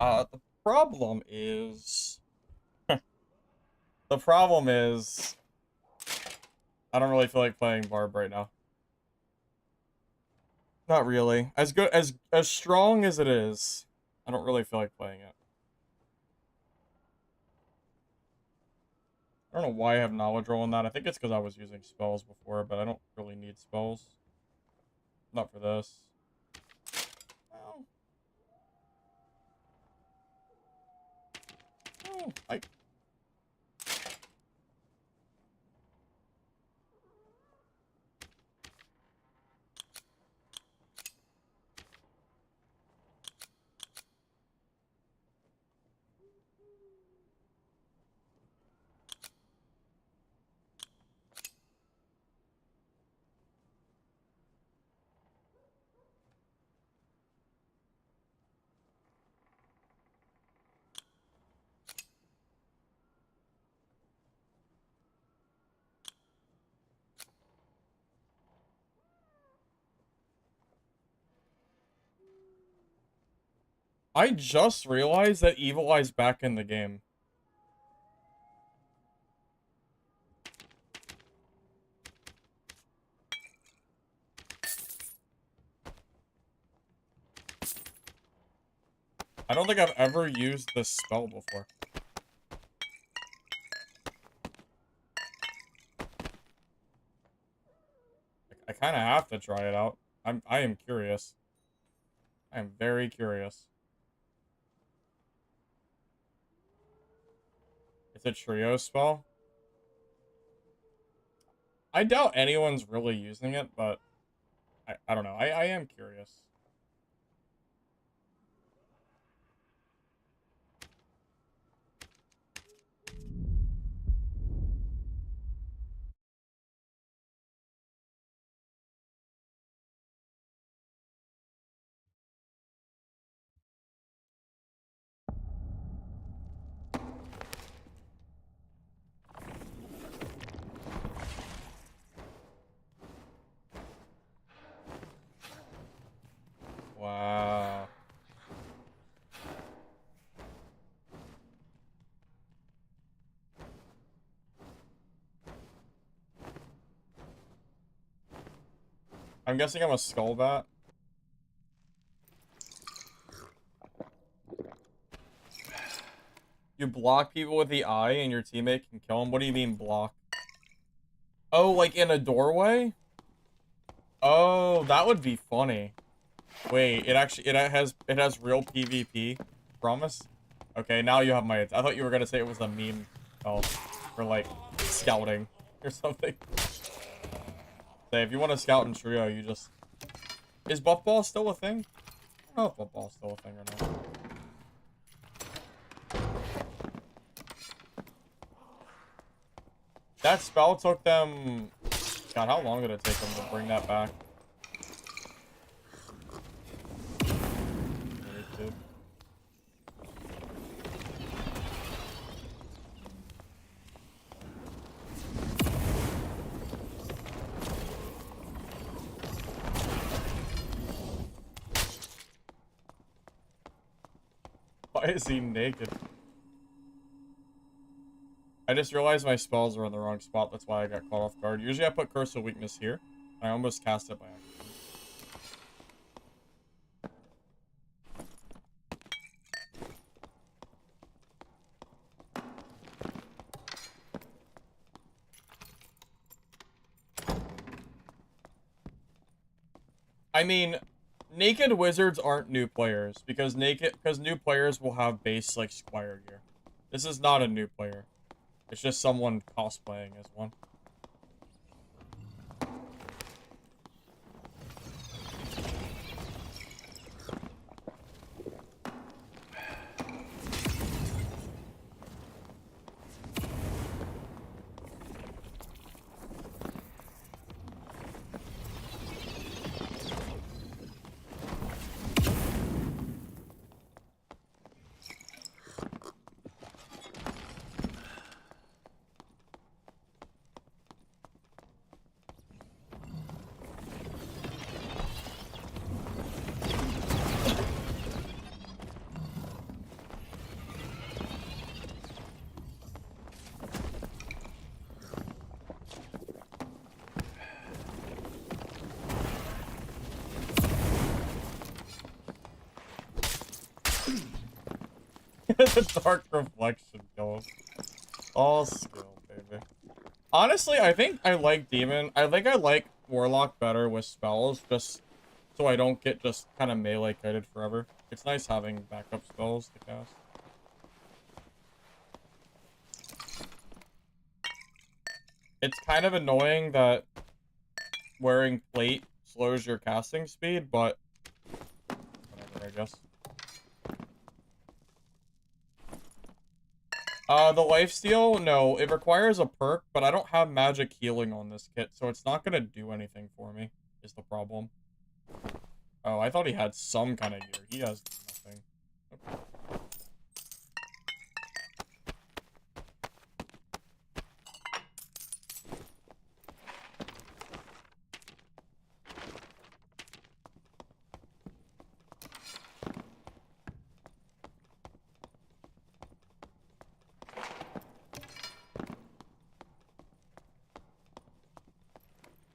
The problem is... the problem is... I don't really feel like playing Barb right now. Not really. As good as strong as it is, I don't really feel like playing it. I don't know why I have knowledge roll on that. I think it's because I was using spells before, but I don't really need spells. Not for this. Well, oh, I just realized that Evil Eye's back in the game. I don't think I've ever used this spell before. I kind of have to try it out. I am curious. I am very curious. It's a trio spell. I doubt anyone's really using it, but I don't know. I am curious. Wow. I'm guessing I'm a skull bat. You block people with the eye and your teammate can kill them? What do you mean block? Oh, like in a doorway? Oh, that would be funny. Wait, it has real PvP. Promise? Okay, now you have my... I thought you were gonna say it was a meme. Oh, for like scouting or something. Say, if you want to scout in trio, you just... Is buff ball still a thing? I don't know if buff ball is still a thing or not. That spell took them... God, how long did it take them to bring that back? Why is he naked? I just realized my spells are in the wrong spot. That's why I got caught off guard. Usually I put Curse of Weakness here. I almost cast it by accident. I mean, naked wizards aren't new players because new players will have base like Squire gear. This is not a new player. It's just someone cosplaying as one. The dark reflection kills. All skill, baby. Honestly, I think I like Demon. I think I like Warlock better with spells, just so I don't get just kind of melee kited forever. It's nice having backup spells to cast. It's kind of annoying that wearing plate slows your casting speed, but whatever, I guess. The lifesteal, no, it requires a perk, but I don't have magic healing on this kit, so it's not gonna do anything for me, is the problem. Oh, I thought he had some kind of gear. He has nothing. Okay.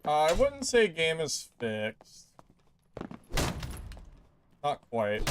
I wouldn't say game is fixed. Not quite.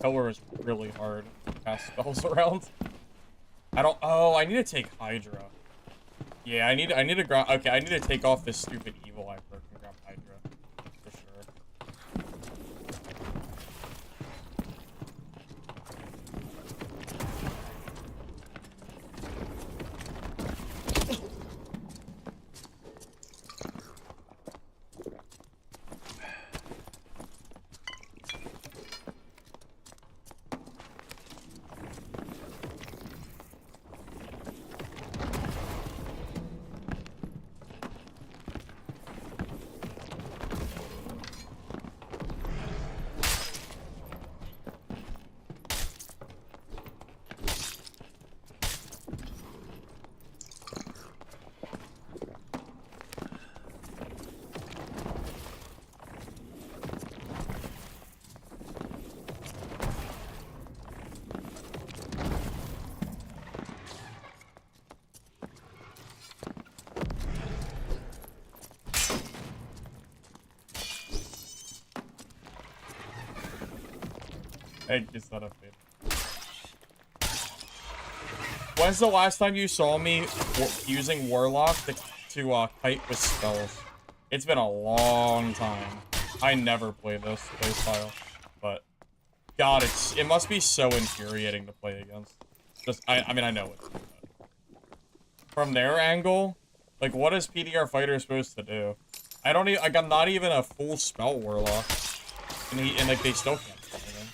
pillar is really hard to cast spells around. I don't. Oh, I need to take Hydra. Yeah, I need to grab. Okay, I need to take off this stupid evil eye perk and grab Hydra for sure. Thank you, son of a bitch. When's the last time you saw me using Warlock to kite with spells? It's been a long time. I never play this playstyle, but God, it must be so infuriating to play against. Just I mean I know it. But from their angle, like what is PDR fighter supposed to do? I don't even I'm not even a full spell Warlock, and like they still can't do anything.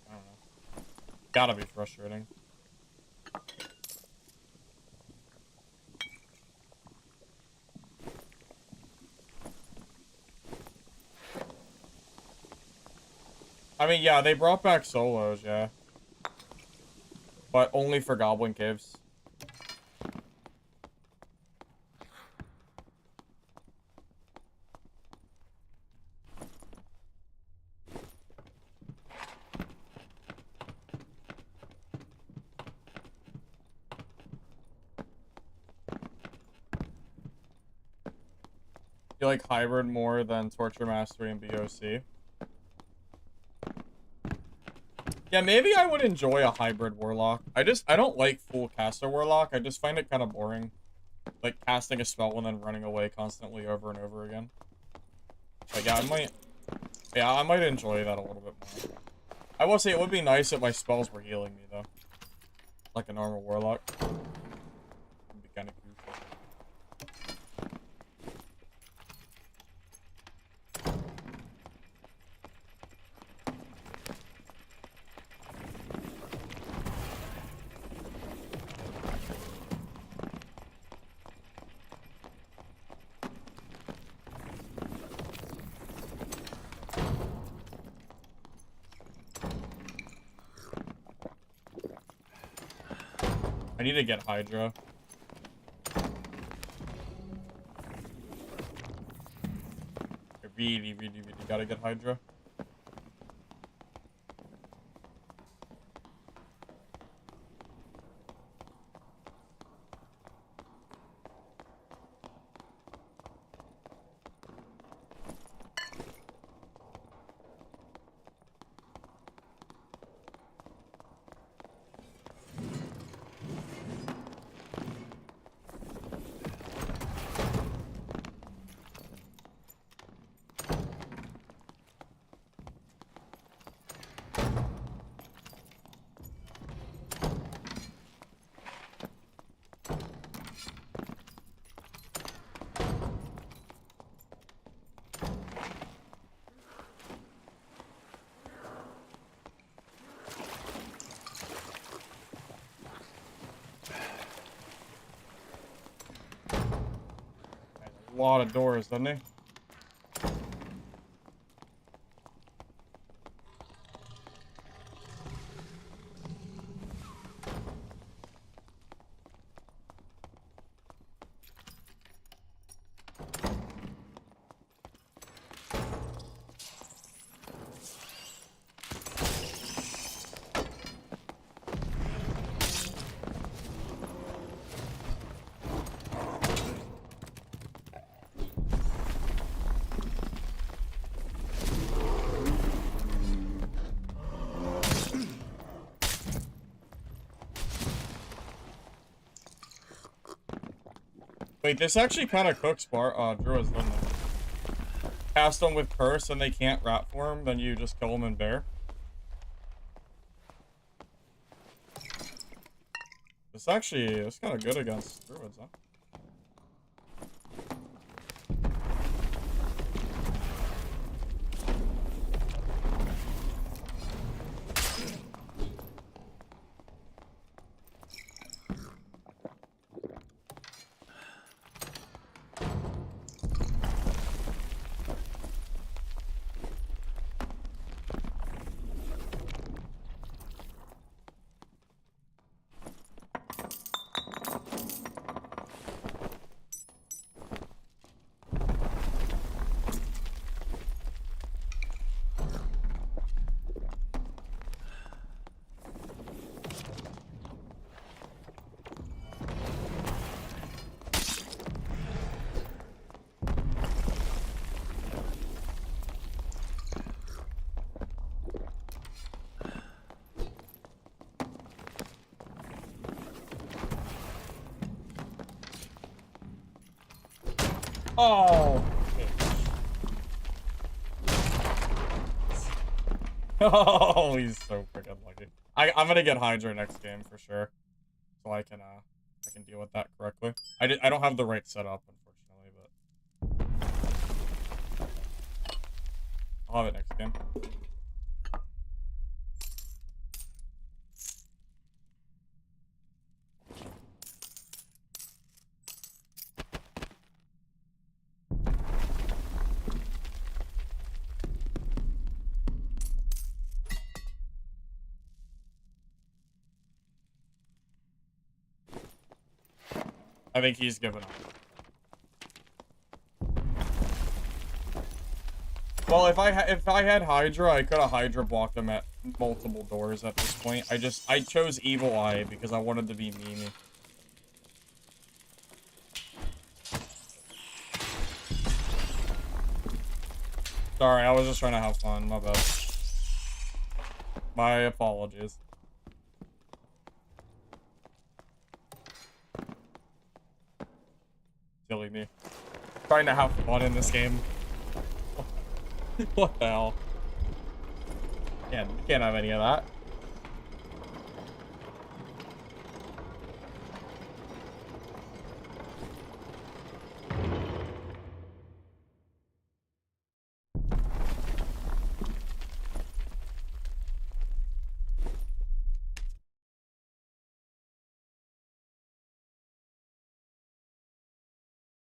I don't know. Gotta be frustrating. I mean, yeah, they brought back solos, yeah. But only for Goblin Caves. You like Hybrid more than Torture Mastery and BOC? Yeah, maybe I would enjoy a hybrid Warlock. I don't like full caster Warlock. I just find it kind of boring. Like, casting a spell and then running away constantly over and over again. But yeah, I might enjoy that a little bit more. I will say it would be nice if my spells were healing me, though. Like a normal Warlock. It'd be kind of goofy. I need to get Hydra. I really gotta get Hydra. A lot of doors, doesn't he? Wait, this actually kind of cooks Druids, doesn't it? Cast them with Curse and they can't rat form, then you just kill them in Bear. It's kind of good against Druids, huh? Oh. Oh, he's so freaking lucky. I'm gonna get Hydra next game for sure, so I can deal with that correctly. I don't have the right setup, unfortunately, but I'll have it next game. I think he's given up. Well, if I had Hydra, I could have Hydra blocked him at multiple doors at this point. I chose Evil Eye because I wanted to be Mimi. Sorry, I was just trying to have fun. My bad. My apologies. Silly me. Trying to have fun in this game. What the hell? Can't have any of that.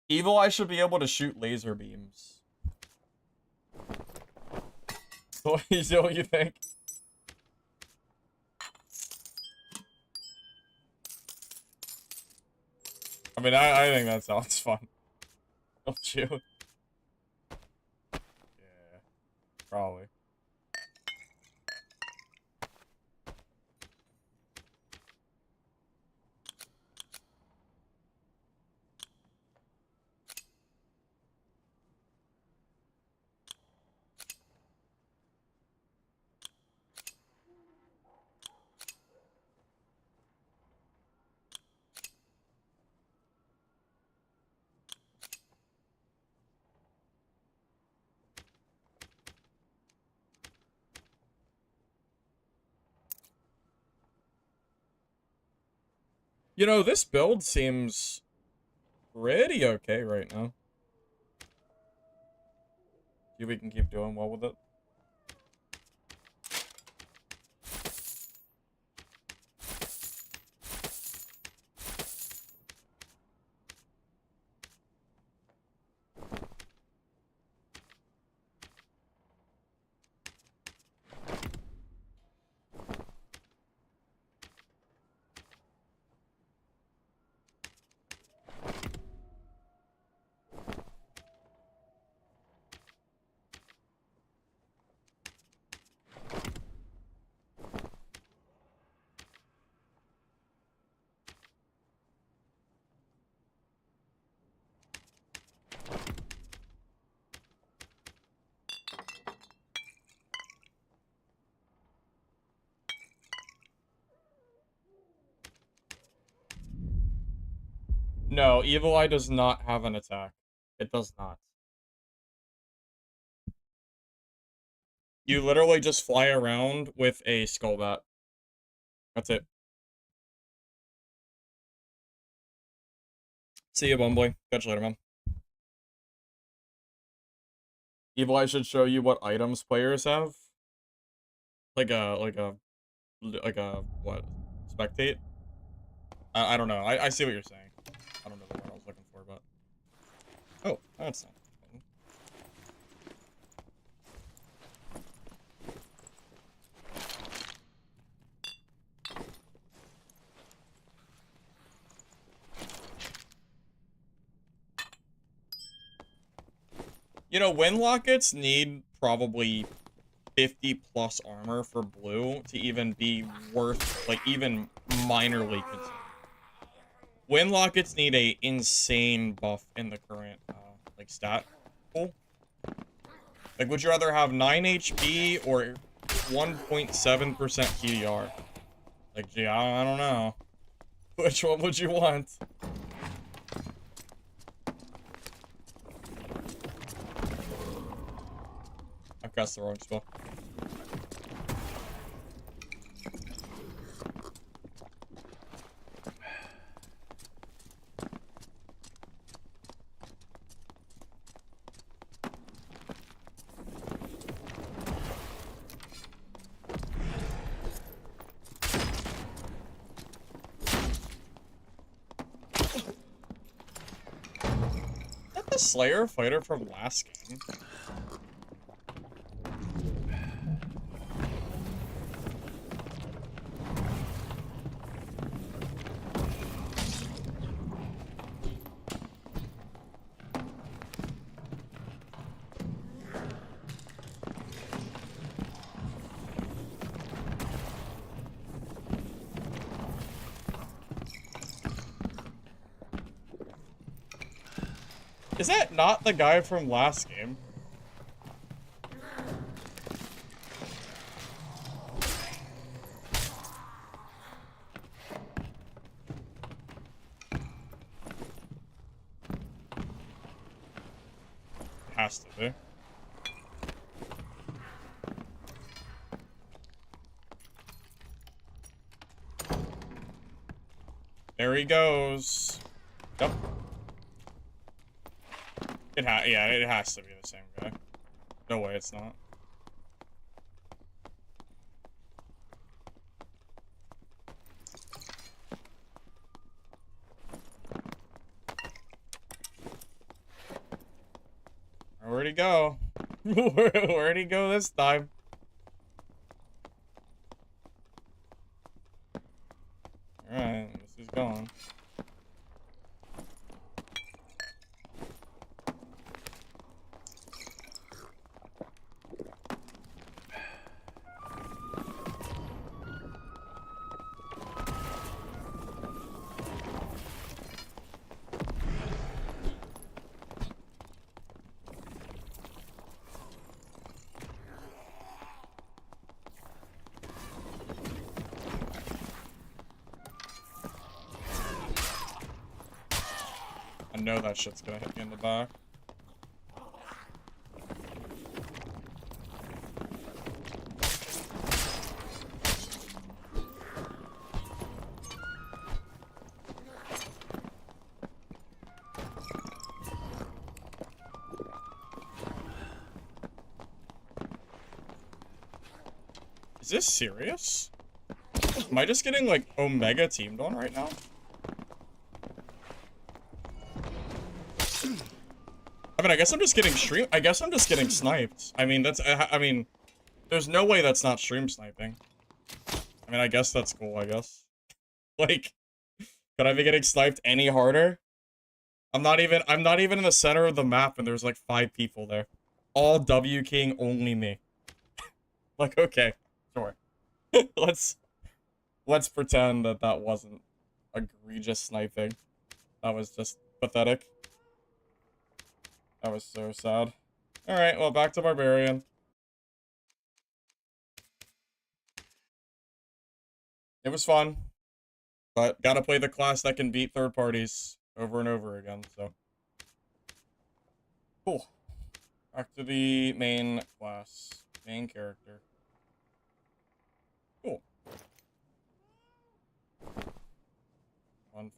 Evil Eye should be able to shoot laser beams. What do you think? I mean, I think that sounds fun. Don't you? Yeah, probably. You know, this build seems pretty okay right now. See if we can keep doing well with it. No, Evil Eye does not have an attack. It does not. You literally just fly around with a skull bat. That's it. See you, Bumbly. Catch you later, man. Evil Eye should show you what items players have. Like a what? Spectate? I don't know. I see what you're saying. I don't know the word I was looking for, but oh, that's not. You know, wind lockets need probably 50 plus armor for blue to even be worth, like, even minorly considered. Wind lockets need a insane buff in the current, like, stat pool. Like, would you rather have 9 HP or 1.7% PDR? Like, gee, I don't know. Which one would you want? I cast the wrong spell. Is that the Slayer fighter from last game? Is that not the guy from last game? Has to be. There he goes. Yep. Yeah, it has to be the same guy. No way it's not. Where'd he go? Where'd he go this time? Alright, this is gone. I know that shit's gonna hit me in the back. Is this serious? Am I just getting, like, Omega teamed on right now? I mean, I guess I'm just getting sniped. I mean, I mean, there's no way that's not stream sniping. I mean, I guess that's cool, I guess. Like, could I be getting sniped any harder? I'm not even in the center of the map and there's like 5 people there. All W King, only me. Like, okay, sure. let's pretend that that wasn't egregious sniping. That was just pathetic. That was so sad. Alright, well, back to Barbarian. It was fun. But gotta play the class that can beat third parties. over and over again, so. Cool. Back to the main class. Main character. Cool. Fun.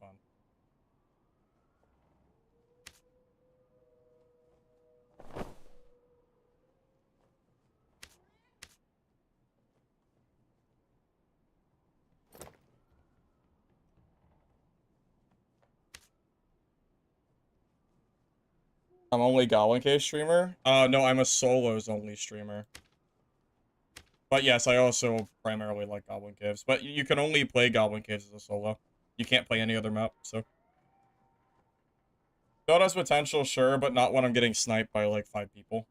I'm only Goblin Cave streamer? No, I'm a solos only streamer. But yes, I also primarily like Goblin Caves. But you can only play Goblin Caves as a solo. You can't play any other map, so. Build has potential, sure, but not when I'm getting sniped by like 5 people.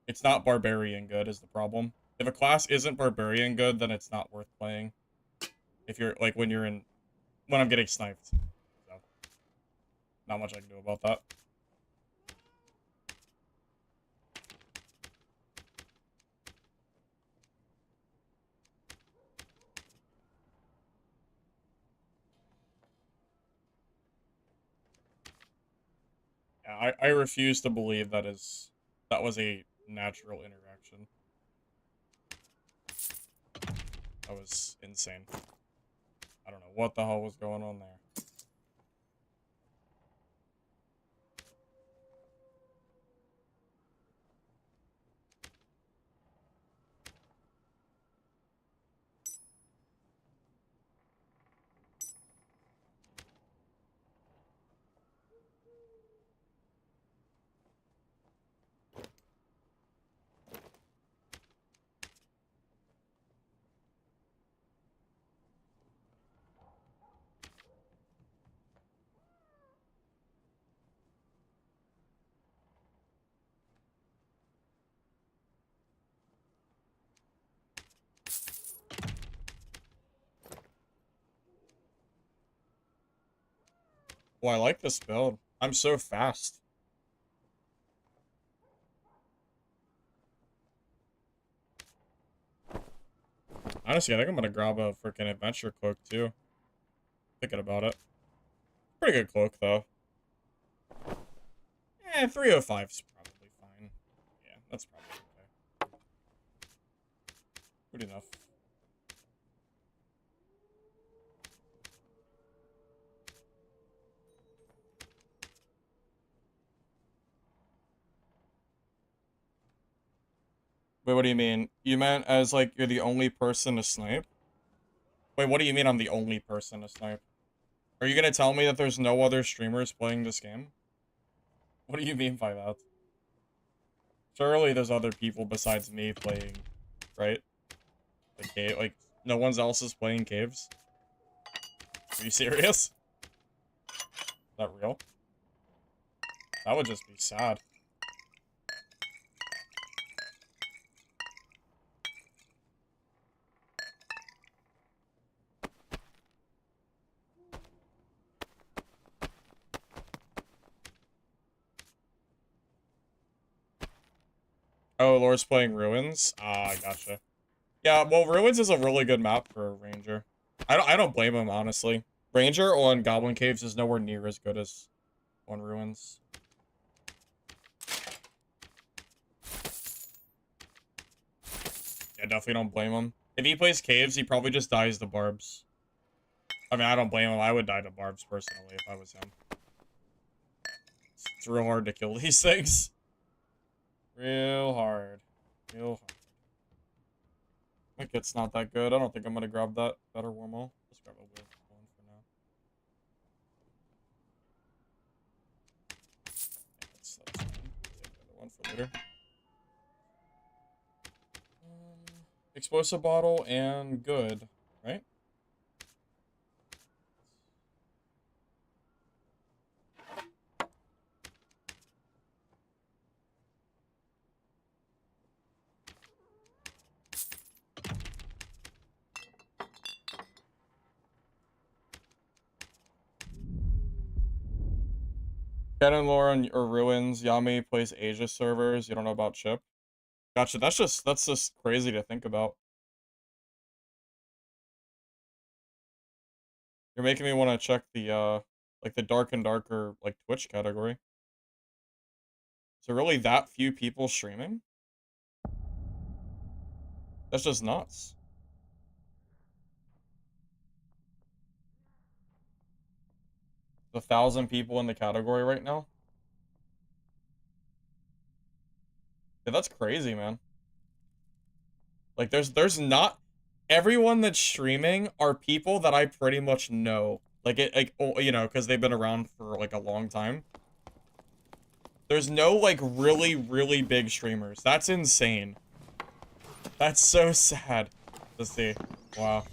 It's not Barbarian good is the problem. If a class isn't Barbarian good, then it's not worth playing. If you're, like, when I'm getting sniped. So, not much I can do about that. Yeah, I refuse to believe that was a natural interaction. That was insane. I don't know what the hell was going on there. Well, I like this build. I'm so fast. Honestly, I think I'm gonna grab a freaking adventure cloak too. Thinking about it. Pretty good cloak though. 305's probably fine. Yeah, that's probably okay. Good enough. Wait, what do you mean? You meant as, like, you're the only person to snipe? Wait, what do you mean I'm the only person to snipe? Are you gonna tell me that there's no other streamers playing this game? What do you mean by that? Surely there's other people besides me playing, right? The cave, like, no one else is playing caves? Are you serious? Is that real? That would just be sad. Oh, Laura's playing Ruins? Ah, gotcha. Yeah, well, Ruins is a really good map for a Ranger. I don't blame him, honestly. Ranger on Goblin Caves is nowhere near as good as on Ruins. Yeah, definitely don't blame him. If he plays Caves, he probably just dies to Barbs. I mean, I don't blame him. I would die to Barbs, personally, if I was him. It's real hard to kill these things. Real hard. Real hard. My kit's not that good. I don't think I'm gonna grab that better Wormhole. Let's grab a Wolf one for now. Yeah, that's fine. Take the other one for later. Explosive bottle and good, right? Canon lore or Ruins. Yami plays Asia servers. You don't know about Chip. Gotcha. That's just crazy to think about. You're making me want to check the, like the dark and darker, like, Twitch category. So really that few people streaming? That's just nuts. There's 1,000 people in the category right now? Yeah, that's crazy, man. Like, there's not... Everyone that's streaming are people that I pretty much know. Like, oh, you know, because they've been around for, like, a long time. There's no, like, really, really big streamers. That's insane. That's so sad to see. Wow.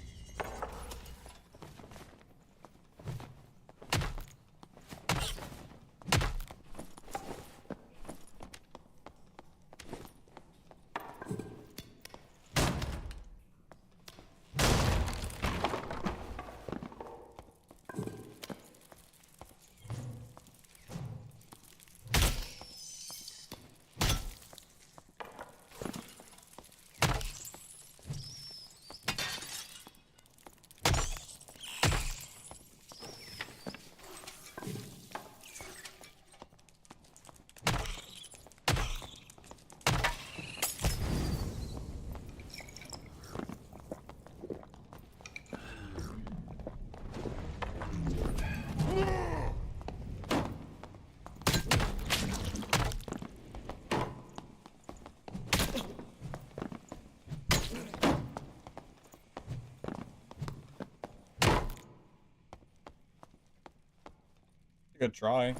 Good try.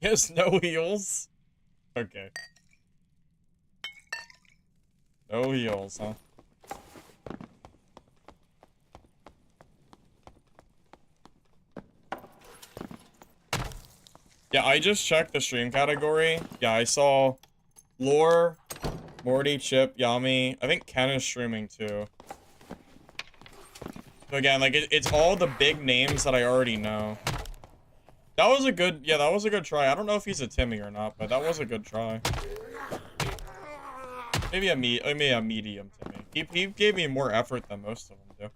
Yes, no heals? Okay. No heals, huh? Yeah, I just checked the stream category. Yeah, I saw Lore, Morty, Chip, Yami. I think Ken is streaming too. So again, like, it's all the big names that I already know. That was a good, yeah, that was a good try. I don't know if he's a Timmy or not, but that was a good try. Maybe a medium Timmy. He gave me more effort than most of them do.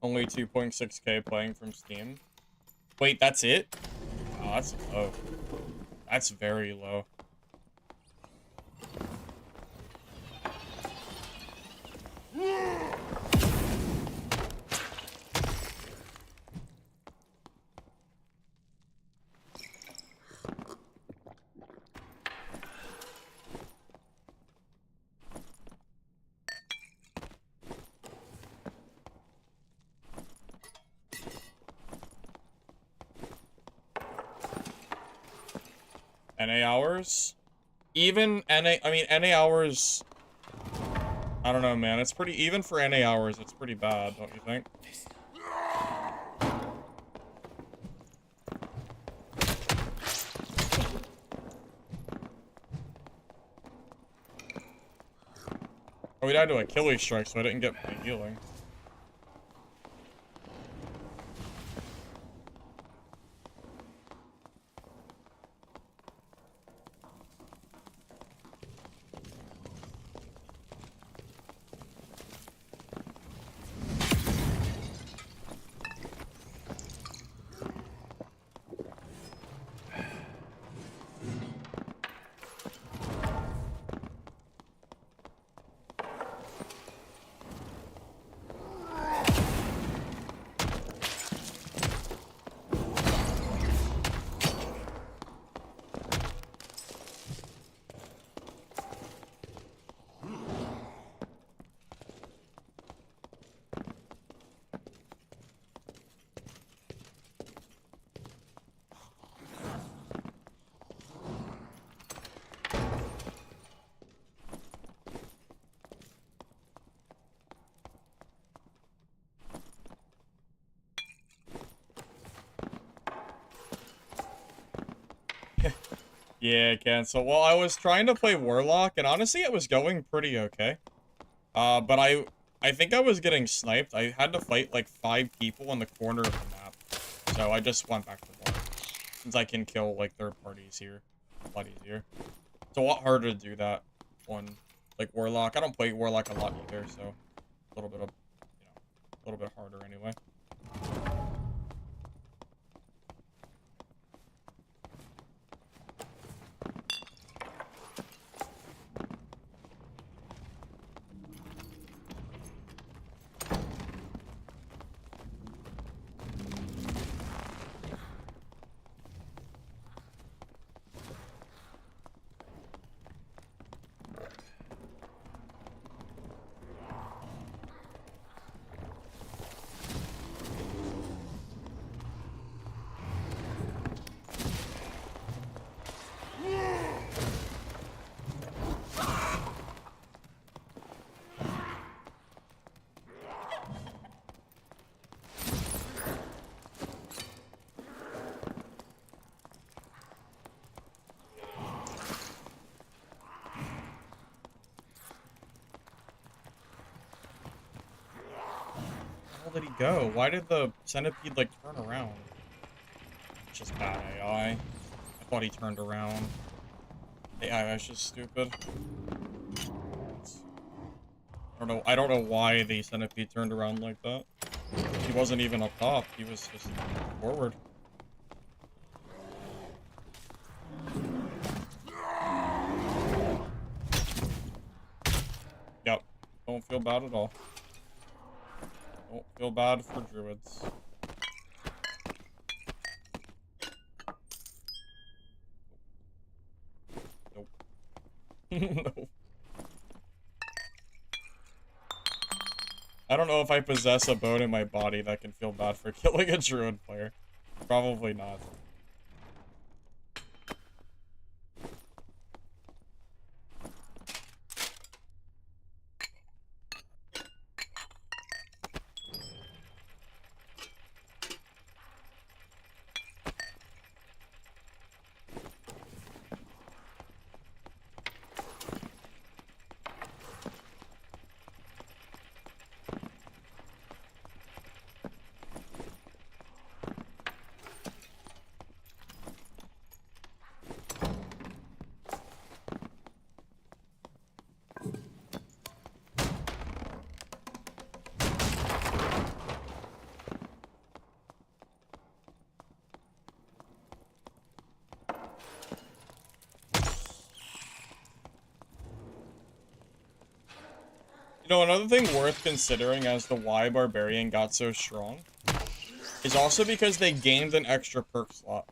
Only 2.6K playing from Steam. Wait, that's it? Oh, that's low. That's very low. NA hours? Even NA, I mean, NA hours, I don't know, man. It's pretty, even for NA hours, it's pretty bad, don't you think? Oh, we died to Achilles strike, so I didn't get my healing. Yeah, cancel. Well, I was trying to play Warlock, and honestly, it was going pretty okay. But I think I was getting sniped. I had to fight like 5 people in the corner of the map. So I just went back to bar. Since I can kill like third parties here. A lot easier. It's a lot harder to do that on like Warlock. I don't play Warlock a lot either, so a little bit of, you know, a little bit harder anyway. Where did he go? Why did the centipede like turn around? It's just bad AI. I thought he turned around. The AI is just stupid. I don't know why the centipede turned around like that. He wasn't even up top. He was just forward. Yep. Don't feel bad at all. Don't feel bad for druids. Nope. No. I don't know if I possess a bone in my body that can feel bad for killing a druid player. Probably not. You know, another thing worth considering as to why Barbarian got so strong is also because they gained an extra perk slot.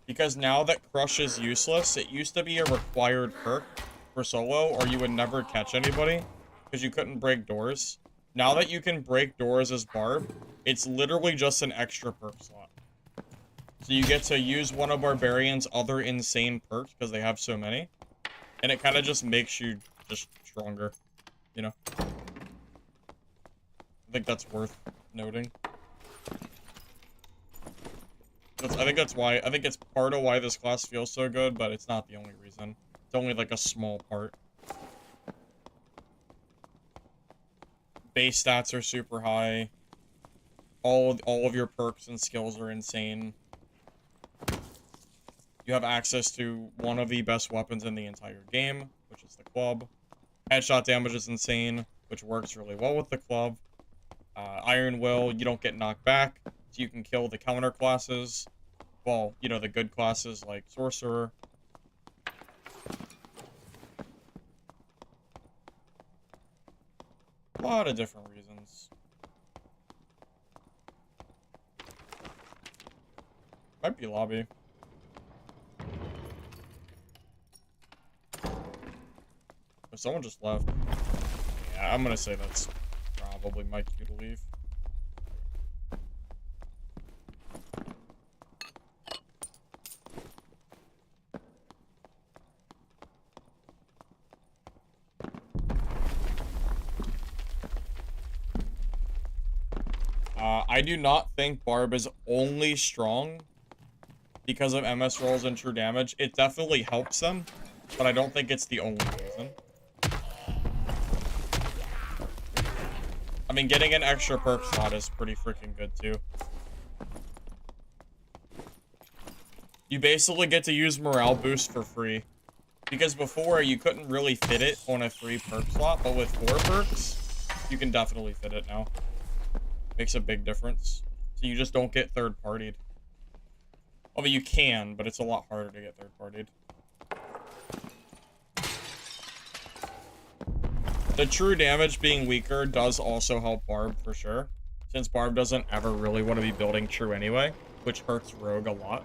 Because now that Crush is useless, it used to be a required perk for solo, or you would never catch anybody, because you couldn't break doors. Now that you can break doors as Barb, it's literally just an extra perk slot. So you get to use one of Barbarian's other insane perks, because they have so many, and it kind of just makes you just stronger, you know? I think that's worth noting. I think that's why, I think it's part of why this class feels so good, but it's not the only reason. It's only like a small part. Base stats are super high. All of your perks and skills are insane. You have access to one of the best weapons in the entire game, which is the club. Headshot damage is insane, which works really well with the club. Iron Will, you don't get knocked back, so you can kill the counter classes. Well, you know, the good classes like Sorcerer. A lot of different reasons. Might be lobby. If someone just left. Yeah, I'm gonna say that's probably my cue to leave. I do not think Barb is only strong because of MS rolls and true damage. It definitely helps them, but I don't think it's the only reason. I mean, getting an extra perk slot is pretty freaking good, too. You basically get to use morale boost for free. Because before, you couldn't really fit it on a free perk slot, but with 4 perks, you can definitely fit it now. Makes a big difference. So you just don't get third-partied. Although you can, but it's a lot harder to get third-partied. The true damage being weaker does also help Barb for sure, since Barb doesn't ever really want to be building true anyway, which hurts Rogue a lot.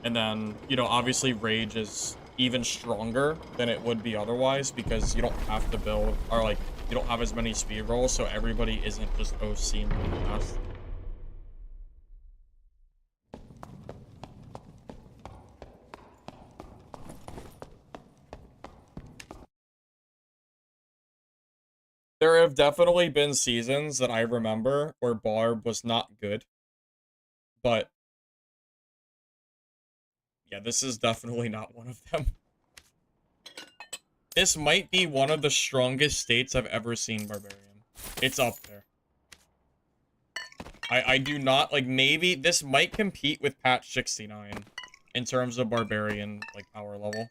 And then, you know, obviously Rage is even stronger than it would be otherwise because you don't have to build, or like, you don't have as many speed rolls, so everybody isn't just OC really fast. There have definitely been seasons that I remember where Barb was not good. But yeah, this is definitely not one of them. This might be one of the strongest states I've ever seen Barbarian. It's up there. I do not, like, maybe this might compete with patch 69 in terms of Barbarian, like, power level.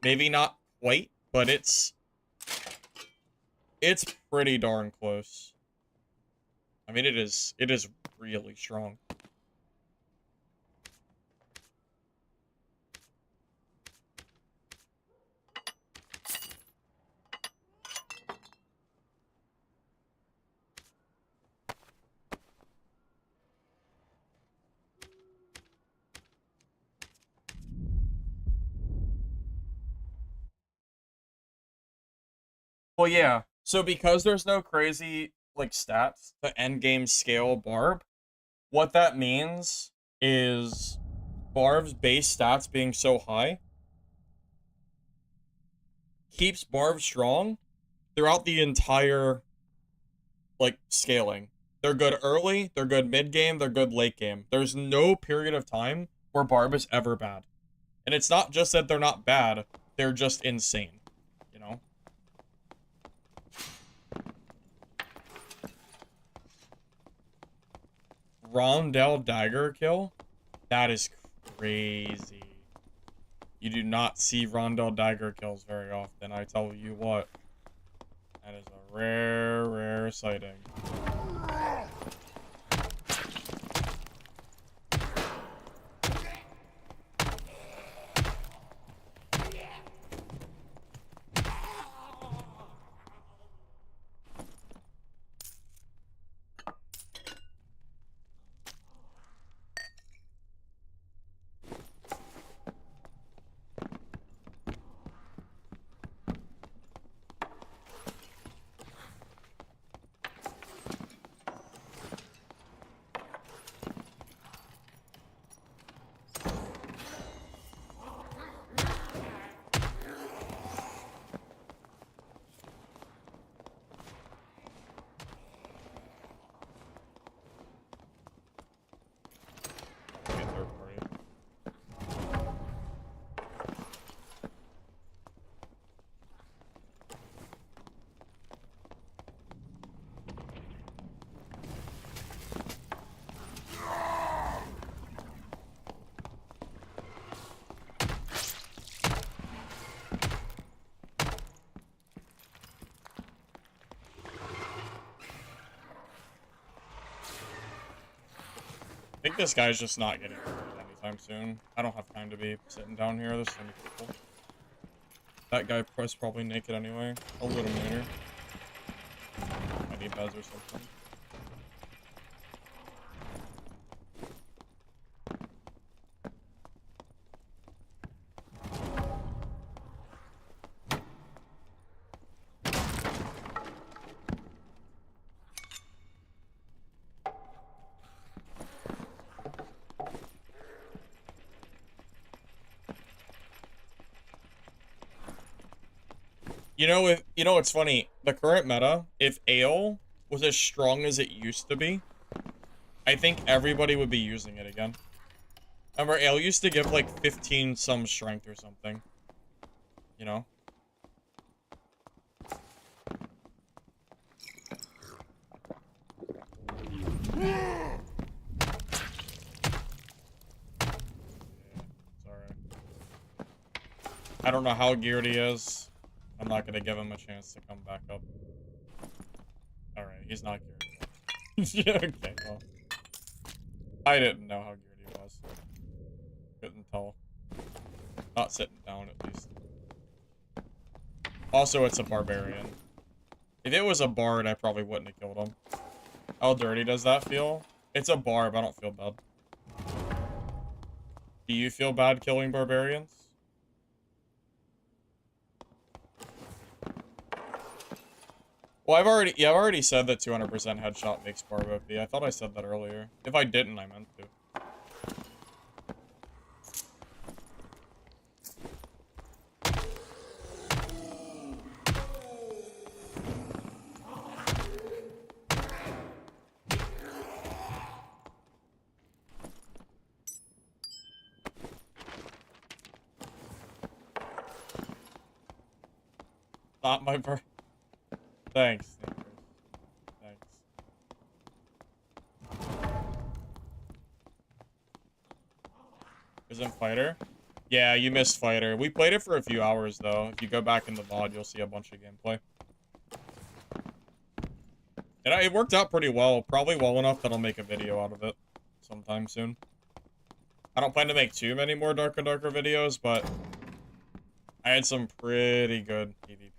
Maybe not quite, but it's pretty darn close. I mean, it is really strong. Well, yeah. So because there's no crazy, like, stats to end game scale Barb, what that means is Barb's base stats being so high keeps Barb strong throughout the entire, like, scaling. They're good early, they're good mid-game, they're good late-game. There's no period of time where Barb is ever bad. And it's not just that they're not bad, they're just insane, you know? Rondell dagger kill? That is crazy. You do not see Rondell dagger kills very often, I tell you what. That is a rare sighting. I think this guy's just not getting hurt anytime soon. I don't have time to be sitting down here. There's so many people. That guy was probably naked anyway. I'll loot him later. I need Bez or something. You know what's funny? The current meta, if Ale was as strong as it used to be, I think everybody would be using it again. Remember, Ale used to give like 15 some strength or something. You know? Yeah, sorry. I don't know how geared he is. I'm not gonna give him a chance to come back up. Alright, he's not geared. Okay, well. I didn't know how geared he was. Couldn't tell. Not sitting down, at least. Also, it's a barbarian. If it was a bard, I probably wouldn't have killed him. How dirty does that feel? It's a barb, I don't feel bad. Do you feel bad killing barbarians? Well, I've already said that 200% headshot makes barb OP. I thought I said that earlier. If I didn't, I meant to. Not my bird. Thanks. Thanks. Isn't Fighter? Yeah, you missed Fighter. We played it for a few hours, though. If you go back in the VOD, you'll see a bunch of gameplay. And it worked out pretty well. Probably well enough that I'll make a video out of it sometime soon. I don't plan to make too many more Dark and Darker videos, but I had some pretty good PvP.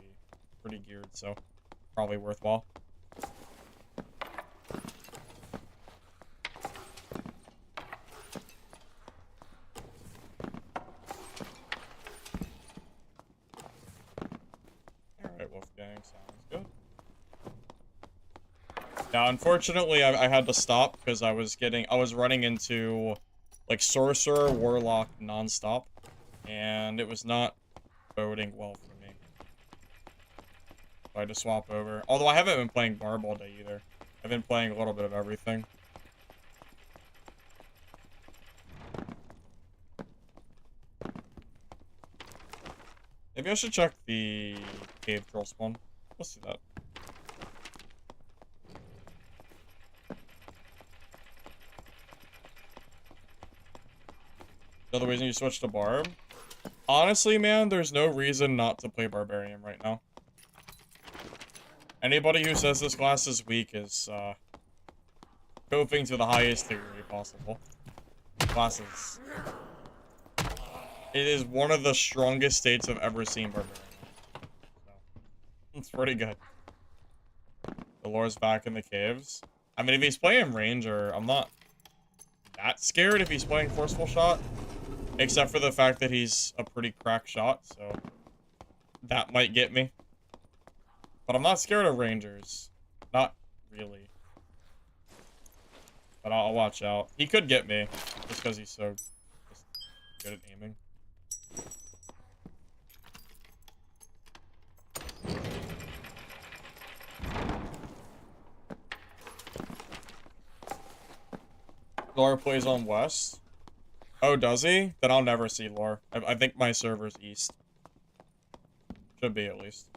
Pretty geared, so probably worthwhile. Alright, Wolfgang, sounds good. Now, unfortunately, I had to stop because I was running into, like, Sorcerer, Warlock, non-stop, and it was not boding well for me. So I had to swap over. Although I haven't been playing Barb all day either. I've been playing a little bit of everything. Maybe I should check the cave troll spawn. Let's do that. Another reason you switched to Barb? Honestly, man, there's no reason not to play Barbarian right now. Anybody who says this class is weak is, coping to the highest degree possible. Class is... It is one of the strongest states I've ever seen Barbarian. So, it's pretty good. The lore's back in the caves. I mean, if he's playing Ranger, I'm not that scared if he's playing Forceful Shot. Except for the fact that he's a pretty crack shot, so that might get me. But I'm not scared of Rangers. Not really. But I'll watch out. He could get me, just because he's so just good at aiming. Lore plays on West. Oh, does he? Then I'll never see Lore. I think my server's East. Should be, at least.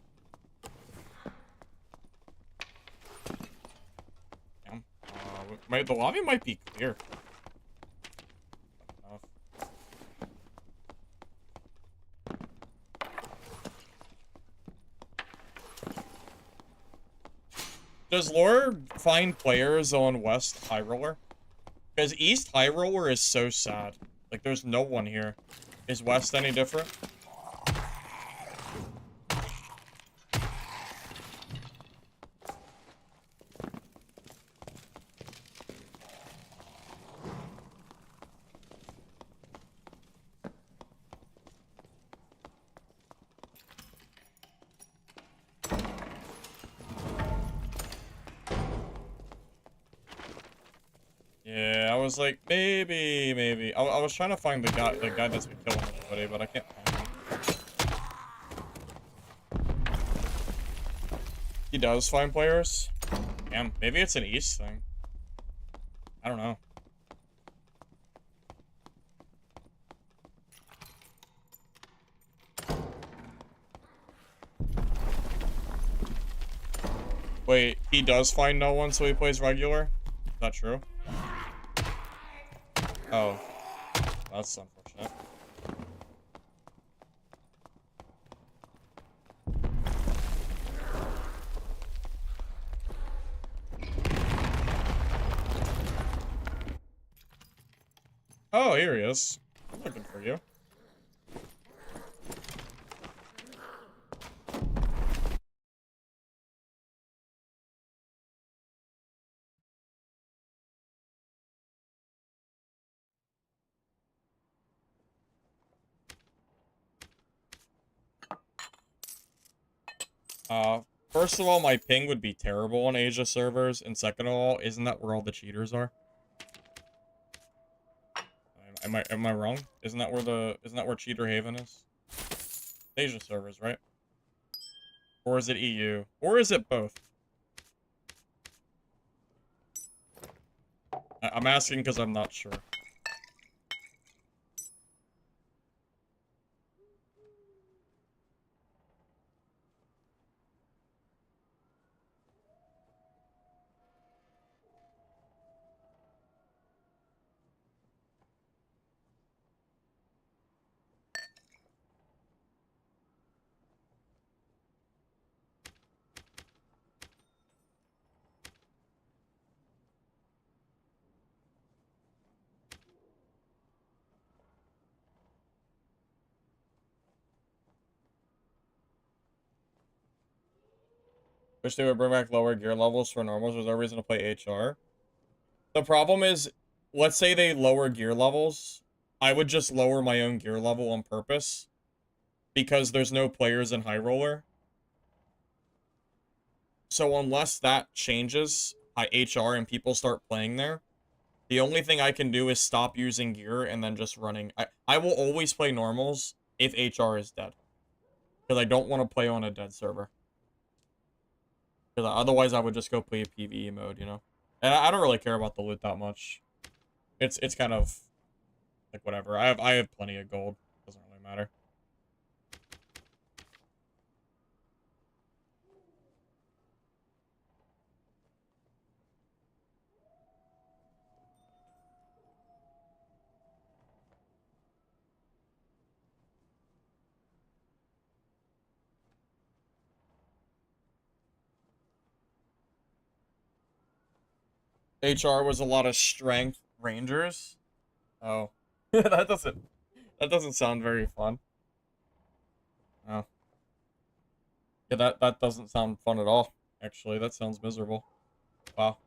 Damn. The lobby might be clear. Does Lore find players on West High Roller? Because East High Roller is so sad. Like, there's no one here. Is West any different? Yeah, I was like, maybe. I was trying to find the guy that's been killing everybody, but I can't find him. He does find players? Damn, maybe it's an East thing. I don't know. Wait, he does find no one, so he plays regular? Is that true? Oh, that's unfortunate. Oh, here he is. I'm looking for you. First of all, my ping would be terrible on Asia servers, and second of all, isn't that where all the cheaters are? Am I wrong? Isn't that where Cheater Haven is? Asia servers, right? Or is it EU? Or is it both? I'm asking because I'm not sure. Wish they would bring back lower gear levels for normals. There's no reason to play HR. The problem is, let's say they lower gear levels. I would just lower my own gear level on purpose. Because there's no players in High Roller. So unless that changes HR and people start playing there, the only thing I can do is stop using gear and then just running. I will always play normals if HR is dead. Because I don't want to play on a dead server. Because otherwise I would just go play a PvE mode, you know? And I don't really care about the loot that much. It's kind of like whatever. I have plenty of gold. Doesn't really matter. HR was a lot of strength rangers. Oh. that doesn't sound very fun. Oh. Yeah, that doesn't sound fun at all. Actually, that sounds miserable. Wow.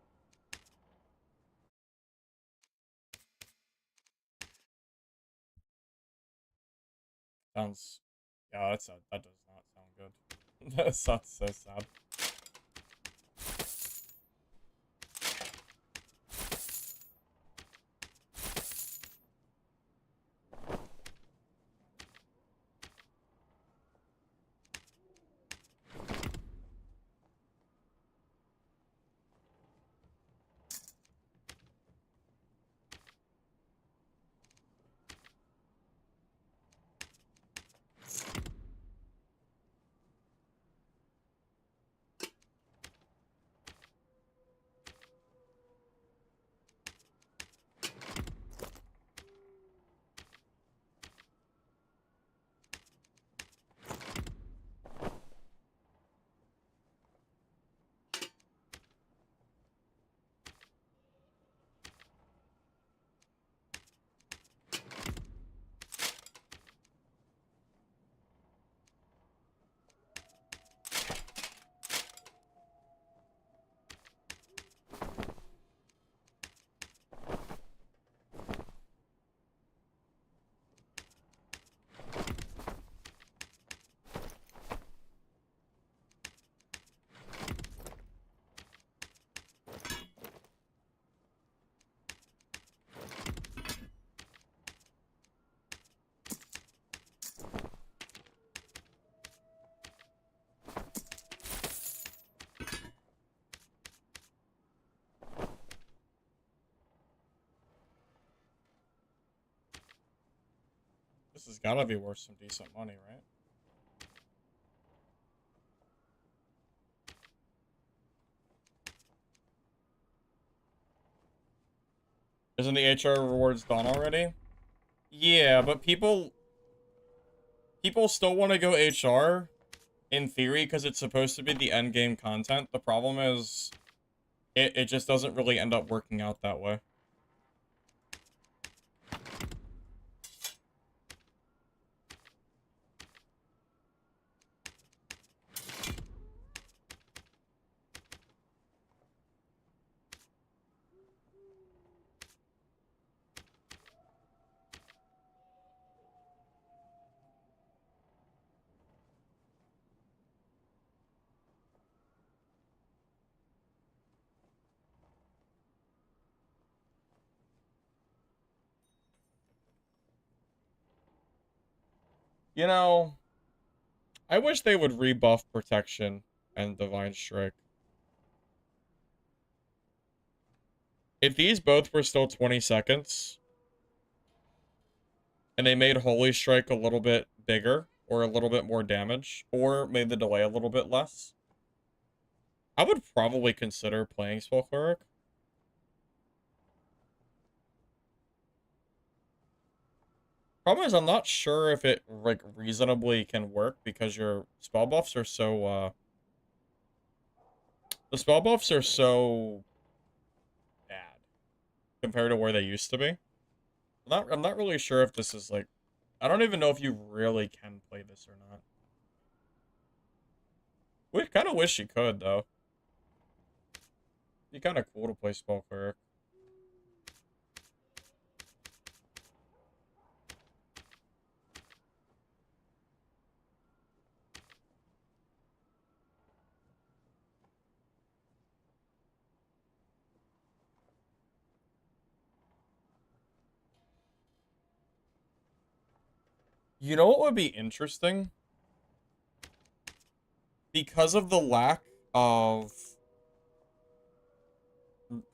Sounds yeah, that does not sound good. That sounds so sad. This has gotta be worth some decent money, right? Isn't the HR rewards done already? Yeah, but people still want to go HR in theory because it's supposed to be the end game content. The problem is it just doesn't really end up working out that way. You know, I wish they would rebuff protection and divine strike. If these both were still 20 seconds and they made Holy Strike a little bit bigger or a little bit more damage or made the delay a little bit less, I would probably consider playing Spell Cleric. Problem is, I'm not sure if it like reasonably can work because your spell buffs are so the spell buffs are so bad compared to where they used to be. I'm not really sure if this is like I don't even know if you really can play this or not. We kind of wish you could though. Be kind of cool to play Spell Cleric. You know what would be interesting? Because of the lack of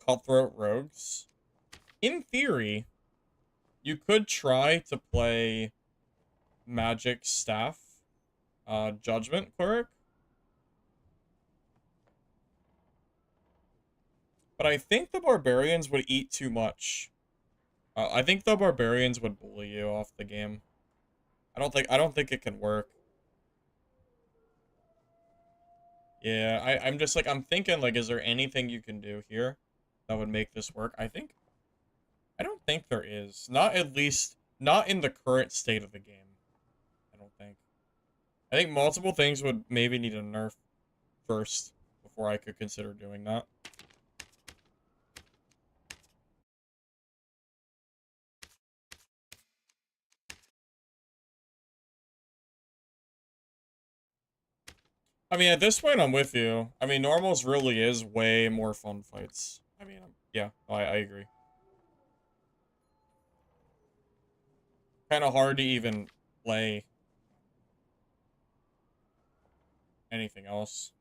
cutthroat rogues, in theory, you could try to play Magic Staff, Judgment Cleric. But I think the Barbarians would eat too much. I think the Barbarians would bully you off the game. I don't think it can work. Yeah, I'm just like I'm thinking like is there anything you can do here that would make this work? I don't think there is. Not at least not in the current state of the game. I don't think. I think multiple things would maybe need a nerf first before I could consider doing that. I mean, at this point, I'm with you. I mean, normals really is way more fun fights. I mean, yeah, I agree. Kind of hard to even play anything else.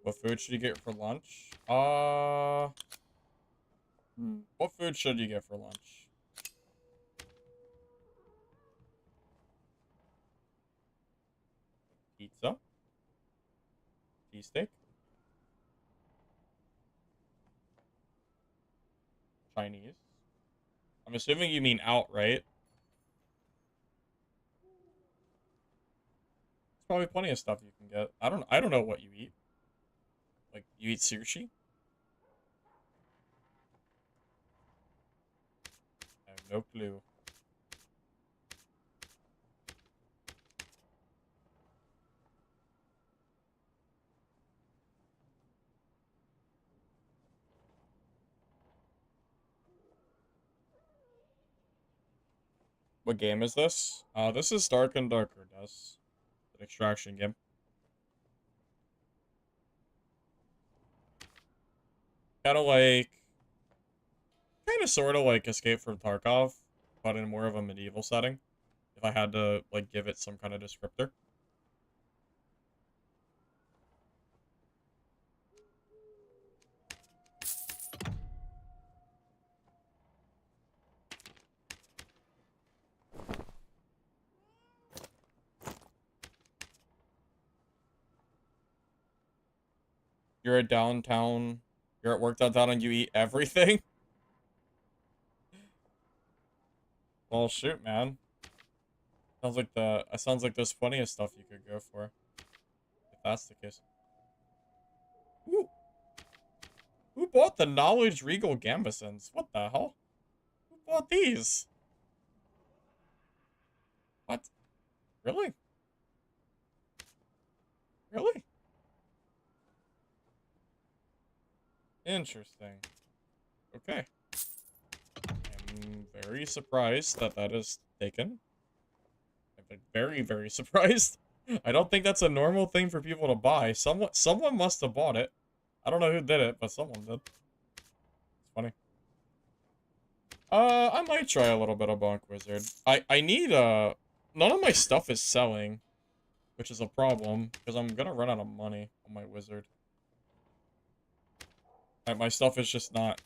What food should you get for lunch? What food should you get for lunch? Pizza? Cheesesteak? Chinese? I'm assuming you mean out, right? There's probably plenty of stuff you can get. I don't know what you eat. Like, you eat sushi? I have no clue. What game is this? This is Dark and Darker, Des. An extraction game. Kind of sort of like Escape from Tarkov, but in more of a medieval setting. If I had to, like, give it some kind of descriptor. You're at downtown. You're at work downtown and you eat everything? Well, shoot, man. Sounds like there's plenty of stuff you could go for. If that's the case. Ooh. Who bought the Knowledge Regal Gambesons? What the hell? Who bought these? What? Really? Really? Interesting. Okay. I'm very surprised that that is taken. I'm like very, very surprised. I don't think that's a normal thing for people to buy. Someone must have bought it. I don't know who did it, but someone did. It's funny. I might try a little bit of Bonk Wizard. I need, none of my stuff is selling, which is a problem, because I'm gonna run out of money on my wizard. My stuff is just not,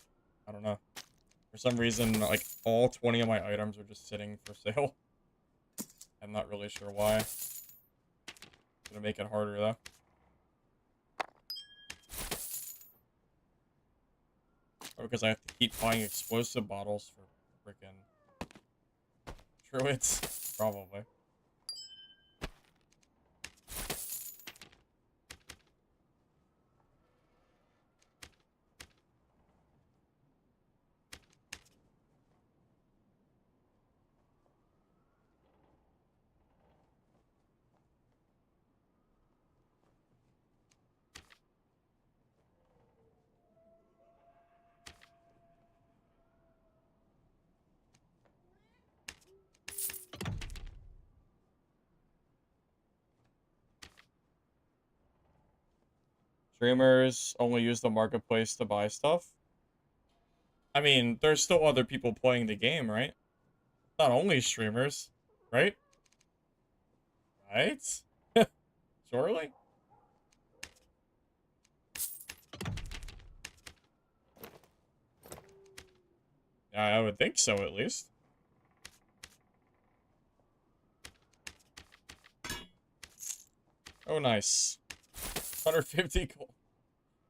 I don't know. For some reason, like, all 20 of my items are just sitting for sale. I'm not really sure why. It's gonna make it harder, though. Or because I have to keep buying explosive bottles for frickin' druids. Probably. Streamers only use the marketplace to buy stuff. I mean, there's still other people playing the game, right? Not only streamers, right? Right? Surely? Yeah, I would think so, at least. Oh, nice. 150 gold.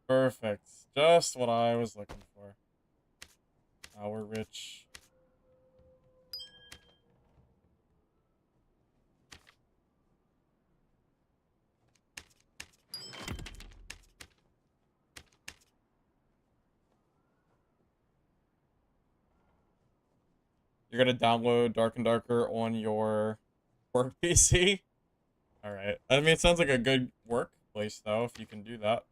Perfect. Just what I was looking for. Now we're rich. You're gonna download Dark and Darker on your work PC? Alright. I mean, it sounds like a good workplace, though, if you can do that.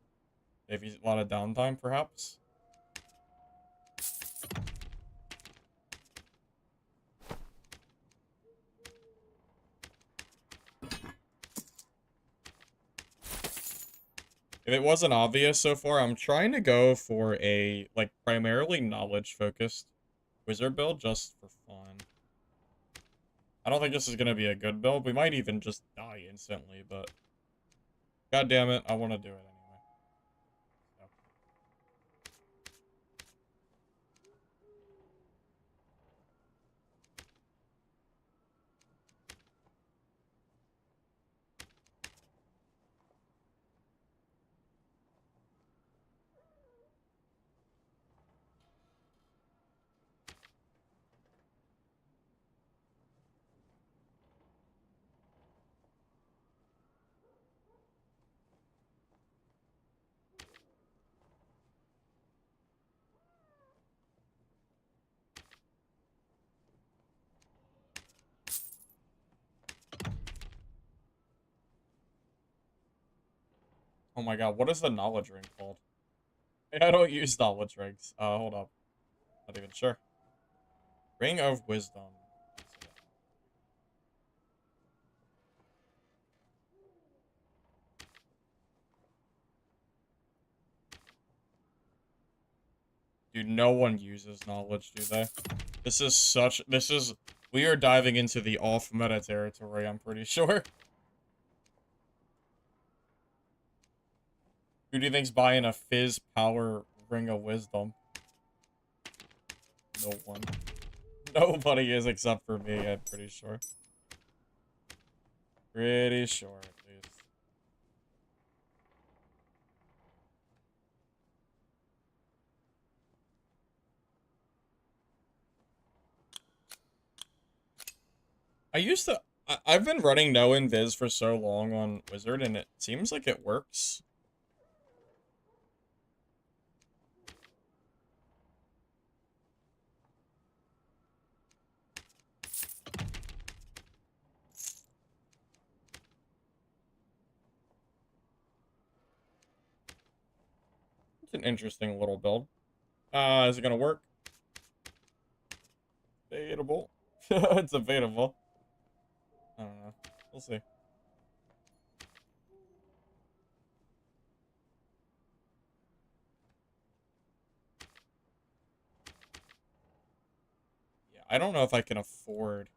Maybe a lot of downtime, perhaps? If it wasn't obvious so far, I'm trying to go for a, like, primarily knowledge-focused wizard build just for fun. I don't think this is going to be a good build. We might even just die instantly, but... God damn it, I want to do it anyway. So. Oh my god, what is the knowledge ring called? I don't use knowledge rings. Hold up. Not even sure. Ring of Wisdom. Dude, no one uses knowledge, do they? We are diving into the off-meta territory, I'm pretty sure. Who do you think's buying a Fizz Power Ring of Wisdom? No one. Nobody is except for me, I'm pretty sure. Pretty sure, at least. I've been running no invis for so long on Wizard, and it seems like it works. It's an interesting little build. Is it gonna work? Debatable. It's debatable. I don't know. We'll see. Yeah, I don't know if I can afford.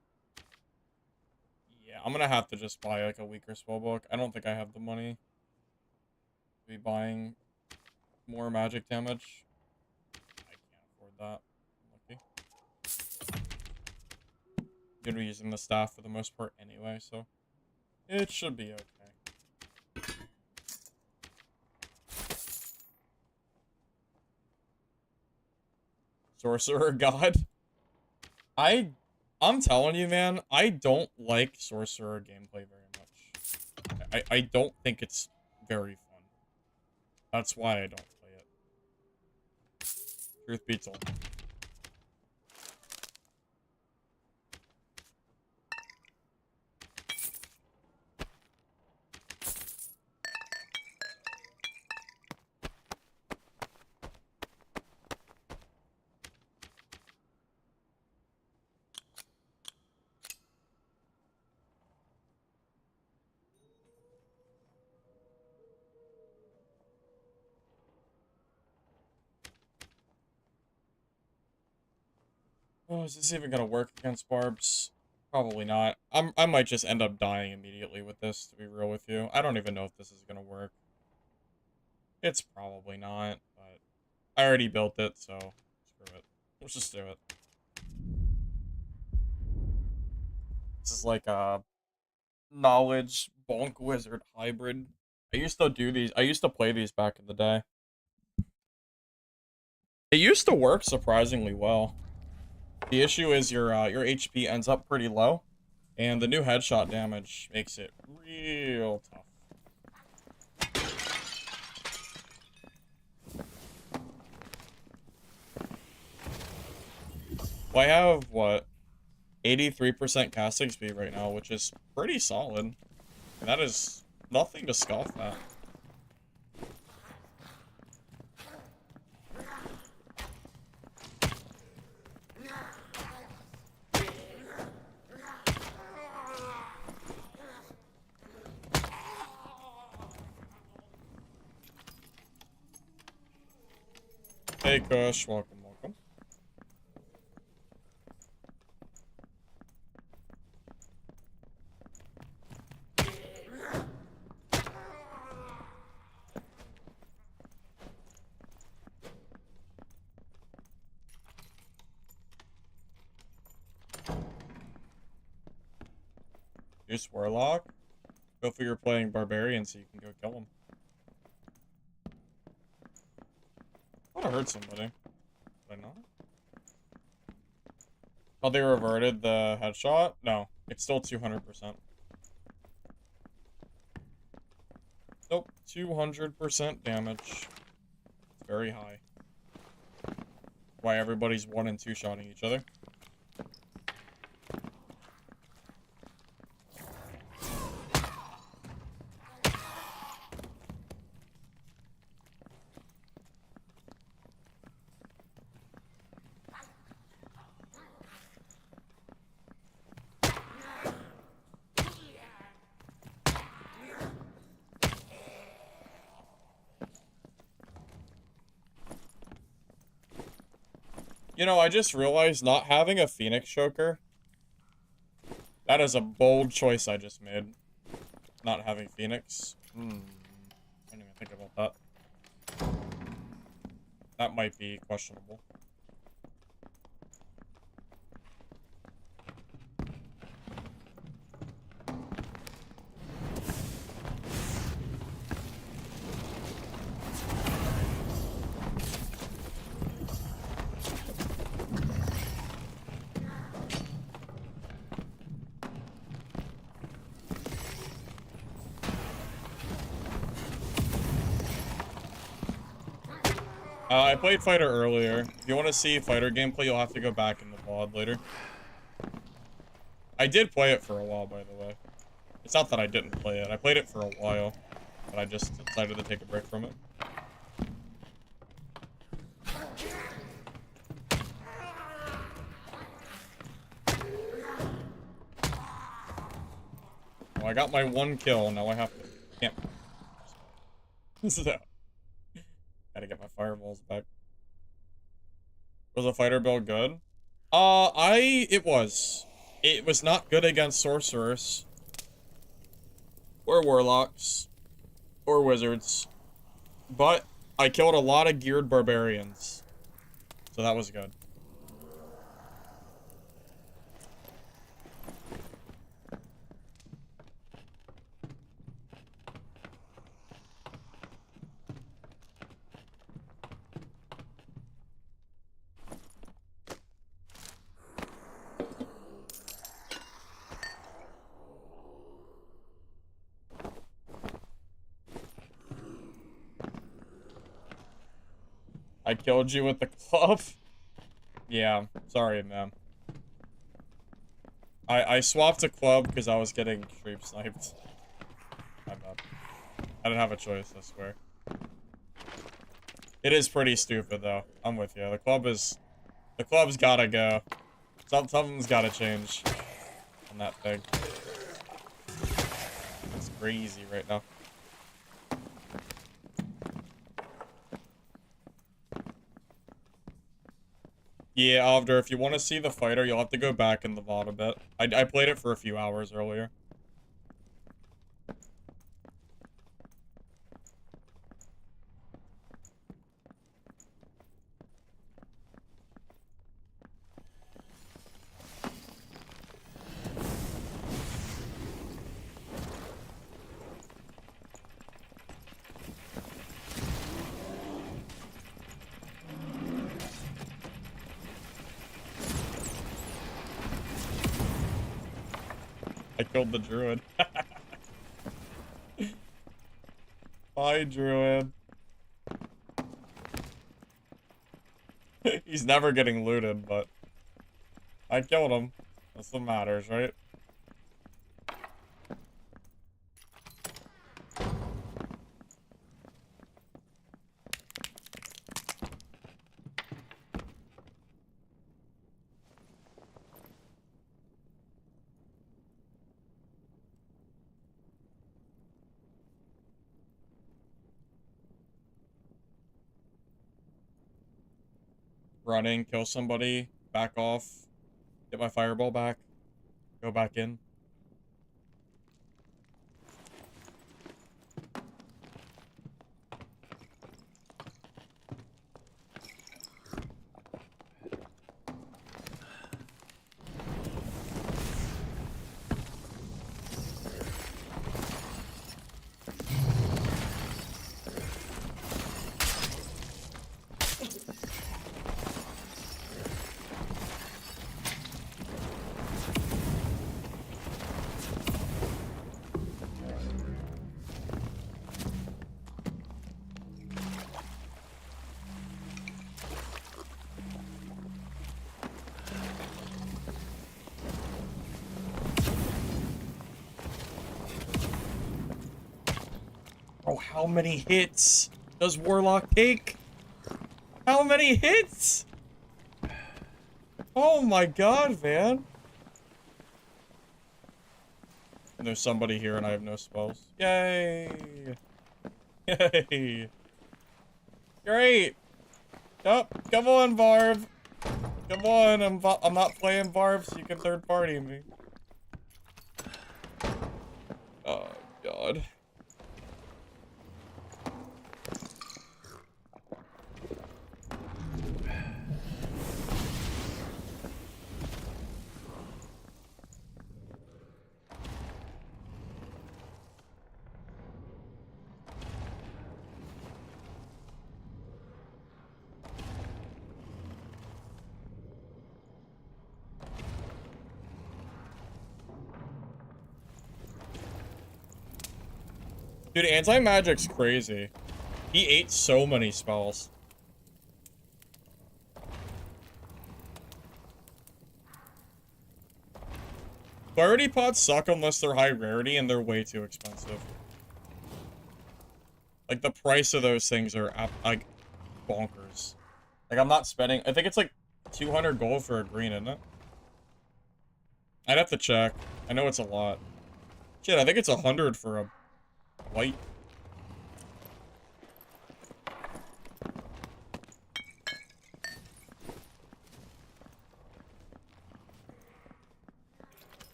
Yeah, I'm gonna have to just buy like a weaker spellbook. I don't think I have the money to be buying more magic damage. I can't afford that. I'm lucky. Gonna be using the staff for the most part anyway, so it should be okay. Sorcerer God. I'm telling you, man, I don't like Sorcerer gameplay very much. I don't think it's very fun. That's why I don't play it. Truth be told. Oh, is this even gonna work against Barbs? Probably not. I might just end up dying immediately with this, to be real with you. I don't even know if this is gonna work. It's probably not, but I already built it, so screw it. Let's just do it. This is like a knowledge bonk wizard hybrid. I used to play these back in the day. It used to work surprisingly well. The issue is your HP ends up pretty low, and the new headshot damage makes it real tough. Well, I have, what, 83% casting speed right now, which is pretty solid. And that is nothing to scoff at. Hey, Kush, welcome, welcome. Use Warlock. Go figure playing Barbarian so you can go kill him. I would have hurt somebody. Did I not? Oh, they reverted the headshot? No, it's still 200%. Nope, 200% damage. It's very high. Why everybody's 1 and 2 shotting each other. You know, I just realized not having a Phoenix Choker. That is a bold choice I just made. Not having Phoenix. I didn't even think about that. That might be questionable. I played Fighter earlier. If you want to see Fighter gameplay, you'll have to go back in the VOD later. I did play it for a while, by the way. It's not that I didn't play it. I played it for a while, but I just decided to take a break from it. Well, I got my 1 kill. Now I have to camp. So, gotta get my fireballs back. Was the fighter build good? It was. It was not good against sorcerers. Or warlocks. Or wizards. But I killed a lot of geared barbarians. So that was good. I killed you with the club? Yeah, sorry, man. I swapped a club because I was getting creep sniped. I'm up. I didn't have a choice, I swear. It is pretty stupid, though. I'm with you. The club's gotta go. Something's gotta change on that thing. It's crazy right now. Yeah, Avder, if you want to see the fighter, you'll have to go back in the VOD a bit. I played it for a few hours earlier. I killed the druid. Bye, druid. He's never getting looted, but I killed him. That's what matters, right? Running, kill somebody, back off, get my fireball back, go back in. Oh, how many hits does Warlock take? How many hits? Oh my god, man. And there's somebody here and I have no spells. Yay! Yay! Great! Oh, come on, Barb! Come on, I'm not playing Barb, so you can third party me. Oh god. Dude, anti-magic's crazy. He ate so many spells. Clarity pots suck unless they're high rarity and they're way too expensive. Like, the price of those things are, like, bonkers. Like, I'm not spending... I think it's, like, 200 gold for a green, isn't it? I'd have to check. I know it's a lot. Shit, I think it's 100 for a white.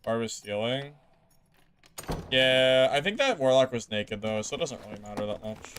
Harvest stealing. Yeah, I think that Warlock was naked, though, so it doesn't really matter that much.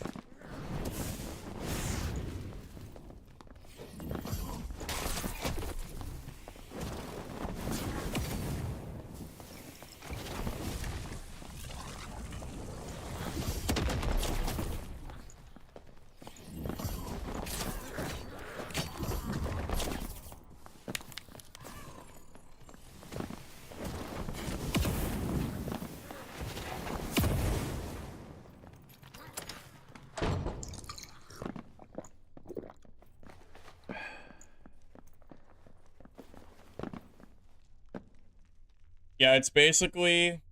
Yeah, it's basically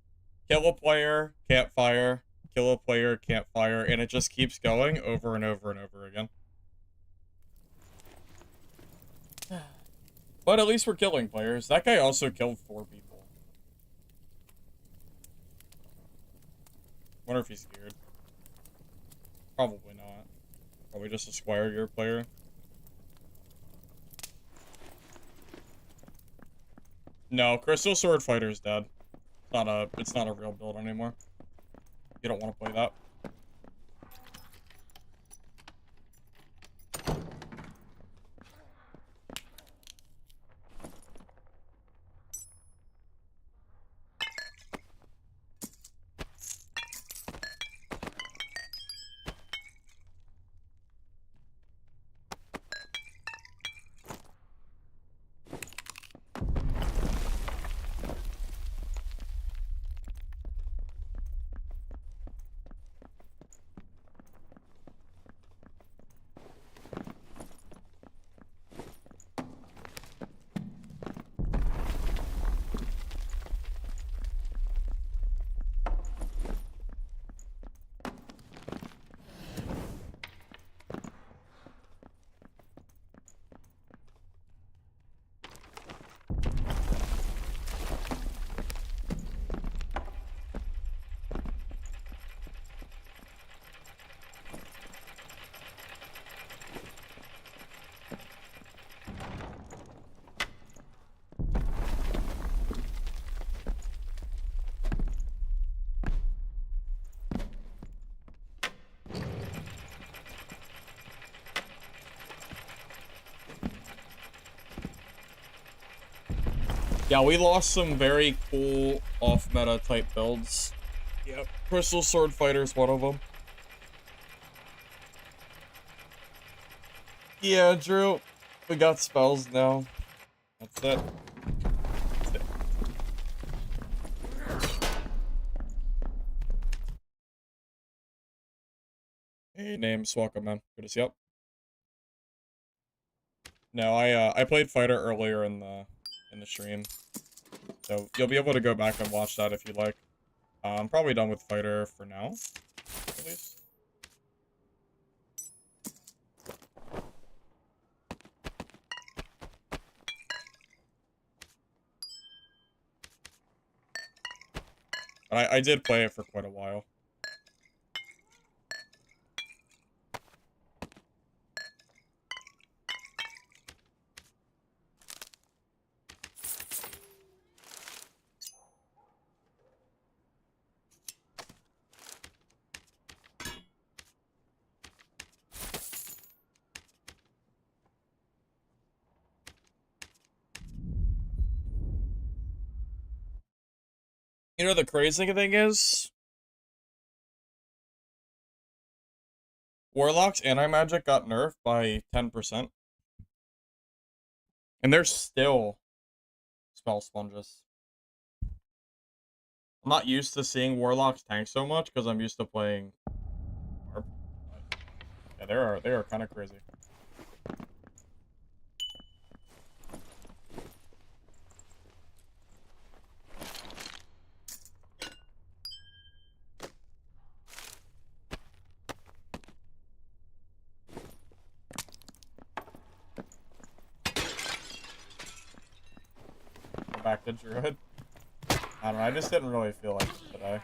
kill a player, campfire, kill a player, campfire, and it just keeps going over and over and over again. But at least we're killing players. That guy also killed 4 people. Wonder if he's geared. Probably not. Probably just a Squire gear player. No, Crystal Sword Fighter's dead. It's not a real build anymore. You don't want to play that. Yeah, we lost some very cool off-meta type builds. Yep, Crystal Sword Fighter's one of them. Yeah, Drew, we got spells now. That's it. That's it. Hey, name's welcome, man. Good to see you. No, I played Fighter earlier in the stream, so you'll be able to go back and watch that if you like. I'm probably done with Fighter for now, at least. But I did play it for quite a while. You know, the crazy thing is, Warlock's anti-magic got nerfed by 10%. And they're still spell sponges. I'm not used to seeing Warlocks tank so much because I'm used to playing Arp. Yeah, they are kind of crazy. Go back to Druid. I don't know, I just didn't really feel like it today.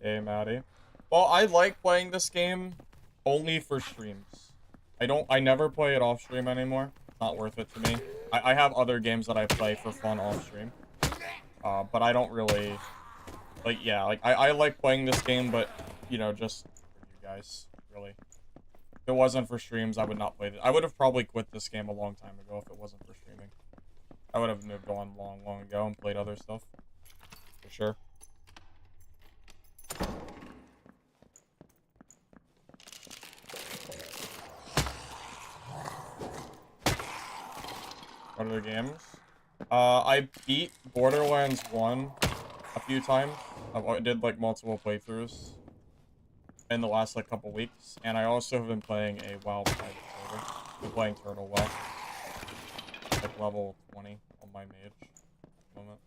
Hey, Maddie. Well, I like playing this game only for streams. I never play it off stream anymore. Not worth it to me. I have other games that I play for fun off stream. But I don't really, like, yeah, like, I like playing this game, but, you know, just for you guys, really. If it wasn't for streams, I would not play it. I would have probably quit this game a long time ago if it wasn't for streaming. I would have moved on long ago and played other stuff. For sure. What other games? I beat Borderlands 1 a few times. I did, like, multiple playthroughs in the last, like, couple weeks. And I also have been playing a WoW private server. I've been playing Turtle WoW. Like, level 20 on my mage at the moment.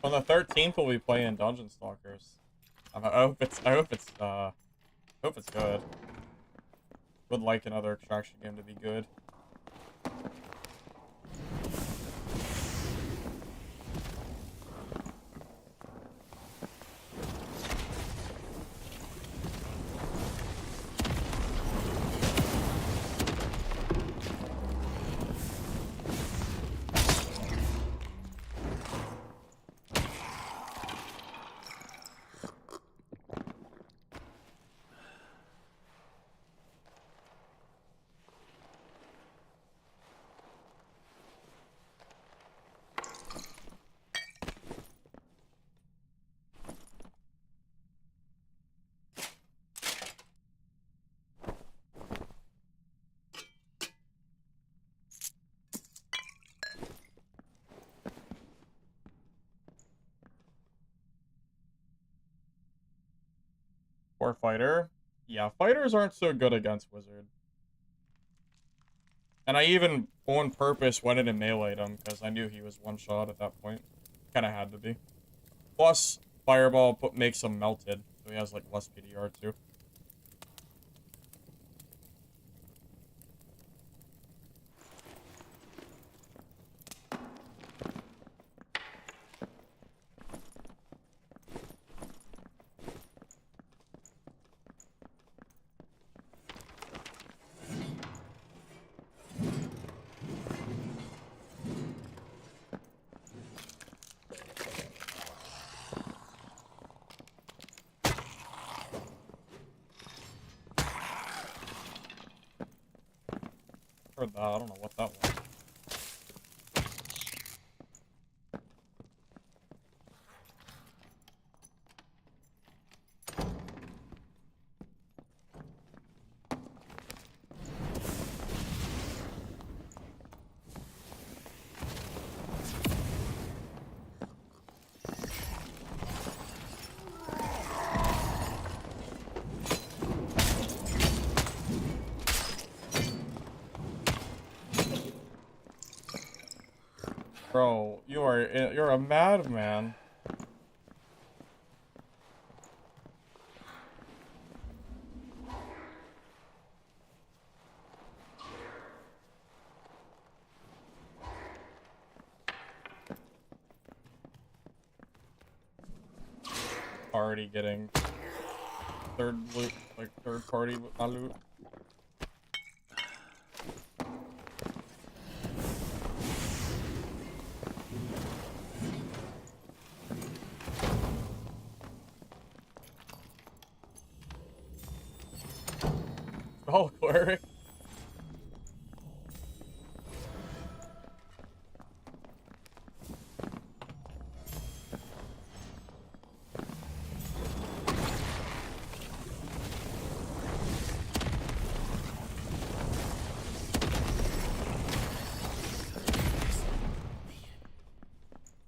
On the 13th, we'll be playing Dungeon Stalkers. I hope it's good. Would like another extraction game to be good. Or fighter. Yeah, fighters aren't so good against wizard. And I even, on purpose, went in and meleeed him, because I knew he was one-shot at that point. Kinda had to be. Plus, fireball makes him melted, so he has, like, less PDR, too. Heard that, I don't know what that was. Bro, you're a madman. Already getting third loot, like third party loot. Oh, cleric.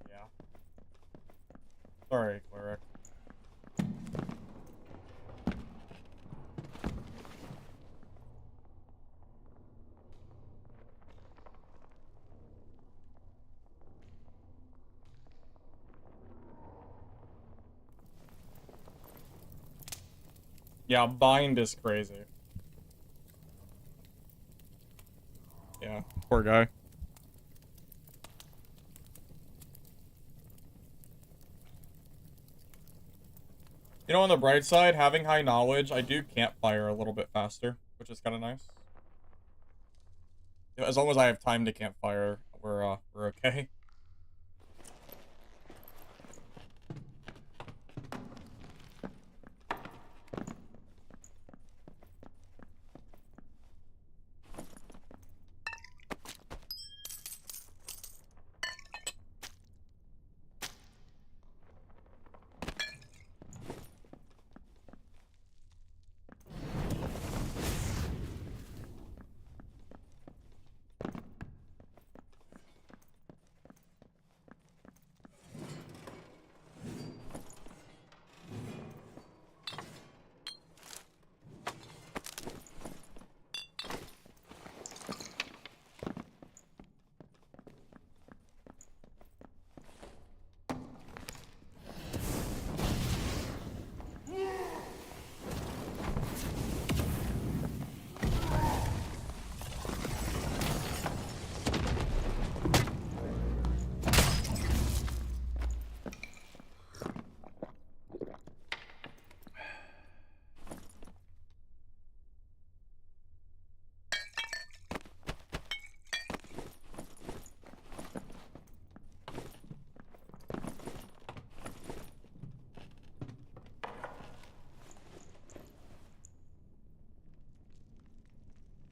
Yeah. Sorry, cleric. Yeah, bind is crazy. Yeah, poor guy. You know, on the bright side, having high knowledge, I do campfire a little bit faster, which is kind of nice. As long as I have time to campfire, we're okay.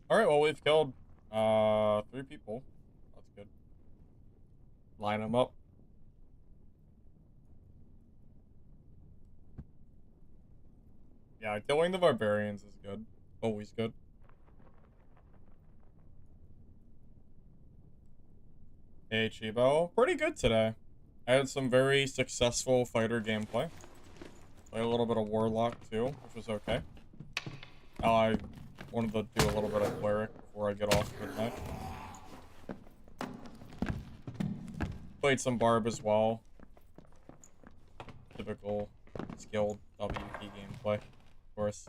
Alright, well, we've killed, 3 people. That's good. Line them up. Yeah, killing the barbarians is good. Always good. Hey, Chibo. Pretty good today. I had some very successful fighter gameplay. Played a little bit of Warlock, too, which was okay. I wanted to do a little bit of Cleric before I get off for the night. Played some Barb as well. Typical skilled WP gameplay, of course.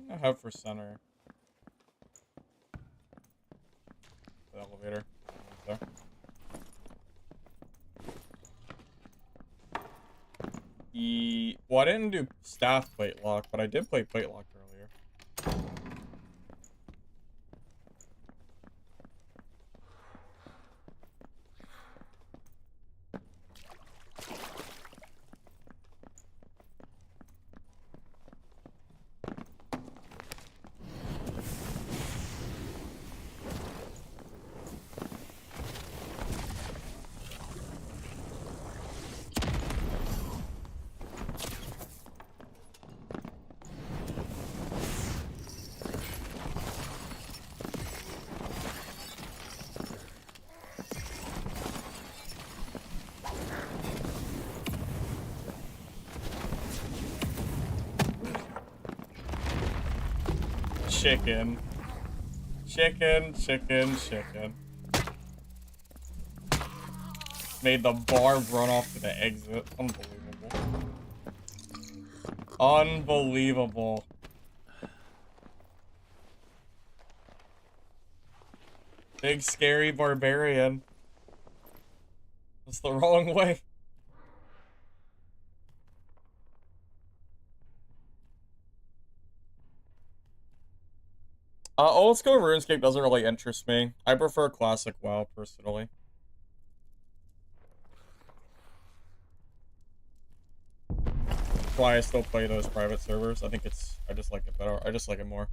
I have for center. The elevator. Right there. Well, I didn't do staff plate lock, but I did play plate lock earlier. Chicken. Chicken, chicken, chicken. Made the barb run off to the exit. Unbelievable. Unbelievable. Big scary barbarian. That's the wrong way. Old school RuneScape doesn't really interest me. I prefer classic WoW personally. That's why I still play those private servers. I just like it better. I just like it more.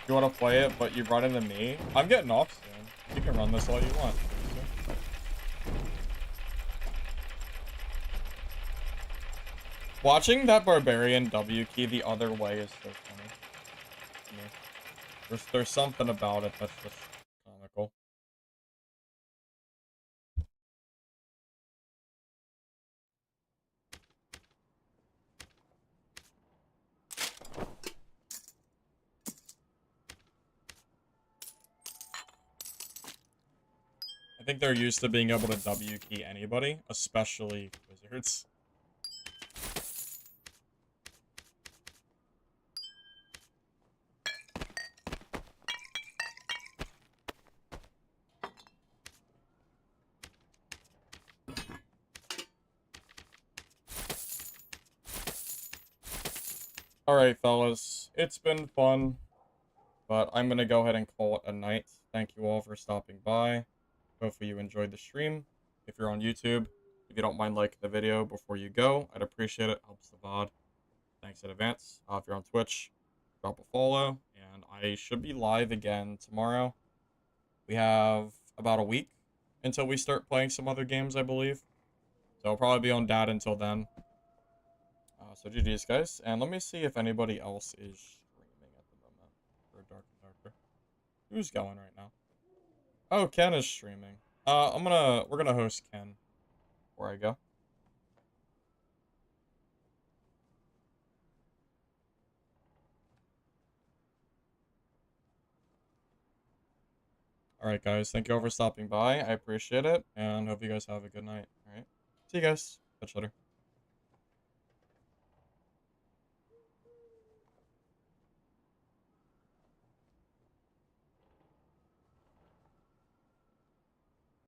You want to play it, but you run into me? I'm getting off soon. You can run this all you want. Watching that barbarian W key the other way is so funny. Yeah. There's something about it that's just comical. I think they're used to being able to W key anybody, especially wizards. Alright, fellas. It's been fun, but I'm gonna go ahead and call it a night. Thank you all for stopping by. Hopefully you enjoyed the stream. If you're on YouTube, if you don't mind liking the video before you go, I'd appreciate it. Helps the VOD. Thanks in advance. If you're on Twitch, drop a follow. And I should be live again tomorrow. We have about a week until we start playing some other games, I believe. So I'll probably be on dad until then. So GG's, guys. And let me see if anybody else is streaming at the moment. For Dark and Darker. Who's going right now? Oh, Ken is streaming. We're gonna host Ken before I go. Alright, guys. Thank you all for stopping by. I appreciate it. And hope you guys have a good night. Alright. See you guys. Catch you later.